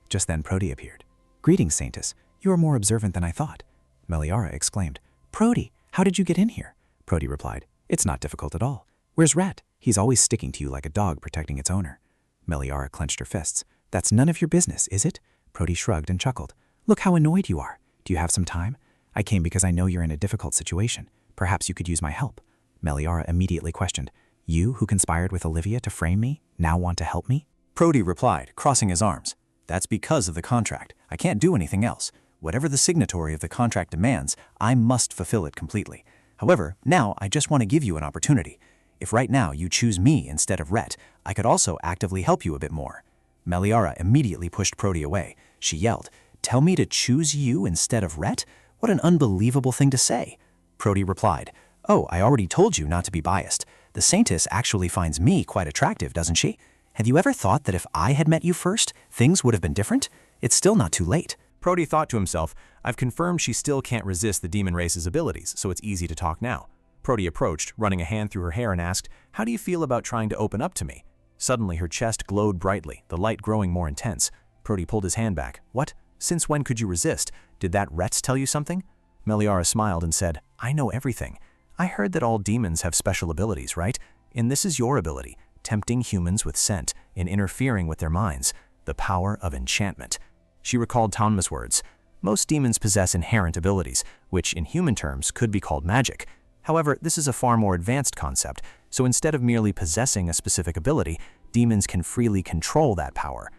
Just then Prody appeared. "Greetings, Saintess. You are more observant than I thought." Meliara exclaimed, "Prody, how did you get in here?" Prody replied, "It's not difficult at all. Where's Rhett? He's always sticking to you like a dog protecting its owner." Meliara clenched her fists. "That's none of your business, is it?" Prody shrugged and chuckled. "Look how annoyed you are. Do you have some time? I came because I know you're in a difficult situation. Perhaps you could use my help." Meliara immediately questioned, "You, who conspired with Olivia to frame me, now want to help me?" Prody replied, crossing his arms. "That's because of the contract. I can't do anything else. Whatever the signatory of the contract demands, I must fulfill it completely. However, now I just want to give you an opportunity. If right now you choose me instead of Rhett, I could also actively help you a bit more." Meliara immediately pushed Prody away. She yelled, "Tell me to choose you instead of Rhett? What an unbelievable thing to say." Prody replied, "Oh, I already told you not to be biased. The Saintess actually finds me quite attractive, doesn't she? Have you ever thought that if I had met you first, things would have been different? It's still not too late." Prody thought to himself, I've confirmed she still can't resist the demon race's abilities, so it's easy to talk now. Prody approached, running a hand through her hair and asked, "How do you feel about trying to open up to me?" Suddenly her chest glowed brightly, the light growing more intense. Prody pulled his hand back. "What? Since when could you resist? Did that Rhett tell you something?" Meliara smiled and said, "I know everything. I heard that all demons have special abilities, right? And this is your ability, tempting humans with scent and interfering with their minds, the power of enchantment." She recalled Tanma's words. Most demons possess inherent abilities, which in human terms could be called magic. However, this is a far more advanced concept, so instead of merely possessing a specific ability, demons can freely control that power.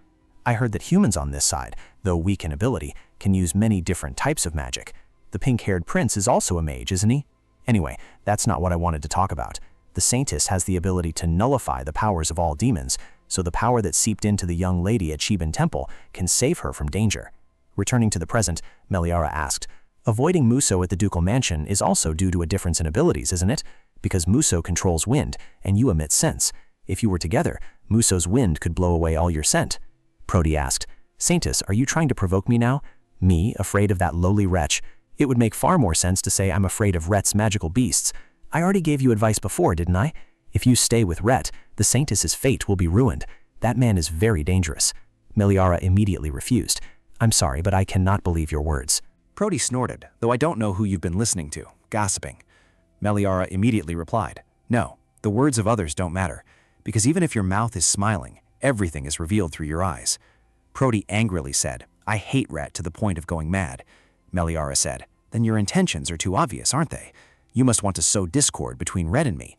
I heard that humans on this side, though weak in ability, can use many different types of magic. The pink-haired prince is also a mage, isn't he? Anyway, that's not what I wanted to talk about. The Saintess has the ability to nullify the powers of all demons, so the power that seeped into the young lady at Shiban Temple can save her from danger. Returning to the present, Meliara asked, "Avoiding Muso at the ducal mansion is also due to a difference in abilities, isn't it? Because Muso controls wind, and you emit scents. If you were together, Muso's wind could blow away all your scent." Prody asked. Saintess, are you trying to provoke me now? Me, afraid of that lowly wretch? It would make far more sense to say I'm afraid of Rhet's magical beasts. I already gave you advice before, didn't I? If you stay with Rhet, the Saintess's fate will be ruined. That man is very dangerous. Meliara immediately refused. I'm sorry, but I cannot believe your words. Prody snorted, though I don't know who you've been listening to, gossiping. Meliara immediately replied, no, the words of others don't matter, because even if your mouth is smiling, everything is revealed through your eyes. Prody angrily said, I hate Rhet to the point of going mad. Meliara said, then your intentions are too obvious, aren't they? You must want to sow discord between Rhet and me.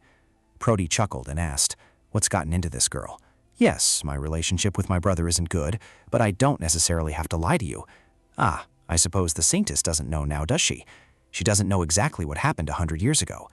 Prody chuckled and asked, what's gotten into this girl? Yes, my relationship with my brother isn't good, but I don't necessarily have to lie to you. Ah, I suppose the Saintess doesn't know now, does she? She doesn't know exactly what happened 100 years ago.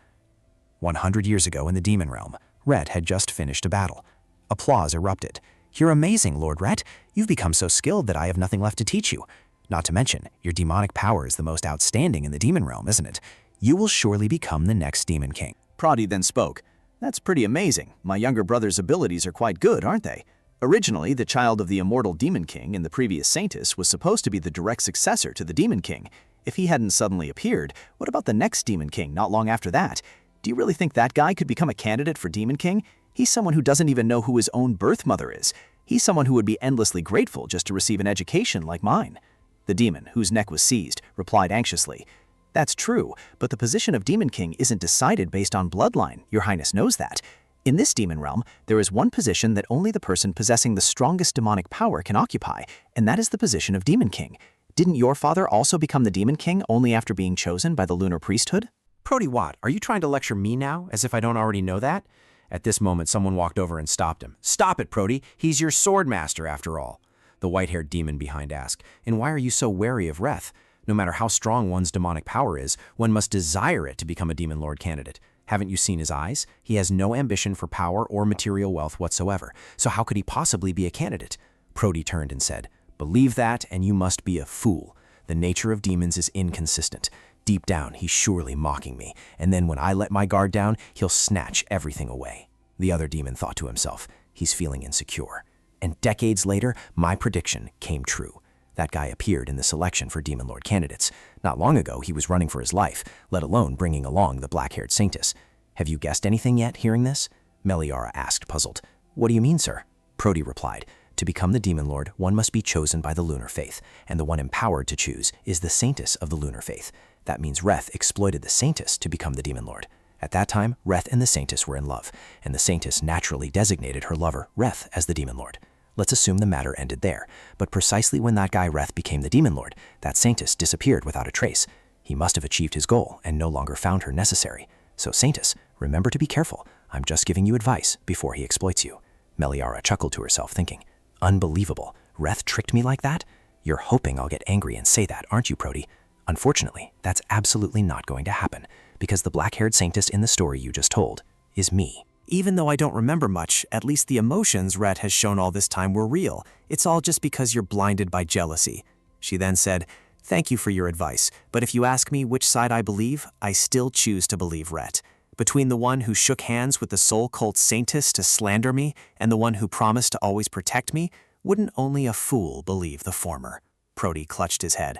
100 years ago in the demon realm, Rhet had just finished a battle. Applause erupted. You're amazing, Lord Rhet. You've become so skilled that I have nothing left to teach you. Not to mention, your demonic power is the most outstanding in the demon realm, isn't it? You will surely become the next demon king. Prody then spoke. That's pretty amazing. My younger brother's abilities are quite good, aren't they? Originally, the child of the immortal Demon King in the previous Saintess was supposed to be the direct successor to the Demon King. If he hadn't suddenly appeared, what about the next Demon King not long after that? Do you really think that guy could become a candidate for Demon King? He's someone who doesn't even know who his own birth mother is. He's someone who would be endlessly grateful just to receive an education like mine. The demon, whose neck was seized, replied anxiously. That's true, but the position of Demon King isn't decided based on bloodline. Your Highness knows that. In this demon realm, there is one position that only the person possessing the strongest demonic power can occupy, and that is the position of Demon King. Didn't your father also become the Demon King only after being chosen by the lunar priesthood? Prody Watt, are you trying to lecture me now, as if I don't already know that? At this moment, someone walked over and stopped him. Stop it, Prody. He's your sword master, after all. The white-haired demon behind asked, and why are you so wary of Rhet? No matter how strong one's demonic power is, one must desire it to become a demon lord candidate. Haven't you seen his eyes? He has no ambition for power or material wealth whatsoever, so how could he possibly be a candidate? Prody turned and said, believe that and you must be a fool. The nature of demons is inconsistent. Deep down, he's surely mocking me, and then when I let my guard down, he'll snatch everything away. The other demon thought to himself, he's feeling insecure. And decades later, my prediction came true. That guy appeared in the selection for Demon Lord candidates. Not long ago, he was running for his life, let alone bringing along the black-haired Saintess. Have you guessed anything yet, hearing this? Meliara asked, puzzled. What do you mean, sir? Prody replied. To become the Demon Lord, one must be chosen by the lunar faith, and the one empowered to choose is the Saintess of the lunar faith. That means Rhet exploited the Saintess to become the Demon Lord. At that time, Rhet and the Saintess were in love, and the Saintess naturally designated her lover, Rhet, as the Demon Lord. Let's assume the matter ended there, but precisely when that guy Rhet became the Demon Lord, that Saintess disappeared without a trace. He must have achieved his goal and no longer found her necessary. So Saintess, remember to be careful. I'm just giving you advice before he exploits you. Meliara chuckled to herself, thinking, unbelievable. Rhet tricked me like that? You're hoping I'll get angry and say that, aren't you, Prody? Unfortunately, that's absolutely not going to happen, because the black-haired Saintess in the story you just told is me. Even though I don't remember much, at least the emotions Rhet has shown all this time were real. It's all just because you're blinded by jealousy. She then said, thank you for your advice, but if you ask me which side I believe, I still choose to believe Rhet. Between the one who shook hands with the soul cult Saintess to slander me and the one who promised to always protect me, wouldn't only a fool believe the former? Prody clutched his head.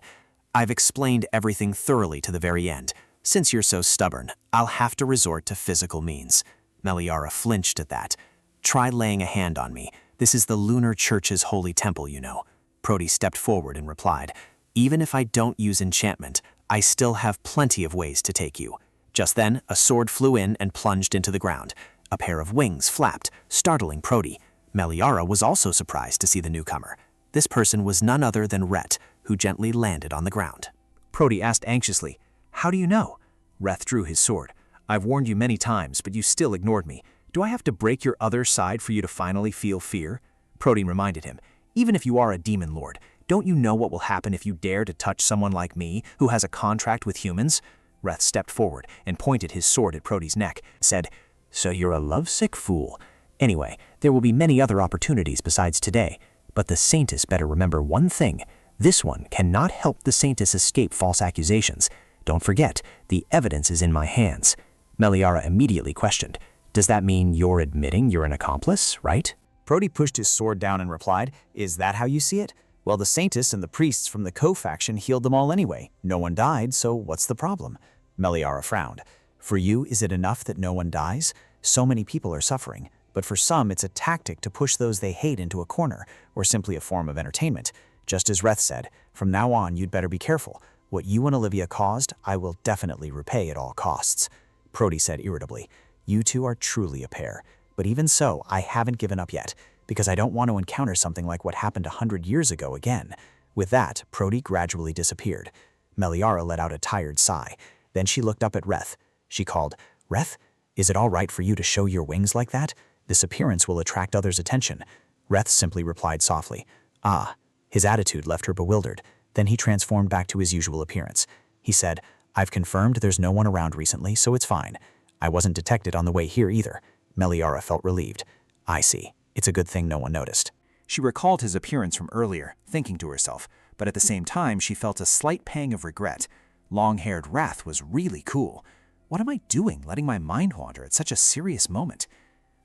I've explained everything thoroughly to the very end. Since you're so stubborn, I'll have to resort to physical means. Meliara flinched at that. Try laying a hand on me. This is the Lunar Church's holy temple, you know. Prody stepped forward and replied, even if I don't use enchantment, I still have plenty of ways to take you. Just then, a sword flew in and plunged into the ground. A pair of wings flapped, startling Prody. Meliara was also surprised to see the newcomer. This person was none other than Rhet, who gently landed on the ground. Prody asked anxiously, how do you know? Rhet drew his sword. I've warned you many times, but you still ignored me. Do I have to break your other side for you to finally feel fear? Prody reminded him, even if you are a demon lord, don't you know what will happen if you dare to touch someone like me, who has a contract with humans? Rhet stepped forward and pointed his sword at Prody's neck, said, so you're a lovesick fool. Anyway, there will be many other opportunities besides today, but the Saintess better remember one thing. This one cannot help the Saintess escape false accusations. Don't forget, the evidence is in my hands. Meliara immediately questioned, does that mean you're admitting you're an accomplice, right? Prody pushed his sword down and replied, "Is that how you see it? Well, the Saintess and the priests from the co-faction healed them all anyway. No one died, so what's the problem?" Meliara frowned. "For you, is it enough that no one dies? So many people are suffering. But for some, it's a tactic to push those they hate into a corner, or simply a form of entertainment. Just as Reth said, from now on, you'd better be careful. What you and Olivia caused, I will definitely repay at all costs." Prody said irritably, "You two are truly a pair. But even so, I haven't given up yet, because I don't want to encounter something like what happened 100 years ago again." With that, Prody gradually disappeared. Meliara let out a tired sigh. Then she looked up at Reth. She called, "Reth, is it all right for you to show your wings like that? This appearance will attract others' attention." Reth simply replied softly, "Ah." His attitude left her bewildered. Then he transformed back to his usual appearance. He said, "I've confirmed there's no one around recently, so it's fine. I wasn't detected on the way here either." Meliara felt relieved. "I see. It's a good thing no one noticed." She recalled his appearance from earlier, thinking to herself, but at the same time she felt a slight pang of regret. Long-haired Wrath was really cool. What am I doing letting my mind wander at such a serious moment?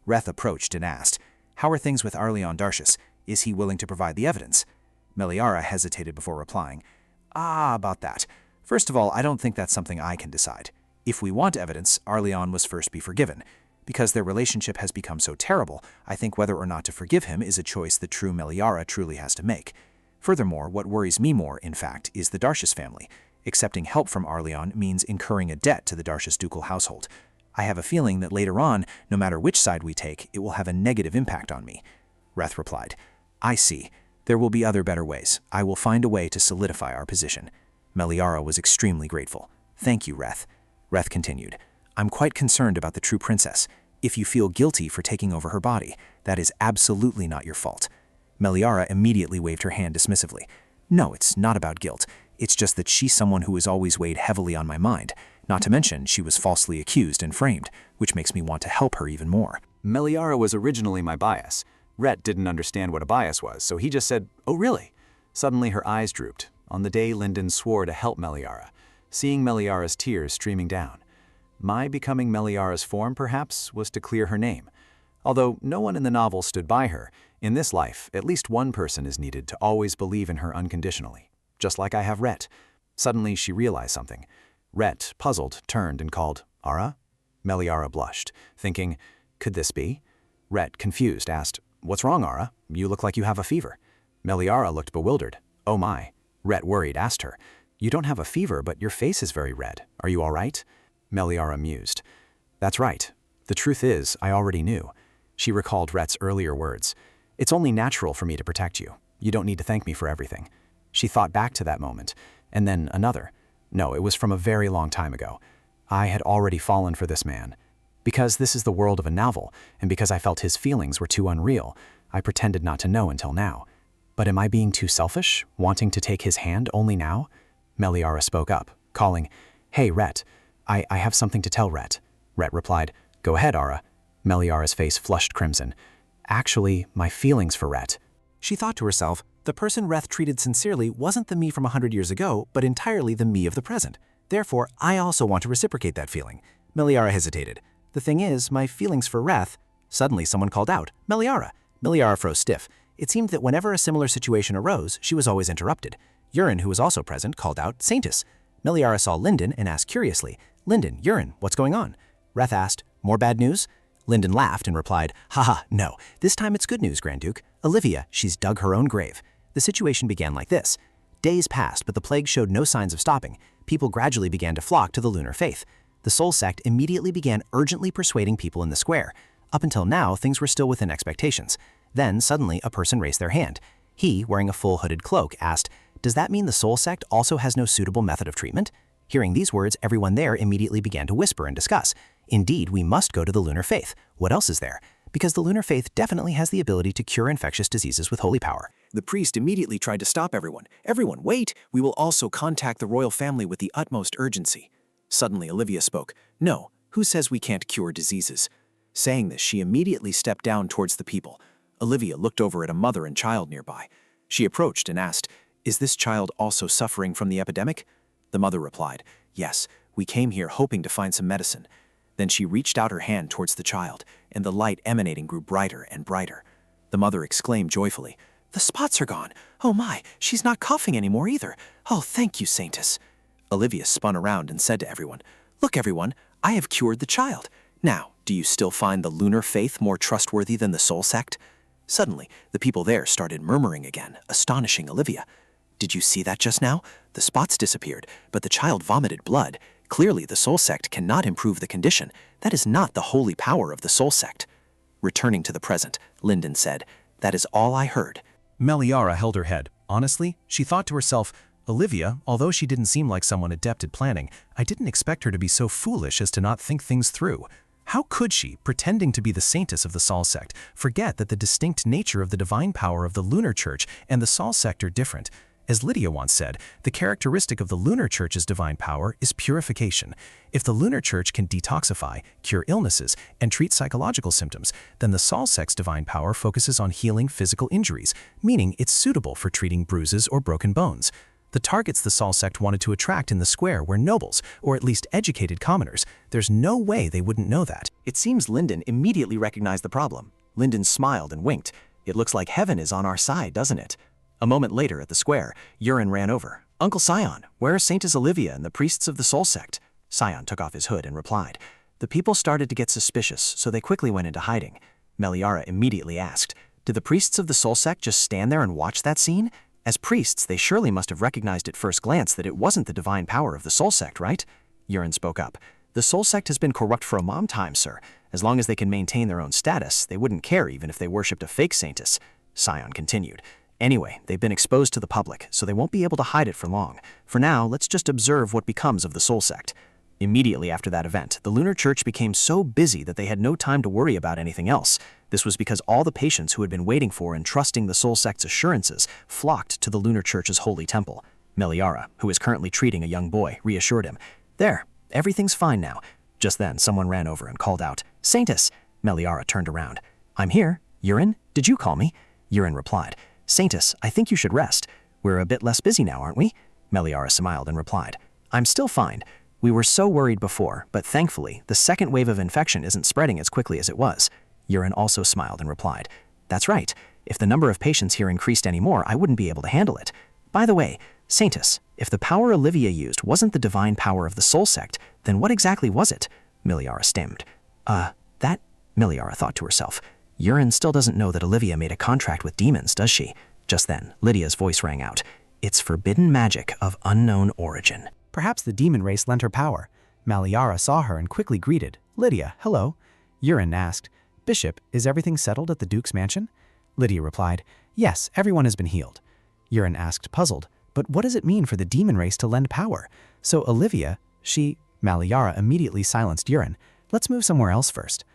Reth approached and asked, "How are things with Arleon Darcius? Is he willing to provide the evidence?" Meliara hesitated before replying, "About that. First of all, I don't think that's something I can decide. If we want evidence, Arleon must first be forgiven. Because their relationship has become so terrible, I think whether or not to forgive him is a choice that true Meliara truly has to make. Furthermore, what worries me more, in fact, is the Darcius family. Accepting help from Arleon means incurring a debt to the Darcius ducal household. I have a feeling that later on, no matter which side we take, it will have a negative impact on me." Reth replied, "I see. There will be other better ways. I will find a way to solidify our position." Meliara was extremely grateful. "Thank you, Reth." Reth continued, "I'm quite concerned about the true princess. If you feel guilty for taking over her body, that is absolutely not your fault." Meliara immediately waved her hand dismissively. "No, it's not about guilt. It's just that she's someone who has always weighed heavily on my mind. Not to mention, she was falsely accused and framed, which makes me want to help her even more." Meliara was originally my bias. Rhett didn't understand what a bias was, so he just said, "Oh really?" Suddenly her eyes drooped, on the day Linden swore to help Meliara, seeing Meliara's tears streaming down. My becoming Meliara's form, perhaps, was to clear her name. Although no one in the novel stood by her, in this life, at least one person is needed to always believe in her unconditionally, just like I have Rhett. Suddenly she realized something. Rhett, puzzled, turned and called, "Ara?" Meliara blushed, thinking, could this be? Rhett, confused, asked, "What's wrong, Ara? You look like you have a fever." Meliara looked bewildered. "Oh my." Rhett, worried, asked her, "You don't have a fever, but your face is very red. Are you all right?" Meliara mused. "That's right. The truth is, I already knew." She recalled Rhett's earlier words. "It's only natural for me to protect you. You don't need to thank me for everything." She thought back to that moment, and then another. No, it was from a very long time ago. I had already fallen for this man. Because this is the world of a novel, and because I felt his feelings were too unreal, I pretended not to know until now. But am I being too selfish, wanting to take his hand only now? Meliara spoke up, calling, "Hey, Rhett. I have something to tell Rhett." Rhett replied, "Go ahead, Ara." Meliara's face flushed crimson. "Actually, my feelings for Rhett." She thought to herself, the person Reth treated sincerely wasn't the me from 100 years ago, but entirely the me of the present. Therefore, I also want to reciprocate that feeling. Meliara hesitated. The thing is, my feelings for Reth... Suddenly, someone called out, "Meliara!" Meliara froze stiff. It seemed that whenever a similar situation arose, she was always interrupted. Urin, who was also present, called out, "Saintess!" Meliara saw Linden and asked curiously, "Linden, Urin, what's going on?" Reth asked, "More bad news?" Linden laughed and replied, "Haha, no. This time it's good news, Grand Duke. Olivia, she's dug her own grave." The situation began like this. Days passed, but the plague showed no signs of stopping. People gradually began to flock to the lunar faith. The Soul Sect immediately began urgently persuading people in the square. Up until now, things were still within expectations. Then, suddenly, a person raised their hand. He, wearing a full hooded cloak, asked, "Does that mean the Soul Sect also has no suitable method of treatment?" Hearing these words, everyone there immediately began to whisper and discuss. Indeed, we must go to the lunar faith. What else is there? Because the lunar faith definitely has the ability to cure infectious diseases with holy power. The priest immediately tried to stop everyone. "Everyone, wait! We will also contact the royal family with the utmost urgency." Suddenly, Olivia spoke. "No, who says we can't cure diseases?" Saying this, she immediately stepped down towards the people. Olivia looked over at a mother and child nearby. She approached and asked, "Is this child also suffering from the epidemic?" The mother replied, "Yes, we came here hoping to find some medicine." Then she reached out her hand towards the child, and the light emanating grew brighter and brighter. The mother exclaimed joyfully. The spots are gone. Oh my, she's not coughing anymore either. Oh, thank you, Saintess. Olivia spun around and said to everyone, Look, everyone, I have cured the child. Now, do you still find the lunar faith more trustworthy than the soul sect? Suddenly, the people there started murmuring again, astonishing Olivia. Did you see that just now? The spots disappeared, but the child vomited blood. Clearly, the soul sect cannot improve the condition. That is not the holy power of the soul sect. Returning to the present, Linden said, That is all I heard. Meliara held her head. Honestly, she thought to herself, Olivia, although she didn't seem like someone adept at planning, I didn't expect her to be so foolish as to not think things through. How could she, pretending to be the Saintess of the Sol sect, forget that the distinct nature of the divine power of the Lunar Church and the Sol sect are different? As Lydia once said, the characteristic of the Lunar Church's divine power is purification. If the Lunar Church can detoxify, cure illnesses, and treat psychological symptoms, then the Sol sect's divine power focuses on healing physical injuries, meaning it's suitable for treating bruises or broken bones. The targets the Sol sect wanted to attract in the square were nobles, or at least educated commoners. There's no way they wouldn't know that. It seems Linden immediately recognized the problem. Linden smiled and winked. It looks like heaven is on our side, doesn't it? A moment later at the square, Urin ran over. Uncle Sion, where are Saintess Olivia and the priests of the Soul sect? Sion took off his hood and replied. The people started to get suspicious, so they quickly went into hiding. Meliara immediately asked, Did the priests of the Soul sect just stand there and watch that scene? As priests, they surely must have recognized at first glance that it wasn't the divine power of the Soul sect, right? Urin spoke up. The Soul sect has been corrupt for a long time, sir. As long as they can maintain their own status, they wouldn't care even if they worshipped a fake Saintess. Sion continued. Anyway, they've been exposed to the public, so they won't be able to hide it for long. For now, let's just observe what becomes of the Soul sect. Immediately after that event, the Lunar Church became so busy that they had no time to worry about anything else. This was because all the patients who had been waiting for and trusting the Soul sect's assurances flocked to the Lunar Church's holy temple. Meliara, who is currently treating a young boy, reassured him. There, everything's fine now. Just then, someone ran over and called out, Saintess! Meliara turned around. I'm here. Urin, did you call me? Urin replied. Saintess, I think you should rest. We're a bit less busy now, aren't we? Meliara smiled and replied. I'm still fine. We were so worried before, but thankfully, the second wave of infection isn't spreading as quickly as it was. Urin also smiled and replied. That's right. If the number of patients here increased any more, I wouldn't be able to handle it. By the way, Saintess, if the power Olivia used wasn't the divine power of the Soul sect, then what exactly was it? Meliara stammered. That, Meliara thought to herself. Urin still doesn't know that Olivia made a contract with demons, does she? Just then, Lydia's voice rang out. It's forbidden magic of unknown origin. Perhaps the demon race lent her power. Meliara saw her and quickly greeted. Lydia, hello. Urin asked, Bishop, is everything settled at the Duke's mansion? Lydia replied, Yes, everyone has been healed. Urin asked, puzzled, But what does it mean for the demon race to lend power? So Olivia, Meliara immediately silenced Urin. Let's move somewhere else first.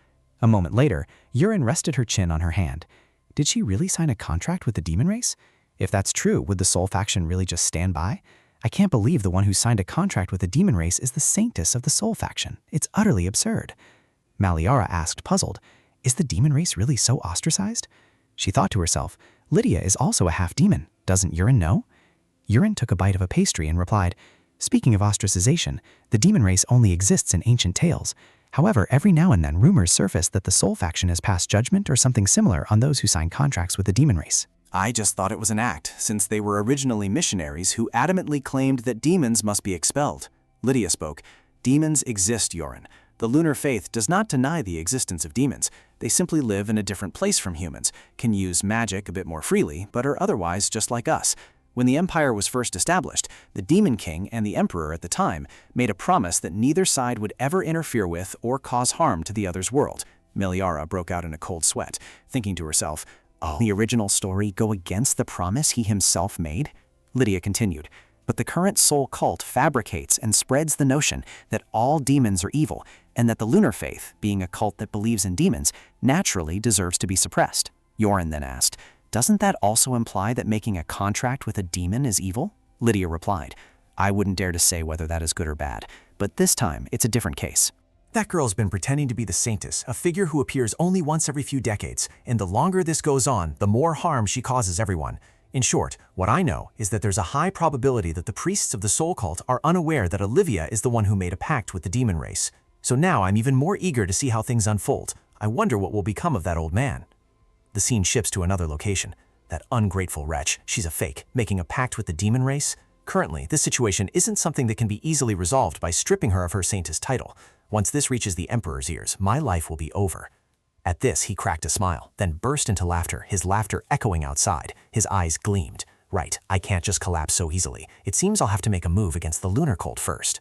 A moment later, Urin rested her chin on her hand. Did she really sign a contract with the demon race? If that's true, would the Soul faction really just stand by? I can't believe the one who signed a contract with the demon race is the Saintess of the Soul faction. It's utterly absurd. Meliara asked, puzzled, Is the demon race really so ostracized? She thought to herself, Lydia is also a half-demon. Doesn't Urin know? Urin took a bite of a pastry and replied, Speaking of ostracization, the demon race only exists in ancient tales. However, every now and then rumors surface that the Soul faction has passed judgment or something similar on those who sign contracts with the demon race. I just thought it was an act, since they were originally missionaries who adamantly claimed that demons must be expelled. Lydia spoke. Demons exist, Urin. The lunar faith does not deny the existence of demons. They simply live in a different place from humans, can use magic a bit more freely, but are otherwise just like us. When the Empire was first established, the Demon King and the Emperor at the time made a promise that neither side would ever interfere with or cause harm to the other's world. Meliara broke out in a cold sweat, thinking to herself, Oh, the original story go against the promise he himself made? Lydia continued, But the current soul cult fabricates and spreads the notion that all demons are evil, and that the lunar faith, being a cult that believes in demons, naturally deserves to be suppressed. Urin then asked, Doesn't that also imply that making a contract with a demon is evil? Lydia replied, I wouldn't dare to say whether that is good or bad, but this time it's a different case. That girl's been pretending to be the Saintess, a figure who appears only once every few decades, and the longer this goes on, the more harm she causes everyone. In short, what I know is that there's a high probability that the priests of the soul cult are unaware that Olivia is the one who made a pact with the demon race. So now I'm even more eager to see how things unfold. I wonder what will become of that old man. The scene shifts to another location. That ungrateful wretch, she's a fake, making a pact with the demon race? Currently, this situation isn't something that can be easily resolved by stripping her of her Saintess title. Once this reaches the Emperor's ears, my life will be over. At this, he cracked a smile, then burst into laughter, his laughter echoing outside. His eyes gleamed. Right, I can't just collapse so easily. It seems I'll have to make a move against the lunar cult first.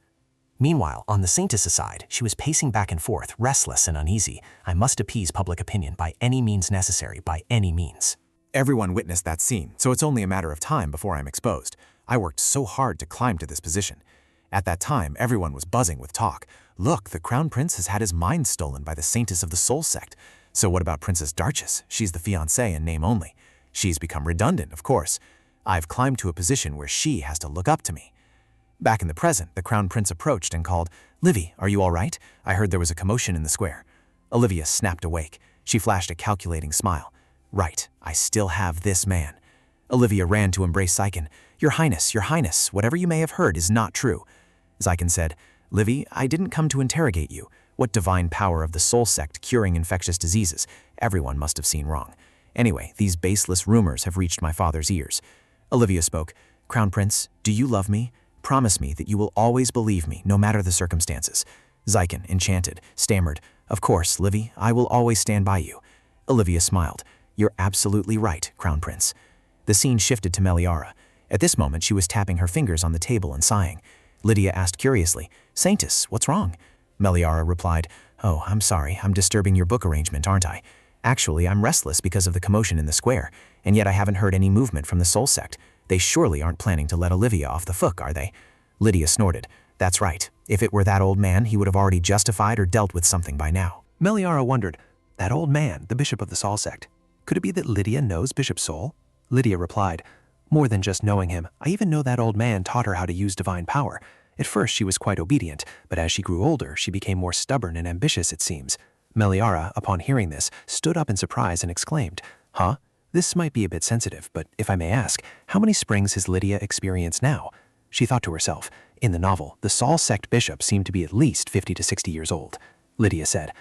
Meanwhile, on the Saintess' side, she was pacing back and forth, restless and uneasy. I must appease public opinion by any means necessary, by any means. Everyone witnessed that scene, so it's only a matter of time before I'm exposed. I worked so hard to climb to this position. At that time, everyone was buzzing with talk. Look, the Crown Prince has had his mind stolen by the Saintess of the Soul Sect. So what about Princess Darchis? She's the fiancée in name only. She's become redundant, of course. I've climbed to a position where she has to look up to me. Back in the present, the Crown Prince approached and called, "Livy, are you all right? I heard there was a commotion in the square." Olivia snapped awake. She flashed a calculating smile. Right, I still have this man. Olivia ran to embrace Zykan. Your Highness, whatever you may have heard is not true." Zykan said, "Livy, I didn't come to interrogate you. What divine power of the Soul Sect curing infectious diseases? Everyone must have seen wrong. Anyway, these baseless rumors have reached my father's ears." Olivia spoke, "Crown Prince, do you love me? Promise me that you will always believe me, no matter the circumstances." Zykan, enchanted, stammered, "Of course, Livy, I will always stand by you." Olivia smiled. "You're absolutely right, Crown Prince." The scene shifted to Meliara. At this moment, she was tapping her fingers on the table and sighing. Lydia asked curiously, "Saintess, what's wrong?" Meliara replied, "Oh, I'm sorry, I'm disturbing your book arrangement, aren't I? Actually, I'm restless because of the commotion in the square, and yet I haven't heard any movement from the Soul Sect. They surely aren't planning to let Olivia off the hook, are they?" Lydia snorted. "That's right. If it were that old man, he would have already justified or dealt with something by now." Meliara wondered, that old man, the bishop of the Soul Sect, could it be that Lydia knows Bishop Soul? Lydia replied, "More than just knowing him, I even know that old man taught her how to use divine power. At first she was quite obedient, but as she grew older, she became more stubborn and ambitious, it seems." Meliara, upon hearing this, stood up in surprise and exclaimed, "Huh? This might be a bit sensitive, but if I may ask, how many springs has Lydia experienced now?" She thought to herself, in the novel, the Soul Sect bishop seemed to be at least 50 to 60 years old. Lydia said,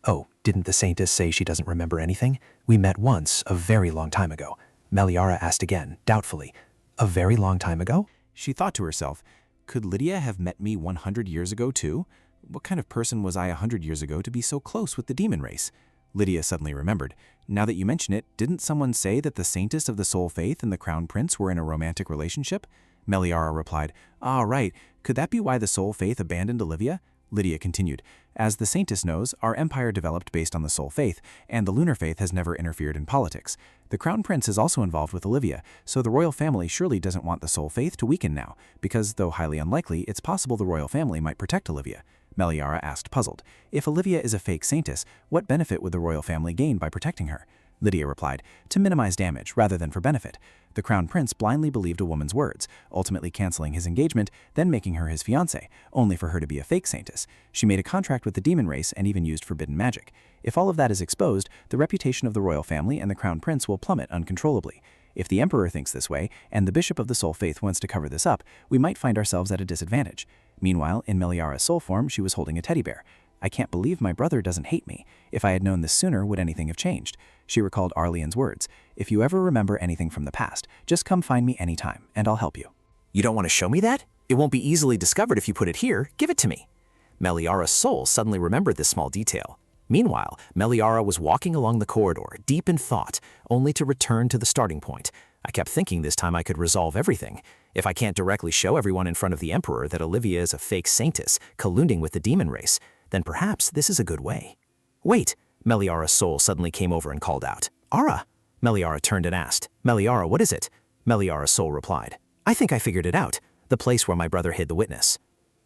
"Oh, didn't the Saintess say she doesn't remember anything? We met once, a very long time ago." Meliara asked again, doubtfully, "A very long time ago?" She thought to herself, could Lydia have met me 100 years ago too? What kind of person was I 100 years ago to be so close with the demon race? Lydia suddenly remembered. Now that you mention it, didn't someone say that the Saintess of the Soul Faith and the Crown Prince were in a romantic relationship? Meliara replied, "Ah, right. Could that be why the Soul Faith abandoned Olivia?" Lydia continued, "As the Saintess knows, our empire developed based on the Soul Faith, and the Lunar Faith has never interfered in politics. The Crown Prince is also involved with Olivia, so the royal family surely doesn't want the Soul Faith to weaken now, because though highly unlikely, it's possible the royal family might protect Olivia." Meliara asked, puzzled, "If Olivia is a fake Saintess, what benefit would the royal family gain by protecting her?" Lydia replied, "To minimize damage rather than for benefit. The Crown Prince blindly believed a woman's words, ultimately canceling his engagement, then making her his fiancée, only for her to be a fake Saintess. She made a contract with the demon race and even used forbidden magic. If all of that is exposed, the reputation of the royal family and the Crown Prince will plummet uncontrollably. If the Emperor thinks this way, and the Bishop of the Soul Faith wants to cover this up, we might find ourselves at a disadvantage." Meanwhile, in Meliara's soul form, she was holding a teddy bear. "I can't believe my brother doesn't hate me. If I had known this sooner, would anything have changed?" She recalled Arleon's words, "If you ever remember anything from the past, just come find me anytime, and I'll help you." "You don't want to show me that? It won't be easily discovered if you put it here. Give it to me." Meliara's soul suddenly remembered this small detail. Meanwhile, Meliara was walking along the corridor, deep in thought, only to return to the starting point. "I kept thinking this time I could resolve everything. If I can't directly show everyone in front of the Emperor that Olivia is a fake Saintess, colluding with the demon race, then perhaps this is a good way." "Wait!" Meliara's soul suddenly came over and called out, "Ara!" Meliara turned and asked, "Meliara, what is it?" Meliara's soul replied, "I think I figured it out. The place where my brother hid the witness."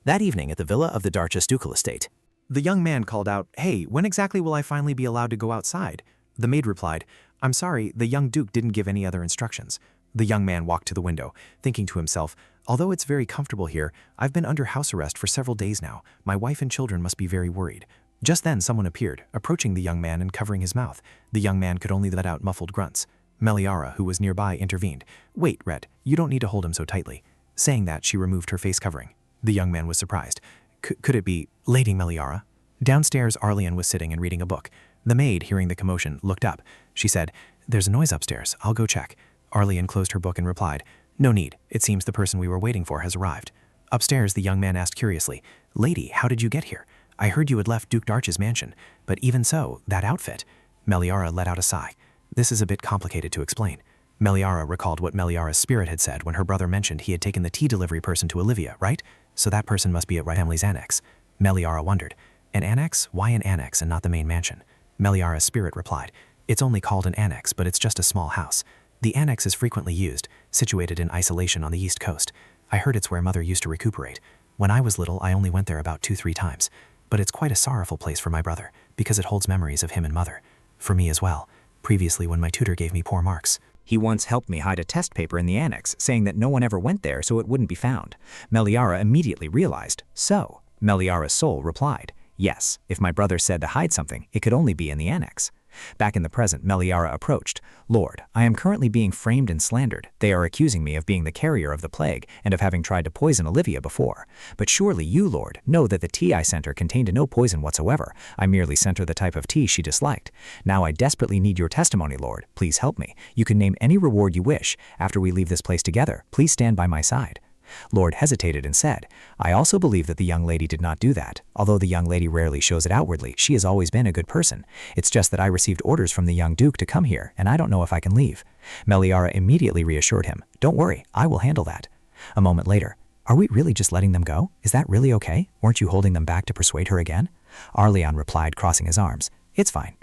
That evening at the villa of the Darchis ducal estate, The young man called out, "Hey, when exactly will I finally be allowed to go outside?" The maid replied, "I'm sorry, the young duke didn't give any other instructions." The young man walked to the window, thinking to himself, "Although it's very comfortable here, I've been under house arrest for several days now. My wife and children must be very worried." Just then someone appeared, approaching the young man and covering his mouth. The young man could only let out muffled grunts. Meliara, who was nearby, intervened. "Wait, Red, you don't need to hold him so tightly." Saying that, she removed her face covering. The young man was surprised. Could it be Lady Meliara? Downstairs, Arleon was sitting and reading a book. The maid, hearing the commotion, looked up. She said, "There's a noise upstairs. I'll go check." Arlie closed her book and replied, "No need. It seems the person we were waiting for has arrived." Upstairs, the young man asked curiously, "Lady, how did you get here? I heard you had left Duke Darch's mansion, but even so, that outfit." Meliara let out a sigh. "This is a bit complicated to explain." Meliara recalled what Meliara's spirit had said when her brother mentioned he had taken the tea delivery person to Olivia, right? So that person must be at Wright family's annex. Meliara wondered, "An annex? Why an annex and not the main mansion?" Meliara's spirit replied, "It's only called an annex, but it's just a small house. The annex is frequently used, situated in isolation on the east coast. I heard it's where Mother used to recuperate. When I was little, I only went there about 2-3 times. But it's quite a sorrowful place for my brother, because it holds memories of him and Mother. For me as well, previously when my tutor gave me poor marks." He once helped me hide a test paper in the annex, saying that no one ever went there so it wouldn't be found. Meliara immediately realized. So, Meliara's soul replied, "Yes, if my brother said to hide something, it could only be in the annex." Back in the present, Meliara approached. "Lord, I am currently being framed and slandered. They are accusing me of being the carrier of the plague and of having tried to poison Olivia before. But surely you, Lord, know that the tea I sent her contained no poison whatsoever. I merely sent her the type of tea she disliked. Now I desperately need your testimony, Lord. Please help me. You can name any reward you wish. After we leave this place together, please stand by my side." Lord hesitated and said, "I also believe that the young lady did not do that. Although the young lady rarely shows it outwardly, she has always been a good person. It's just that I received orders from the young Duke to come here, and I don't know if I can leave." Meliara immediately reassured him, "Don't worry, I will handle that." A moment later, "Are we really just letting them go? Is that really okay? Weren't you holding them back to persuade her again?" Arleon replied, crossing his arms, "It's fine."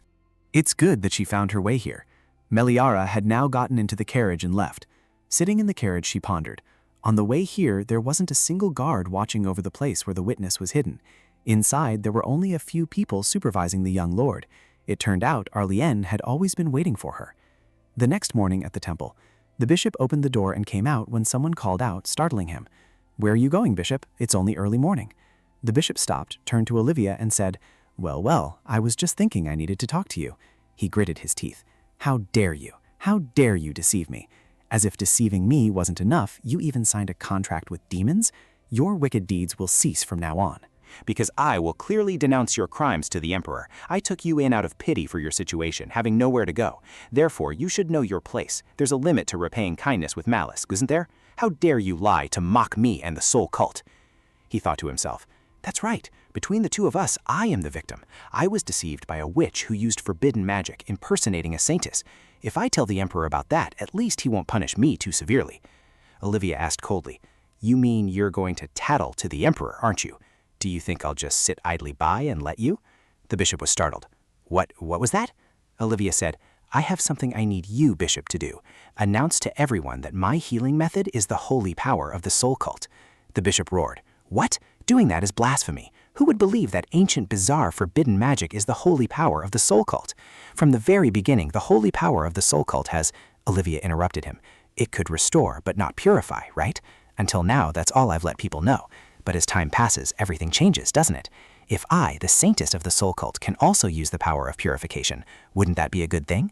It's good that she found her way here. Meliara had now gotten into the carriage and left. Sitting in the carriage, she pondered. On the way here, there wasn't a single guard watching over the place where the witness was hidden. Inside, there were only a few people supervising the young lord. It turned out Arlene had always been waiting for her. The next morning at the temple, the bishop opened the door and came out when someone called out, startling him. "Where are you going, Bishop? It's only early morning." The bishop stopped, turned to Olivia and said, Well, I was just thinking I needed to talk to you." He gritted his teeth. "How dare you? How dare you deceive me? As if deceiving me wasn't enough, you even signed a contract with demons? Your wicked deeds will cease from now on." "Because I will clearly denounce your crimes to the Emperor. I took you in out of pity for your situation, having nowhere to go. Therefore, you should know your place. There's a limit to repaying kindness with malice, isn't there? How dare you lie to mock me and the soul cult?" He thought to himself, "That's right. Between the two of us, I am the victim. I was deceived by a witch who used forbidden magic, impersonating a Saintess. If I tell the Emperor about that, at least he won't punish me too severely." Olivia asked coldly, "You mean you're going to tattle to the Emperor, aren't you? Do you think I'll just sit idly by and let you?" The bishop was startled. What was that?" Olivia said, "I have something I need you, Bishop, to do. Announce to everyone that my healing method is the holy power of the soul cult." The bishop roared, "What? Doing that is blasphemy. Who would believe that ancient, bizarre, forbidden magic is the holy power of the soul cult? From the very beginning, the holy power of the soul cult has—" Olivia interrupted him. "It could restore, but not purify, right? Until now, that's all I've let people know. But as time passes, everything changes, doesn't it? If I, the Saintess of the soul cult, can also use the power of purification, wouldn't that be a good thing?"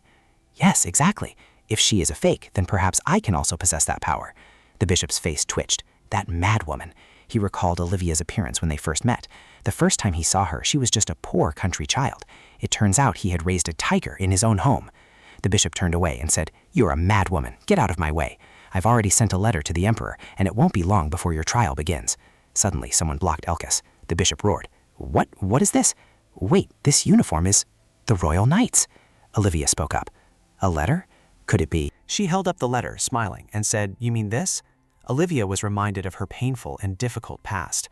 "Yes, exactly. If she is a fake, then perhaps I can also possess that power." The bishop's face twitched. That madwoman. He recalled Olivia's appearance when they first met. The first time he saw her, she was just a poor country child. It turns out he had raised a tiger in his own home. The bishop turned away and said, "You're a madwoman. Get out of my way. I've already sent a letter to the Emperor, and it won't be long before your trial begins." Suddenly, someone blocked Elkis. The bishop roared, What is this? Wait, this uniform is the Royal Knights." Olivia spoke up. "A letter? Could it be?" She held up the letter, smiling, and said, "You mean this?" Olivia was reminded of her painful and difficult past.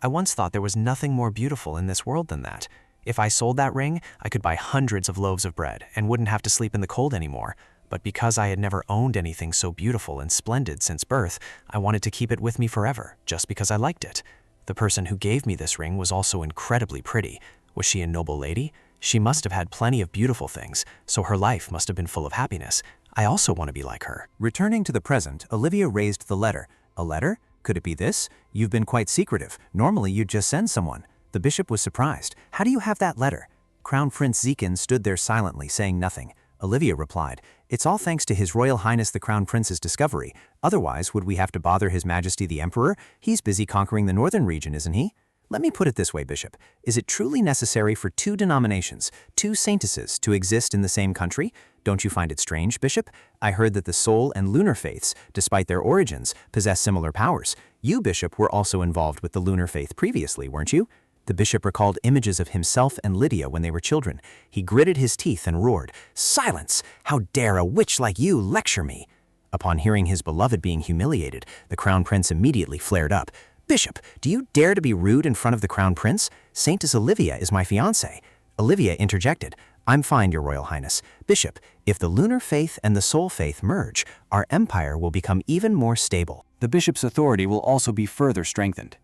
"I once thought there was nothing more beautiful in this world than that. If I sold that ring, I could buy hundreds of loaves of bread and wouldn't have to sleep in the cold anymore. But because I had never owned anything so beautiful and splendid since birth, I wanted to keep it with me forever, just because I liked it. The person who gave me this ring was also incredibly pretty. Was she a noble lady? She must have had plenty of beautiful things, so her life must have been full of happiness. I also want to be like her." Returning to the present, Olivia raised the letter. "A letter? Could it be this? You've been quite secretive. Normally you'd just send someone." The bishop was surprised. "How do you have that letter?" Crown Prince Zekin stood there silently, saying nothing. Olivia replied, "It's all thanks to His Royal Highness the Crown Prince's discovery. Otherwise, would we have to bother His Majesty the Emperor? He's busy conquering the northern region, isn't he?" Let me put it this way, Bishop. Is it truly necessary for two denominations, two saintesses, to exist in the same country? Don't you find it strange, Bishop? I heard that the soul and lunar faiths, despite their origins, possess similar powers. You, Bishop, were also involved with the lunar faith previously, weren't you? The bishop recalled images of himself and Lydia when they were children. He gritted his teeth and roared, "Silence! How dare a witch like you lecture me?" Upon hearing his beloved being humiliated, the crown prince immediately flared up. "Bishop, do you dare to be rude in front of the crown prince? Saintess Olivia is my fiancée." Olivia interjected, "I'm fine, your royal highness. Bishop, if the lunar faith and the soul faith merge, our empire will become even more stable." The bishop's authority will also be further strengthened.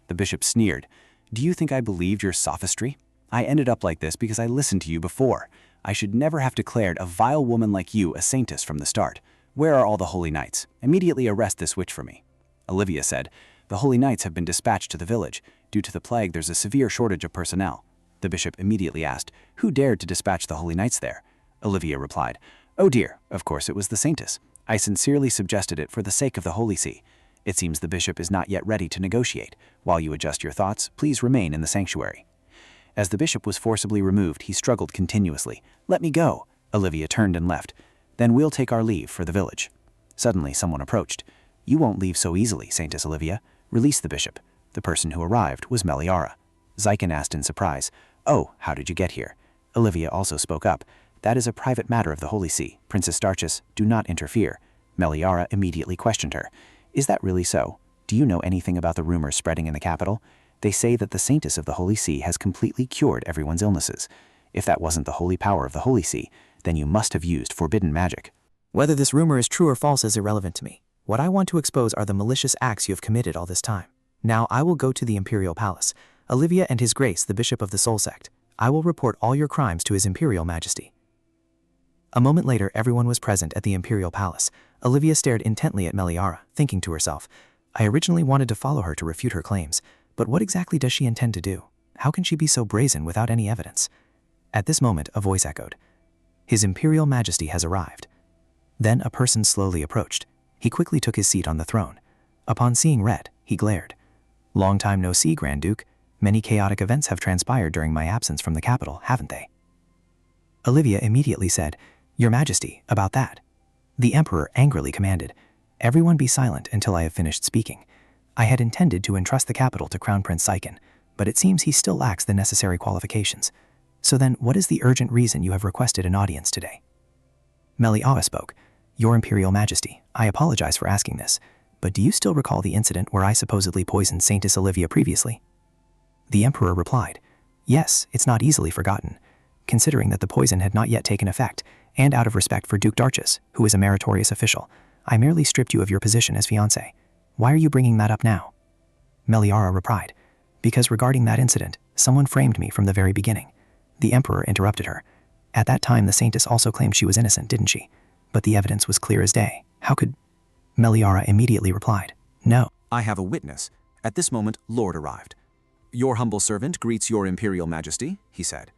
The bishop sneered. "Do you think I believed your sophistry? I ended up like this because I listened to you before. I should never have declared a vile woman like you a saintess from the start. Where are all the holy knights? Immediately arrest this witch for me." Olivia said, "The holy knights have been dispatched to the village. Due to the plague, there's a severe shortage of personnel." The bishop immediately asked, "Who dared to dispatch the holy knights there?" Olivia replied, "Oh dear, of course it was the saintess. I sincerely suggested it for the sake of the Holy See. It seems the bishop is not yet ready to negotiate. While you adjust your thoughts, please remain in the sanctuary." As the bishop was forcibly removed, he struggled continuously. "Let me go." Olivia turned and left. "Then we'll take our leave for the village." Suddenly, someone approached. "You won't leave so easily, Saintess Olivia. Release the bishop." The person who arrived was Meliara. Zykan asked in surprise, "Oh, how did you get here?" Olivia also spoke up. "That is a private matter of the Holy See. Princess Darchis, do not interfere." Meliara immediately questioned her. "Is that really so? Do you know anything about the rumors spreading in the capital? They say that the Saintess of the Holy See has completely cured everyone's illnesses. If that wasn't the holy power of the Holy See, then you must have used forbidden magic." Whether this rumor is true or false is irrelevant to me. What I want to expose are the malicious acts you have committed all this time. Now I will go to the Imperial Palace. Olivia and His Grace, the Bishop of the Soul Sect. I will report all your crimes to His Imperial Majesty. A moment later, everyone was present at the Imperial Palace. Olivia stared intently at Meliara, thinking to herself, I originally wanted to follow her to refute her claims, but what exactly does she intend to do? How can she be so brazen without any evidence? At this moment, a voice echoed. His Imperial Majesty has arrived. Then a person slowly approached. He quickly took his seat on the throne. Upon seeing Red, he glared. "Long time no see, Grand Duke. Many chaotic events have transpired during my absence from the capital, haven't they?" Olivia immediately said, "Your Majesty, about that." The Emperor angrily commanded, "Everyone be silent until I have finished speaking. I had intended to entrust the capital to Crown Prince Zykan, but it seems he still lacks the necessary qualifications. So then, what is the urgent reason you have requested an audience today?" Meliara spoke. "Your Imperial Majesty, I apologize for asking this, but do you still recall the incident where I supposedly poisoned Saintess Olivia previously?" The Emperor replied, "Yes, it's not easily forgotten, considering that the poison had not yet taken effect, and out of respect for Duke Darchis, who is a meritorious official, I merely stripped you of your position as fiancé. Why are you bringing that up now?" Meliara replied, "Because regarding that incident, someone framed me from the very beginning." The Emperor interrupted her. "At that time the Saintess also claimed she was innocent, didn't she? But the evidence was clear as day. How could—" Meliara immediately replied, "No." "I have a witness." At this moment, Lord arrived. "Your humble servant greets your Imperial Majesty," he said.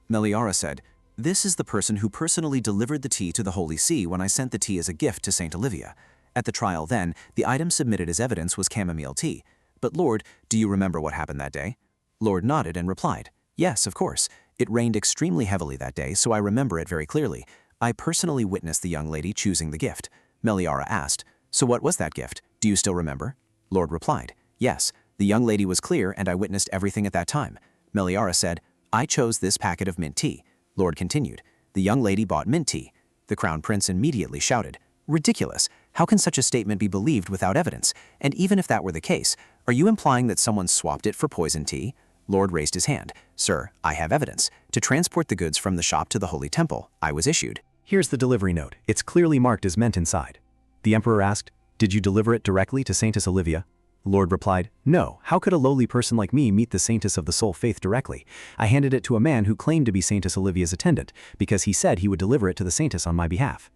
Meliara said, "This is the person who personally delivered the tea to the Holy See when I sent the tea as a gift to Saint Olivia. At the trial then, the item submitted as evidence was chamomile tea. But Lord, do you remember what happened that day?" Lord nodded and replied, "Yes, of course. It rained extremely heavily that day, so I remember it very clearly. I personally witnessed the young lady choosing the gift." Meliara asked, "So what was that gift? Do you still remember?" Lord replied, "Yes, the young lady was clear and I witnessed everything at that time." Meliara said, "I chose this packet of mint tea." Lord continued, "The young lady bought mint tea." The Crown Prince immediately shouted, "Ridiculous! How can such a statement be believed without evidence? And even if that were the case, are you implying that someone swapped it for poison tea?" Lord raised his hand. "Sir, I have evidence. To transport the goods from the shop to the Holy Temple, I was issued." Here's the delivery note. It's clearly marked as meant inside. The Emperor asked, "Did you deliver it directly to Saintess Olivia?" Lord replied, "No, how could a lowly person like me meet the Saintess of the Soul Faith directly? I handed it to a man who claimed to be Saintess Olivia's attendant, because he said he would deliver it to the Saintess on my behalf."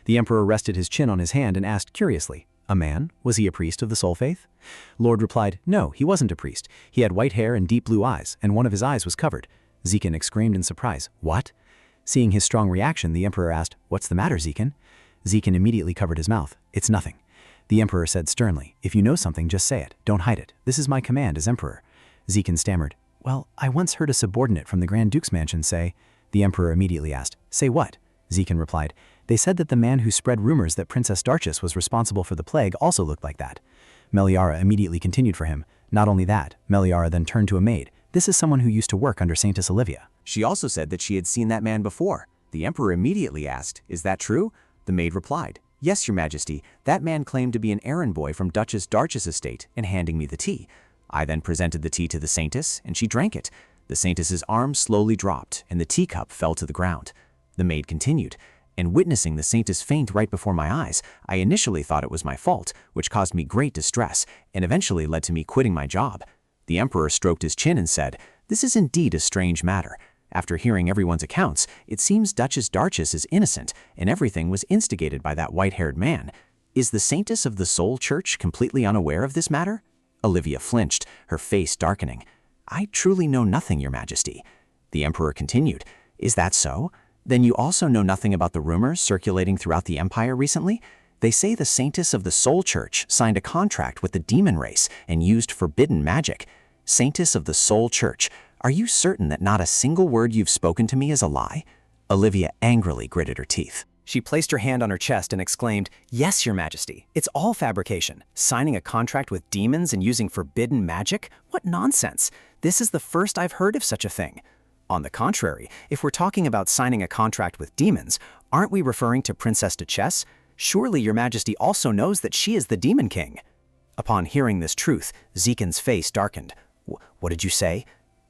The Emperor rested his chin on his hand and asked curiously, "A man? Was he a priest of the Soul Faith?" Lord replied, "No, he wasn't a priest. He had white hair and deep blue eyes, and one of his eyes was covered." Zykan exclaimed in surprise, "What?" Seeing his strong reaction, the Emperor asked, "What's the matter, Zykan?" Zykan immediately covered his mouth. "It's nothing." The Emperor said sternly, "If you know something, just say it. Don't hide it. This is my command as Emperor." Zikan stammered. Well, I once heard a subordinate from the Grand Duke's mansion say. The Emperor immediately asked, Say what? Zikan replied, They said that the man who spread rumors that Princess Darchis was responsible for the plague also looked like that. Meliara immediately continued for him. Not only that, Meliara then turned to a maid. This is someone who used to work under Saintess Olivia. She also said that she had seen that man before. The Emperor immediately asked, Is that true? The maid replied, Yes, Your Majesty, that man claimed to be an errand boy from Duchess Darchis' estate and handing me the tea. I then presented the tea to the Saintess, and she drank it. The Saintess's arm slowly dropped, and the teacup fell to the ground. The maid continued, and witnessing the Saintess faint right before my eyes, I initially thought it was my fault, which caused me great distress, and eventually led to me quitting my job. The Emperor stroked his chin and said, This is indeed a strange matter. After hearing everyone's accounts, it seems Duchess Darchis is innocent, and everything was instigated by that white-haired man. Is the Saintess of the Soul Church completely unaware of this matter? Olivia flinched, her face darkening. I truly know nothing, Your Majesty. The Emperor continued, Is that so? Then you also know nothing about the rumors circulating throughout the Empire recently? They say the Saintess of the Soul Church signed a contract with the demon race and used forbidden magic. Saintess of the Soul Church, are you certain that not a single word you've spoken to me is a lie? Olivia angrily gritted her teeth. She placed her hand on her chest and exclaimed, Yes, Your Majesty, it's all fabrication. Signing a contract with demons and using forbidden magic? What nonsense! This is the first I've heard of such a thing. On the contrary, if we're talking about signing a contract with demons, aren't we referring to Princess Duchess? Surely Your Majesty also knows that she is the Demon King. Upon hearing this truth, Zikan's face darkened. What did you say?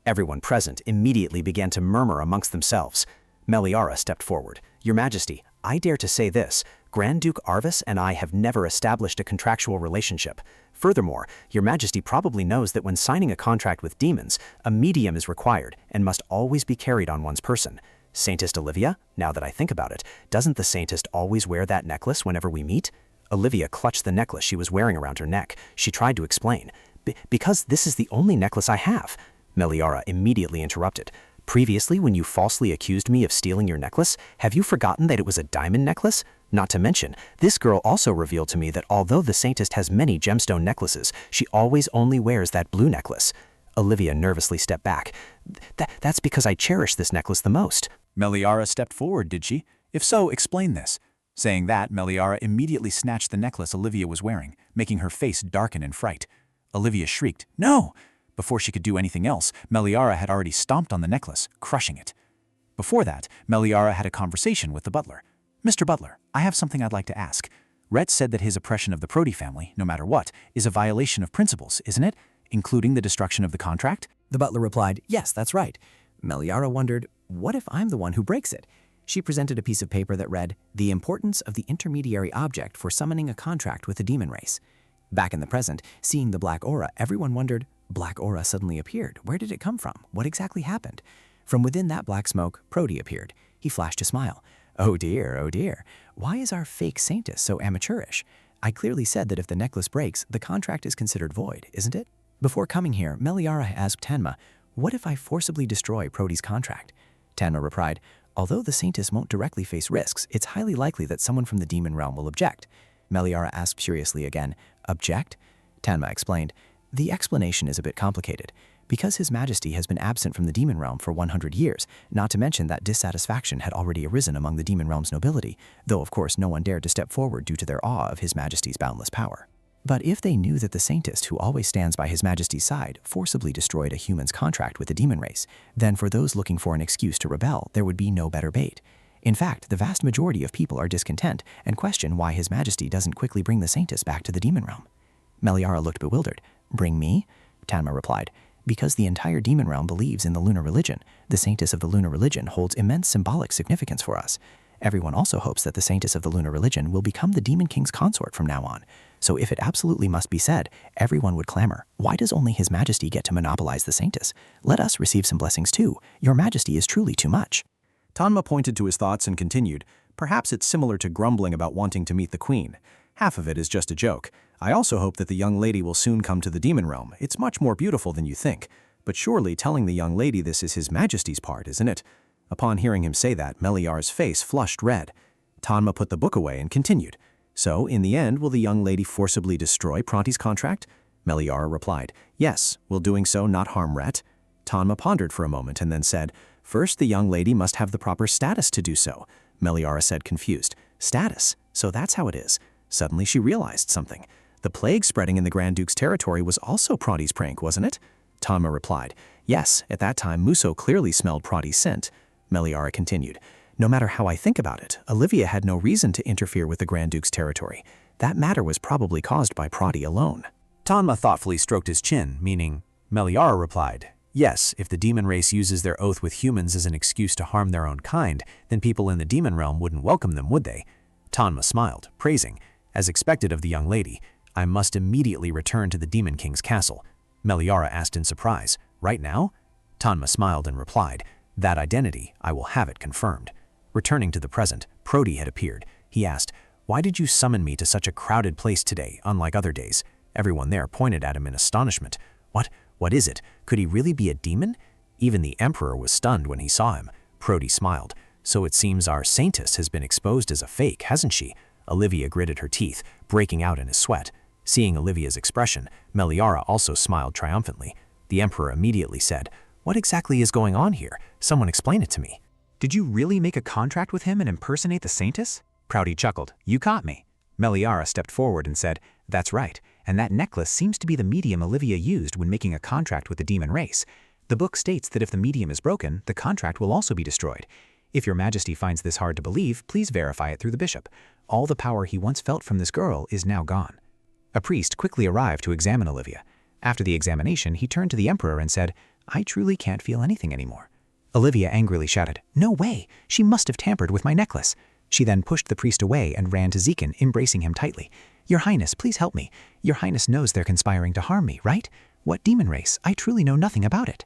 Everyone present immediately began to murmur amongst themselves. Meliara stepped forward. Your Majesty, I dare to say this. Grand Duke Arvis and I have never established a contractual relationship. Furthermore, Your Majesty probably knows that when signing a contract with demons, a medium is required and must always be carried on one's person. Saintess Olivia, now that I think about it, doesn't the Saintess always wear that necklace whenever we meet? Olivia clutched the necklace she was wearing around her neck. She tried to explain. Because this is the only necklace I have. Meliara immediately interrupted. Previously, when you falsely accused me of stealing your necklace, have you forgotten that it was a diamond necklace? Not to mention, this girl also revealed to me that although the Saintess has many gemstone necklaces, she always only wears that blue necklace. Olivia nervously stepped back. That's because I cherish this necklace the most. Meliara stepped forward, did she? If so, explain this. Saying that, Meliara immediately snatched the necklace Olivia was wearing, making her face darken in fright. Olivia shrieked, No! Before she could do anything else, Meliara had already stomped on the necklace, crushing it. Before that, Meliara had a conversation with the butler. Mr. Butler, I have something I'd like to ask. Rhett said that his oppression of the Prodi family, no matter what, is a violation of principles, isn't it? Including the destruction of the contract? The butler replied, Yes, that's right. Meliara wondered, what if I'm the one who breaks it? She presented a piece of paper that read, The importance of the intermediary object for summoning a contract with the demon race. Back in the present, seeing the black aura, everyone wondered, Black aura suddenly appeared. Where did it come from? What exactly happened? From within that black smoke, Prodi appeared. He flashed a smile. Oh dear, why is our fake Saintess so amateurish? I clearly said that if the necklace breaks, the contract is considered void, isn't it? Before coming here, Meliara asked Tenma, what if I forcibly destroy Prodi's contract? Tenma replied, although the Saintess won't directly face risks, it's highly likely that someone from the demon realm will object. Meliara asked curiously again, object? Tenma explained, the explanation is a bit complicated. Because His Majesty has been absent from the demon realm for 100 years, not to mention that dissatisfaction had already arisen among the demon realm's nobility, though of course no one dared to step forward due to their awe of His Majesty's boundless power. But if they knew that the Saintess, who always stands by His Majesty's side, forcibly destroyed a human's contract with the demon race, then for those looking for an excuse to rebel, there would be no better bait. In fact, the vast majority of people are discontent and question why His Majesty doesn't quickly bring the Saintess back to the demon realm. Meliara looked bewildered. Bring me? Tenma replied, because the entire demon realm believes in the lunar religion. The Saintess of the lunar religion holds immense symbolic significance for us. Everyone also hopes that the Saintess of the lunar religion will become the Demon King's consort from now on. So if it absolutely must be said, everyone would clamor, why does only His Majesty get to monopolize the Saintess? Let us receive some blessings too. Your Majesty is truly too much. Tanma pointed to his thoughts and continued, perhaps it's similar to grumbling about wanting to meet the queen. Half of it is just a joke. I also hope that the young lady will soon come to the demon realm. It's much more beautiful than you think. But surely telling the young lady this is His Majesty's part, isn't it? Upon hearing him say that, Meliara's face flushed red. Tanma put the book away and continued. So, in the end, will the young lady forcibly destroy Pronti's contract? Meliara replied, "Yes, will doing so not harm Rhett?" Tanma pondered for a moment and then said, "First, the young lady must have the proper status to do so." Meliara said, confused. "Status? So that's how it is." Suddenly she realized something. The plague spreading in the Grand Duke's territory was also Pradi's prank, wasn't it? Tanma replied, "Yes, at that time Muso clearly smelled Pradi's scent." Meliara continued, "No matter how I think about it, Olivia had no reason to interfere with the Grand Duke's territory. That matter was probably caused by Pradi alone." Tanma thoughtfully stroked his chin, meaning, Meliara replied, "Yes, if the demon race uses their oath with humans as an excuse to harm their own kind, then people in the demon realm wouldn't welcome them, would they?" Tanma smiled, praising, "As expected of the young lady, I must immediately return to the Demon King's castle." Meliara asked in surprise, "Right now?" Tanma smiled and replied, "That identity, I will have it confirmed." Returning to the present, Prodi had appeared. He asked, "Why did you summon me to such a crowded place today, unlike other days?" Everyone there pointed at him in astonishment. What is it? Could he really be a demon? Even the Emperor was stunned when he saw him. Prodi smiled. "So it seems our Saintess has been exposed as a fake, hasn't she?" Olivia gritted her teeth, breaking out in a sweat. Seeing Olivia's expression, Meliara also smiled triumphantly. The Emperor immediately said, "What exactly is going on here? Someone explain it to me." "Did you really make a contract with him and impersonate the Saintess?" Prodi chuckled. "You caught me." Meliara stepped forward and said, "That's right, and that necklace seems to be the medium Olivia used when making a contract with the demon race. The book states that if the medium is broken, the contract will also be destroyed. If your majesty finds this hard to believe, please verify it through the bishop. All the power he once felt from this girl is now gone." A priest quickly arrived to examine Olivia. After the examination, he turned to the Emperor and said, "I truly can't feel anything anymore." Olivia angrily shouted, "No way! She must have tampered with my necklace." She then pushed the priest away and ran to Zekin, embracing him tightly. "Your Highness, please help me. Your Highness knows they're conspiring to harm me, right? What demon race? I truly know nothing about it."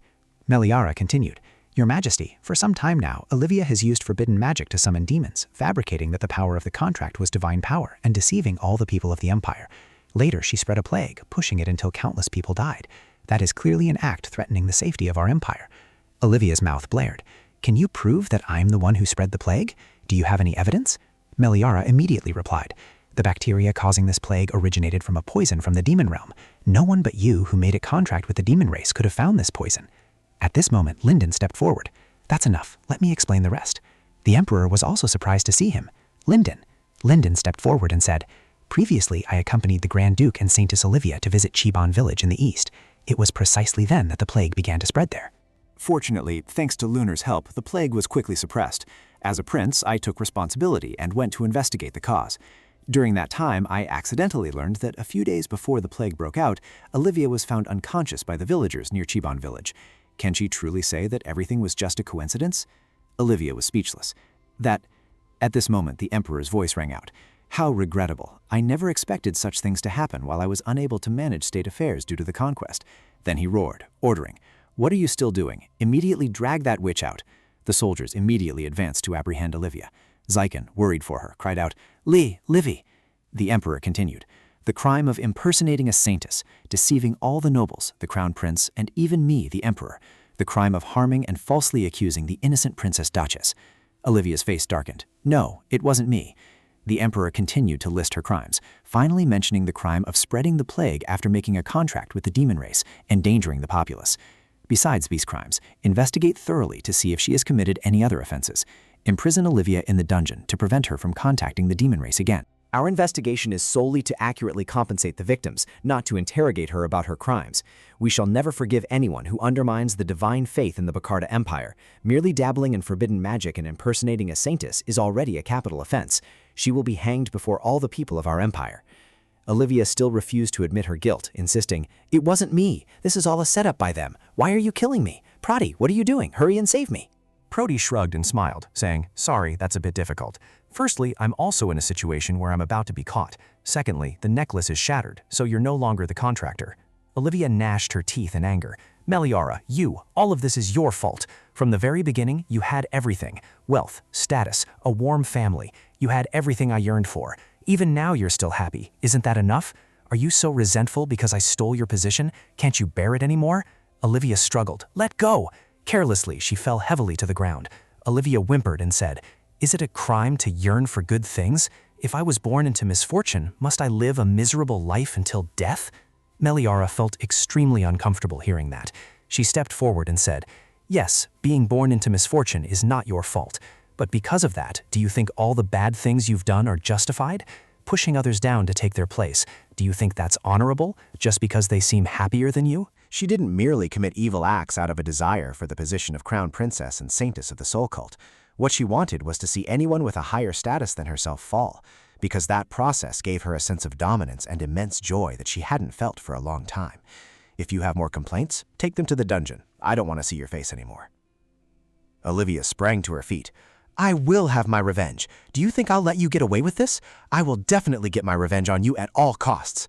Meliara continued, "Your Majesty, for some time now, Olivia has used forbidden magic to summon demons, fabricating that the power of the contract was divine power and deceiving all the people of the Empire. Later, she spread a plague, pushing it until countless people died. That is clearly an act threatening the safety of our empire." Olivia's mouth blared. "Can you prove that I'm the one who spread the plague? Do you have any evidence?" Meliara immediately replied, "The bacteria causing this plague originated from a poison from the demon realm. No one but you who made a contract with the demon race could have found this poison." At this moment, Linden stepped forward. "That's enough. Let me explain the rest." The Emperor was also surprised to see him. Linden stepped forward and said, "Previously, I accompanied the Grand Duke and Saintess Olivia to visit Chiban village in the east. It was precisely then that the plague began to spread there." Fortunately, thanks to Lunar's help, the plague was quickly suppressed. As a prince, I took responsibility and went to investigate the cause. During that time, I accidentally learned that a few days before the plague broke out, Olivia was found unconscious by the villagers near Chiban village. Can she truly say that everything was just a coincidence? Olivia was speechless. At this moment, the Emperor's voice rang out. "How regrettable. I never expected such things to happen while I was unable to manage state affairs due to the conquest." Then he roared, ordering, "What are you still doing? Immediately drag that witch out." The soldiers immediately advanced to apprehend Olivia. Zyken, worried for her, cried out, "Livy!" The Emperor continued, "The crime of impersonating a Saintess, deceiving all the nobles, the Crown Prince, and even me, the Emperor. The crime of harming and falsely accusing the innocent Princess Duchess." Olivia's face darkened. "No, it wasn't me." The Emperor continued to list her crimes, finally mentioning the crime of spreading the plague after making a contract with the demon race, endangering the populace. Besides these crimes, investigate thoroughly to see if she has committed any other offenses. Imprison Olivia in the dungeon to prevent her from contacting the demon race again. Our investigation is solely to accurately compensate the victims, not to interrogate her about her crimes. We shall never forgive anyone who undermines the divine faith in the Bacarda Empire. Merely dabbling in forbidden magic and impersonating a Saintess is already a capital offense. She will be hanged before all the people of our empire." Olivia still refused to admit her guilt, insisting, "It wasn't me. This is all a setup by them. Why are you killing me? Prodi, what are you doing? Hurry and save me." Prodi shrugged and smiled, saying, "Sorry, that's a bit difficult. Firstly, I'm also in a situation where I'm about to be caught. Secondly, the necklace is shattered, so you're no longer the contractor." Olivia gnashed her teeth in anger. "Meliara, all of this is your fault. From the very beginning, you had everything. Wealth, status, a warm family. You had everything I yearned for. Even now you're still happy. Isn't that enough? Are you so resentful because I stole your position? Can't you bear it anymore?" Olivia struggled. "Let go!" Carelessly, she fell heavily to the ground. Olivia whimpered and said, "Is it a crime to yearn for good things? If I was born into misfortune, must I live a miserable life until death?" Meliara felt extremely uncomfortable hearing that. She stepped forward and said, "Yes, being born into misfortune is not your fault. But because of that, do you think all the bad things you've done are justified? Pushing others down to take their place, do you think that's honorable, just because they seem happier than you?" She didn't merely commit evil acts out of a desire for the position of crown princess and saintess of the soul cult. What she wanted was to see anyone with a higher status than herself fall, because that process gave her a sense of dominance and immense joy that she hadn't felt for a long time. If you have more complaints, take them to the dungeon. I don't want to see your face anymore. Olivia sprang to her feet. "I will have my revenge. Do you think I'll let you get away with this? I will definitely get my revenge on you at all costs."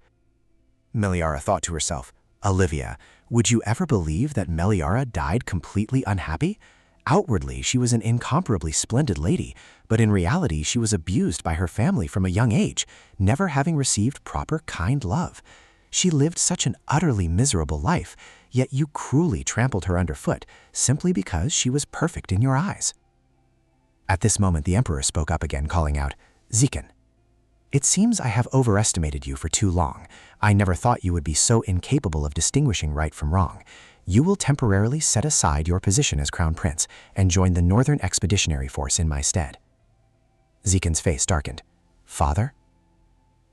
Meliara thought to herself, "Olivia, would you ever believe that Meliara died completely unhappy? Outwardly, she was an incomparably splendid lady, but in reality, she was abused by her family from a young age, never having received proper kind love. She lived such an utterly miserable life, yet you cruelly trampled her underfoot simply because she was perfect in your eyes." At this moment, the Emperor spoke up again, calling out, "Zikan, it seems I have overestimated you for too long. I never thought you would be so incapable of distinguishing right from wrong. You will temporarily set aside your position as Crown Prince and join the Northern Expeditionary Force in my stead." Zikan's face darkened. "Father?"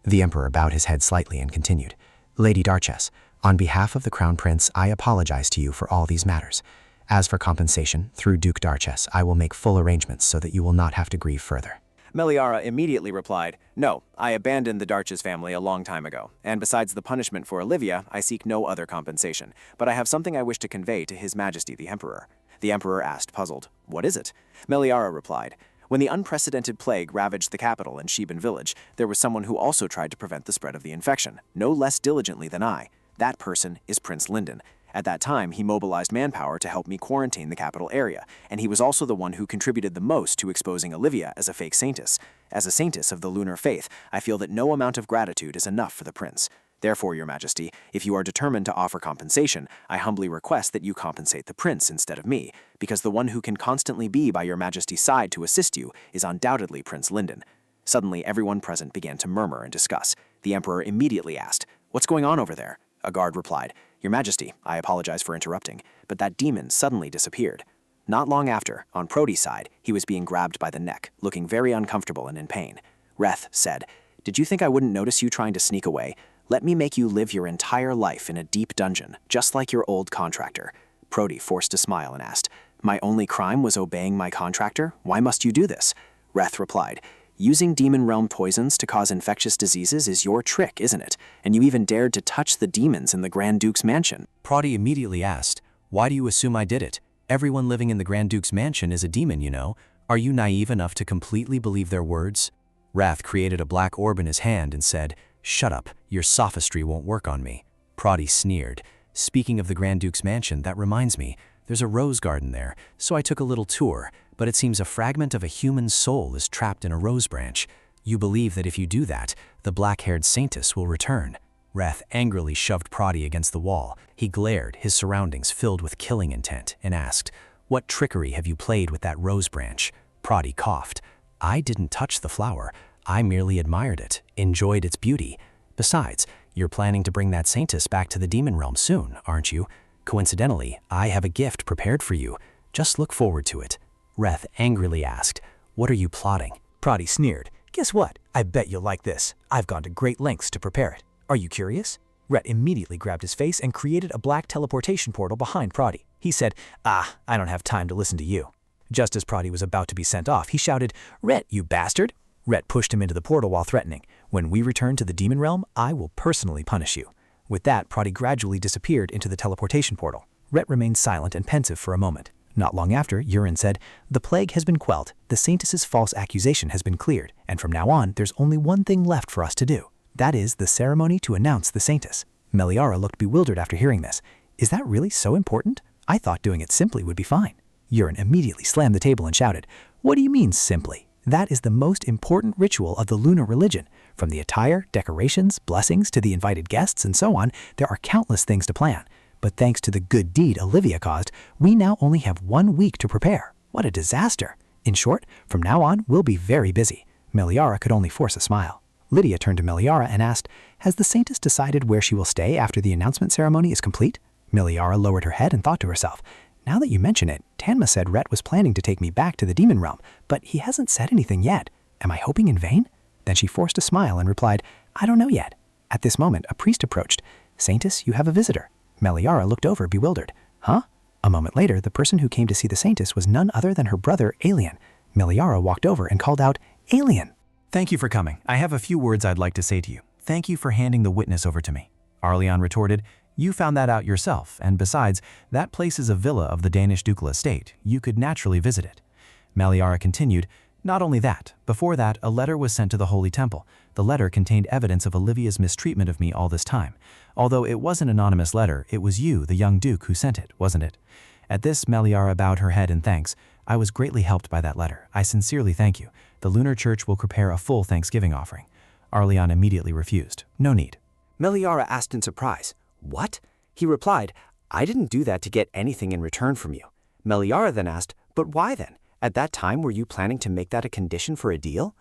The Emperor bowed his head slightly and continued, "Lady Darchess, on behalf of the Crown Prince, I apologize to you for all these matters. As for compensation, through Duke Darchess, I will make full arrangements so that you will not have to grieve further." Meliara immediately replied, "No, I abandoned the Darchess family a long time ago, and besides the punishment for Olivia, I seek no other compensation. But I have something I wish to convey to His Majesty the Emperor." The Emperor asked, puzzled, "What is it?" Meliara replied, "When the unprecedented plague ravaged the capital and Sheban village, there was someone who also tried to prevent the spread of the infection, no less diligently than I. That person is Prince Linden. At that time, he mobilized manpower to help me quarantine the capital area, and he was also the one who contributed the most to exposing Olivia as a fake Saintess. As a Saintess of the lunar faith, I feel that no amount of gratitude is enough for the prince. Therefore, Your Majesty, if you are determined to offer compensation, I humbly request that you compensate the prince instead of me, because the one who can constantly be by Your Majesty's side to assist you is undoubtedly Prince Linden." Suddenly, everyone present began to murmur and discuss. The Emperor immediately asked, "What's going on over there?" A guard replied, "Your Majesty, I apologize for interrupting, but that demon suddenly disappeared." Not long after, on Prody's side, he was being grabbed by the neck, looking very uncomfortable and in pain. Reth said, "Did you think I wouldn't notice you trying to sneak away? Let me make you live your entire life in a deep dungeon, just like your old contractor." Prody forced a smile and asked, "My only crime was obeying my contractor? Why must you do this?" Reth replied, "Using demon realm poisons to cause infectious diseases is your trick, isn't it? And you even dared to touch the demons in the Grand Duke's mansion." Prody immediately asked, "Why do you assume I did it? Everyone living in the Grand Duke's mansion is a demon, you know. Are you naive enough to completely believe their words?" Wrath created a black orb in his hand and said, "Shut up, your sophistry won't work on me." Prody sneered, "Speaking of the Grand Duke's mansion, that reminds me, there's a rose garden there, so I took a little tour, but it seems a fragment of a human soul is trapped in a rose branch. You believe that if you do that, the black-haired Saintess will return." Wrath angrily shoved Prody against the wall. He glared, his surroundings filled with killing intent, and asked, "What trickery have you played with that rose branch?" Prody coughed. "I didn't touch the flower. I merely admired it, enjoyed its beauty. Besides, you're planning to bring that Saintess back to the demon realm soon, aren't you? Coincidentally, I have a gift prepared for you. Just look forward to it." Reth angrily asked, "What are you plotting?" Prody sneered. "Guess what? I bet you'll like this. I've gone to great lengths to prepare it. Are you curious?" Rhett immediately grabbed his face and created a black teleportation portal behind Prody. He said, "Ah, I don't have time to listen to you." Just as Prody was about to be sent off, he shouted, "Rhett, you bastard!" Rhett pushed him into the portal while threatening, "When we return to the demon realm, I will personally punish you." With that, Prody gradually disappeared into the teleportation portal. Rhett remained silent and pensive for a moment. Not long after, Urin said, "The plague has been quelled, the Saintess's false accusation has been cleared, and from now on, there's only one thing left for us to do. That is the ceremony to announce the Saintess." Meliara looked bewildered after hearing this. "Is that really so important? I thought doing it simply would be fine." Urin immediately slammed the table and shouted, "What do you mean, simply? That is the most important ritual of the lunar religion. From the attire, decorations, blessings, to the invited guests, and so on, there are countless things to plan. But thanks to the good deed Olivia caused, we now only have 1 week to prepare. What a disaster! In short, from now on, we'll be very busy." Meliara could only force a smile. Lydia turned to Meliara and asked, "Has the Saintess decided where she will stay after the announcement ceremony is complete?" Meliara lowered her head and thought to herself, "Now that you mention it, Tanma said Rhett was planning to take me back to the demon realm, but he hasn't said anything yet. Am I hoping in vain?" Then she forced a smile and replied, "I don't know yet." At this moment, a priest approached. "Saintess, you have a visitor." Meliara looked over, bewildered. "Huh?" A moment later, the person who came to see the Saintess was none other than her brother, Alien. Meliara walked over and called out, "Alien!" "Thank you for coming. I have a few words I'd like to say to you. Thank you for handing the witness over to me." Arlian retorted, "You found that out yourself, and besides, that place is a villa of the Danish ducal estate. You could naturally visit it." Meliara continued, "Not only that, before that, a letter was sent to the Holy Temple. The letter contained evidence of Olivia's mistreatment of me all this time. Although it was an anonymous letter, it was you, the young duke, who sent it, wasn't it?" At this, Meliara bowed her head in thanks. "I was greatly helped by that letter. I sincerely thank you. The Lunar Church will prepare a full Thanksgiving offering." Arlian immediately refused. "No need." Meliara asked in surprise, "What?" He replied, "I didn't do that to get anything in return from you." Meliara then asked, "But why then? At that time, were you planning to make that a condition for a deal?"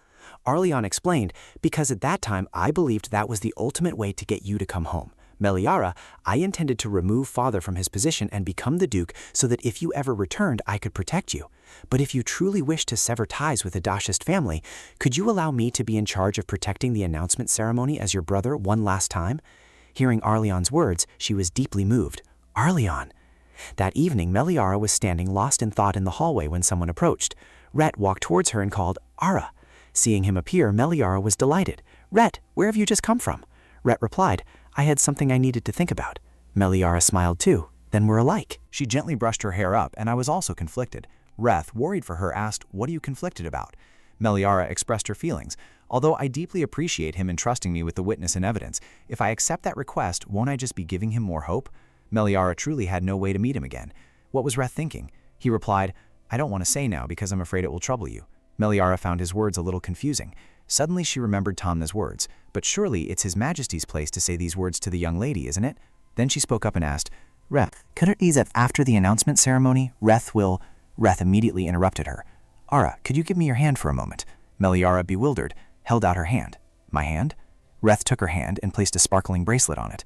Arlian explained, "Because at that time, I believed that was the ultimate way to get you to come home. Meliara, I intended to remove father from his position and become the duke so that if you ever returned, I could protect you. But if you truly wish to sever ties with the Dashist family, could you allow me to be in charge of protecting the announcement ceremony as your brother one last time?" Hearing Arlian's words, she was deeply moved. Arlian! That evening, Meliara was standing lost in thought in the hallway when someone approached. Rhett walked towards her and called, "Ara." Seeing him appear, Meliara was delighted. "Rhett, where have you just come from?" Rhett replied, "I had something I needed to think about." Meliara smiled too. Then we're alike. She gently brushed her hair up, and I was also conflicted. Reth, worried for her, asked, "What are you conflicted about?" Meliara expressed her feelings. "Although I deeply appreciate him entrusting me with the witness and evidence, if I accept that request, won't I just be giving him more hope?" Meliara truly had no way to meet him again. What was Reth thinking? He replied, "I don't want to say now because I'm afraid it will trouble you." Meliara found his words a little confusing. Suddenly she remembered Tamna's words. "But surely it's His Majesty's place to say these words to the young lady, isn't it?" Then she spoke up and asked, "Reth, could it be that after the announcement ceremony, Reth will—" Reth immediately interrupted her. "Ara, could you give me your hand for a moment?" Meliara, bewildered, held out her hand. "My hand?" Reth took her hand and placed a sparkling bracelet on it.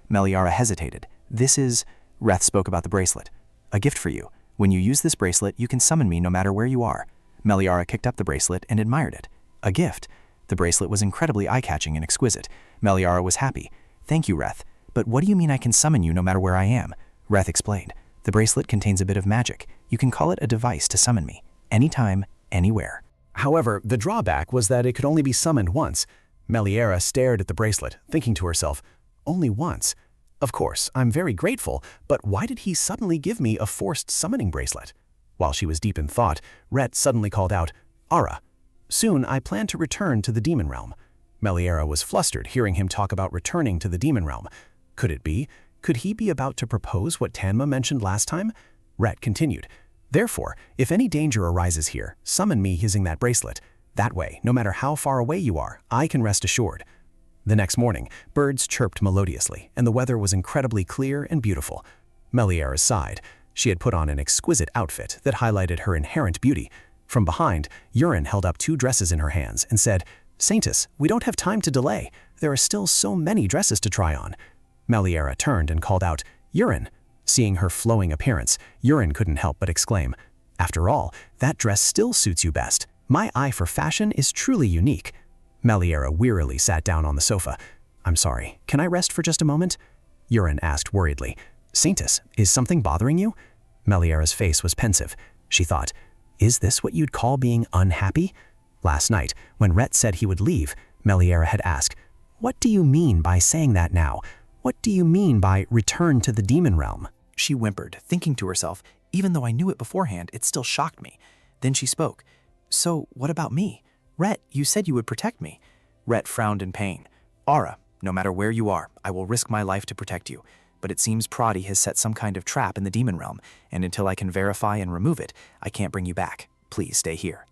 Meliara hesitated. "This is—" Reth spoke about the bracelet. "A gift for you. When you use this bracelet, you can summon me no matter where you are." Meliara kicked up the bracelet and admired it. A gift. The bracelet was incredibly eye-catching and exquisite. Meliara was happy. "Thank you, Reth. But what do you mean I can summon you no matter where I am?" Reth explained. "The bracelet contains a bit of magic. You can call it a device to summon me. Anytime, anywhere." However, the drawback was that it could only be summoned once. Meliara stared at the bracelet, thinking to herself, "Only once? Of course, I'm very grateful, but why did he suddenly give me a forced summoning bracelet?" While she was deep in thought, Rhett suddenly called out, "Ara. Soon I plan to return to the demon realm." Meliara was flustered hearing him talk about returning to the demon realm. Could it be? Could he be about to propose what Tanma mentioned last time? Rhett continued, "Therefore, if any danger arises here, summon me using that bracelet. That way, no matter how far away you are, I can rest assured." The next morning, birds chirped melodiously, and the weather was incredibly clear and beautiful. Meliara sighed. She had put on an exquisite outfit that highlighted her inherent beauty. From behind, Urin held up 2 dresses in her hands and said, "Saintess, we don't have time to delay. There are still so many dresses to try on." Meliara turned and called out, "Urin." Seeing her flowing appearance, Urin couldn't help but exclaim, "After all, that dress still suits you best. My eye for fashion is truly unique." Meliara wearily sat down on the sofa. "I'm sorry, can I rest for just a moment?" Urin asked worriedly, "Saintess, is something bothering you?" Meliara's face was pensive. She thought, "Is this what you'd call being unhappy?" Last night, when Rhett said he would leave, Meliara had asked, "What do you mean by saying that now? What do you mean by return to the demon realm?" She whimpered, thinking to herself, "Even though I knew it beforehand, it still shocked me." Then she spoke, "So what about me? Rhett, you said you would protect me." Rhett frowned in pain. "Ara, no matter where you are, I will risk my life to protect you. But it seems Prati has set some kind of trap in the demon realm, and until I can verify and remove it, I can't bring you back. Please stay here."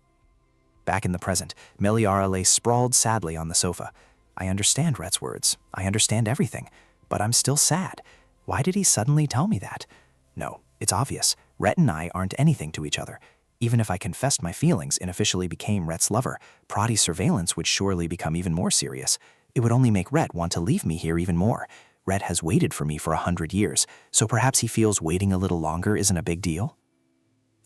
Back in the present, Meliara lay sprawled sadly on the sofa. "I understand Rhett's words. I understand everything. But I'm still sad. Why did he suddenly tell me that? No, it's obvious. Rhett and I aren't anything to each other. Even if I confessed my feelings and officially became Rhett's lover, Pradi's surveillance would surely become even more serious. It would only make Rhett want to leave me here even more. Rhett has waited for me for 100 years, so perhaps he feels waiting a little longer isn't a big deal.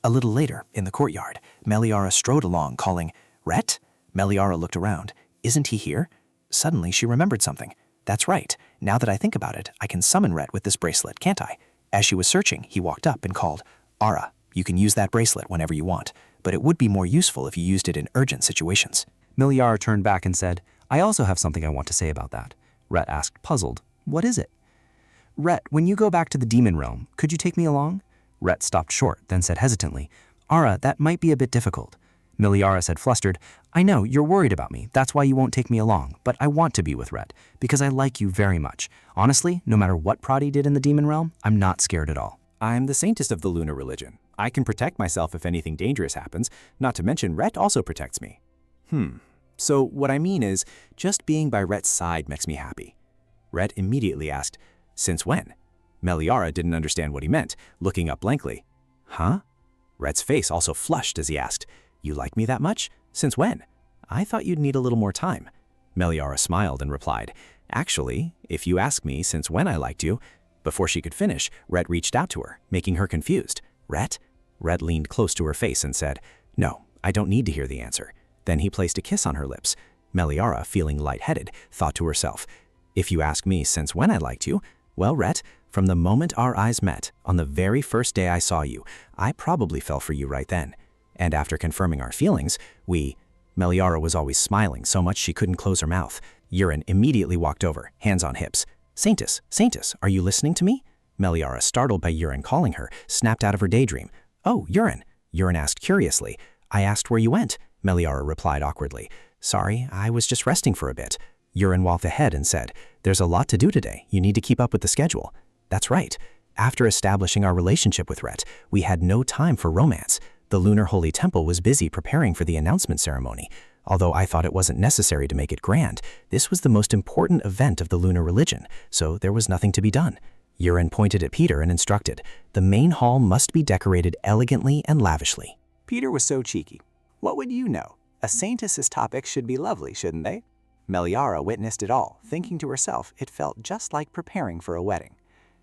A little later, in the courtyard, Meliara strode along, calling, "Rhett?" Meliara looked around. Isn't he here? Suddenly, she remembered something. That's right. Now that I think about it, I can summon Rhett with this bracelet, can't I? As she was searching, he walked up and called, "Ara, you can use that bracelet whenever you want, but it would be more useful if you used it in urgent situations." Meliara turned back and said, "I also have something I want to say about that." Rhett asked, puzzled, "What is it?" "Rhett, when you go back to the demon realm, could you take me along?" Rhett stopped short, then said hesitantly, "Ara, that might be a bit difficult." Meliara said flustered, "I know, you're worried about me, that's why you won't take me along, but I want to be with Rhett, because I like you very much. Honestly, no matter what Pradi did in the demon realm, I'm not scared at all." I'm the Saintess of the lunar religion. I can protect myself if anything dangerous happens, not to mention Rhett also protects me. So what I mean is, just being by Rhett's side makes me happy. Rhett immediately asked, "Since when?" Meliara didn't understand what he meant, looking up blankly. "Huh?" Rhett's face also flushed as he asked, "You like me that much? Since when? I thought you'd need a little more time." Meliara smiled and replied, "Actually, if you ask me since when I liked you." Before she could finish, Rhett reached out to her, making her confused. "Rhett?" Rhett leaned close to her face and said, "No, I don't need to hear the answer." Then he placed a kiss on her lips. Meliara, feeling lightheaded, thought to herself, "If you ask me since when I liked you, well, Rhett, from the moment our eyes met, on the very first day I saw you, I probably fell for you right then. And after confirming our feelings, Meliara was always smiling so much she couldn't close her mouth. Urine immediately walked over, hands on hips. "Saintess, Saintess, are you listening to me?" Meliara, startled by Urine calling her, snapped out of her daydream. "Oh, Urine." Urine asked curiously. "I asked where you went." Meliara replied awkwardly. "Sorry, I was just resting for a bit." Urine walked ahead and said, "There's a lot to do today. You need to keep up with the schedule." "That's right. After establishing our relationship with Rhett, we had no time for romance. The Lunar Holy Temple was busy preparing for the announcement ceremony. Although I thought it wasn't necessary to make it grand, this was the most important event of the lunar religion, so there was nothing to be done." Urine pointed at Peter and instructed, "The main hall must be decorated elegantly and lavishly." Peter was so cheeky. What would you know? A Saintess's topics should be lovely, shouldn't they? Meliara witnessed it all, thinking to herself it felt just like preparing for a wedding.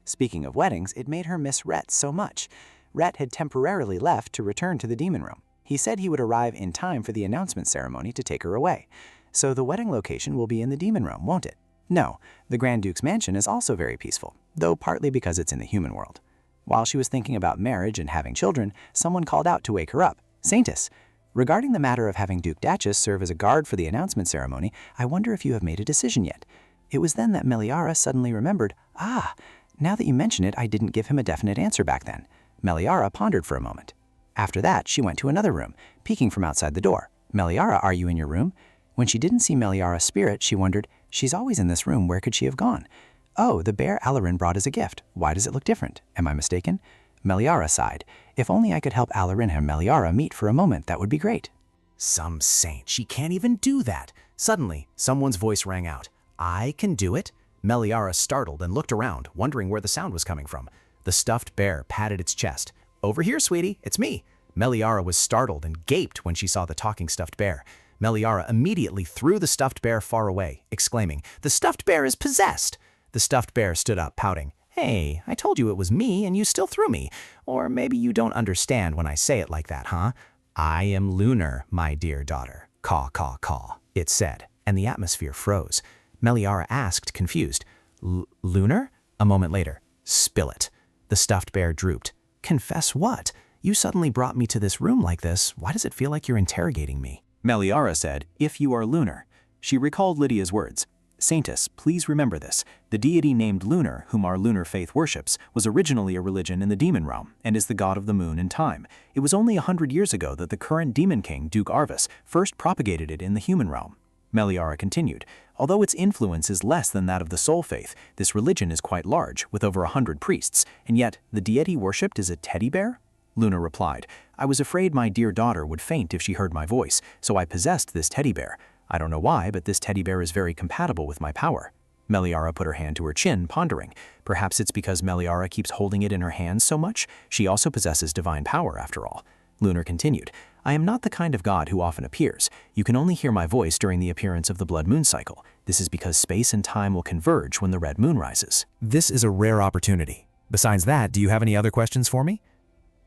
Speaking of weddings, it made her miss Rhett so much. Rhett had temporarily left to return to the demon room. He said he would arrive in time for the announcement ceremony to take her away. So the wedding location will be in the demon room, won't it? No, the Grand Duke's mansion is also very peaceful, though partly because it's in the human world. While she was thinking about marriage and having children, someone called out to wake her up. "Saintess, regarding the matter of having Duke Duchess serve as a guard for the announcement ceremony, I wonder if you have made a decision yet." It was then that Meliara suddenly remembered, now that you mention it, I didn't give him a definite answer back then. Meliara pondered for a moment. After that, she went to another room, peeking from outside the door. "Meliara, are you in your room?" When she didn't see Meliara's spirit, she wondered, she's always in this room, where could she have gone? "Oh, the bear Alarin brought as a gift. Why does it look different? Am I mistaken?" Meliara sighed. "If only I could help Alarin and Meliara meet for a moment, that would be great." Some saint, she can't even do that. Suddenly, someone's voice rang out. "I can do it?" Meliara startled and looked around, wondering where the sound was coming from. The stuffed bear patted its chest. "Over here, sweetie, it's me." Meliara was startled and gaped when she saw the talking stuffed bear. Meliara immediately threw the stuffed bear far away, exclaiming, "The stuffed bear is possessed!" The stuffed bear stood up, pouting. "Hey, I told you it was me and you still threw me. Or maybe you don't understand when I say it like that, huh? I am lunar, my dear daughter. Caw, caw, caw," it said, and the atmosphere froze. Meliara asked, confused, "Lunar?" A moment later, "Spill it." The stuffed bear drooped. "Confess what? You suddenly brought me to this room like this. Why does it feel like you're interrogating me?" Meliara said, "If you are lunar." She recalled Lydia's words. "Saintess, please remember this. The deity named Lunar, whom our lunar faith worships, was originally a religion in the demon realm and is the god of the moon and time. It was only 100 years ago that the current demon king, Duke Arvis, first propagated it in the human realm." Meliara continued, "Although its influence is less than that of the soul faith, this religion is quite large, with over 100 priests, and yet the deity worshipped is a teddy bear?" Luna replied, "I was afraid my dear daughter would faint if she heard my voice, so I possessed this teddy bear. I don't know why, but this teddy bear is very compatible with my power." Meliara put her hand to her chin, pondering. Perhaps it's because Meliara keeps holding it in her hands so much. She also possesses divine power, after all. Lunar continued, I am not the kind of god who often appears. You can only hear my voice during the appearance of the blood moon cycle. This is because space and time will converge when the red moon rises. This is a rare opportunity. Besides that, do you have any other questions for me?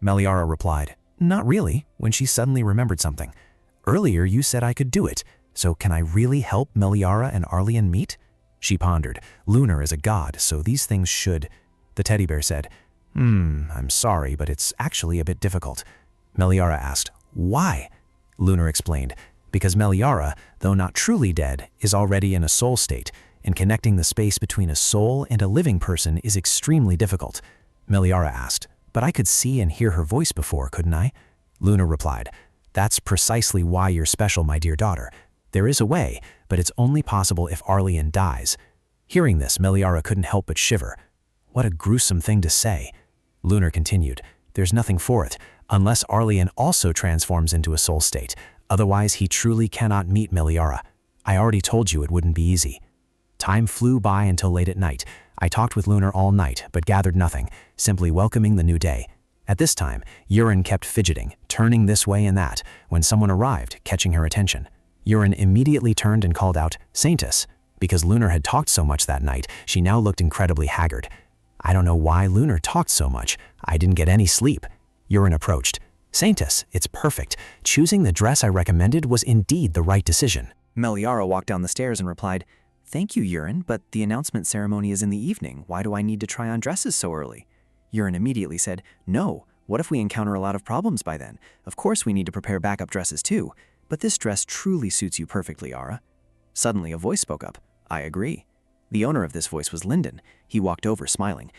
Meliara replied, not really, when she suddenly remembered something. Earlier you said I could do it, so can I really help Meliara and Arlian meet? She pondered. Lunar is a god, so these things should... The teddy bear said, I'm sorry, but it's actually a bit difficult. Meliara asked, why? Lunar explained, because Meliara, though not truly dead, is already in a soul state, and connecting the space between a soul and a living person is extremely difficult. Meliara asked, but I could see and hear her voice before, couldn't I? Lunar replied, that's precisely why you're special, my dear daughter. There is a way, but it's only possible if Arlian dies. Hearing this, Meliara couldn't help but shiver. What a gruesome thing to say. Lunar continued, there's nothing for it, unless Arlian also transforms into a soul state. Otherwise, he truly cannot meet Meliara. I already told you it wouldn't be easy. Time flew by until late at night. I talked with Lunar all night, but gathered nothing, simply welcoming the new day. At this time, Urin kept fidgeting, turning this way and that, when someone arrived, catching her attention. Urin immediately turned and called out, Saintess. Because Lunar had talked so much that night, she now looked incredibly haggard. I don't know why Lunar talked so much. I didn't get any sleep. Urin approached. Saintess, it's perfect. Choosing the dress I recommended was indeed the right decision. Meliara walked down the stairs and replied, Thank you, Urin, but the announcement ceremony is in the evening. Why do I need to try on dresses so early? Urin immediately said, No, what if we encounter a lot of problems by then? Of course we need to prepare backup dresses too, but this dress truly suits you perfectly, Ara. Suddenly a voice spoke up. I agree. The owner of this voice was Linden. He walked over, smiling.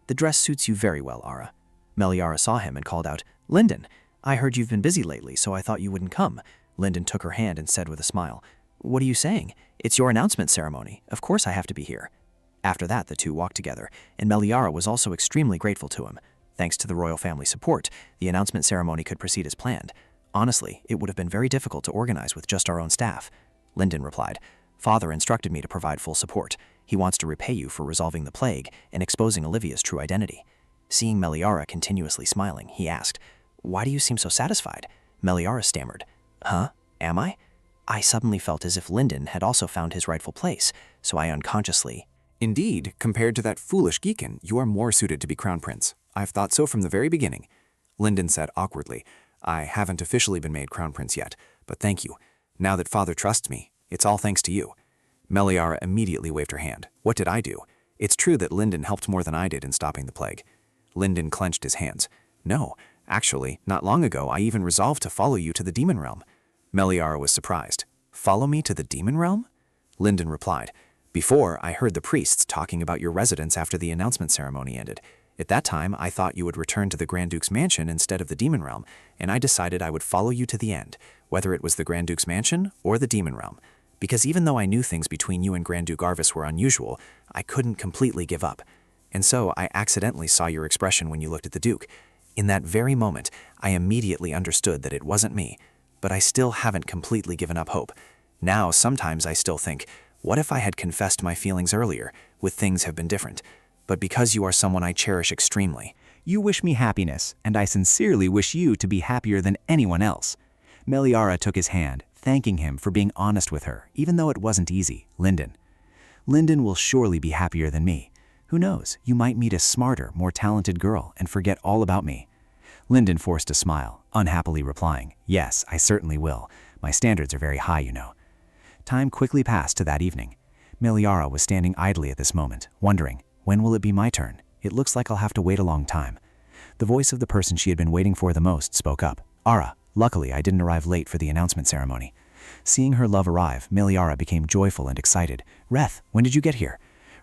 The dress suits you very well, Ara. Meliara saw him and called out, Linden, I heard you've been busy lately, so I thought you wouldn't come. Linden took her hand and said with a smile, What are you saying? It's your announcement ceremony. Of course I have to be here. After that, the two walked together, and Meliara was also extremely grateful to him. Thanks to the royal family support, the announcement ceremony could proceed as planned. Honestly, it would have been very difficult to organize with just our own staff. Linden replied, Father instructed me to provide full support. He wants to repay you for resolving the plague and exposing Olivia's true identity. Seeing Meliara continuously smiling, he asked, Why do you seem so satisfied? Meliara stammered, Huh? Am I? I suddenly felt as if Linden had also found his rightful place, so I unconsciously... Indeed, compared to that foolish Geekin, you are more suited to be crown prince. I've thought so from the very beginning. Linden said awkwardly, I haven't officially been made crown prince yet, but thank you. Now that father trusts me, it's all thanks to you. Meliara immediately waved her hand. What did I do? It's true that Linden helped more than I did in stopping the plague. Linden clenched his hands. No, actually, not long ago I even resolved to follow you to the demon realm. Meliara was surprised. Follow me to the demon realm? Linden replied, Before, I heard the priests talking about your residence after the announcement ceremony ended. At that time, I thought you would return to the Grand Duke's mansion instead of the demon realm, and I decided I would follow you to the end, whether it was the Grand Duke's mansion or the demon realm. Because even though I knew things between you and Grand Duke Arvis were unusual, I couldn't completely give up. And so I accidentally saw your expression when you looked at the Duke. In that very moment, I immediately understood that it wasn't me, but I still haven't completely given up hope. Now, sometimes I still think, what if I had confessed my feelings earlier, would things have been different? But because you are someone I cherish extremely. You wish me happiness, and I sincerely wish you to be happier than anyone else. Meliara took his hand, thanking him for being honest with her, even though it wasn't easy. Linden will surely be happier than me. Who knows, you might meet a smarter, more talented girl and forget all about me. Linden forced a smile, unhappily replying, Yes, I certainly will. My standards are very high, you know. Time quickly passed to that evening. Meliara was standing idly at this moment, wondering, when will it be my turn? It looks like I'll have to wait a long time. The voice of the person she had been waiting for the most spoke up. Ara, luckily I didn't arrive late for the announcement ceremony. Seeing her love arrive, Meliara became joyful and excited. Reth, when did you get here?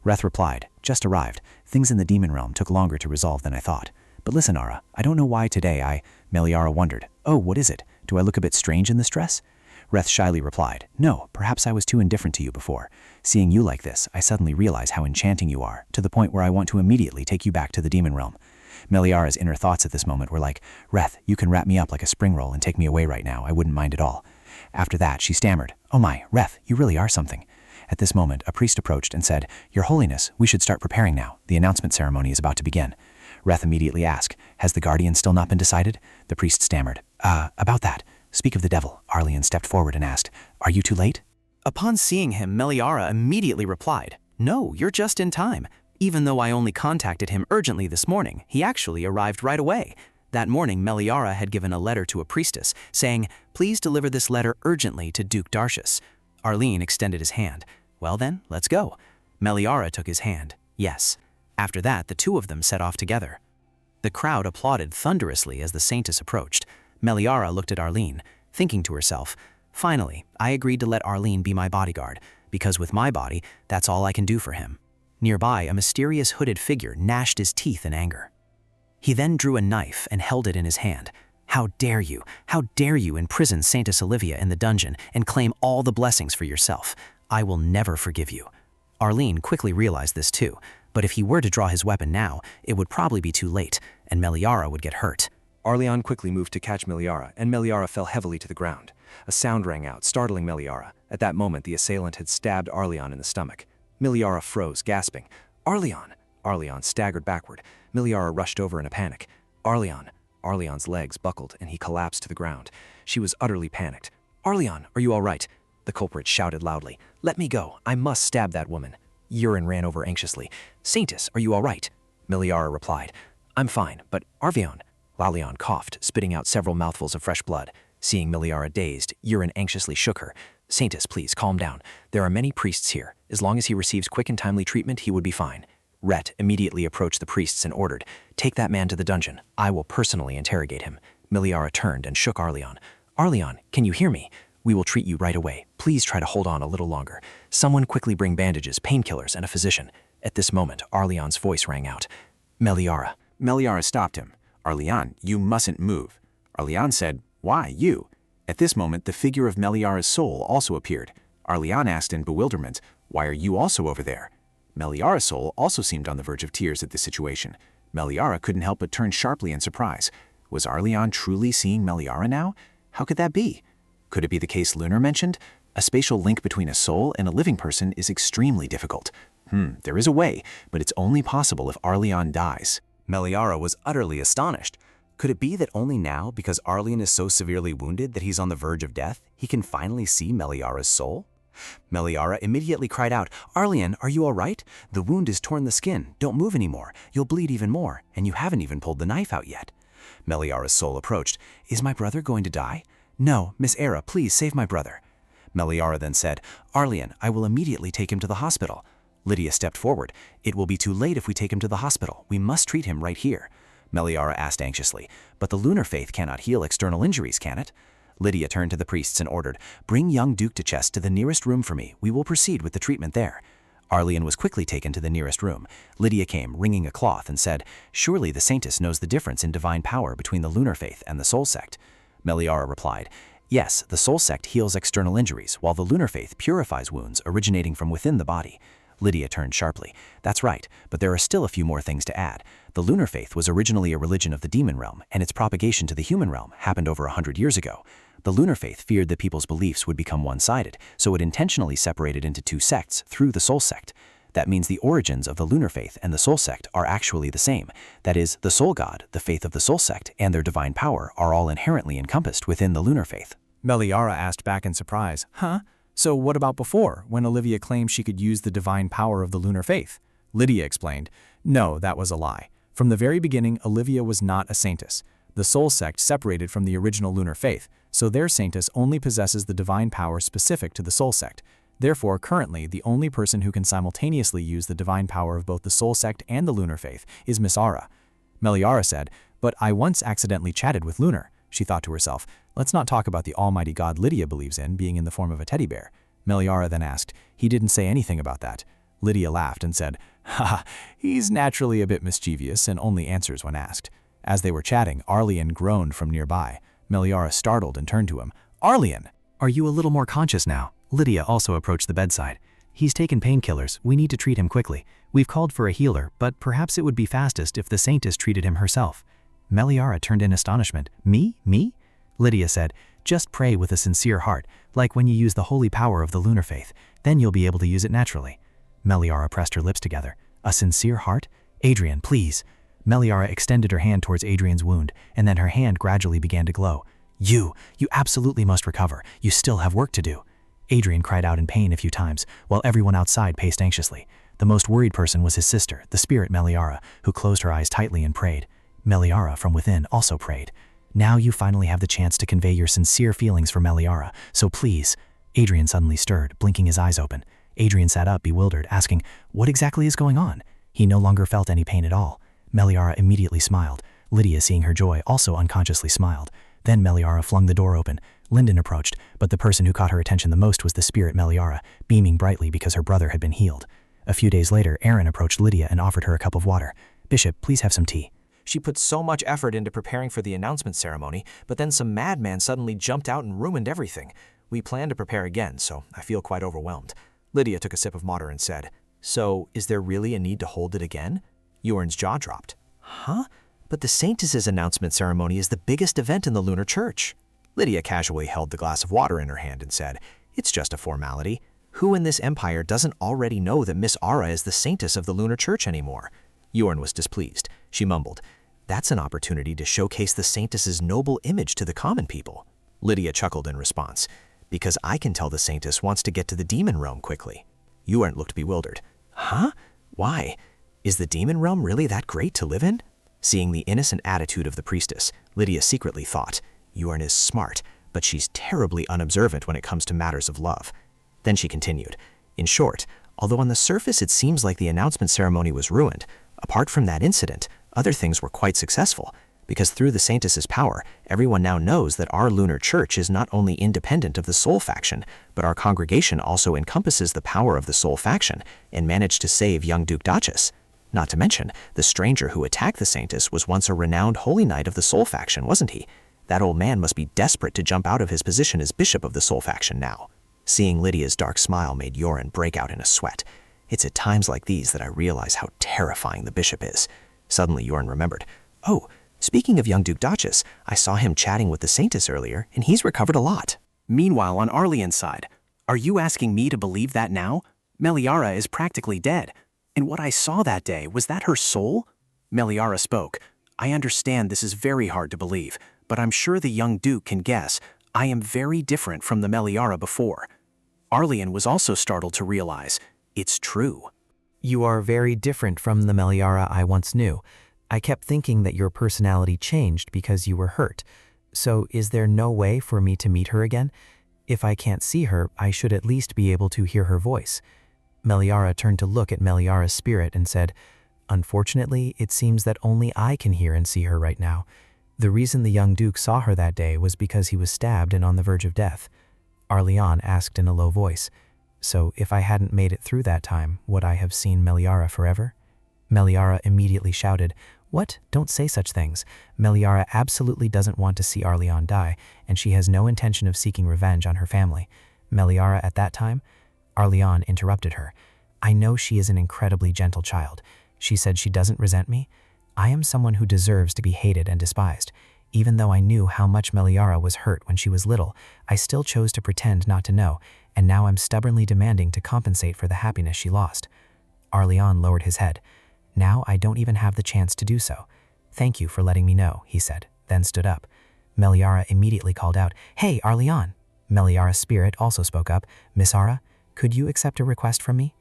Reth replied, Just arrived. Things in the demon realm took longer to resolve than I thought. But listen, Ara, I don't know why today Meliara wondered. Oh, what is it? Do I look a bit strange in this dress? Reth shyly replied, No, perhaps I was too indifferent to you before. Seeing you like this, I suddenly realize how enchanting you are, to the point where I want to immediately take you back to the demon realm. Meliara's inner thoughts at this moment were like, Reth, you can wrap me up like a spring roll and take me away right now. I wouldn't mind at all. After that, she stammered, Oh my, Reth, you really are something. At this moment, a priest approached and said, Your Holiness, we should start preparing now. The announcement ceremony is about to begin. Reth immediately asked, "Has the guardian still not been decided?" The priest stammered. About that. Speak of the devil." Arlian stepped forward and asked, "Are you too late?" Upon seeing him, Meliara immediately replied, "No, you're just in time. Even though I only contacted him urgently this morning, he actually arrived right away." That morning, Meliara had given a letter to a priestess, saying, "Please deliver this letter urgently to Duke Darcius." Arlian extended his hand. "Well then, let's go." Meliara took his hand. Yes. After that, the two of them set off together. The crowd applauded thunderously as the Saintess approached. Meliara looked at Arlene, thinking to herself, "Finally, I agreed to let Arlene be my bodyguard, because with my body, that's all I can do for him." Nearby, a mysterious hooded figure gnashed his teeth in anger. He then drew a knife and held it in his hand. How dare you imprison Saintess Olivia in the dungeon and claim all the blessings for yourself? I will never forgive you." Arlene quickly realized this too, but if he were to draw his weapon now, it would probably be too late, and Meliara would get hurt. Arlian quickly moved to catch Meliara, and Meliara fell heavily to the ground. A sound rang out, startling Meliara. At that moment, the assailant had stabbed Arlian in the stomach. Meliara froze, gasping, "Arlian!" Arlian staggered backward. Meliara rushed over in a panic. "Arlian!" Arlian's legs buckled, and he collapsed to the ground. She was utterly panicked. "Arlian, are you all right?" The culprit shouted loudly. "Let me go. I must stab that woman." Urine ran over anxiously. "Saintess, are you all right?" Meliara replied, "I'm fine, but Arvion." Lalion coughed, spitting out several mouthfuls of fresh blood. Seeing Meliara dazed, Urine anxiously shook her. "Saintess, please, calm down. There are many priests here. As long as he receives quick and timely treatment, he would be fine." Rhett immediately approached the priests and ordered, "Take that man to the dungeon. I will personally interrogate him." Meliara turned and shook Arlian. "Arlian, can you hear me? We will treat you right away. Please try to hold on a little longer. Someone quickly bring bandages, painkillers, and a physician." At this moment, Arlian's voice rang out. "Meliara." Meliara stopped him. "Arlian, you mustn't move." Arlian said, "Why, you?" At this moment, the figure of Meliara's soul also appeared. Arlian asked in bewilderment, "Why are you also over there?" Meliara's soul also seemed on the verge of tears at this situation. Meliara couldn't help but turn sharply in surprise. Was Arlian truly seeing Meliara now? How could that be? Could it be the case Lunar mentioned? A spatial link between a soul and a living person is extremely difficult. There is a way, but it's only possible if Arlian dies. Meliara was utterly astonished. Could it be that only now, because Arlian is so severely wounded that he's on the verge of death, he can finally see Meliara's soul? Meliara immediately cried out, "Arlian, are you all right? The wound has torn the skin. Don't move anymore. You'll bleed even more, and you haven't even pulled the knife out yet." Meliara's soul approached. "Is my brother going to die?" "No, Miss Era, please save my brother." Meliara then said, "Arlian, I will immediately take him to the hospital." Lydia stepped forward. "It will be too late if we take him to the hospital. We must treat him right here." Meliara asked anxiously, "But the lunar faith cannot heal external injuries, can it?" Lydia turned to the priests and ordered, "Bring young Duke de Chest to the nearest room for me. We will proceed with the treatment there." Arlian was quickly taken to the nearest room. Lydia came, wringing a cloth, and said, "Surely the Saintess knows the difference in divine power between the lunar faith and the soul sect." Meliara replied, "Yes, the soul sect heals external injuries, while the lunar faith purifies wounds originating from within the body." Lydia turned sharply. "That's right, but there are still a few more things to add. The lunar faith was originally a religion of the demon realm, and its propagation to the human realm happened over 100 years ago. The lunar faith feared that people's beliefs would become one-sided, so it intentionally separated into two sects through the soul sect. That means the origins of the lunar faith and the soul sect are actually the same. That is, the soul god, the faith of the soul sect, and their divine power are all inherently encompassed within the lunar faith." Meliara asked back in surprise, "Huh? So what about before, when Olivia claimed she could use the divine power of the lunar faith?" Lydia explained, "No, that was a lie. From the very beginning, Olivia was not a Saintess. The soul sect separated from the original lunar faith, so their Saintess only possesses the divine power specific to the soul sect. Therefore, currently, the only person who can simultaneously use the divine power of both the soul sect and the lunar faith is Miss Ara." Meliara said, "But I once accidentally chatted with Lunar." She thought to herself, "Let's not talk about the almighty god Lydia believes in being in the form of a teddy bear." Meliara then asked, "He didn't say anything about that." Lydia laughed and said, "Ha, he's naturally a bit mischievous and only answers when asked." As they were chatting, Arlian groaned from nearby. Meliara startled and turned to him. "Arlian! Are you a little more conscious now?" Lydia also approached the bedside. "He's taken painkillers. We need to treat him quickly. We've called for a healer, but perhaps it would be fastest if the Saintess treated him herself." Meliara turned in astonishment. "Me? Me?" Lydia said, "Just pray with a sincere heart, like when you use the holy power of the lunar faith. Then you'll be able to use it naturally." Meliara pressed her lips together. "A sincere heart? Adrian, please." Meliara extended her hand towards Adrian's wound, and then her hand gradually began to glow. You absolutely must recover. You still have work to do. Adrian cried out in pain a few times, while everyone outside paced anxiously. The most worried person was his sister, the spirit Meliara, who closed her eyes tightly and prayed. Meliara, from within, also prayed. Now you finally have the chance to convey your sincere feelings for Meliara, so please. Adrian suddenly stirred, blinking his eyes open. Adrian sat up, bewildered, asking, what exactly is going on? He no longer felt any pain at all. Meliara immediately smiled. Lydia, seeing her joy, also unconsciously smiled. Then Meliara flung the door open. Linden approached, but the person who caught her attention the most was the spirit Meliara, beaming brightly because her brother had been healed. A few days later, Aaron approached Lydia and offered her a cup of water. Bishop, please have some tea. She put so much effort into preparing for the announcement ceremony, but then some madman suddenly jumped out and ruined everything. We plan to prepare again, so I feel quite overwhelmed. Lydia took a sip of water and said, so is there really a need to hold it again? Yuren's jaw dropped. Huh? But the Saintess's announcement ceremony is the biggest event in the Lunar Church. Lydia casually held the glass of water in her hand and said, it's just a formality. Who in this empire doesn't already know that Miss Aura is the Saintess of the Lunar Church anymore? Yuren was displeased. She mumbled, that's an opportunity to showcase the Saintess's noble image to the common people. Lydia chuckled in response, because I can tell the Saintess wants to get to the demon realm quickly. Yuren looked bewildered. Huh? Why? Is the demon realm really that great to live in? Seeing the innocent attitude of the priestess, Lydia secretly thought, Yuren is smart, but she's terribly unobservant when it comes to matters of love. Then she continued, in short, although on the surface it seems like the announcement ceremony was ruined, apart from that incident, other things were quite successful, because through the Saintess's power, everyone now knows that our Lunar Church is not only independent of the Soul faction, but our congregation also encompasses the power of the Soul faction and managed to save young Duke Duchess. Not to mention, the stranger who attacked the Saintess was once a renowned holy knight of the Soul faction, wasn't he? That old man must be desperate to jump out of his position as bishop of the Soul faction now. Seeing Lydia's dark smile made Yuren break out in a sweat. It's at times like these that I realize how terrifying the bishop is. Suddenly Yuren remembered, oh, speaking of young Duke Duchess, I saw him chatting with the Saintess earlier, and he's recovered a lot. Meanwhile, on Arlian's side, are you asking me to believe that now? Meliara is practically dead. And what I saw that day, was that her soul? Meliara spoke. I understand this is very hard to believe, but I'm sure the young Duke can guess. I am very different from the Meliara before. Arlian was also startled to realize, it's true. You are very different from the Meliara I once knew. I kept thinking that your personality changed because you were hurt. So is there no way for me to meet her again? If I can't see her, I should at least be able to hear her voice. Meliara turned to look at Meliara's spirit and said, unfortunately, it seems that only I can hear and see her right now. The reason the young Duke saw her that day was because he was stabbed and on the verge of death. Arlian asked in a low voice, so if I hadn't made it through that time, would I have seen Meliara forever? Meliara immediately shouted, what? Don't say such things. Meliara absolutely doesn't want to see Arlian die, and she has no intention of seeking revenge on her family. Meliara at that time? Arlian interrupted her. I know she is an incredibly gentle child. She said she doesn't resent me. I am someone who deserves to be hated and despised. Even though I knew how much Meliara was hurt when she was little, I still chose to pretend not to know, and now I'm stubbornly demanding to compensate for the happiness she lost. Arlian lowered his head. Now I don't even have the chance to do so. Thank you for letting me know, he said, then stood up. Meliara immediately called out, Hey, Arlian! Meliara's spirit also spoke up, Miss Ara, could you accept a request from me?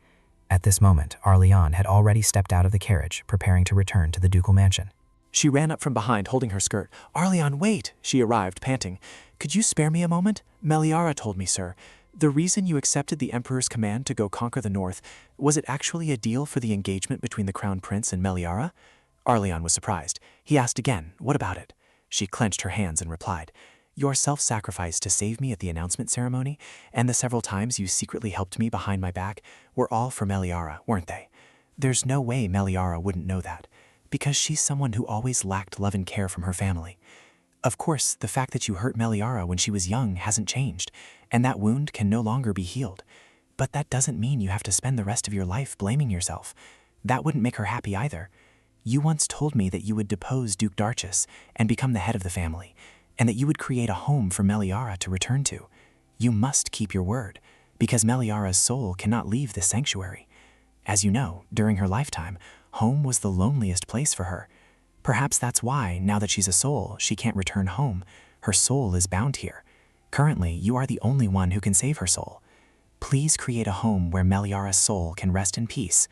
At this moment, Arlian had already stepped out of the carriage, preparing to return to the ducal mansion. She ran up from behind, holding her skirt. Arlian, wait! She arrived, panting. Could you spare me a moment? Meliara told me, sir. The reason you accepted the Emperor's command to go conquer the North, was it actually a deal for the engagement between the Crown Prince and Meliara? Arlian was surprised. He asked again, what about it? She clenched her hands and replied, Your self-sacrifice to save me at the announcement ceremony, and the several times you secretly helped me behind my back, were all for Meliara, weren't they? There's no way Meliara wouldn't know that, because she's someone who always lacked love and care from her family. Of course, the fact that you hurt Meliara when she was young hasn't changed, and that wound can no longer be healed. But that doesn't mean you have to spend the rest of your life blaming yourself. That wouldn't make her happy either. You once told me that you would depose Duke Duchess and become the head of the family, and that you would create a home for Meliara to return to. You must keep your word, because Meliara's soul cannot leave this sanctuary. As you know, during her lifetime, home was the loneliest place for her. Perhaps that's why, now that she's a soul, she can't return home. Her soul is bound here. Currently, you are the only one who can save her soul. Please create a home where Meliara's soul can rest in peace.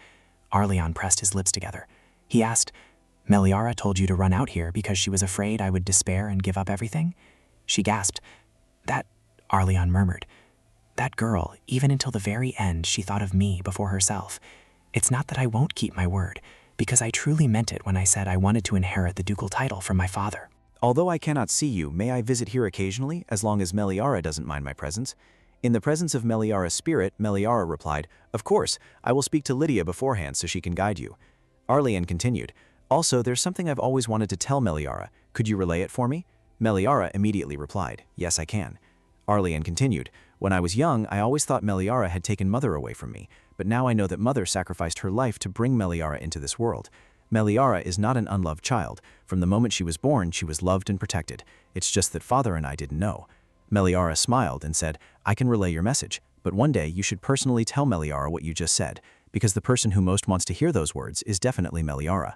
Arleon pressed his lips together. He asked, Meliara told you to run out here because she was afraid I would despair and give up everything? She gasped. That, Arleon murmured. That girl, even until the very end, she thought of me before herself. It's not that I won't keep my word, because I truly meant it when I said I wanted to inherit the ducal title from my father. Although I cannot see you, may I visit here occasionally, as long as Meliara doesn't mind my presence? In the presence of Meliara's spirit, Meliara replied, Of course, I will speak to Lydia beforehand so she can guide you. Arleon continued, Also, there's something I've always wanted to tell Meliara. Could you relay it for me? Meliara immediately replied, Yes, I can. Arleon continued, When I was young, I always thought Meliara had taken Mother away from me, but now I know that Mother sacrificed her life to bring Meliara into this world. Meliara is not an unloved child. From the moment she was born, she was loved and protected. It's just that Father and I didn't know. Meliara smiled and said, I can relay your message, but one day you should personally tell Meliara what you just said, because the person who most wants to hear those words is definitely Meliara.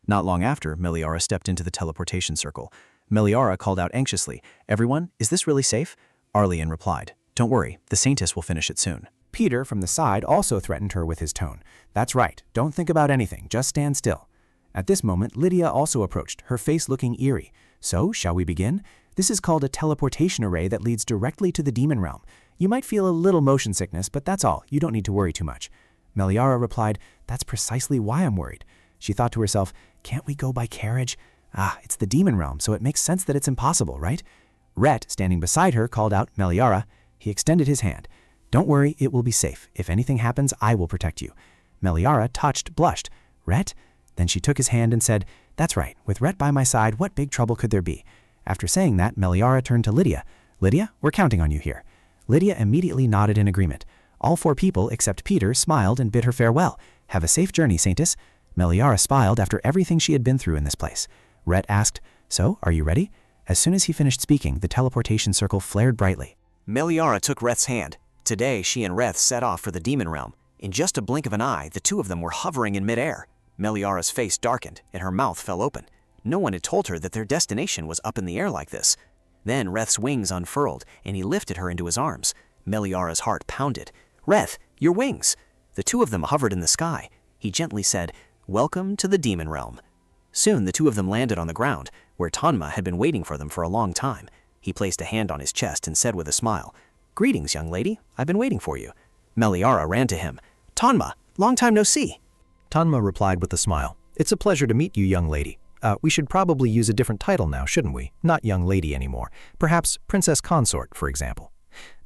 Not long after, Meliara stepped into the teleportation circle. Meliara called out anxiously, Everyone, is this really safe? Arleon replied, Don't worry, the Saintess will finish it soon. Peter from the side also threatened her with his tone. That's right, don't think about anything, just stand still. At this moment, Lydia also approached, her face looking eerie. So, shall we begin? This is called a teleportation array that leads directly to the demon realm. You might feel a little motion sickness, but that's all. You don't need to worry too much. Meliara replied, That's precisely why I'm worried. She thought to herself, Can't we go by carriage? It's the demon realm, so it makes sense that it's impossible, right? Rhett, standing beside her, called out, Meliara. He extended his hand. Don't worry, it will be safe. If anything happens, I will protect you. Meliara, touched, blushed. Rhett? Then she took his hand and said, That's right, with Rhett by my side, what big trouble could there be? After saying that, Meliara turned to Lydia. Lydia, we're counting on you here. Lydia immediately nodded in agreement. All 4 people, except Peter, smiled and bid her farewell. Have a safe journey, Saintess. Meliara smiled after everything she had been through in this place. Rhett asked, So, are you ready? As soon as he finished speaking, the teleportation circle flared brightly. Meliara took Reth's hand. Today, she and Reth set off for the demon realm. In just a blink of an eye, the two of them were hovering in midair. Meliara's face darkened, and her mouth fell open. No one had told her that their destination was up in the air like this. Then Reth's wings unfurled, and he lifted her into his arms. Meliara's heart pounded. Reth, your wings! The two of them hovered in the sky. He gently said, Welcome to the demon realm. Soon the two of them landed on the ground, where Tanma had been waiting for them for a long time. He placed a hand on his chest and said with a smile, Greetings, young lady. I've been waiting for you. Meliara ran to him. Tanma, long time no see. Tanma replied with a smile. It's a pleasure to meet you, young lady. We should probably use a different title now, shouldn't we? Not young lady anymore. Perhaps princess consort, for example.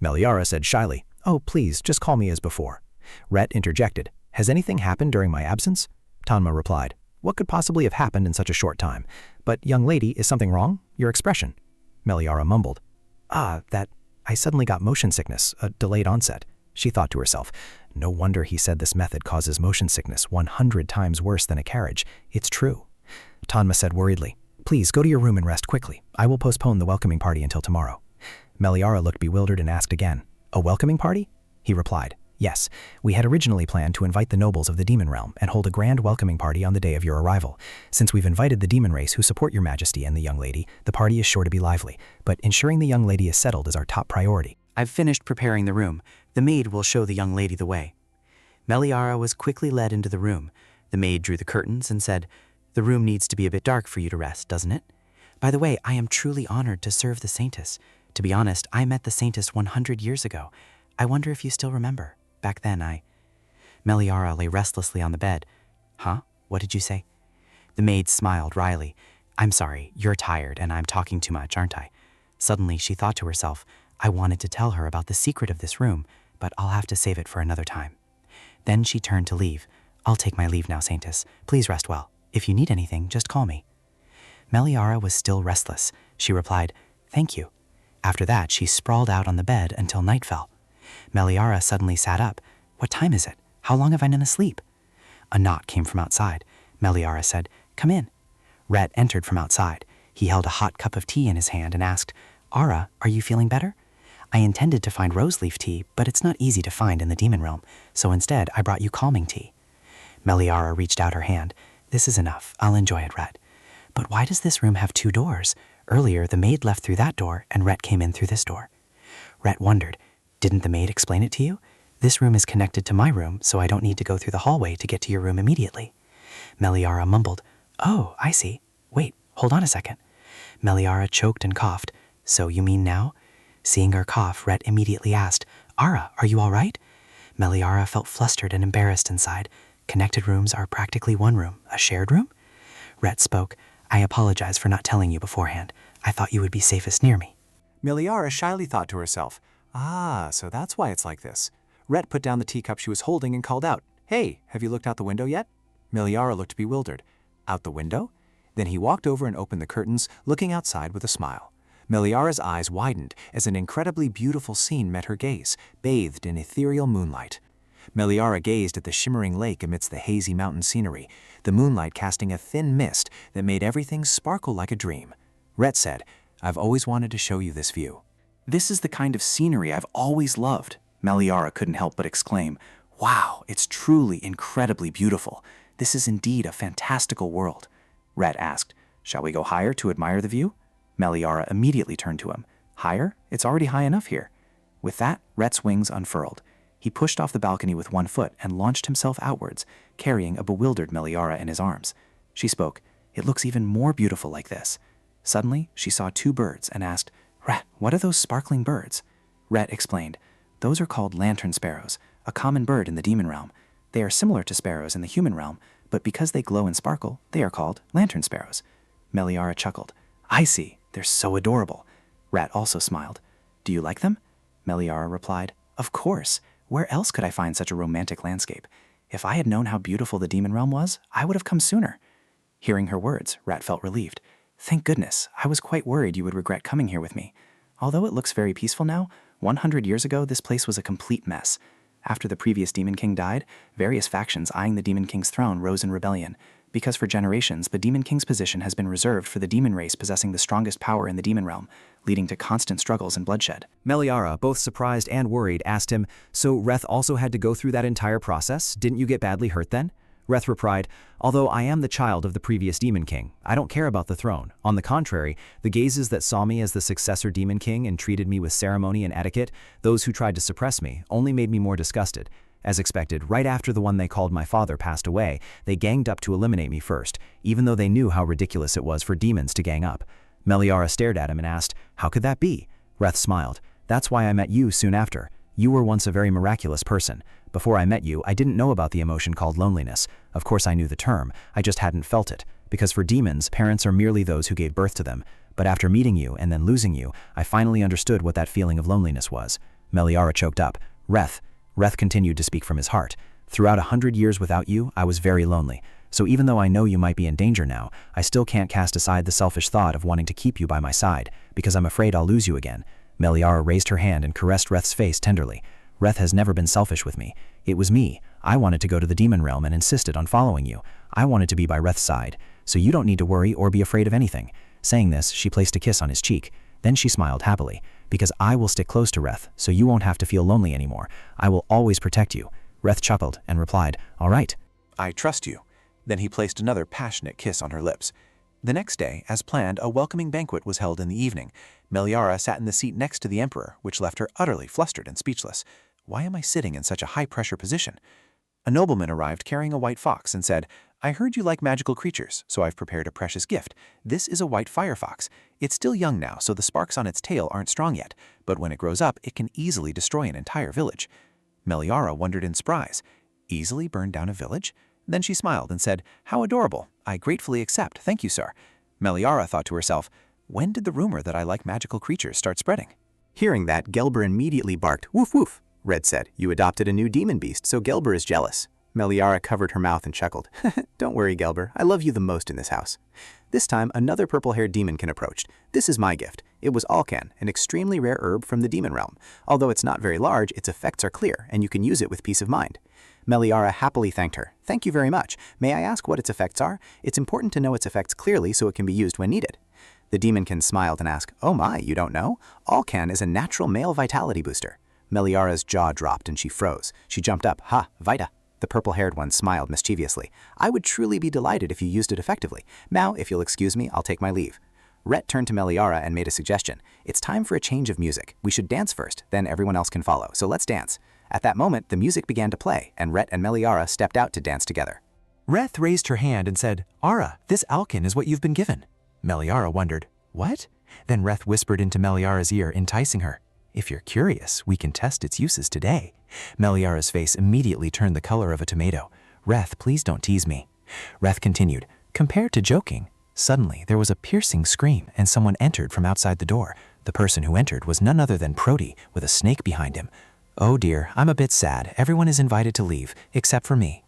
Meliara said shyly, Oh, please, just call me as before. Rhett interjected, Has anything happened during my absence? Tanma replied, What could possibly have happened in such a short time? But, young lady, is something wrong? Your expression. Meliara mumbled, I suddenly got motion sickness, a delayed onset. She thought to herself, No wonder he said this method causes motion sickness 100 times worse than a carriage. It's true. Tanma said worriedly, Please go to your room and rest quickly. I will postpone the welcoming party until tomorrow. Meliara looked bewildered and asked again, A welcoming party? He replied, Yes, we had originally planned to invite the nobles of the demon realm and hold a grand welcoming party on the day of your arrival. Since we've invited the demon race who support your majesty and the young lady, the party is sure to be lively, but ensuring the young lady is settled is our top priority. I've finished preparing the room. The maid will show the young lady the way. Meliara was quickly led into the room. The maid drew the curtains and said, The room needs to be a bit dark for you to rest, doesn't it? By the way, I am truly honored to serve the Saintess. To be honest, I met the Saintess 100 years ago. I wonder if you still remember. Back then, Meliara lay restlessly on the bed. Huh? What did you say? The maid smiled wryly. I'm sorry, you're tired and I'm talking too much, aren't I? Suddenly, she thought to herself, I wanted to tell her about the secret of this room, but I'll have to save it for another time. Then she turned to leave. I'll take my leave now, Saintess. Please rest well. If you need anything, just call me. Meliara was still restless. She replied, Thank you. After that, she sprawled out on the bed until night fell. Meliara suddenly sat up. What time is it? How long have I been asleep? A knock came from outside. Meliara said, Come in. Rhett entered from outside. He held a hot cup of tea in his hand and asked, Ara, are you feeling better? I intended to find rose-leaf tea, but it's not easy to find in the demon realm, so instead I brought you calming tea. Meliara reached out her hand. This is enough. I'll enjoy it, Rhett. But why does this room have 2 doors? Earlier, the maid left through that door, and Rhett came in through this door. Rhett wondered, didn't the maid explain it to you? This room is connected to my room, so I don't need to go through the hallway to get to your room immediately. Meliara mumbled, oh, I see. Wait, hold on a second. Meliara choked and coughed. So you mean now? Seeing her cough, Rhett immediately asked, Ara, are you all right? Meliara felt flustered and embarrassed inside. Connected rooms are practically one room, a shared room? Rhett spoke, I apologize for not telling you beforehand. I thought you would be safest near me. Meliara shyly thought to herself, ah, so that's why it's like this. Rhett put down the teacup she was holding and called out, hey, have you looked out the window yet? Meliara looked bewildered. Out the window? Then he walked over and opened the curtains, looking outside with a smile. Meliara's eyes widened as an incredibly beautiful scene met her gaze, bathed in ethereal moonlight. Meliara gazed at the shimmering lake amidst the hazy mountain scenery, the moonlight casting a thin mist that made everything sparkle like a dream. Rhett said, I've always wanted to show you this view. This is the kind of scenery I've always loved. Meliara couldn't help but exclaim, wow, it's truly incredibly beautiful. This is indeed a fantastical world. Rhett asked, shall we go higher to admire the view? Meliara immediately turned to him. Higher? It's already high enough here. With that, Rhett's wings unfurled. He pushed off the balcony with one foot and launched himself outwards, carrying a bewildered Meliara in his arms. She spoke, it looks even more beautiful like this. Suddenly, she saw 2 birds and asked, Rhett, what are those sparkling birds? Rhett explained, those are called lantern sparrows, a common bird in the demon realm. They are similar to sparrows in the human realm, but because they glow and sparkle, they are called lantern sparrows. Meliara chuckled. I see, they're so adorable. Rhett also smiled. Do you like them? Meliara replied, of course. Where else could I find such a romantic landscape? If I had known how beautiful the demon realm was, I would have come sooner. Hearing her words, Rhett felt relieved. Thank goodness, I was quite worried you would regret coming here with me. Although it looks very peaceful now, 100 years ago this place was a complete mess. After the previous Demon King died, various factions eyeing the Demon King's throne rose in rebellion. Because for generations, the Demon King's position has been reserved for the demon race possessing the strongest power in the demon realm, leading to constant struggles and bloodshed. Meliara, both surprised and worried, asked him, so Reth also had to go through that entire process? Didn't you get badly hurt then? Reth replied, although I am the child of the previous Demon King, I don't care about the throne. On the contrary, the gazes that saw me as the successor Demon King and treated me with ceremony and etiquette, those who tried to suppress me, only made me more disgusted. As expected, right after the one they called my father passed away, they ganged up to eliminate me first, even though they knew how ridiculous it was for demons to gang up. Meliara stared at him and asked, how could that be? Reth smiled. That's why I met you soon after. You were once a very miraculous person. Before I met you, I didn't know about the emotion called loneliness. Of course I knew the term, I just hadn't felt it. Because for demons, parents are merely those who gave birth to them. But after meeting you and then losing you, I finally understood what that feeling of loneliness was. Meliara choked up. Reth continued to speak from his heart. Throughout 100 years without you, I was very lonely. So even though I know you might be in danger now, I still can't cast aside the selfish thought of wanting to keep you by my side, because I'm afraid I'll lose you again. Meliara raised her hand and caressed Reth's face tenderly. Reth has never been selfish with me. It was me. I wanted to go to the demon realm and insisted on following you. I wanted to be by Reth's side. So you don't need to worry or be afraid of anything. Saying this, she placed a kiss on his cheek. Then she smiled happily. Because I will stick close to Reth, so you won't have to feel lonely anymore. I will always protect you. Reth chuckled and replied, all right. I trust you. Then he placed another passionate kiss on her lips. The next day, as planned, a welcoming banquet was held in the evening. Meliara sat in the seat next to the emperor, which left her utterly flustered and speechless. Why am I sitting in such a high-pressure position? A nobleman arrived carrying a white fox and said, I heard you like magical creatures, so I've prepared a precious gift. This is a white fire fox. It's still young now, so the sparks on its tail aren't strong yet, but when it grows up, it can easily destroy an entire village. Meliara wondered in surprise. Easily burn down a village? Then she smiled and said, how adorable. I gratefully accept, thank you, sir. Meliara thought to herself, when did the rumor that I like magical creatures start spreading? Hearing that, Gelber immediately barked, woof woof. Red said, you adopted a new demon beast, so Gelber is jealous. Meliara covered her mouth and chuckled. Don't worry, Gelber, I love you the most in this house. This time, another purple-haired demonkin approached. This is my gift. It was Alcan, an extremely rare herb from the demon realm. Although it's not very large, its effects are clear, and you can use it with peace of mind. Meliara happily thanked her. Thank you very much. May I ask what its effects are? It's important to know its effects clearly so it can be used when needed. The demonkin smiled and asked, oh my, you don't know? Alcan is a natural male vitality booster. Meliara's jaw dropped and she froze. She jumped up. Ha, Vita. The purple-haired one smiled mischievously. I would truly be delighted if you used it effectively. Now, if you'll excuse me, I'll take my leave. Rhett turned to Meliara and made a suggestion. It's time for a change of music. We should dance first, then everyone else can follow, so let's dance. At that moment, the music began to play, and Rhett and Meliara stepped out to dance together. Reth raised her hand and said, Ara, this alkin is what you've been given. Meliara wondered, what? Then Reth whispered into Meliara's ear, enticing her. If you're curious, we can test its uses today. Meliara's face immediately turned the color of a tomato. Reth, please don't tease me. Reth continued, compared to joking. Suddenly, there was a piercing scream, and someone entered from outside the door. The person who entered was none other than Prody, with a snake behind him. Oh dear, I'm a bit sad. Everyone is invited to leave, except for me.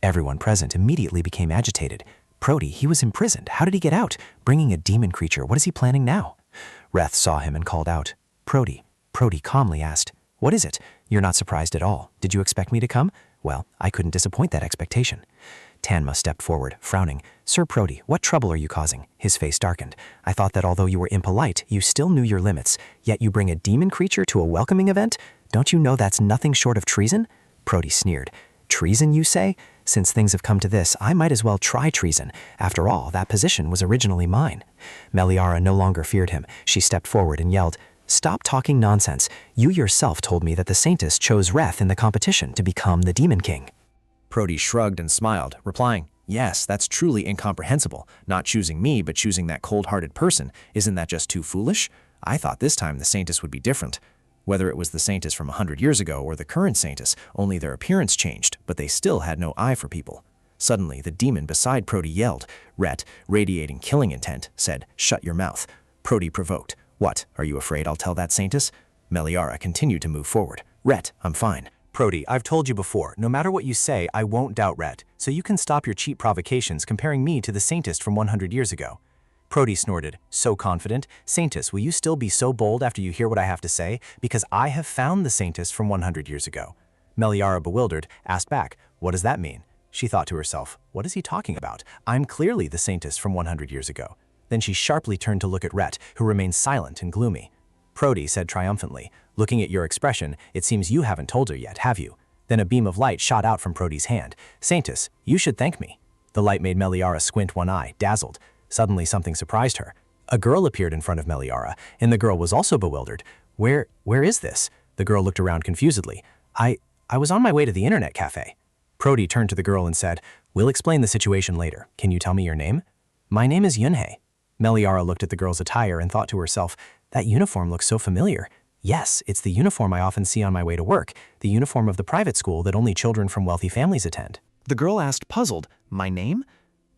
Everyone present immediately became agitated. Prody, he was imprisoned. How did he get out? Bringing a demon creature, what is he planning now? Reth saw him and called out, Prody. Prody calmly asked, what is it? You're not surprised at all. Did you expect me to come? Well, I couldn't disappoint that expectation. Tanma stepped forward, frowning. Sir Prody, what trouble are you causing? His face darkened. I thought that although you were impolite, you still knew your limits, yet you bring a demon creature to a welcoming event? Don't you know that's nothing short of treason? Prody sneered. Treason, you say? Since things have come to this, I might as well try treason. After all, that position was originally mine. Meliara no longer feared him. She stepped forward and yelled, Stop talking nonsense. You yourself told me that the Saintess chose Reth in the competition to become the Demon King. Prody shrugged and smiled, replying, Yes, that's truly incomprehensible. Not choosing me, but choosing that cold-hearted person. Isn't that just too foolish? I thought this time the Saintess would be different. Whether it was the Saintess from 100 years ago or the current Saintess, only their appearance changed, but they still had no eye for people. Suddenly, the demon beside Prody yelled. Rhett, radiating killing intent, said, Shut your mouth. Prody provoked. What, are you afraid I'll tell that Saintess? Meliara continued to move forward. Rhett, I'm fine. Prody, I've told you before, no matter what you say, I won't doubt Rhett, so you can stop your cheap provocations comparing me to the Saintess from 100 years ago. Prody snorted, so confident. Saintess, will you still be so bold after you hear what I have to say? Because I have found the Saintess from 100 years ago. Meliara, bewildered, asked back, what does that mean? She thought to herself, what is he talking about? I'm clearly the Saintess from 100 years ago. Then she sharply turned to look at Rhett, who remained silent and gloomy. Prody said triumphantly, looking at your expression, it seems you haven't told her yet, have you? Then a beam of light shot out from Prody's hand. Saintess, you should thank me. The light made Meliara squint one eye, dazzled. Suddenly something surprised her. A girl appeared in front of Meliara, and the girl was also bewildered. Where is this? The girl looked around confusedly. I was on my way to the internet cafe. Prody turned to the girl and said, We'll explain the situation later. Can you tell me your name? My name is Yunhei. Meliara looked at the girl's attire and thought to herself, that uniform looks so familiar. Yes, it's the uniform I often see on my way to work, the uniform of the private school that only children from wealthy families attend. The girl asked, puzzled, my name?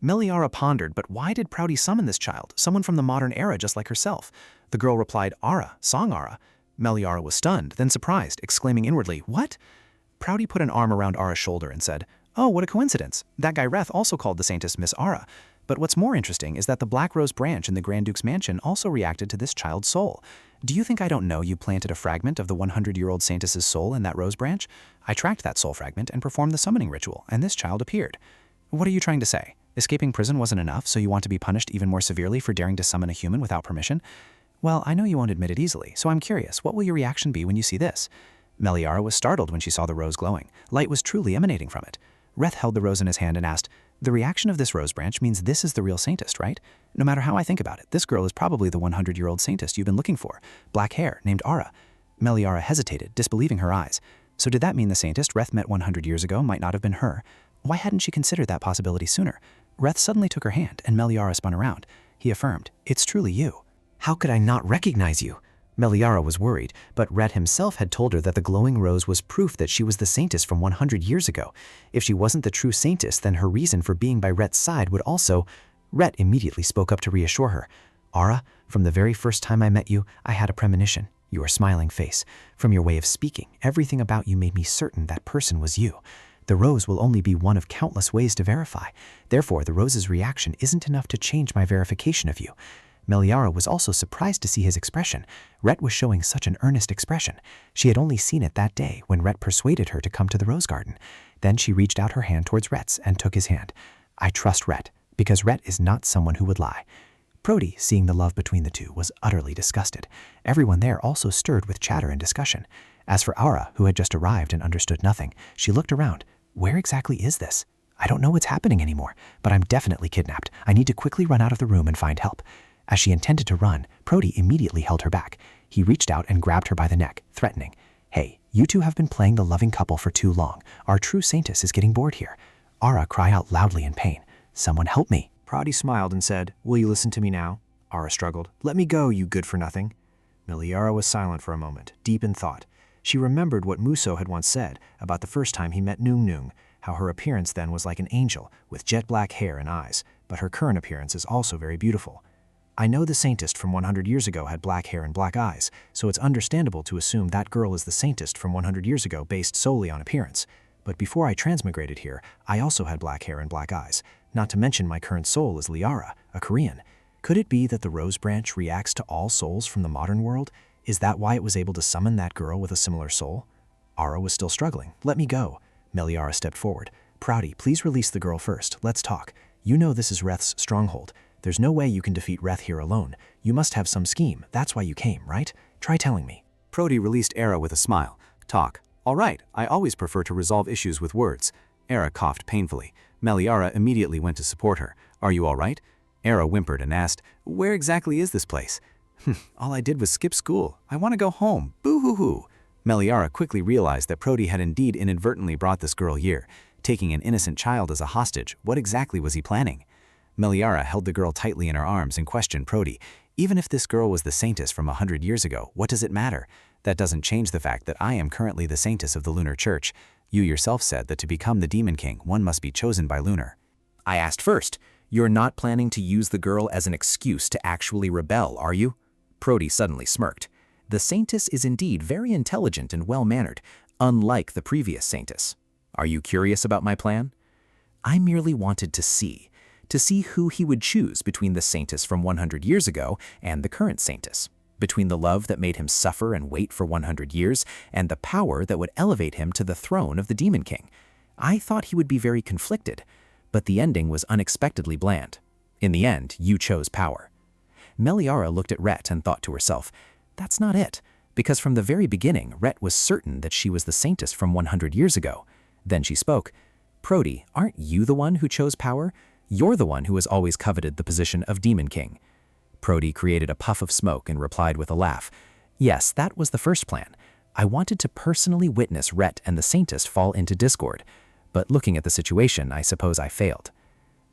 Meliara pondered, but why did Prody summon this child, someone from the modern era just like herself? The girl replied, Ara, Song Ara. Meliara was stunned, then surprised, exclaiming inwardly, what? Prody put an arm around Ara's shoulder and said, oh, what a coincidence. That guy Reth also called the Saintess Miss Ara. But what's more interesting is that the Black Rose branch in the Grand Duke's mansion also reacted to this child's soul. Do you think I don't know you planted a fragment of the 100-year-old Saintess's soul in that rose branch? I tracked that soul fragment and performed the summoning ritual, and this child appeared. What are you trying to say? Escaping prison wasn't enough, so you want to be punished even more severely for daring to summon a human without permission? Well, I know you won't admit it easily, so I'm curious, what will your reaction be when you see this? Meliara was startled when she saw the rose glowing. Light was truly emanating from it. Reth held the rose in his hand and asked, the reaction of this rose branch means this is the real Saintess, right? No matter how I think about it, this girl is probably the 100-year-old Saintess you've been looking for. Black hair, named Ara. Meliara hesitated, disbelieving her eyes. So did that mean the Saintess Reth met 100 years ago might not have been her? Why hadn't she considered that possibility sooner? Reth suddenly took her hand, and Meliara spun around. He affirmed, it's truly you. How could I not recognize you? Meliara was worried, but Rhett himself had told her that the glowing rose was proof that she was the Saintess from 100 years ago. If she wasn't the true Saintess, then her reason for being by Rhett's side would also... Rhett immediately spoke up to reassure her. Ara, from the very first time I met you, I had a premonition. Your smiling face. From your way of speaking, everything about you made me certain that person was you. The rose will only be one of countless ways to verify. Therefore, the rose's reaction isn't enough to change my verification of you. Meliara was also surprised to see his expression. Rhett was showing such an earnest expression. She had only seen it that day when Rhett persuaded her to come to the rose garden. Then she reached out her hand towards Rhett's and took his hand. I trust Rhett, because Rhett is not someone who would lie. Prody, seeing the love between the two, was utterly disgusted. Everyone there also stirred with chatter and discussion. As for Ara, who had just arrived and understood nothing, she looked around. Where exactly is this? I don't know what's happening anymore, but I'm definitely kidnapped. I need to quickly run out of the room and find help. As she intended to run, Prody immediately held her back. He reached out and grabbed her by the neck, threatening. Hey, you two have been playing the loving couple for too long. Our true Saintess is getting bored here. Ara cried out loudly in pain. Someone help me. Prody smiled and said, will you listen to me now? Ara struggled. Let me go, you good-for-nothing. Meliara was silent for a moment, deep in thought. She remembered what Muso had once said about the first time he met Nung Nung, how her appearance then was like an angel with jet-black hair and eyes, but her current appearance is also very beautiful. I know the Saintess from 100 years ago had black hair and black eyes, so it's understandable to assume that girl is the Saintess from 100 years ago based solely on appearance. But before I transmigrated here, I also had black hair and black eyes, not to mention my current soul is Liara, a Korean. Could it be that the Rose Branch reacts to all souls from the modern world? Is that why it was able to summon that girl with a similar soul? Ara was still struggling. Let me go. Meliara stepped forward. Proudy, please release the girl first. Let's talk. You know this is Reth's stronghold. There's no way you can defeat Reth here alone. You must have some scheme. That's why you came, right? Try telling me. Prody released Era with a smile. Talk. All right, I always prefer to resolve issues with words. Era coughed painfully. Meliara immediately went to support her. Are you all right? Era whimpered and asked, where exactly is this place? All I did was skip school. I want to go home. Boo-hoo-hoo. Meliara quickly realized that Prody had indeed inadvertently brought this girl here. Taking an innocent child as a hostage, what exactly was he planning? Meliara held the girl tightly in her arms and questioned Prody. Even if this girl was the Saintess from 100 years ago, what does it matter? That doesn't change the fact that I am currently the Saintess of the Lunar Church. You yourself said that to become the Demon King, one must be chosen by Lunar. I asked first. You're not planning to use the girl as an excuse to actually rebel, are you? Prody suddenly smirked. The Saintess is indeed very intelligent and well-mannered, unlike the previous Saintess. Are you curious about my plan? I merely wanted to see who he would choose between the Saintess from 100 years ago and the current Saintess, between the love that made him suffer and wait for 100 years and the power that would elevate him to the throne of the Demon King. I thought he would be very conflicted, but the ending was unexpectedly bland. In the end, you chose power. Meliara looked at Rhett and thought to herself, that's not it, because from the very beginning, Rhett was certain that she was the Saintess from 100 years ago. Then she spoke, Prody, aren't you the one who chose power? You're the one who has always coveted the position of Demon King. Prody created a puff of smoke and replied with a laugh. Yes, that was the first plan. I wanted to personally witness Rhett and the Saintess fall into discord, but looking at the situation, I suppose I failed.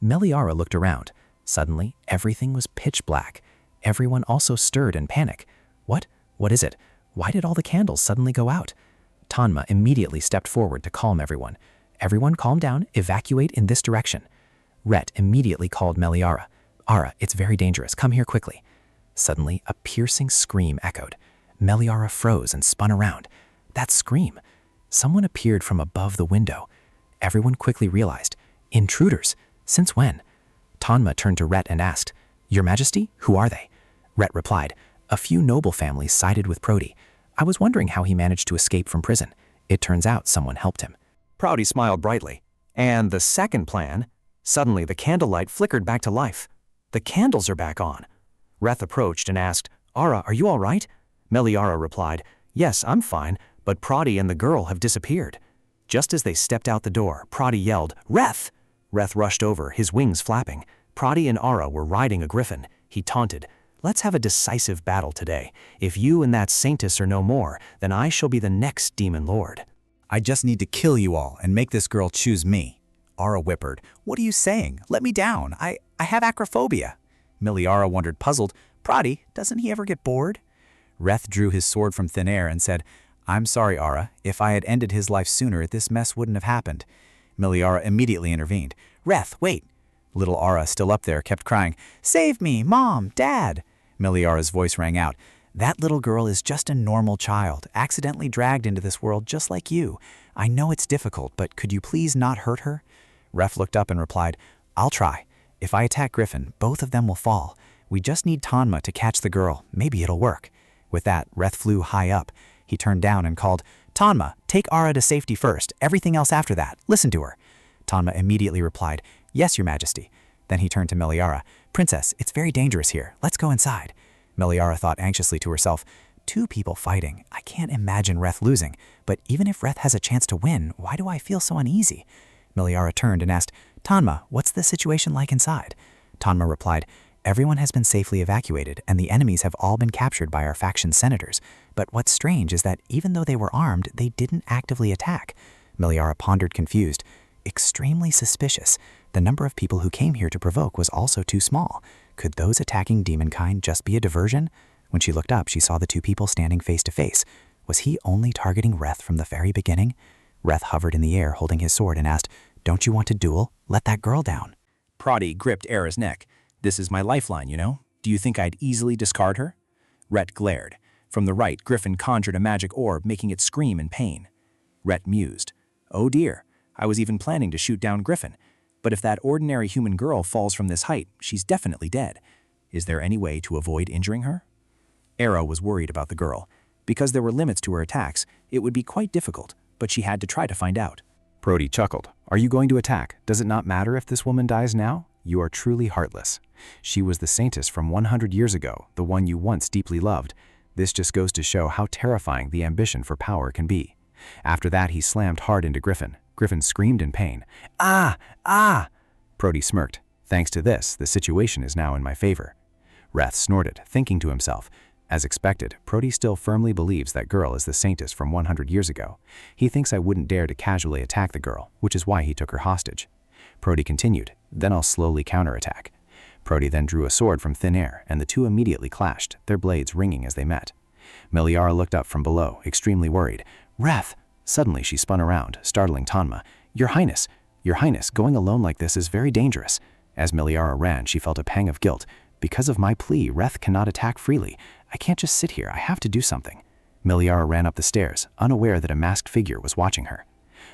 Meliara looked around. Suddenly, everything was pitch black. Everyone also stirred in panic. What? What is it? Why did all the candles suddenly go out? Tanma immediately stepped forward to calm everyone. Everyone calm down, evacuate in this direction. Rhett immediately called Meliara. Ara, it's very dangerous, come here quickly. Suddenly, a piercing scream echoed. Meliara froze and spun around. That scream! Someone appeared from above the window. Everyone quickly realized, intruders, since when? Tanma turned to Rhett and asked, Your Majesty, who are they? Rhett replied, a few noble families sided with Prody. I was wondering how he managed to escape from prison. It turns out someone helped him. Prody smiled brightly. And the second plan? Suddenly the candlelight flickered back to life. The candles are back on. Reth approached and asked, Ara, are you all right? Meliara replied, yes, I'm fine, but Prody and the girl have disappeared. Just as they stepped out the door, Prody yelled, Reth! Reth rushed over, his wings flapping. Prody and Ara were riding a griffin. He taunted, let's have a decisive battle today. If you and that Saintess are no more, then I shall be the next Demon Lord. I just need to kill you all and make this girl choose me. Ara whimpered, what are you saying? Let me down. I have acrophobia. Meliara wondered puzzled, Prody, doesn't he ever get bored? Reth drew his sword from thin air and said, I'm sorry, Ara. If I had ended his life sooner, this mess wouldn't have happened. Meliara immediately intervened. Reth, wait. Little Ara, still up there, kept crying, save me, Mom, Dad. Meliara's voice rang out. That little girl is just a normal child, accidentally dragged into this world just like you. I know it's difficult, but could you please not hurt her? Ref looked up and replied, I'll try. If I attack Griffin, both of them will fall. We just need Tanma to catch the girl. Maybe it'll work. With that, Reth flew high up. He turned down and called, Tanma, take Ara to safety first, everything else after that. Listen to her. Tanma immediately replied, yes, Your Majesty. Then he turned to Meliara. Princess, it's very dangerous here. Let's go inside. Meliara thought anxiously to herself, Two people fighting. I can't imagine Reth losing, but even if Reth has a chance to win, why do I feel so uneasy? Meliara turned and asked, Tanma, what's the situation like inside? Tanma replied, everyone has been safely evacuated and the enemies have all been captured by our faction's senators. But what's strange is that even though they were armed, they didn't actively attack. Meliara pondered confused. Extremely suspicious. The number of people who came here to provoke was also too small. Could those attacking demonkind just be a diversion? When she looked up, she saw the two people standing face to face. Was he only targeting Reth from the very beginning? Reth hovered in the air holding his sword and asked, don't you want to duel? Let that girl down. Prodi gripped Era's neck. This is my lifeline, you know? Do you think I'd easily discard her? Rhett glared. From the right, Griffin conjured a magic orb, making it scream in pain. Rhett mused. Oh dear, I was even planning to shoot down Griffin. But if that ordinary human girl falls from this height, she's definitely dead. Is there any way to avoid injuring her? Era was worried about the girl. Because there were limits to her attacks, it would be quite difficult, but she had to try to find out. Prodi chuckled. Are you going to attack? Does it not matter if this woman dies now? You are truly heartless. She was the Saintess from 100 years ago, the one you once deeply loved. This just goes to show how terrifying the ambition for power can be. After that, he slammed hard into Griffin. Griffin screamed in pain. Ah! Ah! Prodi smirked. Thanks to this, the situation is now in my favor. Reth snorted, thinking to himself, as expected, Prodi still firmly believes that girl is the Saintess from 100 years ago. He thinks I wouldn't dare to casually attack the girl, which is why he took her hostage. Prodi continued, then I'll slowly counterattack. Prodi then drew a sword from thin air, and the two immediately clashed, their blades ringing as they met. Meliara looked up from below, extremely worried. Reth! Suddenly she spun around, startling Tanma. Your Highness, going alone like this is very dangerous. As Meliara ran, she felt a pang of guilt. Because of my plea, Reth cannot attack freely. I can't just sit here, I have to do something. Meliara ran up the stairs, unaware that a masked figure was watching her.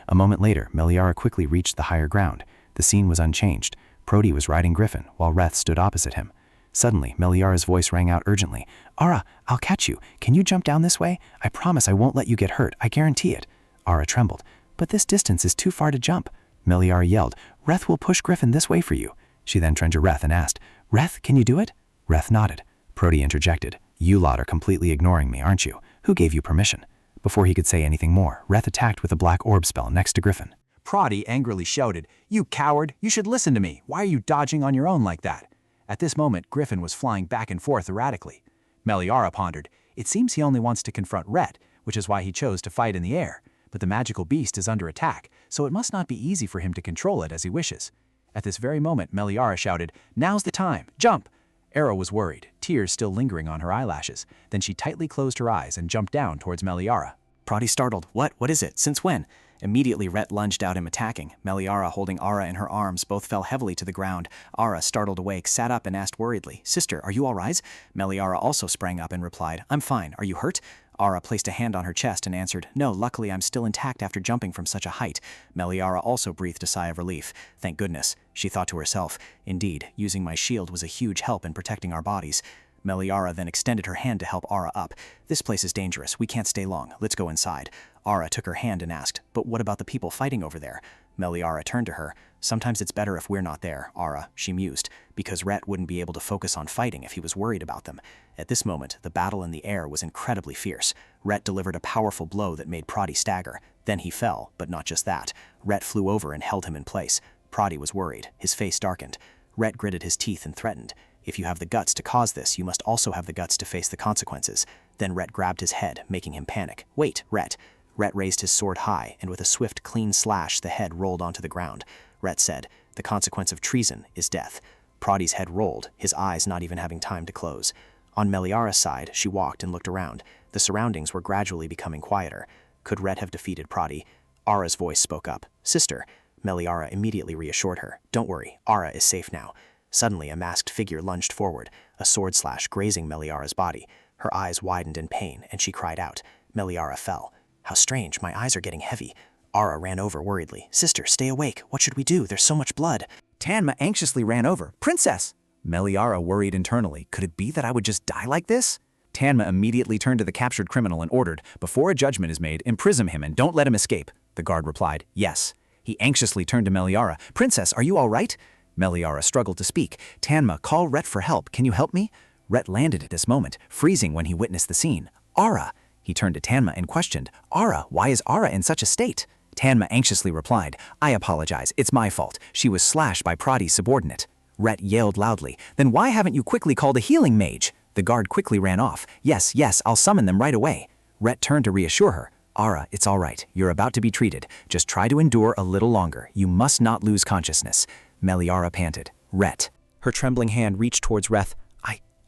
A moment later, Meliara quickly reached the higher ground. The scene was unchanged. Prodi was riding Griffin, while Reth stood opposite him. Suddenly, Meliara's voice rang out urgently. Ara, I'll catch you. Can you jump down this way? I promise I won't let you get hurt, I guarantee it. Ara trembled. But this distance is too far to jump. Meliara yelled, Reth will push Griffin this way for you. She then turned to Reth and asked, Reth, can you do it? Reth nodded. Prodi interjected. You lot are completely ignoring me, aren't you? Who gave you permission? Before he could say anything more, Reth attacked with a black orb spell next to Griffin. Prodi angrily shouted, You coward! You should listen to me! Why are you dodging on your own like that? At this moment, Griffin was flying back and forth erratically. Meliara pondered, It seems he only wants to confront Rhett, which is why he chose to fight in the air. But the magical beast is under attack, so it must not be easy for him to control it as he wishes. At this very moment, Meliara shouted, Now's the time! Jump! Era was worried, tears still lingering on her eyelashes. Then she tightly closed her eyes and jumped down towards Meliara. Prodi startled. What? What is it? Since when? Immediately, Rhett lunged out him attacking. Meliara, holding Ara in her arms, both fell heavily to the ground. Ara, startled awake, sat up and asked worriedly, Sister, are you all right? Meliara also sprang up and replied, I'm fine. Are you hurt? Ara placed a hand on her chest and answered, No, luckily I'm still intact after jumping from such a height. Meliara also breathed a sigh of relief. Thank goodness, she thought to herself. Indeed, using my shield was a huge help in protecting our bodies. Meliara then extended her hand to help Ara up. This place is dangerous. We can't stay long. Let's go inside. Ara took her hand and asked, But what about the people fighting over there? Meliara turned to her. Sometimes it's better if we're not there, Ara, she mused, because Rhett wouldn't be able to focus on fighting if he was worried about them. At this moment, the battle in the air was incredibly fierce. Rhett delivered a powerful blow that made Prodi stagger. Then he fell, but not just that. Rhett flew over and held him in place. Prodi was worried. His face darkened. Rhett gritted his teeth and threatened, If you have the guts to cause this, you must also have the guts to face the consequences. Then Rhett grabbed his head, making him panic. Wait, Rhett. Rhett raised his sword high, and with a swift, clean slash, the head rolled onto the ground. Rhett said, The consequence of treason is death. Prodi's head rolled, his eyes not even having time to close. On Meliara's side, she walked and looked around. The surroundings were gradually becoming quieter. Could Rhett have defeated Prodi? Ara's voice spoke up. Sister. Meliara immediately reassured her. Don't worry, Ara is safe now. Suddenly, a masked figure lunged forward, a sword slash grazing Meliara's body. Her eyes widened in pain, and she cried out. Meliara fell. How strange, my eyes are getting heavy. Ara ran over worriedly. Sister, stay awake. What should we do? There's so much blood. Tanma anxiously ran over. Princess! Meliara worried internally. Could it be that I would just die like this? Tanma immediately turned to the captured criminal and ordered, Before a judgment is made, imprison him and don't let him escape. The guard replied, Yes. He anxiously turned to Meliara. Princess, are you all right? Meliara struggled to speak. Tanma, call Rhett for help. Can you help me? Rhett landed at this moment, freezing when he witnessed the scene. Ara! He turned to Tanma and questioned, Ara, why is Ara in such a state? Tanma anxiously replied, I apologize, it's my fault. She was slashed by Pradi's subordinate. Rhett yelled loudly, then why haven't you quickly called a healing mage? The guard quickly ran off. Yes, I'll summon them right away. Rhett turned to reassure her. Ara, it's all right. You're about to be treated. Just try to endure a little longer. You must not lose consciousness. Meliara panted. Rhett. Her trembling hand reached towards Reth.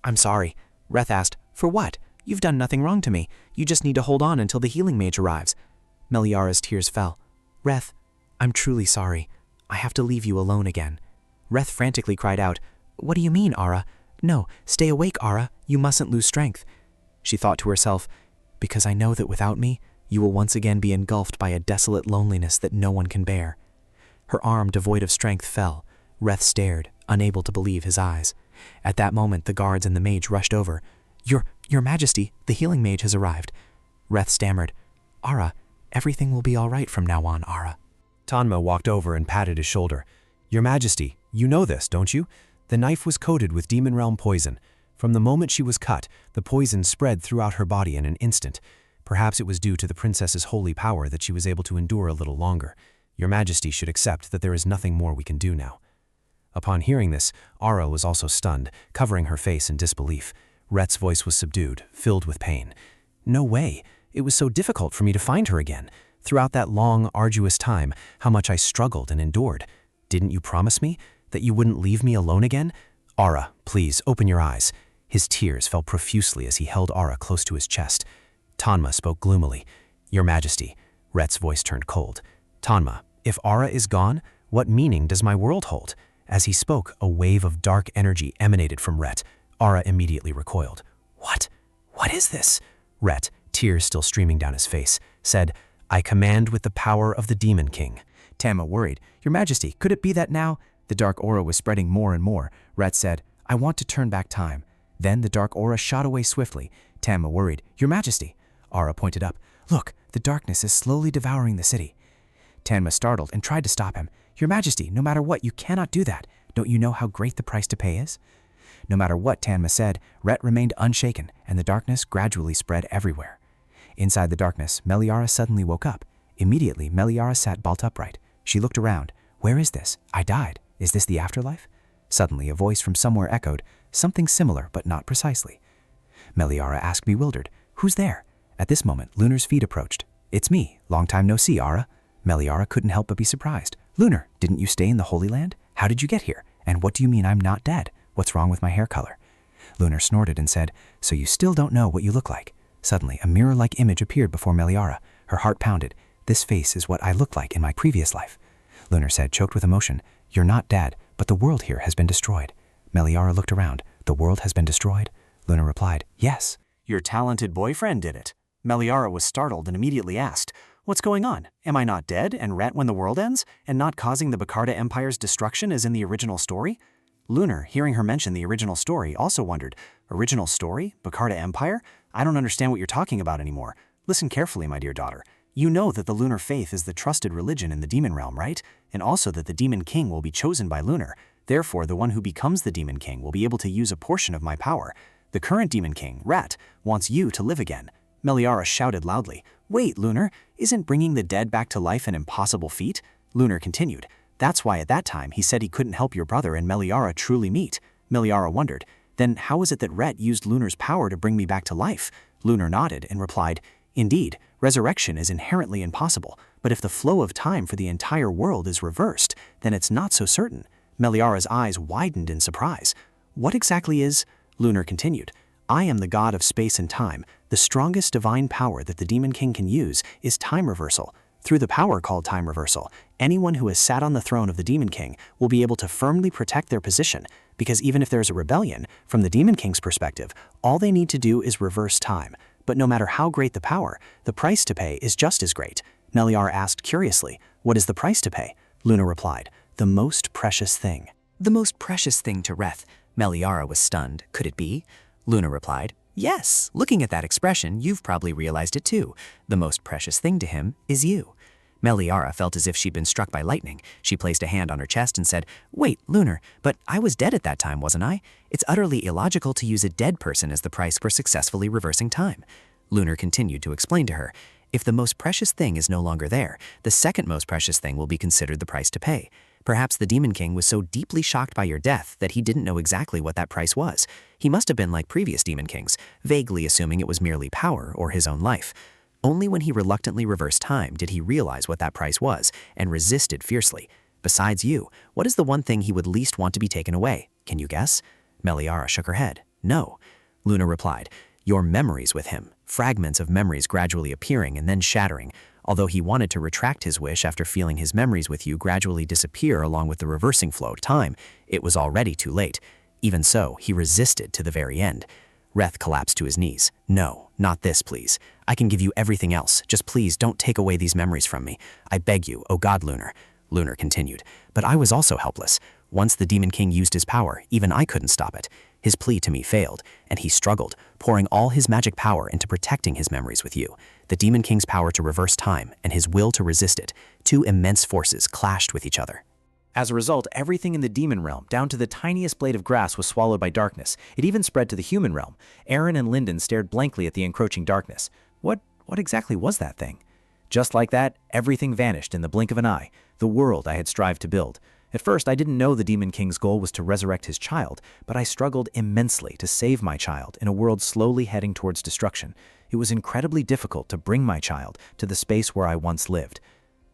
I'm sorry. Reth asked, for what? You've done nothing wrong to me. You just need to hold on until the healing mage arrives. Meliara's tears fell. Reth, I'm truly sorry. I have to leave you alone again. Reth frantically cried out, what do you mean, Ara? No, stay awake, Ara. You mustn't lose strength. She thought to herself, because I know that without me, you will once again be engulfed by a desolate loneliness that no one can bear. Her arm, devoid of strength, fell. Reth stared, unable to believe his eyes. At that moment, the guards and the mage rushed over. Your Majesty, the healing mage has arrived. Reth stammered, Ara, everything will be all right from now on, Ara. Tanma walked over and patted his shoulder. Your Majesty, you know this, don't you? The knife was coated with demon realm poison. From the moment she was cut, the poison spread throughout her body in an instant. Perhaps it was due to the princess's holy power that she was able to endure a little longer. Your Majesty should accept that there is nothing more we can do now. Upon hearing this, Ara was also stunned, covering her face in disbelief. Rhett's voice was subdued, filled with pain. No way. It was so difficult for me to find her again. Throughout that long, arduous time, how much I struggled and endured. Didn't you promise me that you wouldn't leave me alone again? Ara, please, open your eyes. His tears fell profusely as he held Ara close to his chest. Tanma spoke gloomily. Your Majesty. Rhett's voice turned cold. Tanma, if Ara is gone, what meaning does my world hold? As he spoke, a wave of dark energy emanated from Rhett. Ara immediately recoiled. What? What is this? Rhett, tears still streaming down his face, said, I command with the power of the Demon King. Tanma worried. Your Majesty, could it be that now? The dark aura was spreading more and more. Rhett said, I want to turn back time. Then the dark aura shot away swiftly. Tanma worried. Your Majesty. Ara pointed up. Look, the darkness is slowly devouring the city. Tanma startled and tried to stop him. Your Majesty, no matter what, you cannot do that. Don't you know how great the price to pay is? No matter what Tanma said, Rhett remained unshaken, and the darkness gradually spread everywhere. Inside the darkness, Meliara suddenly woke up. Immediately, Meliara sat bolt upright. She looked around. Where is this? I died. Is this the afterlife? Suddenly, a voice from somewhere echoed, something similar but not precisely. Meliara asked, bewildered, Who's there? At this moment, Lunar's feet approached. It's me. Long time no see, Ara. Meliara couldn't help but be surprised. Lunar, didn't you stay in the Holy Land? How did you get here? And what do you mean I'm not dead? What's wrong with my hair color? Lunar snorted and said, So you still don't know what you look like. Suddenly, a mirror-like image appeared before Meliara. Her heart pounded. This face is what I looked like in my previous life. Lunar said, choked with emotion, You're not dead, but the world here has been destroyed. Meliara looked around. The world has been destroyed? Lunar replied, Yes. Your talented boyfriend did it. Meliara was startled and immediately asked, What's going on? Am I not dead and Rhett when the world ends, and not causing the Bacarda Empire's destruction as in the original story? Lunar, hearing her mention the original story, also wondered, Original story? Bacarda Empire? I don't understand what you're talking about anymore. Listen carefully, my dear daughter. You know that the Lunar faith is the trusted religion in the demon realm, right? And also that the Demon King will be chosen by Lunar. Therefore, the one who becomes the Demon King will be able to use a portion of my power. The current Demon King, Rat, wants you to live again. Meliara shouted loudly, Wait, Lunar, isn't bringing the dead back to life an impossible feat? Lunar continued, That's why at that time he said he couldn't help your brother and Meliara truly meet. Meliara wondered, Then how is it that Rhett used Lunar's power to bring me back to life? Lunar nodded and replied, Indeed, resurrection is inherently impossible, but if the flow of time for the entire world is reversed, then it's not so certain. Meliara's eyes widened in surprise. What exactly is? Lunar continued, I am the god of space and time. The strongest divine power that the Demon King can use is time reversal. Through the power called time reversal, anyone who has sat on the throne of the Demon King will be able to firmly protect their position, because even if there's a rebellion, from the Demon King's perspective, all they need to do is reverse time. But no matter how great the power, the price to pay is just as great. Meliara asked curiously, What is the price to pay? Luna replied, The most precious thing. The most precious thing to Reth. Meliara was stunned. Could it be? Luna replied, Yes, looking at that expression, you've probably realized it too. The most precious thing to him is you. Meliara felt as if she'd been struck by lightning. She placed a hand on her chest and said, Wait, Lunar, but I was dead at that time, wasn't I? It's utterly illogical to use a dead person as the price for successfully reversing time. Lunar continued to explain to her. If the most precious thing is no longer there, the second most precious thing will be considered the price to pay. Perhaps the Demon King was so deeply shocked by your death that he didn't know exactly what that price was. He must have been like previous Demon Kings, vaguely assuming it was merely power or his own life. Only when he reluctantly reversed time did he realize what that price was and resisted fiercely. Besides you, what is the one thing he would least want to be taken away? Can you guess? Meliara shook her head. No. Luna replied, your memories with him, fragments of memories gradually appearing and then shattering. Although he wanted to retract his wish after feeling his memories with you gradually disappear along with the reversing flow of time, it was already too late. Even so, he resisted to the very end. Reth collapsed to his knees. No, not this, please. I can give you everything else. Just please don't take away these memories from me. I beg you, oh God, Lunar. Lunar continued. But I was also helpless. Once the Demon King used his power, even I couldn't stop it. His plea to me failed, and he struggled, pouring all his magic power into protecting his memories with you. The Demon King's power to reverse time and his will to resist it, two immense forces clashed with each other. As a result, everything in the demon realm, down to the tiniest blade of grass, was swallowed by darkness. It even spread to the human realm. Aaron and Linden stared blankly at the encroaching darkness. What exactly was that thing? Just like that, everything vanished in the blink of an eye, the world I had strived to build. At first, I didn't know the Demon King's goal was to resurrect his child, but I struggled immensely to save my child in a world slowly heading towards destruction. It was incredibly difficult to bring my child to the space where I once lived.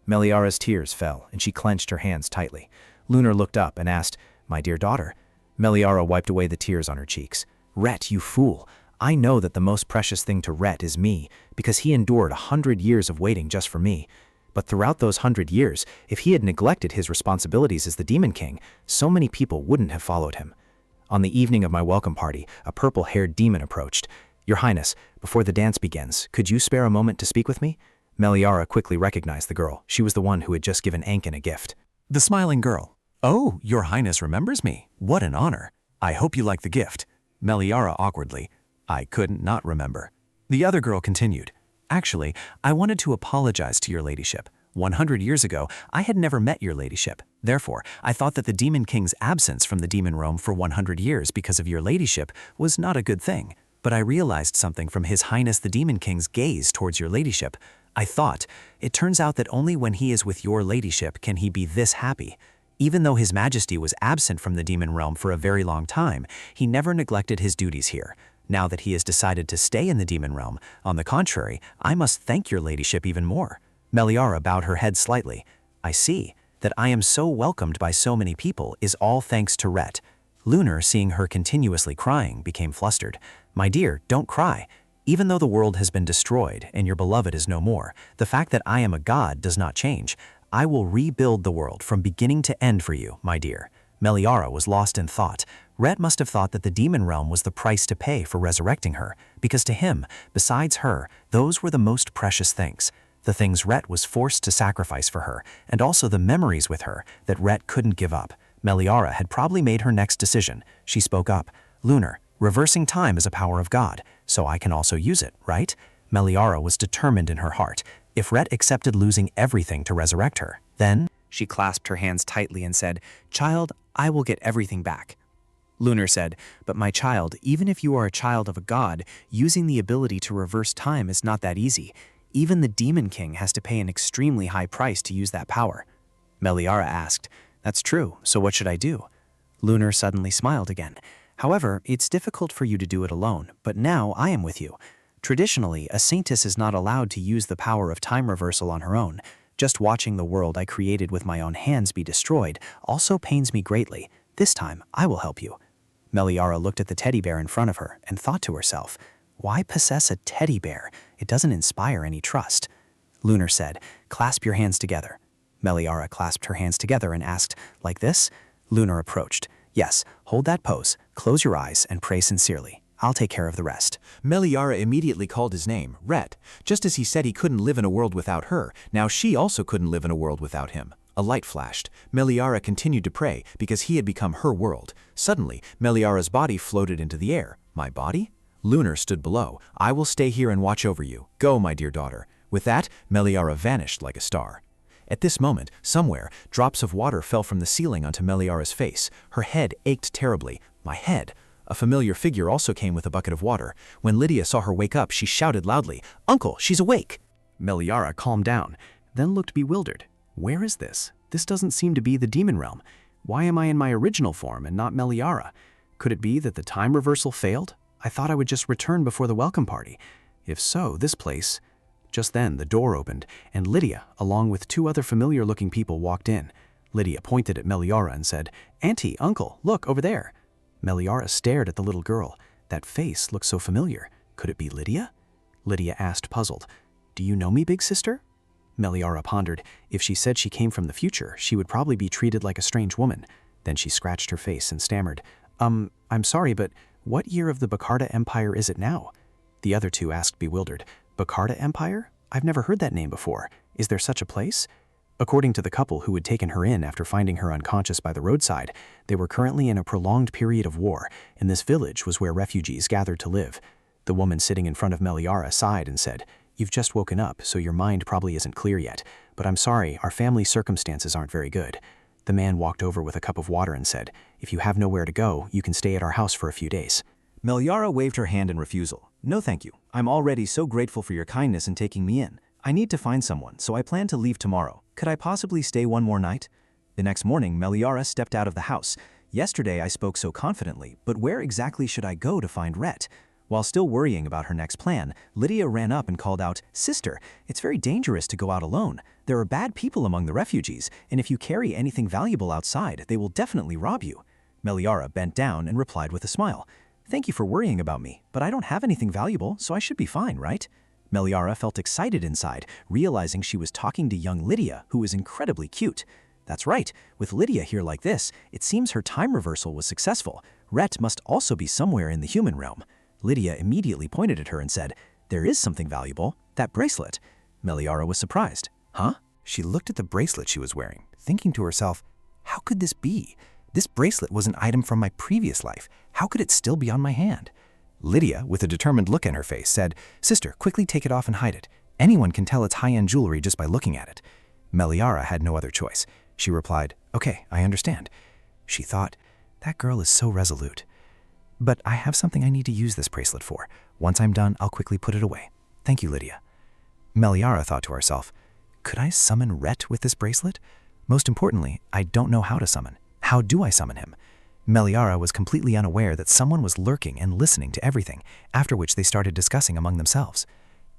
Meliara's tears fell, and she clenched her hands tightly. Lunar looked up and asked, my dear daughter. Meliara wiped away the tears on her cheeks. Rhett, you fool. I know that the most precious thing to Rhett is me, because he endured 100 years of waiting just for me. But throughout those 100 years, if he had neglected his responsibilities as the Demon King, so many people wouldn't have followed him. On the evening of my welcome party, a purple-haired demon approached. Your Highness, before the dance begins, could you spare a moment to speak with me? Meliara quickly recognized the girl. She was the one who had just given Ankin a gift. The smiling girl. Oh, your Highness remembers me. What an honor. I hope you like the gift. Meliara awkwardly. I couldn't not remember. The other girl continued. Actually, I wanted to apologize to your ladyship. 100 years ago, I had never met your ladyship. Therefore, I thought that the Demon King's absence from the demon realm for 100 years because of your ladyship was not a good thing. But I realized something from His Highness the Demon King's gaze towards your ladyship. I thought, it turns out that only when he is with your ladyship can he be this happy. Even though His Majesty was absent from the demon realm for a very long time, he never neglected his duties here. Now that he has decided to stay in the demon realm, on the contrary, I must thank your ladyship even more. Meliara bowed her head slightly. I see. That I am so welcomed by so many people is all thanks to Rhett. Lunar, seeing her continuously crying, became flustered. My dear, don't cry. Even though the world has been destroyed and your beloved is no more, the fact that I am a god does not change. I will rebuild the world from beginning to end for you, my dear. Meliara was lost in thought. Rhett must have thought that the demon realm was the price to pay for resurrecting her, because to him, besides her, those were the most precious things. The things Rhett was forced to sacrifice for her, and also the memories with her that Rhett couldn't give up. Meliara had probably made her next decision. She spoke up. Lunar, reversing time is a power of God, so I can also use it, right? Meliara was determined in her heart. If Rhett accepted losing everything to resurrect her, then… She clasped her hands tightly and said, Child, I will get everything back. Lunar said, But my child, even if you are a child of a god, using the ability to reverse time is not that easy. Even the Demon King has to pay an extremely high price to use that power. Meliara asked, That's true, so what should I do? Lunar suddenly smiled again. However, it's difficult for you to do it alone, but now I am with you. Traditionally, a Saintess is not allowed to use the power of time reversal on her own. Just watching the world I created with my own hands be destroyed also pains me greatly. This time, I will help you. Meliara looked at the teddy bear in front of her and thought to herself, Why possess a teddy bear? It doesn't inspire any trust. Lunar said, Clasp your hands together. Meliara clasped her hands together and asked, Like this? Lunar approached. Yes, hold that pose, close your eyes, and pray sincerely. I'll take care of the rest. Meliara immediately called his name, Rhett. Just as he said he couldn't live in a world without her, now she also couldn't live in a world without him. A light flashed. Meliara continued to pray because he had become her world. Suddenly, Meliara's body floated into the air. My body? Lunar stood below. I will stay here and watch over you. Go, my dear daughter. With that, Meliara vanished like a star. At this moment, somewhere, drops of water fell from the ceiling onto Meliara's face. Her head ached terribly. My head? A familiar figure also came with a bucket of water. When Lydia saw her wake up, she shouted loudly, "Uncle, she's awake!" Meliara calmed down, then looked bewildered. Where is this? This doesn't seem to be the demon realm. Why am I in my original form and not Meliara? Could it be that the time reversal failed? I thought I would just return before the welcome party. If so, this place... Just then, the door opened, and Lydia, along with 2 other familiar-looking people, walked in. Lydia pointed at Meliara and said, "Auntie, uncle, look, over there." Meliara stared at the little girl. That face looked so familiar. Could it be Lydia? Lydia asked, puzzled. "Do you know me, big sister?" Meliara pondered. If she said she came from the future, she would probably be treated like a strange woman. Then she scratched her face and stammered, I'm sorry, but what year of the Bacarda Empire is it now?" The other 2 asked, bewildered. Bacarda Empire? I've never heard that name before. Is there such a place? According to the couple who had taken her in after finding her unconscious by the roadside, they were currently in a prolonged period of war, and this village was where refugees gathered to live. The woman sitting in front of Meliara sighed and said, "You've just woken up, so your mind probably isn't clear yet, but I'm sorry, our family circumstances aren't very good." The man walked over with a cup of water and said, "If you have nowhere to go, you can stay at our house for a few days." Meliara waved her hand in refusal. "No thank you. I'm already so grateful for your kindness in taking me in. I need to find someone, so I plan to leave tomorrow. Could I possibly stay one more night?" The next morning, Meliara stepped out of the house. "Yesterday I spoke so confidently, but where exactly should I go to find Rhett?" While still worrying about her next plan, Lydia ran up and called out, "Sister, it's very dangerous to go out alone. There are bad people among the refugees, and if you carry anything valuable outside, they will definitely rob you." Meliara bent down and replied with a smile, "Thank you for worrying about me, but I don't have anything valuable, so I should be fine, right?" Meliara felt excited inside, realizing she was talking to young Lydia, who was incredibly cute. That's right, with Lydia here like this, it seems her time reversal was successful. Rhett must also be somewhere in the human realm. Lydia immediately pointed at her and said, "There is something valuable, that bracelet." Meliara was surprised. Huh? She looked at the bracelet she was wearing, thinking to herself, how could this be? This bracelet was an item from my previous life. How could it still be on my hand? Lydia, with a determined look in her face, said, "Sister, quickly take it off and hide it. Anyone can tell it's high-end jewelry just by looking at it." Meliara had no other choice. She replied, "Okay, I understand." She thought, that girl is so resolute. "But I have something I need to use this bracelet for. Once I'm done, I'll quickly put it away. Thank you, Lydia." Meliara thought to herself, could I summon Rhett with this bracelet? Most importantly, I don't know how to summon. How do I summon him? Meliara was completely unaware that someone was lurking and listening to everything, after which they started discussing among themselves.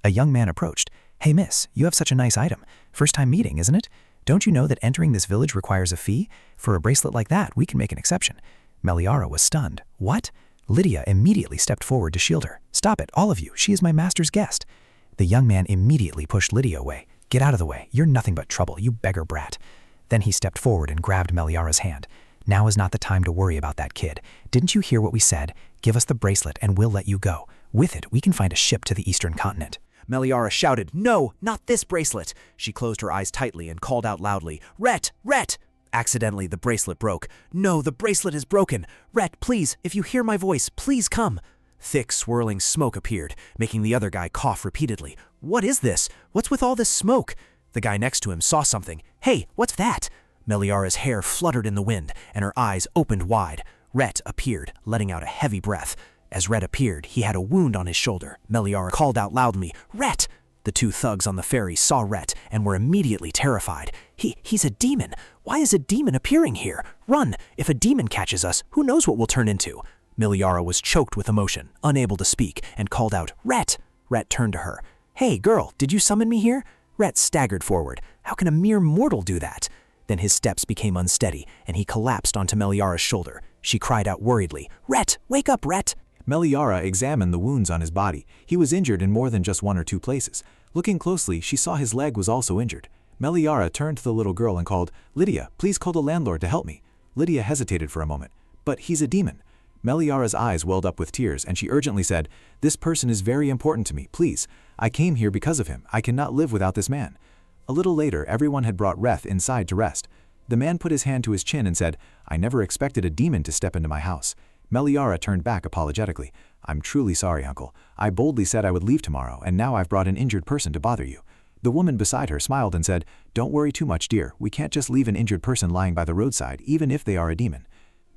A young man approached. "Hey miss, you have such a nice item. First time meeting, isn't it? Don't you know that entering this village requires a fee? For a bracelet like that, we can make an exception." Meliara was stunned. What? Lydia immediately stepped forward to shield her. "Stop it, all of you. She is my master's guest." The young man immediately pushed Lydia away. "Get out of the way. You're nothing but trouble, you beggar brat." Then he stepped forward and grabbed Meliara's hand. "Now is not the time to worry about that kid. Didn't you hear what we said? Give us the bracelet and we'll let you go. With it, we can find a ship to the eastern continent." Meliara shouted, "No, not this bracelet!" She closed her eyes tightly and called out loudly, "Rhett! Rhett!" Accidentally, the bracelet broke. "No, the bracelet is broken! Rhett, please, if you hear my voice, please come!" Thick, swirling smoke appeared, making the other guy cough repeatedly. "What is this? What's with all this smoke?" The guy next to him saw something. "Hey, what's that?" Meliara's hair fluttered in the wind, and her eyes opened wide. Rhett appeared, letting out a heavy breath. As Rhett appeared, he had a wound on his shoulder. Meliara called out loudly, "Rhett!" The 2 thugs on the ferry saw Rhett and were immediately terrified. He's a demon. Why is a demon appearing here? Run! If a demon catches us, who knows what we'll turn into?" Meliara was choked with emotion, unable to speak, and called out, "Rhett!" Rhett turned to her. "Hey, girl, did you summon me here?" Rhett staggered forward. How can a mere mortal do that? Then his steps became unsteady, and he collapsed onto Meliara's shoulder. She cried out worriedly, "Rhett, wake up, Rhett!" Meliara examined the wounds on his body. He was injured in more than just 1 or 2 places. Looking closely, she saw his leg was also injured. Meliara turned to the little girl and called, "Lydia, please call the landlord to help me." Lydia hesitated for a moment. "But he's a demon." Meliara's eyes welled up with tears, and she urgently said, "This person is very important to me, please. I came here because of him. I cannot live without this man." A little later, everyone had brought Reth inside to rest. The man put his hand to his chin and said, "I never expected a demon to step into my house." Meliara turned back apologetically. "I'm truly sorry, uncle. I boldly said I would leave tomorrow, and now I've brought an injured person to bother you." The woman beside her smiled and said, "Don't worry too much, dear. We can't just leave an injured person lying by the roadside, even if they are a demon."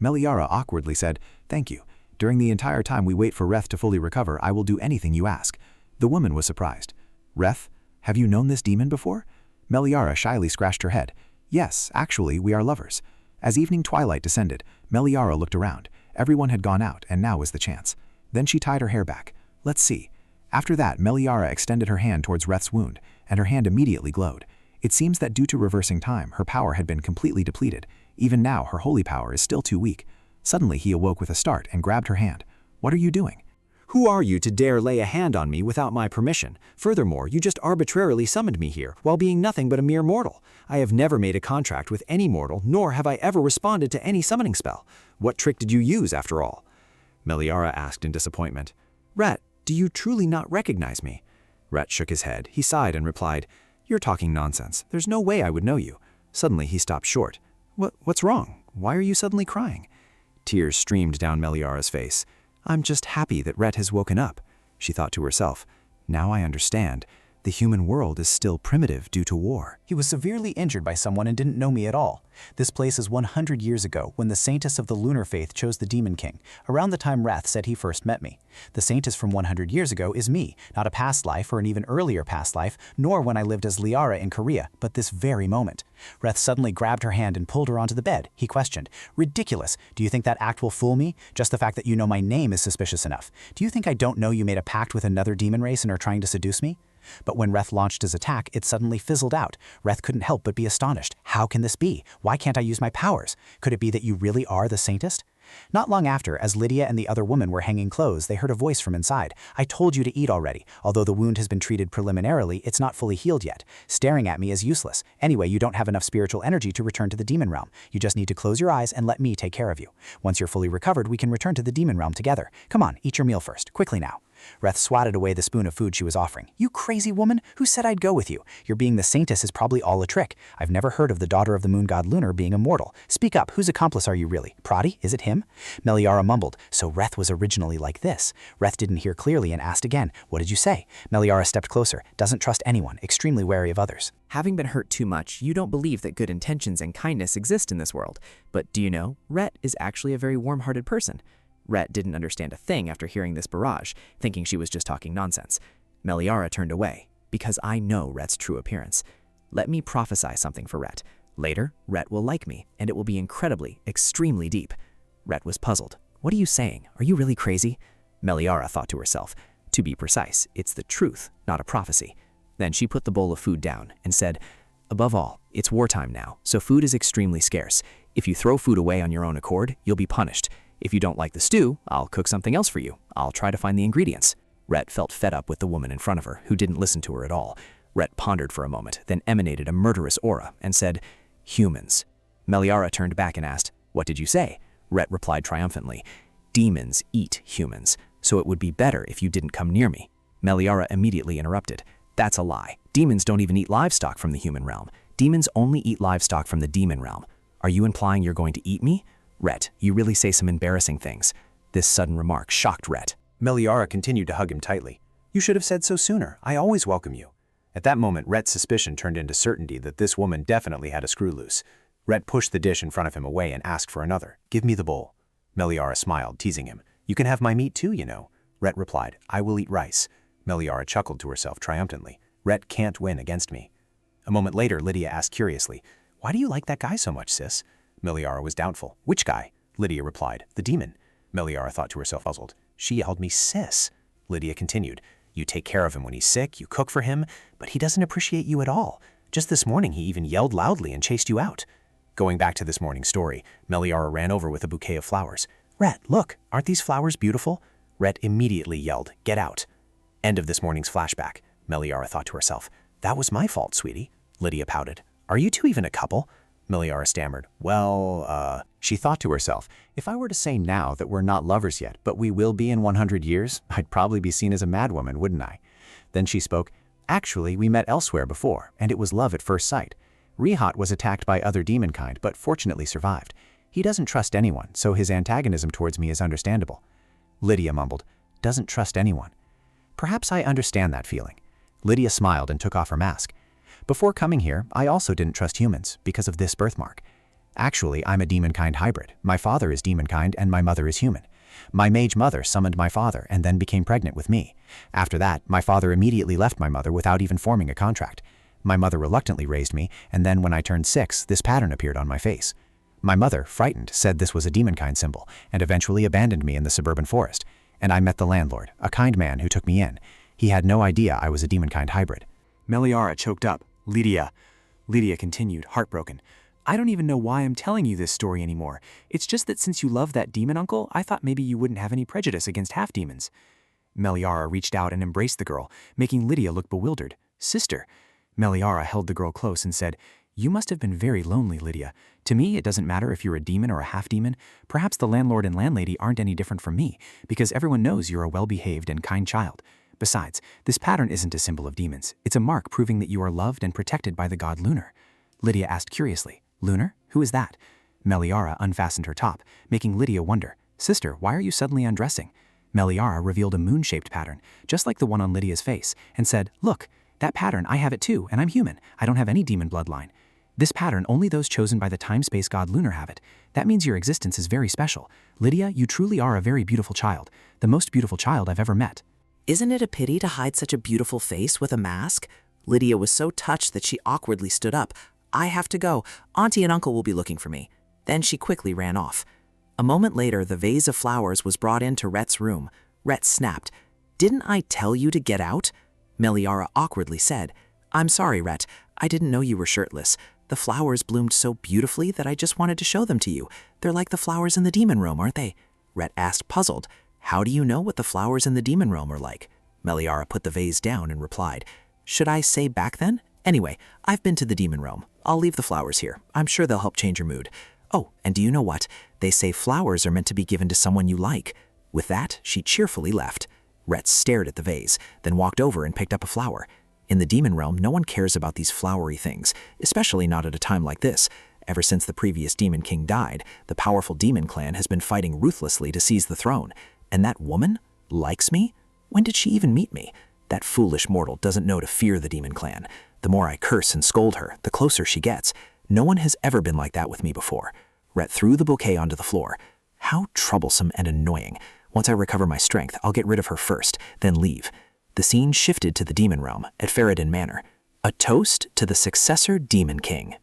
Meliara awkwardly said, "Thank you. During the entire time we wait for Reth to fully recover, I will do anything you ask." The woman was surprised. "Reth, have you known this demon before?" Meliara shyly scratched her head. "Yes, actually, we are lovers." As evening twilight descended, Meliara looked around. Everyone had gone out, and now was the chance. Then she tied her hair back. "Let's see." After that, Meliara extended her hand towards Reth's wound, and her hand immediately glowed. It seems that due to reversing time, her power had been completely depleted. Even now, her holy power is still too weak. Suddenly, he awoke with a start and grabbed her hand. "What are you doing?" Who are you to dare lay a hand on me without my permission? Furthermore, you just arbitrarily summoned me here, while being nothing but a mere mortal. I have never made a contract with any mortal, nor have I ever responded to any summoning spell. What trick did you use, after all?" Meliara asked in disappointment. "Rhett, do you truly not recognize me?" Rhett shook his head. He sighed and replied, "You're talking nonsense. There's no way I would know you." Suddenly he stopped short. What's wrong? Why are you suddenly crying?" Tears streamed down Meliara's face. "I'm just happy that Rhett has woken up," she thought to herself. "Now I understand. The human world is still primitive due to war." He was severely injured by someone and didn't know me at all. This place is 100 years ago, when the Saintess of the Lunar Faith chose the Demon King, around the time Reth said he first met me. The Saintess from 100 years ago is me, not a past life or an even earlier past life, nor when I lived as Liara in Korea, but this very moment. Reth suddenly grabbed her hand and pulled her onto the bed. He questioned, "Ridiculous. Do you think that act will fool me? Just the fact that you know my name is suspicious enough. Do you think I don't know you made a pact with another demon race and are trying to seduce me?" But when Reth launched his attack, it suddenly fizzled out. Reth couldn't help but be astonished. How can this be? Why can't I use my powers? Could it be that you really are the Saintess? Not long after, as Lydia and the other woman were hanging clothes, they heard a voice from inside. "I told you to eat already. Although the wound has been treated preliminarily, it's not fully healed yet. Staring at me is useless. Anyway, you don't have enough spiritual energy to return to the demon realm. You just need to close your eyes and let me take care of you. Once you're fully recovered, we can return to the demon realm together. Come on, eat your meal first. Quickly now." Reth swatted away the spoon of food she was offering. "You crazy woman! Who said I'd go with you? Your being the Saintess is probably all a trick. I've never heard of the daughter of the moon god Lunar being immortal. Speak up, whose accomplice are you really? Prati? Is it him?" Meliara mumbled, "So Reth was originally like this." Reth didn't hear clearly and asked again, "What did you say?" Meliara stepped closer, doesn't trust anyone, extremely wary of others. Having been hurt too much, you don't believe that good intentions and kindness exist in this world. But do you know, Rhett is actually a very warm-hearted person. Rhett didn't understand a thing after hearing this barrage, thinking she was just talking nonsense. Meliara turned away, "Because I know Rhett's true appearance. Let me prophesy something for Rhett. Later, Rhett will like me, and it will be incredibly, extremely deep." Rhett was puzzled. "What are you saying? Are you really crazy?" Meliara thought to herself, "To be precise, it's the truth, not a prophecy." Then she put the bowl of food down and said, "Above all, it's wartime now, so food is extremely scarce. If you throw food away on your own accord, you'll be punished. If you don't like the stew, I'll cook something else for you. I'll try to find the ingredients." Rhett felt fed up with the woman in front of her, who didn't listen to her at all. Rhett pondered for a moment, then emanated a murderous aura and said, "Humans." Meliara turned back and asked, "What did you say?" Rhett replied triumphantly, "Demons eat humans, so it would be better if you didn't come near me." Meliara immediately interrupted, "That's a lie. Demons don't even eat livestock from the human realm. Demons only eat livestock from the demon realm. Are you implying you're going to eat me?" "Rhett, you really say some embarrassing things." This sudden remark shocked Rhett. Meliara continued to hug him tightly. "You should have said so sooner. I always welcome you." At that moment, Rhett's suspicion turned into certainty that this woman definitely had a screw loose. Rhett pushed the dish in front of him away and asked for another. "Give me the bowl." Meliara smiled, teasing him. "You can have my meat too, you know." Rhett replied, "I will eat rice." Meliara chuckled to herself triumphantly. "Rhett can't win against me." A moment later, Lydia asked curiously, "Why do you like that guy so much, sis?" Meliara was doubtful. "Which guy?" Lydia replied, "The demon." Meliara thought to herself, puzzled. "She yelled me sis." Lydia continued, "You take care of him when he's sick, you cook for him, but he doesn't appreciate you at all. Just this morning he even yelled loudly and chased you out." Going back to this morning's story, Meliara ran over with a bouquet of flowers. "Rhett, look, aren't these flowers beautiful?" Rhett immediately yelled, "Get out." End of this morning's flashback. Meliara thought to herself, "That was my fault, sweetie." Lydia pouted, "Are you two even a couple?" Meliara stammered, "Well, She thought to herself, "If I were to say now that we're not lovers yet, but we will be in 100 years, I'd probably be seen as a madwoman, wouldn't I?" Then she spoke, "Actually, we met elsewhere before, and it was love at first sight. Rihat was attacked by other demonkind, but fortunately survived. He doesn't trust anyone, so his antagonism towards me is understandable." Lydia mumbled, "Doesn't trust anyone. Perhaps I understand that feeling." Lydia smiled and took off her mask. "Before coming here, I also didn't trust humans because of this birthmark. Actually, I'm a demonkind hybrid. My father is demonkind and my mother is human. My mage mother summoned my father and then became pregnant with me. After that, my father immediately left my mother without even forming a contract. My mother reluctantly raised me, and then when I turned 6, this pattern appeared on my face. My mother, frightened, said this was a demonkind symbol, and eventually abandoned me in the suburban forest. And I met the landlord, a kind man who took me in. He had no idea I was a demonkind hybrid. Meliara choked up. Lydia continued, heartbroken. I don't even know why I'm telling you this story anymore. It's just that since you love that demon uncle, I thought maybe you wouldn't have any prejudice against half-demons. Meliara reached out and embraced the girl, making Lydia look bewildered. Sister. Meliara held the girl close and said, You must have been very lonely, Lydia. To me, it doesn't matter if you're a demon or a half-demon. Perhaps the landlord and landlady aren't any different from me, because everyone knows you're a well-behaved and kind child. Besides, this pattern isn't a symbol of demons. It's a mark proving that you are loved and protected by the god Lunar. Lydia asked curiously, Lunar? Who is that? Meliara unfastened her top, making Lydia wonder, Sister, why are you suddenly undressing? Meliara revealed a moon-shaped pattern, just like the one on Lydia's face, and said, Look, that pattern, I have it too, and I'm human. I don't have any demon bloodline. This pattern, only those chosen by the time-space god Lunar have it. That means your existence is very special. Lydia, you truly are a very beautiful child, the most beautiful child I've ever met. Isn't it a pity to hide such a beautiful face with a mask? Lydia was so touched that she awkwardly stood up. I have to go. Auntie and Uncle will be looking for me. Then she quickly ran off. A moment later, the vase of flowers was brought into Rhett's room. Rhett snapped. Didn't I tell you to get out? Meliara awkwardly said, I'm sorry, Rhett. I didn't know you were shirtless. The flowers bloomed so beautifully that I just wanted to show them to you. They're like the flowers in the demon realm, aren't they? Rhett asked, puzzled. How do you know what the flowers in the demon realm are like? Meliara put the vase down and replied, Should I say back then? Anyway, I've been to the demon realm. I'll leave the flowers here. I'm sure they'll help change your mood. Oh, and do you know what? They say flowers are meant to be given to someone you like. With that, she cheerfully left. Rhett stared at the vase, then walked over and picked up a flower. In the demon realm, no one cares about these flowery things, especially not at a time like this. Ever since the previous demon king died, the powerful demon clan has been fighting ruthlessly to seize the throne. And that woman likes me? When did she even meet me? That foolish mortal doesn't know to fear the demon clan. The more I curse and scold her, the closer she gets. No one has ever been like that with me before. Rhett threw the bouquet onto the floor. How troublesome and annoying. Once I recover my strength, I'll get rid of her first, then leave. The scene shifted to the demon realm at Ferrodin Manor. A toast to the successor demon king.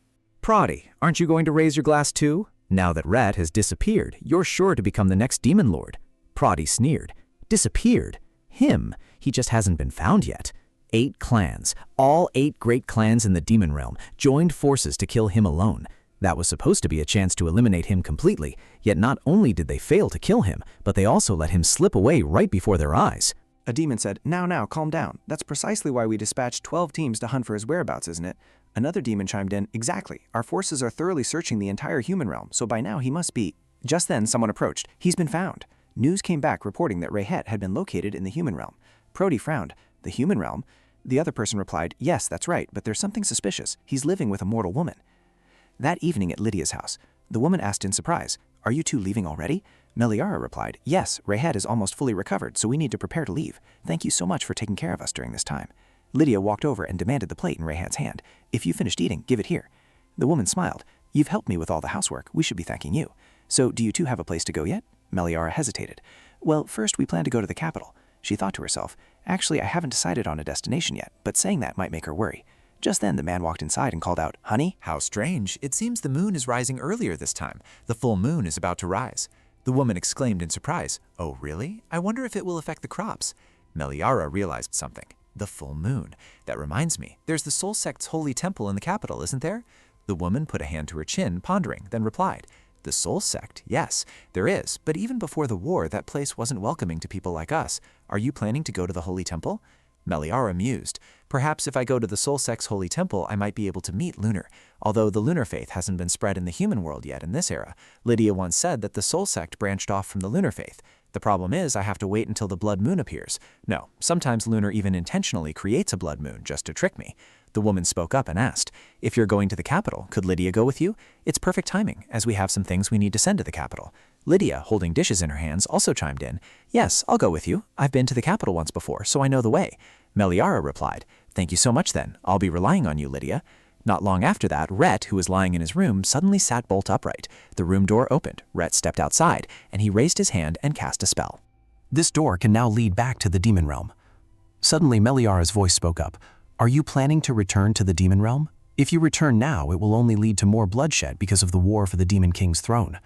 Proddy, aren't you going to raise your glass too? Now that Rhett has disappeared, you're sure to become the next demon lord. Proddy sneered. Disappeared? Him? He just hasn't been found yet. 8 clans, all 8 great clans in the demon realm, joined forces to kill him alone. That was supposed to be a chance to eliminate him completely, yet not only did they fail to kill him, but they also let him slip away right before their eyes. A demon said, Now, calm down. That's precisely why we dispatched 12 teams to hunt for his whereabouts, isn't it? Another demon chimed in, Exactly. Our forces are thoroughly searching the entire human realm, so by now he must be... Just then, someone approached. He's been found. News came back reporting that Rayhet had been located in the human realm. Proddy frowned. The human realm? The other person replied, Yes, that's right, but there's something suspicious. He's living with a mortal woman. That evening at Lydia's house, the woman asked in surprise, Are you two leaving already? Meliara replied, Yes, Rayhet is almost fully recovered, so we need to prepare to leave. Thank you so much for taking care of us during this time. Lydia walked over and demanded the plate in Rayhet's hand. If you finished eating, give it here. The woman smiled. You've helped me with all the housework. We should be thanking you. So do you two have a place to go yet? Meliara hesitated. Well, first we plan to go to the capital. She thought to herself, Actually, I haven't decided on a destination yet, but saying that might make her worry. Just then, the man walked inside and called out, Honey? How strange. It seems the moon is rising earlier this time. The full moon is about to rise. The woman exclaimed in surprise, Oh, really? I wonder if it will affect the crops. Meliara realized something. The full moon. That reminds me, there's the Soul Sect's holy temple in the capital, isn't there? The woman put a hand to her chin, pondering, then replied, The Soul Sect, yes, there is, but even before the war, that place wasn't welcoming to people like us. Are you planning to go to the holy temple? Meliara mused. Perhaps if I go to the Soul Sect's holy temple, I might be able to meet Lunar. Although the Lunar faith hasn't been spread in the human world yet in this era. Lydia once said that the Soul Sect branched off from the Lunar faith. The problem is I have to wait until the blood moon appears. No, sometimes Lunar even intentionally creates a blood moon just to trick me. The woman spoke up and asked, If you're going to the capital, could Lydia go with you? It's perfect timing, as we have some things we need to send to the capital. Lydia, holding dishes in her hands, also chimed in, Yes, I'll go with you. I've been to the capital once before, so I know the way. Meliara replied, Thank you so much then. I'll be relying on you, Lydia. Not long after that, Rhett, who was lying in his room, suddenly sat bolt upright. The room door opened. Rhett stepped outside, and he raised his hand and cast a spell. This door can now lead back to the demon realm. Suddenly, Meliara's voice spoke up. Are you planning to return to the demon realm? If you return now, it will only lead to more bloodshed because of the war for the Demon King's throne.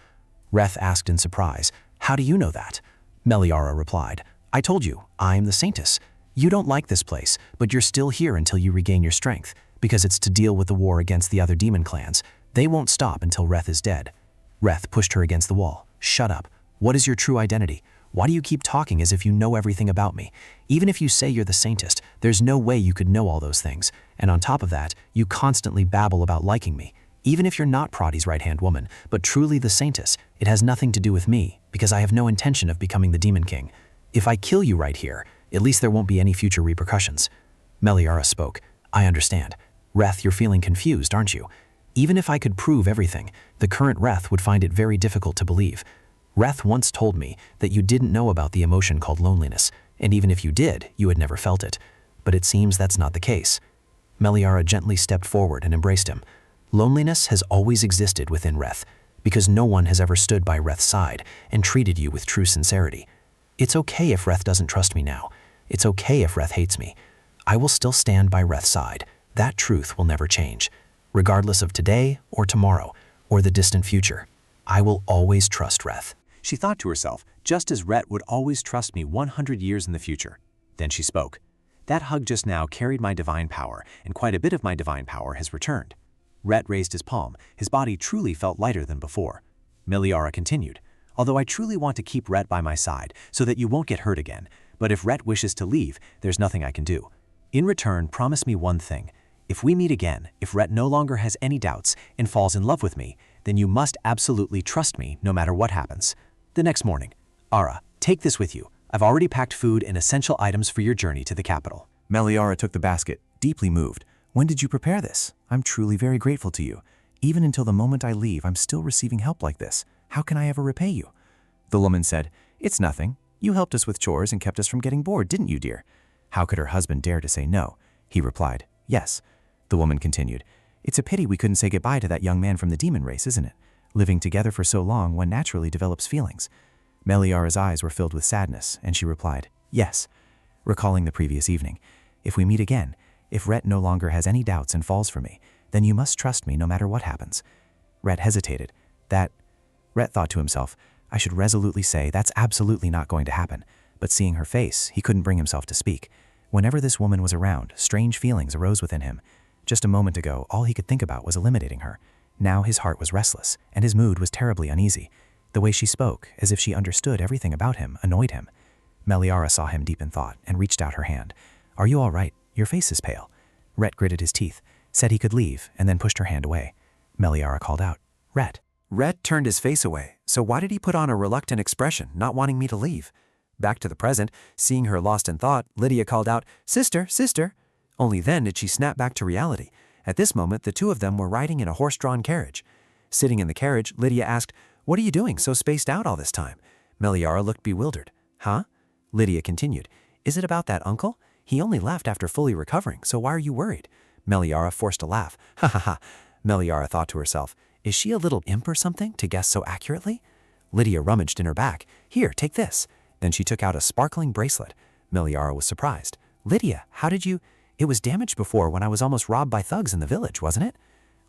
Reth asked in surprise, How do you know that? Meliara replied, I told you, I'm the Saintess. You don't like this place, but you're still here until you regain your strength, because it's to deal with the war against the other demon clans. They won't stop until Reth is dead. Reth pushed her against the wall. Shut up. What is your true identity? Why do you keep talking as if you know everything about me? Even if you say you're the Saintess, there's no way you could know all those things. And on top of that, you constantly babble about liking me. Even if you're not Pradi's right-hand woman, but truly the Saintess, it has nothing to do with me, because I have no intention of becoming the Demon King. If I kill you right here, at least there won't be any future repercussions. Meliara spoke. I understand. Reth, you're feeling confused, aren't you? Even if I could prove everything, the current Reth would find it very difficult to believe. Reth once told me that you didn't know about the emotion called loneliness, and even if you did, you had never felt it. But it seems that's not the case. Meliara gently stepped forward and embraced him. Loneliness has always existed within Reth, because no one has ever stood by Reth's side and treated you with true sincerity. It's okay if Reth doesn't trust me now. It's okay if Reth hates me. I will still stand by Reth's side. That truth will never change. Regardless of today or tomorrow or the distant future, I will always trust Reth. She thought to herself, just as Rhett would always trust me 100 years in the future. Then she spoke. That hug just now carried my divine power, and quite a bit of my divine power has returned. Rhett raised his palm. His body truly felt lighter than before. Meliara continued. Although I truly want to keep Rhett by my side so that you won't get hurt again, but if Rhett wishes to leave, there's nothing I can do. In return, promise me one thing. If we meet again, if Rhett no longer has any doubts and falls in love with me, then you must absolutely trust me no matter what happens. The next morning, Ara, take this with you. I've already packed food and essential items for your journey to the capital. Meliara took the basket, deeply moved. When did you prepare this? I'm truly very grateful to you. Even until the moment I leave, I'm still receiving help like this. How can I ever repay you? The woman said, It's nothing. You helped us with chores and kept us from getting bored, didn't you, dear? How could her husband dare to say no? He replied, Yes. The woman continued, It's a pity we couldn't say goodbye to that young man from the demon race, isn't it? Living together for so long, one naturally develops feelings. Meliara's eyes were filled with sadness, and she replied, Yes. Recalling the previous evening, If we meet again, if Rhett no longer has any doubts and falls for me, then you must trust me no matter what happens. Rhett hesitated. Rhett thought to himself, I should resolutely say that's absolutely not going to happen. But seeing her face, he couldn't bring himself to speak. Whenever this woman was around, strange feelings arose within him. Just a moment ago, all he could think about was eliminating her. Now his heart was restless, and his mood was terribly uneasy. The way she spoke, as if she understood everything about him, annoyed him. Meliara saw him deep in thought and reached out her hand. Are you all right? Your face is pale. Rhett gritted his teeth, said he could leave, and then pushed her hand away. Meliara called out, Rhett. Rhett turned his face away, so why did he put on a reluctant expression, not wanting me to leave? Back to the present, seeing her lost in thought, Lydia called out, Sister, sister. Only then did she snap back to reality. At this moment, the two of them were riding in a horse-drawn carriage. Sitting in the carriage, Lydia asked, What are you doing so spaced out all this time? Meliara looked bewildered. Huh? Lydia continued, Is it about that uncle? He only left after fully recovering, so why are you worried? Meliara forced a laugh. Ha ha ha. Meliara thought to herself, Is she a little imp or something to guess so accurately? Lydia rummaged in her bag. Here, take this. Then she took out a sparkling bracelet. Meliara was surprised. Lydia, how did you... It was damaged before when I was almost robbed by thugs in the village, wasn't it?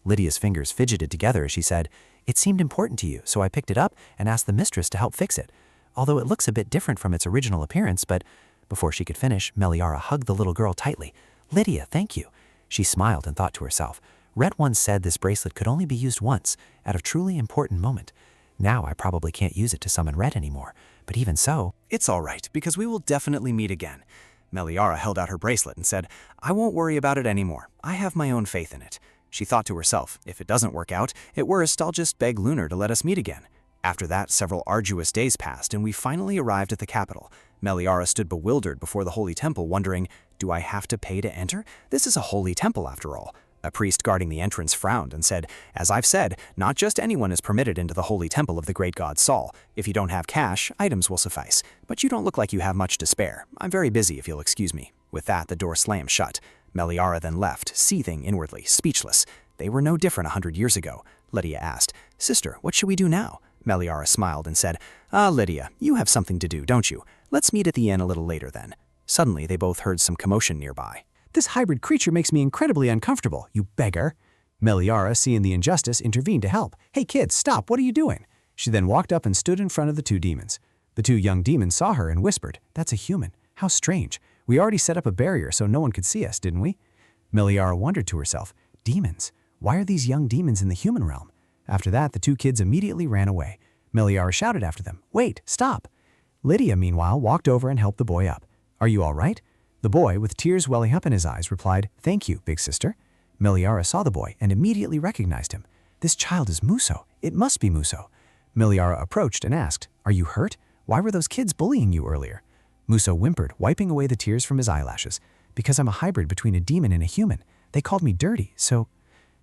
Lydia's fingers fidgeted together as she said, It seemed important to you, so I picked it up and asked the mistress to help fix it. Although it looks a bit different from its original appearance, but... Before she could finish, Meliara hugged the little girl tightly. Lydia, thank you. She smiled and thought to herself, Rhett once said this bracelet could only be used once, at a truly important moment. Now I probably can't use it to summon Rhett anymore, but even so... It's all right, because we will definitely meet again. Meliara held out her bracelet and said, I won't worry about it anymore. I have my own faith in it. She thought to herself, if it doesn't work out, at worst I'll just beg Lunar to let us meet again. After that, several arduous days passed and we finally arrived at the capital. Meliara stood bewildered before the holy temple, wondering, do I have to pay to enter? This is a holy temple after all. A priest guarding the entrance frowned and said, As I've said, not just anyone is permitted into the holy temple of the great god Sol. If you don't have cash, items will suffice. But you don't look like you have much to spare. I'm very busy if you'll excuse me. With that, the door slammed shut. Meliara then left, seething inwardly, speechless. They were no different 100 years ago. Lydia asked, "Sister, what should we do now?" Meliara smiled and said, "Ah, Lydia, you have something to do, don't you? Let's meet at the inn a little later then." Suddenly, they both heard some commotion nearby. "This hybrid creature makes me incredibly uncomfortable, you beggar." Meliara, seeing the injustice, intervened to help. "Hey kids, stop, what are you doing?" She then walked up and stood in front of the two demons. The two young demons saw her and whispered, "That's a human. How strange. We already set up a barrier so no one could see us, didn't we?" Meliara wondered to herself, "Demons? Why are these young demons in the human realm?" After that, the two kids immediately ran away. Meliara shouted after them, "Wait, stop!" Lydia, meanwhile, walked over and helped the boy up. "Are you all right?" The boy, with tears welling up in his eyes, replied, "Thank you, big sister." Meliara saw the boy and immediately recognized him. "This child is Muso. It must be Muso." Meliara approached and asked, "Are you hurt? Why were those kids bullying you earlier?" Muso whimpered, wiping away the tears from his eyelashes. "Because I'm a hybrid between a demon and a human. They called me dirty, so—"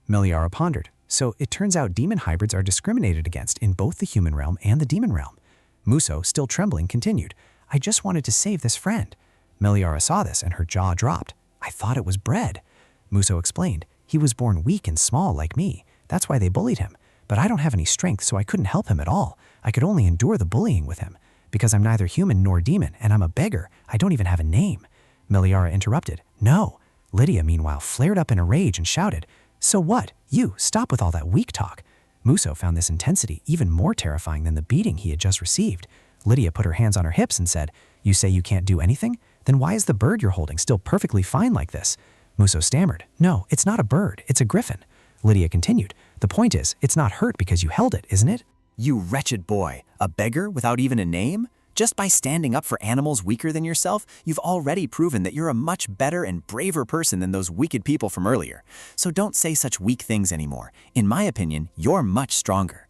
Meliara pondered. "So it turns out demon hybrids are discriminated against in both the human realm and the demon realm." Muso, still trembling, continued, "I just wanted to save this friend." Meliara saw this and her jaw dropped. "I thought it was bread." Muso explained, "He was born weak and small like me. That's why they bullied him. But I don't have any strength, so I couldn't help him at all. I could only endure the bullying with him. Because I'm neither human nor demon, and I'm a beggar, I don't even have a name." Meliara interrupted. "No." Lydia, meanwhile, flared up in a rage and shouted, "So what? You, stop with all that weak talk." Muso found this intensity even more terrifying than the beating he had just received. Lydia put her hands on her hips and said, "You say you can't do anything? Then why is the bird you're holding still perfectly fine like this?" Muso stammered, "No, it's not a bird, it's a griffin." Lydia continued, "The point is, it's not hurt because you held it, isn't it?" "You wretched boy, a beggar without even a name? Just by standing up for animals weaker than yourself, you've already proven that you're a much better and braver person than those wicked people from earlier. So don't say such weak things anymore. In my opinion, you're much stronger."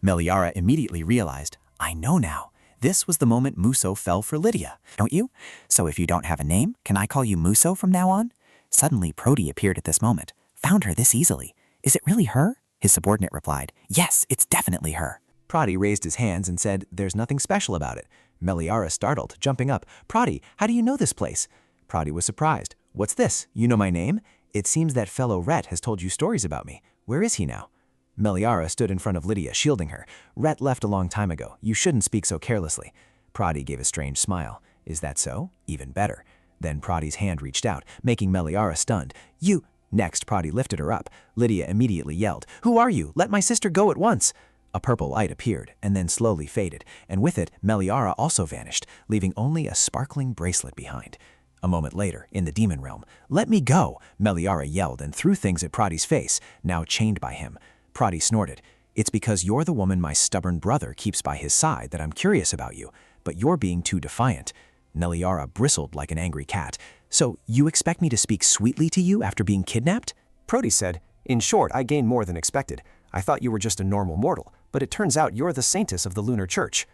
Meliara immediately realized, "I know now. This was the moment Muso fell for Lydia, don't you? So if you don't have a name, can I call you Muso from now on?" Suddenly, Prody appeared at this moment. "Found her this easily. Is it really her?" His subordinate replied, "Yes, it's definitely her." Prody raised his hands and said, "There's nothing special about it." Meliara startled, jumping up. "Prody, how do you know this place?" Prody was surprised. "What's this? You know my name? It seems that fellow Rhett has told you stories about me. Where is he now?" Meliara stood in front of Lydia, shielding her. "Rhett left a long time ago. You shouldn't speak so carelessly." Prody gave a strange smile. "Is that so? Even better." Then Prody's hand reached out, making Meliara stunned. "You—" Next, Prody lifted her up. Lydia immediately yelled, "Who are you? Let my sister go at once!" A purple light appeared, and then slowly faded, and with it, Meliara also vanished, leaving only a sparkling bracelet behind. A moment later, in the demon realm, "Let me go!" Meliara yelled and threw things at Prody's face, now chained by him. Prody snorted, "It's because you're the woman my stubborn brother keeps by his side that I'm curious about you, but you're being too defiant." Meliara bristled like an angry cat. "So you expect me to speak sweetly to you after being kidnapped?" Prody said, "In short, I gained more than expected. I thought you were just a normal mortal, but it turns out you're the Saintess of the Lunar Church."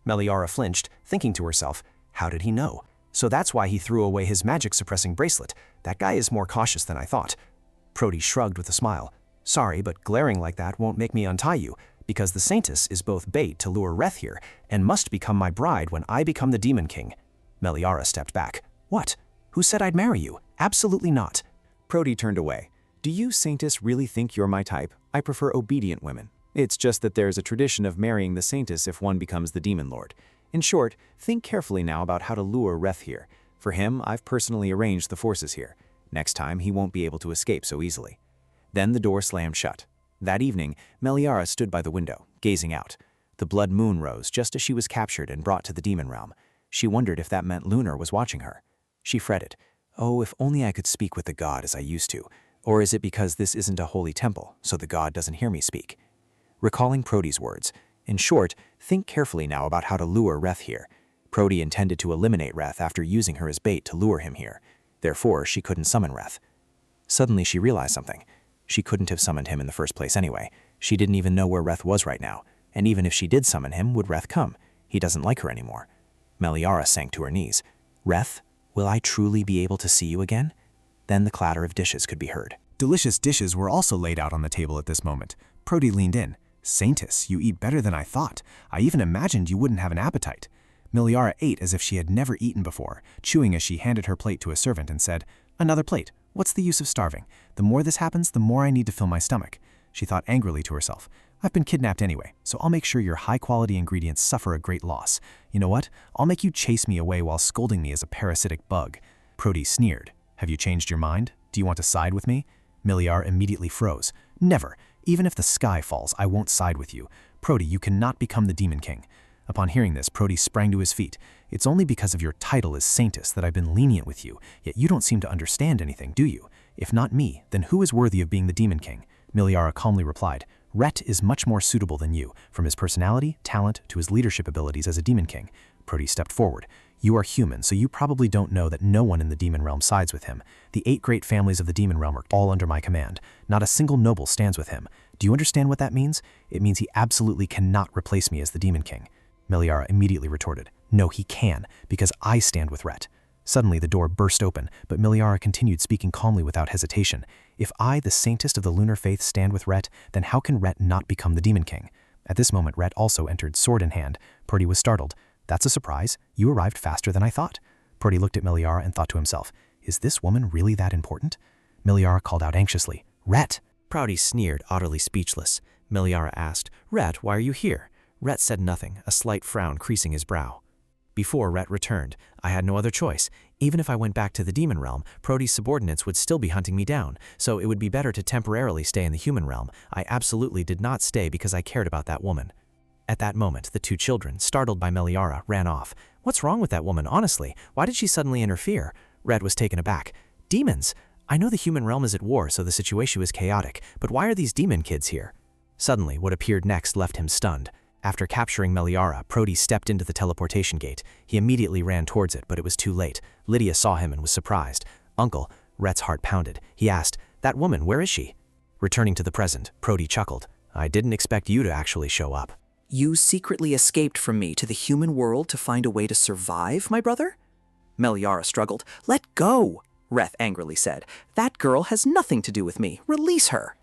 Meliara flinched, thinking to herself, "How did he know? So that's why he threw away his magic-suppressing bracelet. That guy is more cautious than I thought." Prody shrugged with a smile. "Sorry, but glaring like that won't make me untie you, because the Saintess is both bait to lure Reth here and must become my bride when I become the Demon King." Meliara stepped back. "What? Who said I'd marry you? Absolutely not." Prody turned away. "Do you, Saintess, really think you're my type? I prefer obedient women. It's just that there's a tradition of marrying the Saintess if one becomes the Demon Lord. In short, think carefully now about how to lure Reth here. For him, I've personally arranged the forces here. Next time, he won't be able to escape so easily." Then the door slammed shut. That evening, Meliara stood by the window, gazing out. The blood moon rose just as she was captured and brought to the demon realm. She wondered if that meant Lunar was watching her. She fretted, "Oh, if only I could speak with the god as I used to. Or is it because this isn't a holy temple, so the god doesn't hear me speak?" Recalling Prody's words, "In short, think carefully now about how to lure Reth here." Prody intended to eliminate Reth after using her as bait to lure him here. Therefore, she couldn't summon Reth. Suddenly, she realized something. She couldn't have summoned him in the first place anyway. She didn't even know where Reth was right now. And even if she did summon him, would Reth come? He doesn't like her anymore. Meliara sank to her knees. "Reth, will I truly be able to see you again?" Then the clatter of dishes could be heard. Delicious dishes were also laid out on the table at this moment. Prody leaned in. "Saintess, you eat better than I thought. I even imagined you wouldn't have an appetite." Meliara ate as if she had never eaten before, chewing as she handed her plate to a servant and said, "Another plate. What's the use of starving? The more this happens, the more I need to fill my stomach. She thought angrily to herself. I've been kidnapped anyway, so I'll make sure your high-quality ingredients suffer a great loss. You know what? I'll make you chase me away while scolding me as a parasitic bug. Prody sneered. Have you changed your mind? Do you want to side with me? Miliara immediately froze. Never. Even if the sky falls, I won't side with you. Prody, you cannot become the Demon King. Upon hearing this, Prody sprang to his feet. It's only because of your title as Saintess that I've been lenient with you, yet you don't seem to understand anything, do you? If not me, then who is worthy of being the Demon King? Miliara calmly replied, Rhett is much more suitable than you, from his personality, talent, to his leadership abilities as a Demon King. Prody stepped forward. You are human, so you probably don't know that no one in the Demon Realm sides with him. The 8 great families of the Demon Realm are all under my command. Not a single noble stands with him. Do you understand what that means? It means he absolutely cannot replace me as the Demon King. Miliara immediately retorted, No, he can, because I stand with Rhett. Suddenly the door burst open, but Miliara continued speaking calmly without hesitation. If I, the Saintess of the Lunar Faith, stand with Rhett, then how can Rhett not become the Demon King? At this moment Rhett also entered, sword in hand. Prody was startled. That's a surprise. You arrived faster than I thought. Prody looked at Miliara and thought to himself, Is this woman really that important? Miliara called out anxiously, Rhett! Prody sneered, utterly speechless. Miliara asked, Rhett, why are you here? Rhett said nothing, a slight frown creasing his brow. Before Rhett returned, I had no other choice. Even if I went back to the demon realm, Prody's subordinates would still be hunting me down, so it would be better to temporarily stay in the human realm. I absolutely did not stay because I cared about that woman. At that moment, the 2 children, startled by Miliara, ran off. What's wrong with that woman, honestly? Why did she suddenly interfere? Rhett was taken aback. Demons! I know the human realm is at war, so the situation was chaotic, but why are these demon kids here? Suddenly, what appeared next left him stunned. After capturing Miliara, Prody stepped into the teleportation gate. He immediately ran towards it, but it was too late. Lydia saw him and was surprised. Uncle, Rhett's heart pounded. He asked, That woman, where is she? Returning to the present, Prody chuckled. I didn't expect you to actually show up. You secretly escaped from me to the human world to find a way to survive, my brother? Miliara struggled. Let go, Rhett angrily said. That girl has nothing to do with me. Release her.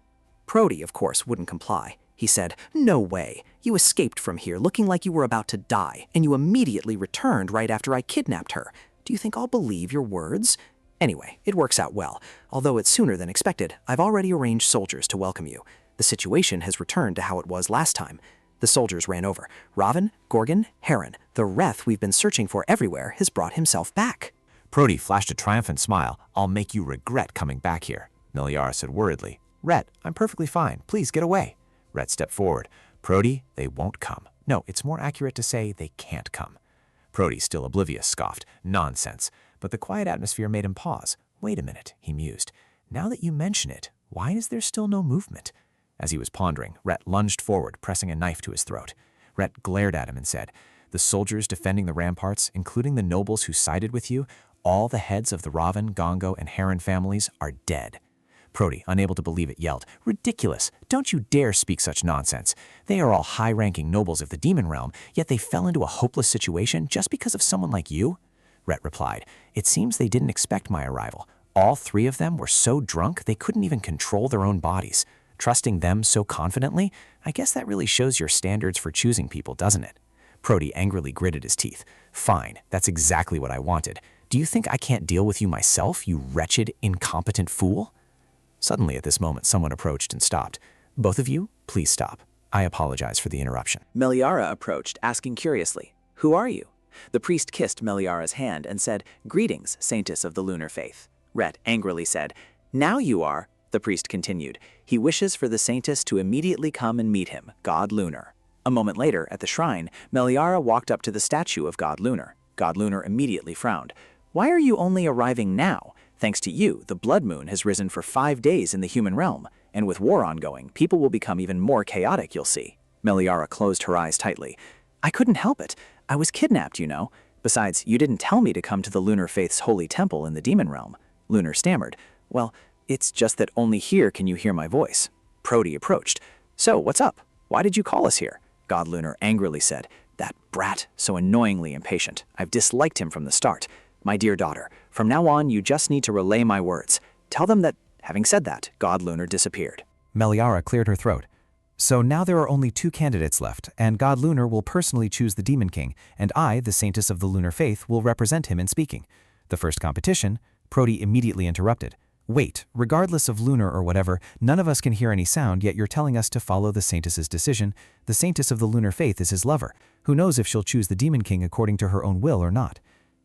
Prody, of course, wouldn't comply. He said, No way. You escaped from here looking like you were about to die, and you immediately returned right after I kidnapped her. Do you think I'll believe your words? Anyway, it works out well. Although it's sooner than expected, I've already arranged soldiers to welcome you. The situation has returned to how it was last time. The soldiers ran over. Raven, Gorgon, Heron, the Reth we've been searching for everywhere, has brought himself back. Prody flashed a triumphant smile. I'll make you regret coming back here. Miliara said worriedly, Rhett, I'm perfectly fine. Please get away. Rhett stepped forward. Prody, they won't come. No, it's more accurate to say they can't come. Prody, still oblivious, scoffed. Nonsense. But the quiet atmosphere made him pause. Wait a minute, he mused. Now that you mention it, why is there still no movement? As he was pondering, Rhett lunged forward, pressing a knife to his throat. Rhett glared at him and said, The soldiers defending the ramparts, including the nobles who sided with you, all the heads of the Raven, Gongo, and Heron families are dead. Prody, unable to believe it, yelled, Ridiculous! Don't you dare speak such nonsense. They are all high-ranking nobles of the demon realm, yet they fell into a hopeless situation just because of someone like you? Rhett replied, It seems they didn't expect my arrival. All 3 of them were so drunk they couldn't even control their own bodies. Trusting them so confidently? I guess that really shows your standards for choosing people, doesn't it? Prody angrily gritted his teeth. Fine, that's exactly what I wanted. Do you think I can't deal with you myself, you wretched, incompetent fool? Suddenly at this moment, someone approached and stopped. Both of you, please stop. I apologize for the interruption. Miliara approached, asking curiously, Who are you? The priest kissed Miliara's hand and said, Greetings, Saintess of the Lunar Faith. Rhett angrily said, Now you are. The priest continued, He wishes for the Saintess to immediately come and meet him, God Lunar. A moment later, at the shrine, Miliara walked up to the statue of God Lunar. God Lunar immediately frowned. Why are you only arriving now? Thanks to you, the blood moon has risen for 5 days in the human realm, and with war ongoing, people will become even more chaotic, you'll see. Miliara closed her eyes tightly. I couldn't help it. I was kidnapped, you know. Besides, you didn't tell me to come to the Lunar Faith's holy temple in the demon realm. Lunar stammered. Well, it's just that only here can you hear my voice. Prody approached. So, what's up? Why did you call us here? God Lunar angrily said. That brat, so annoyingly impatient. I've disliked him from the start. My dear daughter, from now on you just need to relay my words. Tell them that, having said that, God Lunar disappeared. Miliara cleared her throat. So now there are only 2 candidates left, and God Lunar will personally choose the Demon King, and I, the Saintess of the Lunar Faith, will represent him in speaking. The first competition, Prody immediately interrupted. Wait, regardless of lunar or whatever, none of us can hear any sound, yet you're telling us to follow the Saintess's decision. The Saintess of the lunar faith is his lover. Who knows if she'll choose the Demon King according to her own will or not?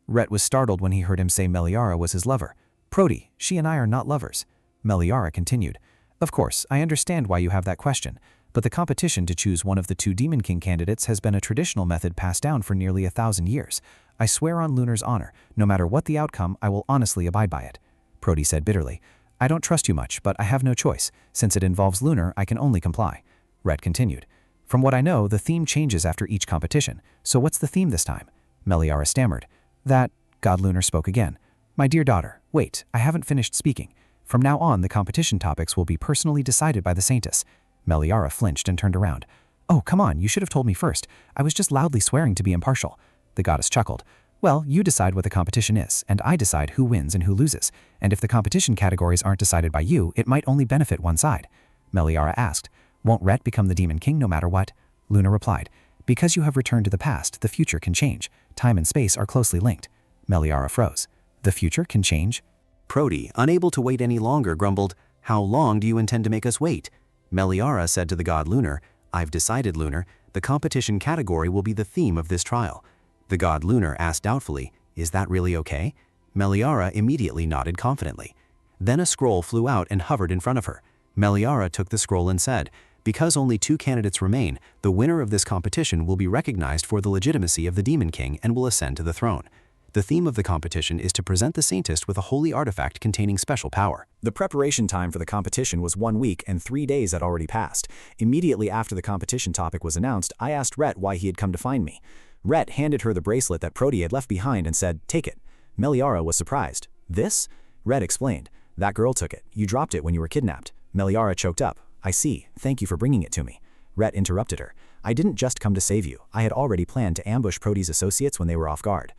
Rhett was startled when he heard him say Meliara was his lover. Prody, she and I are not lovers. Meliara continued. Of course, I understand why you have that question, but the competition to choose one of the two Demon King candidates has been a traditional method passed down for nearly 1,000 years. I swear on Lunar's honor, no matter what the outcome, I will honestly abide by it. Prody said bitterly. I don't trust you much, but I have no choice. Since it involves Lunar, I can only comply. Rhett continued. From what I know, the theme changes after each competition. So what's the theme this time? Meliara stammered. That, God Lunar spoke again. My dear daughter, wait, I haven't finished speaking. From now on, the competition topics will be personally decided by the Saintess. Meliara flinched and turned around. Oh, come on, you should have told me first. I was just loudly swearing to be impartial. The goddess chuckled. Well, you decide what the competition is, and I decide who wins and who loses. And if the competition categories aren't decided by you, it might only benefit one side. Meliara asked, Won't Rhett become the Demon King no matter what? Luna replied, Because you have returned to the past, the future can change. Time and space are closely linked. Meliara froze. The future can change? Prody, unable to wait any longer, grumbled, How long do you intend to make us wait? Meliara said to the god Lunar, I've decided, Lunar, the competition category will be the theme of this trial. The god Lunar asked doubtfully, Is that really okay? Meliara immediately nodded confidently. Then a scroll flew out and hovered in front of her. Meliara took the scroll and said, Because only 2 candidates remain, the winner of this competition will be recognized for the legitimacy of the Demon King and will ascend to the throne. The theme of the competition is to present the Saintess with a holy artifact containing special power. The preparation time for the competition was 1 week and 3 days had already passed. Immediately after the competition topic was announced, I asked Rhett why he had come to find me. Rhett handed her the bracelet that Prody had left behind and said, Take it. Meliara was surprised. This? Rhett explained. That girl took it. You dropped it when you were kidnapped. Meliara choked up. I see. Thank you for bringing it to me. Rhett interrupted her. I didn't just come to save you. I had already planned to ambush Prody's associates when they were off guard.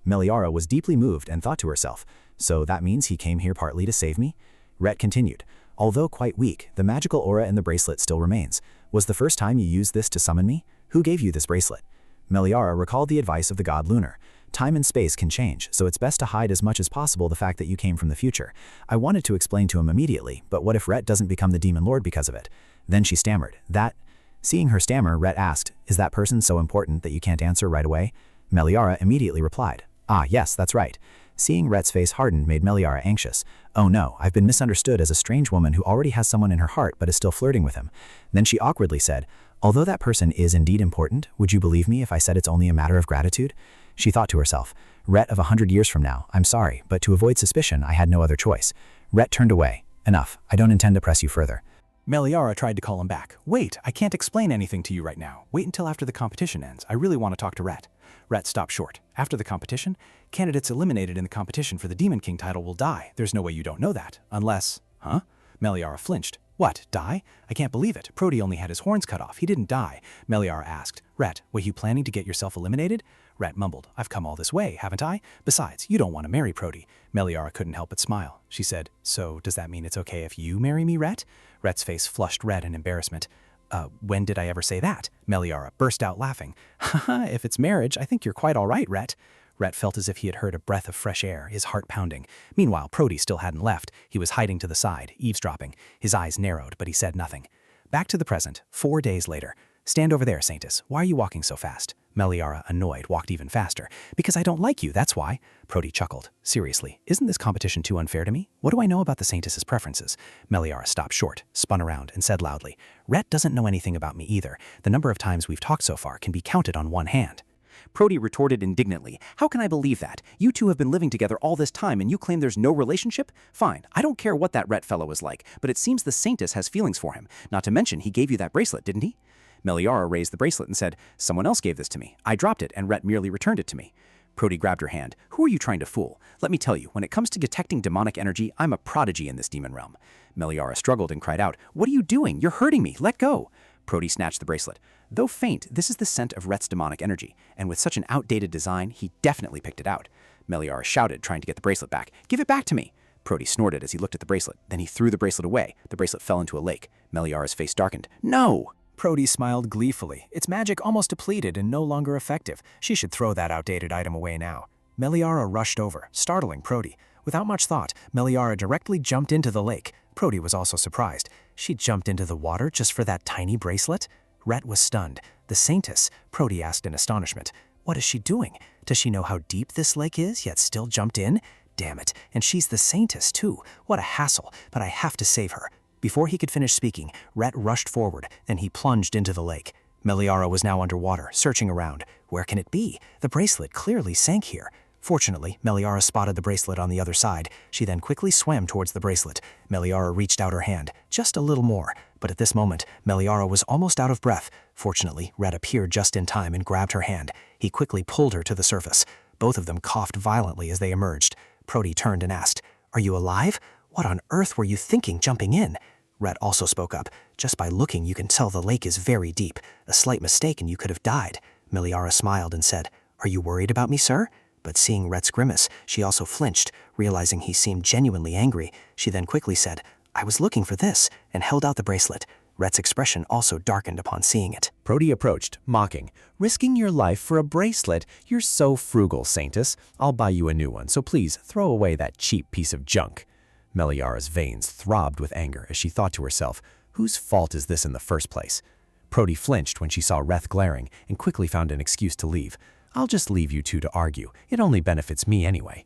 Meliara was deeply moved and thought to herself, So that means he came here partly to save me? Rhett continued. Although quite weak, the magical aura in the bracelet still remains. Was the first time you used this to summon me? Who gave you this bracelet? Meliara recalled the advice of the god Lunar. Time and space can change, so it's best to hide as much as possible the fact that you came from the future. I wanted to explain to him immediately, but what if Rhett doesn't become the Demon Lord because of it? Then she stammered. That? Seeing her stammer, Rhett asked, Is that person so important that you can't answer right away? Meliara immediately replied. Ah, yes, that's right. Seeing Rhett's face harden made Meliara anxious. Oh no, I've been misunderstood as a strange woman who already has someone in her heart but is still flirting with him. Then she awkwardly said, Although that person is indeed important, would you believe me if I said it's only a matter of gratitude? She thought to herself, Rhett of 100 years from now, I'm sorry, but to avoid suspicion, I had no other choice. Rhett turned away. Enough, I don't intend to press you further. Meliara tried to call him back. Wait, I can't explain anything to you right now. Wait until after the competition ends. I really want to talk to Rhett. Rhett stopped short. After the competition, candidates eliminated in the competition for the Demon King title will die. There's no way you don't know that. Unless… Huh? Meliara flinched. What, die? I can't believe it. Prody only had his horns cut off. He didn't die. Meliara asked. Rhett, were you planning to get yourself eliminated? Rhett mumbled. I've come all this way, haven't I? Besides, you don't want to marry Prody. Meliara couldn't help but smile. She said, So does that mean it's okay if you marry me, Rhett? Rhett's face flushed red in embarrassment. When did I ever say that? Meliara burst out laughing. Haha, if it's marriage, I think you're quite all right, Rhett. Rhett felt as if he had heard a breath of fresh air, his heart pounding. Meanwhile, Prody still hadn't left. He was hiding to the side, eavesdropping. His eyes narrowed, but he said nothing. Back to the present, 4 days later. Stand over there, Saintess. Why are you walking so fast? Meliara, annoyed, walked even faster. Because I don't like you, that's why. Prody chuckled. Seriously, isn't this competition too unfair to me? What do I know about the Saintess's preferences? Meliara stopped short, spun around, and said loudly, Rhett doesn't know anything about me either. The number of times we've talked so far can be counted on one hand. Prody retorted indignantly. How can I believe that? You two have been living together all this time and you claim there's no relationship? Fine, I don't care what that Rhett fellow is like, but it seems the Saintess has feelings for him. Not to mention he gave you that bracelet, didn't he? Meliara raised the bracelet and said, Someone else gave this to me. I dropped it and Rhett merely returned it to me. Prody grabbed her hand. Who are you trying to fool? Let me tell you, when it comes to detecting demonic energy, I'm a prodigy in this demon realm. Meliara struggled and cried out, What are you doing? You're hurting me. Let go. Prody snatched the bracelet. Though faint, this is the scent of Rhett's demonic energy, and with such an outdated design, he definitely picked it out. Meliara shouted, trying to get the bracelet back. Give it back to me. Prody snorted as he looked at the bracelet. Then he threw the bracelet away. The bracelet fell into a lake. Meliara's face darkened. No! Prody smiled gleefully. Its magic almost depleted and no longer effective. She should throw that outdated item away now. Meliara rushed over, startling Prody. Without much thought, Meliara directly jumped into the lake. Prody was also surprised. She jumped into the water just for that tiny bracelet? Rhett was stunned. The Saintess, Prody asked in astonishment. What is she doing? Does she know how deep this lake is, yet still jumped in? Damn it, and she's the Saintess too. What a hassle, but I have to save her. Before he could finish speaking, Rhett rushed forward, then he plunged into the lake. Meliara was now underwater, searching around. Where can it be? The bracelet clearly sank here. Fortunately, Meliara spotted the bracelet on the other side. She then quickly swam towards the bracelet. Meliara reached out her hand, just a little more. But at this moment, Meliara was almost out of breath. Fortunately, Rhett appeared just in time and grabbed her hand. He quickly pulled her to the surface. Both of them coughed violently as they emerged. Prody turned and asked, "Are you alive? What on earth were you thinking jumping in?" Rhett also spoke up. "Just by looking, you can tell the lake is very deep. A slight mistake and you could have died." Meliara smiled and said, "Are you worried about me, sir?" But seeing Rhett's grimace, she also flinched, realizing he seemed genuinely angry. She then quickly said, "I was looking for this," and held out the bracelet. Rhett's expression also darkened upon seeing it. Prody approached, mocking. "Risking your life for a bracelet? You're so frugal, Saintess. I'll buy you a new one, so please throw away that cheap piece of junk." Meliara's veins throbbed with anger as she thought to herself, whose fault is this in the first place? Prody flinched when she saw Reth glaring and quickly found an excuse to leave. "I'll just leave you two to argue. It only benefits me anyway."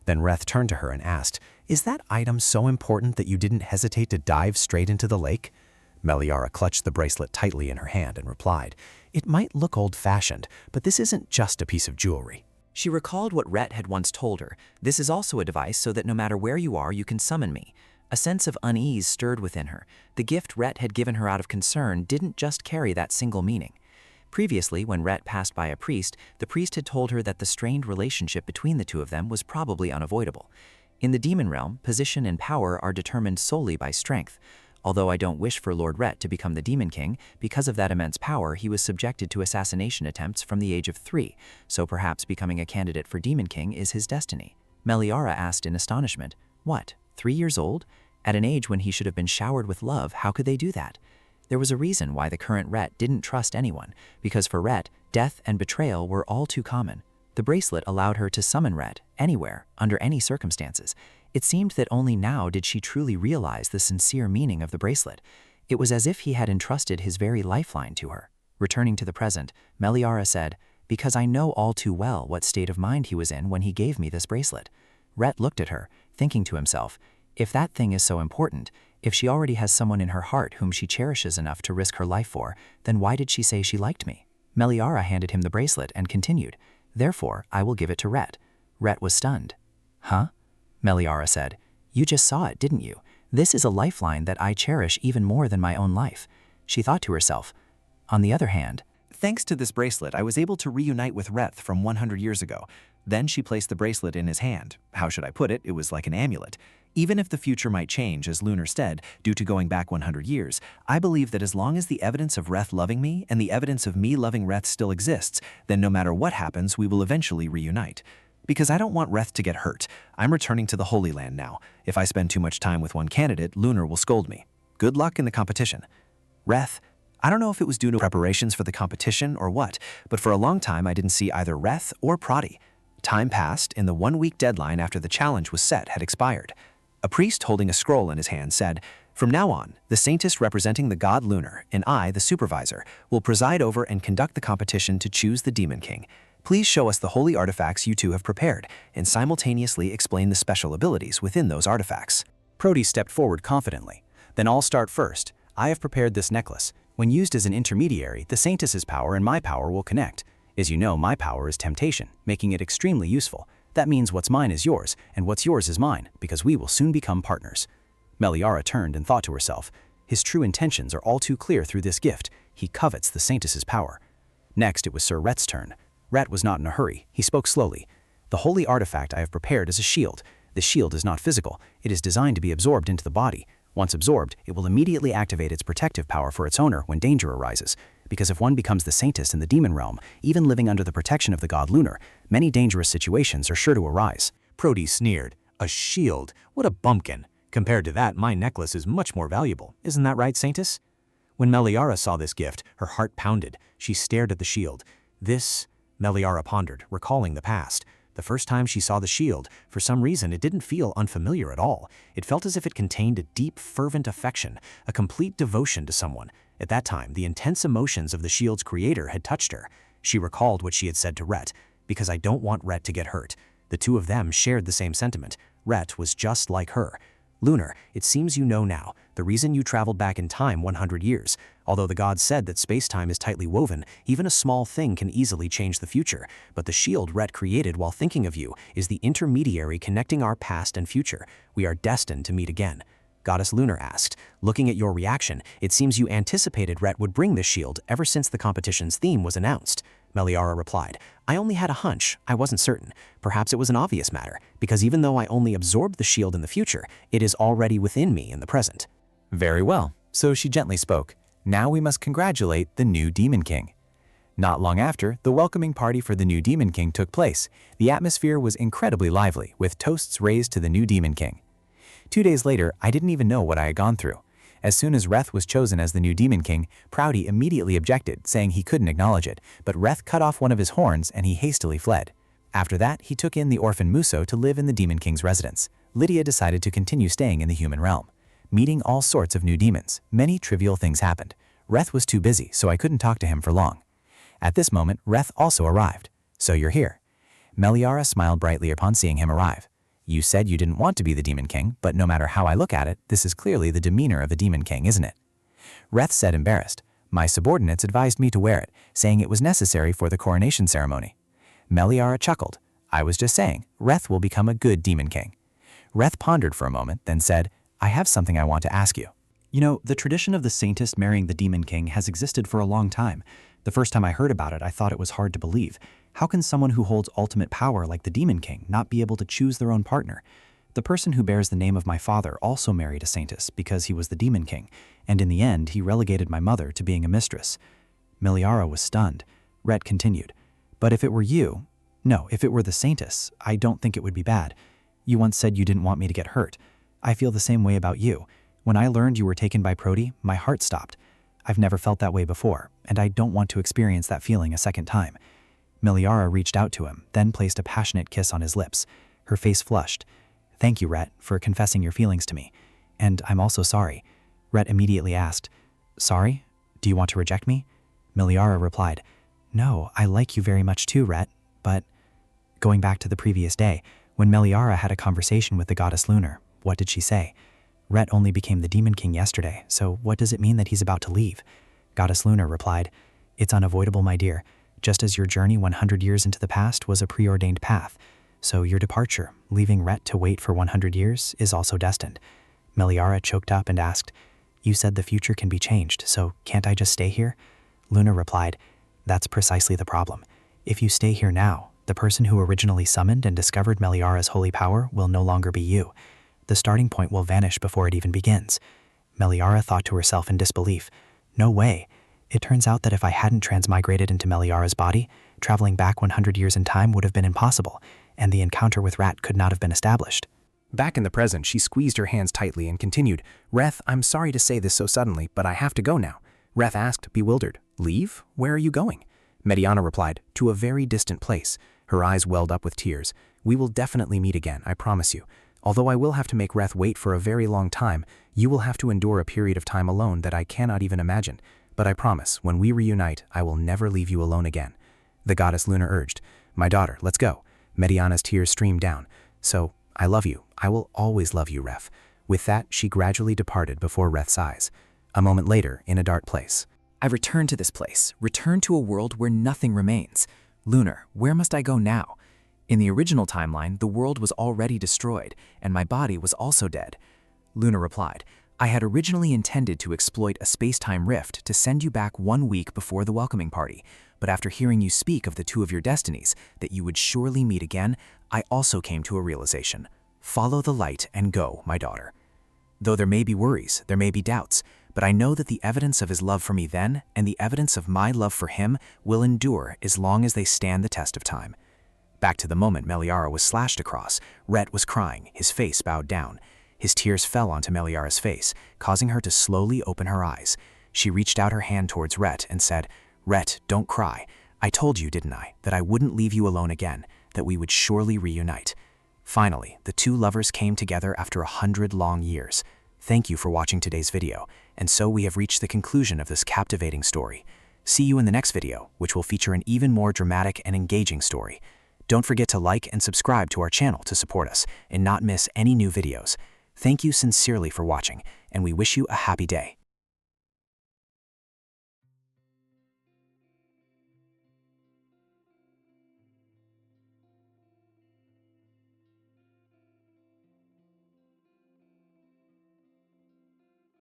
Then Reth turned to her and asked, "Is that item so important that you didn't hesitate to dive straight into the lake?" Meliara clutched the bracelet tightly in her hand and replied, "It might look old-fashioned, but this isn't just a piece of jewelry." She recalled what Rhett had once told her. This is also a device so that no matter where you are, you can summon me. A sense of unease stirred within her. The gift Rhett had given her out of concern didn't just carry that single meaning. Previously, when Rhett passed by a priest, the priest had told her that the strained relationship between the two of them was probably unavoidable. In the demon realm, position and power are determined solely by strength. Although I don't wish for Lord Rhett to become the Demon King, because of that immense power, he was subjected to assassination attempts from the age of 3, so perhaps becoming a candidate for Demon King is his destiny. Meliara asked in astonishment, "What, 3 years old? At an age when he should have been showered with love, how could they do that?" There was a reason why the current Rhett didn't trust anyone, because for Rhett, death and betrayal were all too common. The bracelet allowed her to summon Rhett, anywhere, under any circumstances. It seemed that only now did she truly realize the sincere meaning of the bracelet. It was as if he had entrusted his very lifeline to her. Returning to the present, Meliara said, "Because I know all too well what state of mind he was in when he gave me this bracelet." Rhett looked at her, thinking to himself, if that thing is so important, if she already has someone in her heart whom she cherishes enough to risk her life for, then why did she say she liked me? Meliara handed him the bracelet and continued, "Therefore, I will give it to Rhett." Rhett was stunned. "Huh?" Meliara said, "You just saw it, didn't you? This is a lifeline that I cherish even more than my own life." She thought to herself, on the other hand, "Thanks to this bracelet, I was able to reunite with Reth from 100 years ago." Then she placed the bracelet in his hand. How should I put it? It was like an amulet. Even if the future might change, as Lunar said, due to going back 100 years, I believe that as long as the evidence of Reth loving me and the evidence of me loving Reth still exists, then no matter what happens, we will eventually reunite. Because I don't want Reth to get hurt. I'm returning to the Holy Land now. If I spend too much time with one candidate, Lunar will scold me. Good luck in the competition. Reth, I don't know if it was due to preparations for the competition or what, but for a long time I didn't see either Reth or Prody. Time passed, and the 1-week deadline after the challenge was set had expired. A priest holding a scroll in his hand said, "From now on, the Saintess representing the god Lunar, and I, the supervisor, will preside over and conduct the competition to choose the Demon King. Please show us the holy artifacts you two have prepared, and simultaneously explain the special abilities within those artifacts." Prody stepped forward confidently. "Then I'll start first. I have prepared this necklace. When used as an intermediary, the Saintess's power and my power will connect. As you know, my power is temptation, making it extremely useful. That means what's mine is yours, and what's yours is mine, because we will soon become partners." Meliara turned and thought to herself, his true intentions are all too clear through this gift. He covets the Saintess's power. Next, it was Sir Rhett's turn. Rhett was not in a hurry. He spoke slowly. "The holy artifact I have prepared is a shield. The shield is not physical. It is designed to be absorbed into the body. Once absorbed, it will immediately activate its protective power for its owner when danger arises. Because if one becomes the Saintess in the demon realm, even living under the protection of the god Lunar, many dangerous situations are sure to arise." Prody sneered. "A shield? What a bumpkin. Compared to that, my necklace is much more valuable. Isn't that right, Saintess?" When Meliara saw this gift, her heart pounded. She stared at the shield. Meliara pondered, recalling the past. The first time she saw the shield, for some reason it didn't feel unfamiliar at all. It felt as if it contained a deep, fervent affection, a complete devotion to someone. At that time, the intense emotions of the shield's creator had touched her. She recalled what she had said to Rhett, "Because I don't want Rhett to get hurt." The two of them shared the same sentiment. Rhett was just like her. Lunar, it seems you know now, the reason you traveled back in time 100 years. Although the gods said that space-time is tightly woven, even a small thing can easily change the future. But the shield Rhett created while thinking of you is the intermediary connecting our past and future. We are destined to meet again. Goddess Lunar asked, "Looking at your reaction, it seems you anticipated Rhett would bring this shield ever since the competition's theme was announced." Meliara replied, "I only had a hunch, I wasn't certain. Perhaps it was an obvious matter, because even though I only absorbed the shield in the future, it is already within me in the present." Very well, so she gently spoke. Now we must congratulate the new Demon King. Not long after, the welcoming party for the new Demon King took place. The atmosphere was incredibly lively, with toasts raised to the new Demon King. 2 days later, I didn't even know what I had gone through. As soon as Reth was chosen as the new Demon King, Proudy immediately objected, saying he couldn't acknowledge it, but Reth cut off one of his horns and he hastily fled. After that, he took in the orphan Muso to live in the Demon King's residence. Lydia decided to continue staying in the human realm. Meeting all sorts of new demons, many trivial things happened. Reth was too busy, so I couldn't talk to him for long. At this moment, Reth also arrived. "So you're here." Meliara smiled brightly upon seeing him arrive. "You said you didn't want to be the Demon King, but no matter how I look at it, this is clearly the demeanor of a Demon King, isn't it?" Reth said, embarrassed. "My subordinates advised me to wear it, saying it was necessary for the coronation ceremony." Meliara chuckled. "I was just saying, Reth will become a good Demon King." Reth pondered for a moment, then said, "I have something I want to ask you." You know, the tradition of the Saintess marrying the Demon King has existed for a long time. The first time I heard about it, I thought it was hard to believe. How can someone who holds ultimate power like the Demon King not be able to choose their own partner? The person who bears the name of my father also married a Saintess because he was the Demon King, and in the end, he relegated my mother to being a mistress. Meliara was stunned. Rhett continued, "But if it were you, no, if it were the Saintess, I don't think it would be bad. You once said you didn't want me to get hurt. I feel the same way about you. When I learned you were taken by Proudy, my heart stopped. I've never felt that way before, and I don't want to experience that feeling a second time." Meliara reached out to him, then placed a passionate kiss on his lips. Her face flushed. "Thank you, Rhett, for confessing your feelings to me. And I'm also sorry." Rhett immediately asked, "Sorry? Do you want to reject me?" Meliara replied, "No, I like you very much too, Rhett, but..." Going back to the previous day, when Meliara had a conversation with the goddess Lunar, what did she say? Rhett only became the Demon King yesterday, so what does it mean that he's about to leave? Goddess Lunar replied, "It's unavoidable, my dear. Just as your journey 100 years into the past was a preordained path, so your departure, leaving Rhett to wait for 100 years, is also destined." Meliara choked up and asked, "You said the future can be changed, so can't I just stay here?" Luna replied, "That's precisely the problem. If you stay here now, the person who originally summoned and discovered Meliara's holy power will no longer be you. The starting point will vanish before it even begins." Meliara thought to herself in disbelief, "No way. It turns out that if I hadn't transmigrated into Meliara's body, traveling back 100 years in time would have been impossible, and the encounter with Rat could not have been established." Back in the present, she squeezed her hands tightly and continued, "Reth, I'm sorry to say this so suddenly, but I have to go now." Reth asked, bewildered, "Leave? Where are you going?" Mediana replied, "To a very distant place." Her eyes welled up with tears. "We will definitely meet again, I promise you. Although I will have to make Reth wait for a very long time, you will have to endure a period of time alone that I cannot even imagine. But I promise, when we reunite, I will never leave you alone again." The goddess Luna urged, "My daughter, let's go." Mediana's tears streamed down. "So, I love you. I will always love you, Reth." With that, she gradually departed before Reth's eyes. A moment later, in a dark place. "I've returned to this place, returned to a world where nothing remains. Lunar, where must I go now? In the original timeline, the world was already destroyed, and my body was also dead." Luna replied, "I had originally intended to exploit a space-time rift to send you back 1 week before the welcoming party, but after hearing you speak of the two of your destinies, that you would surely meet again, I also came to a realization. Follow the light and go, my daughter. Though there may be worries, there may be doubts, but I know that the evidence of his love for me then and the evidence of my love for him will endure as long as they stand the test of time." Back to the moment Meliara was slashed across, Rhett was crying, his face bowed down. His tears fell onto Meliara's face, causing her to slowly open her eyes. She reached out her hand towards Rhett and said, "Rhett, don't cry. I told you, didn't I, that I wouldn't leave you alone again, that we would surely reunite. Finally, the two lovers came together after 100 long years. Thank you for watching today's video, and so we have reached the conclusion of this captivating story. See you in the next video, which will feature an even more dramatic and engaging story. Don't forget to like and subscribe to our channel to support us and not miss any new videos. Thank you sincerely for watching, and we wish you a happy day.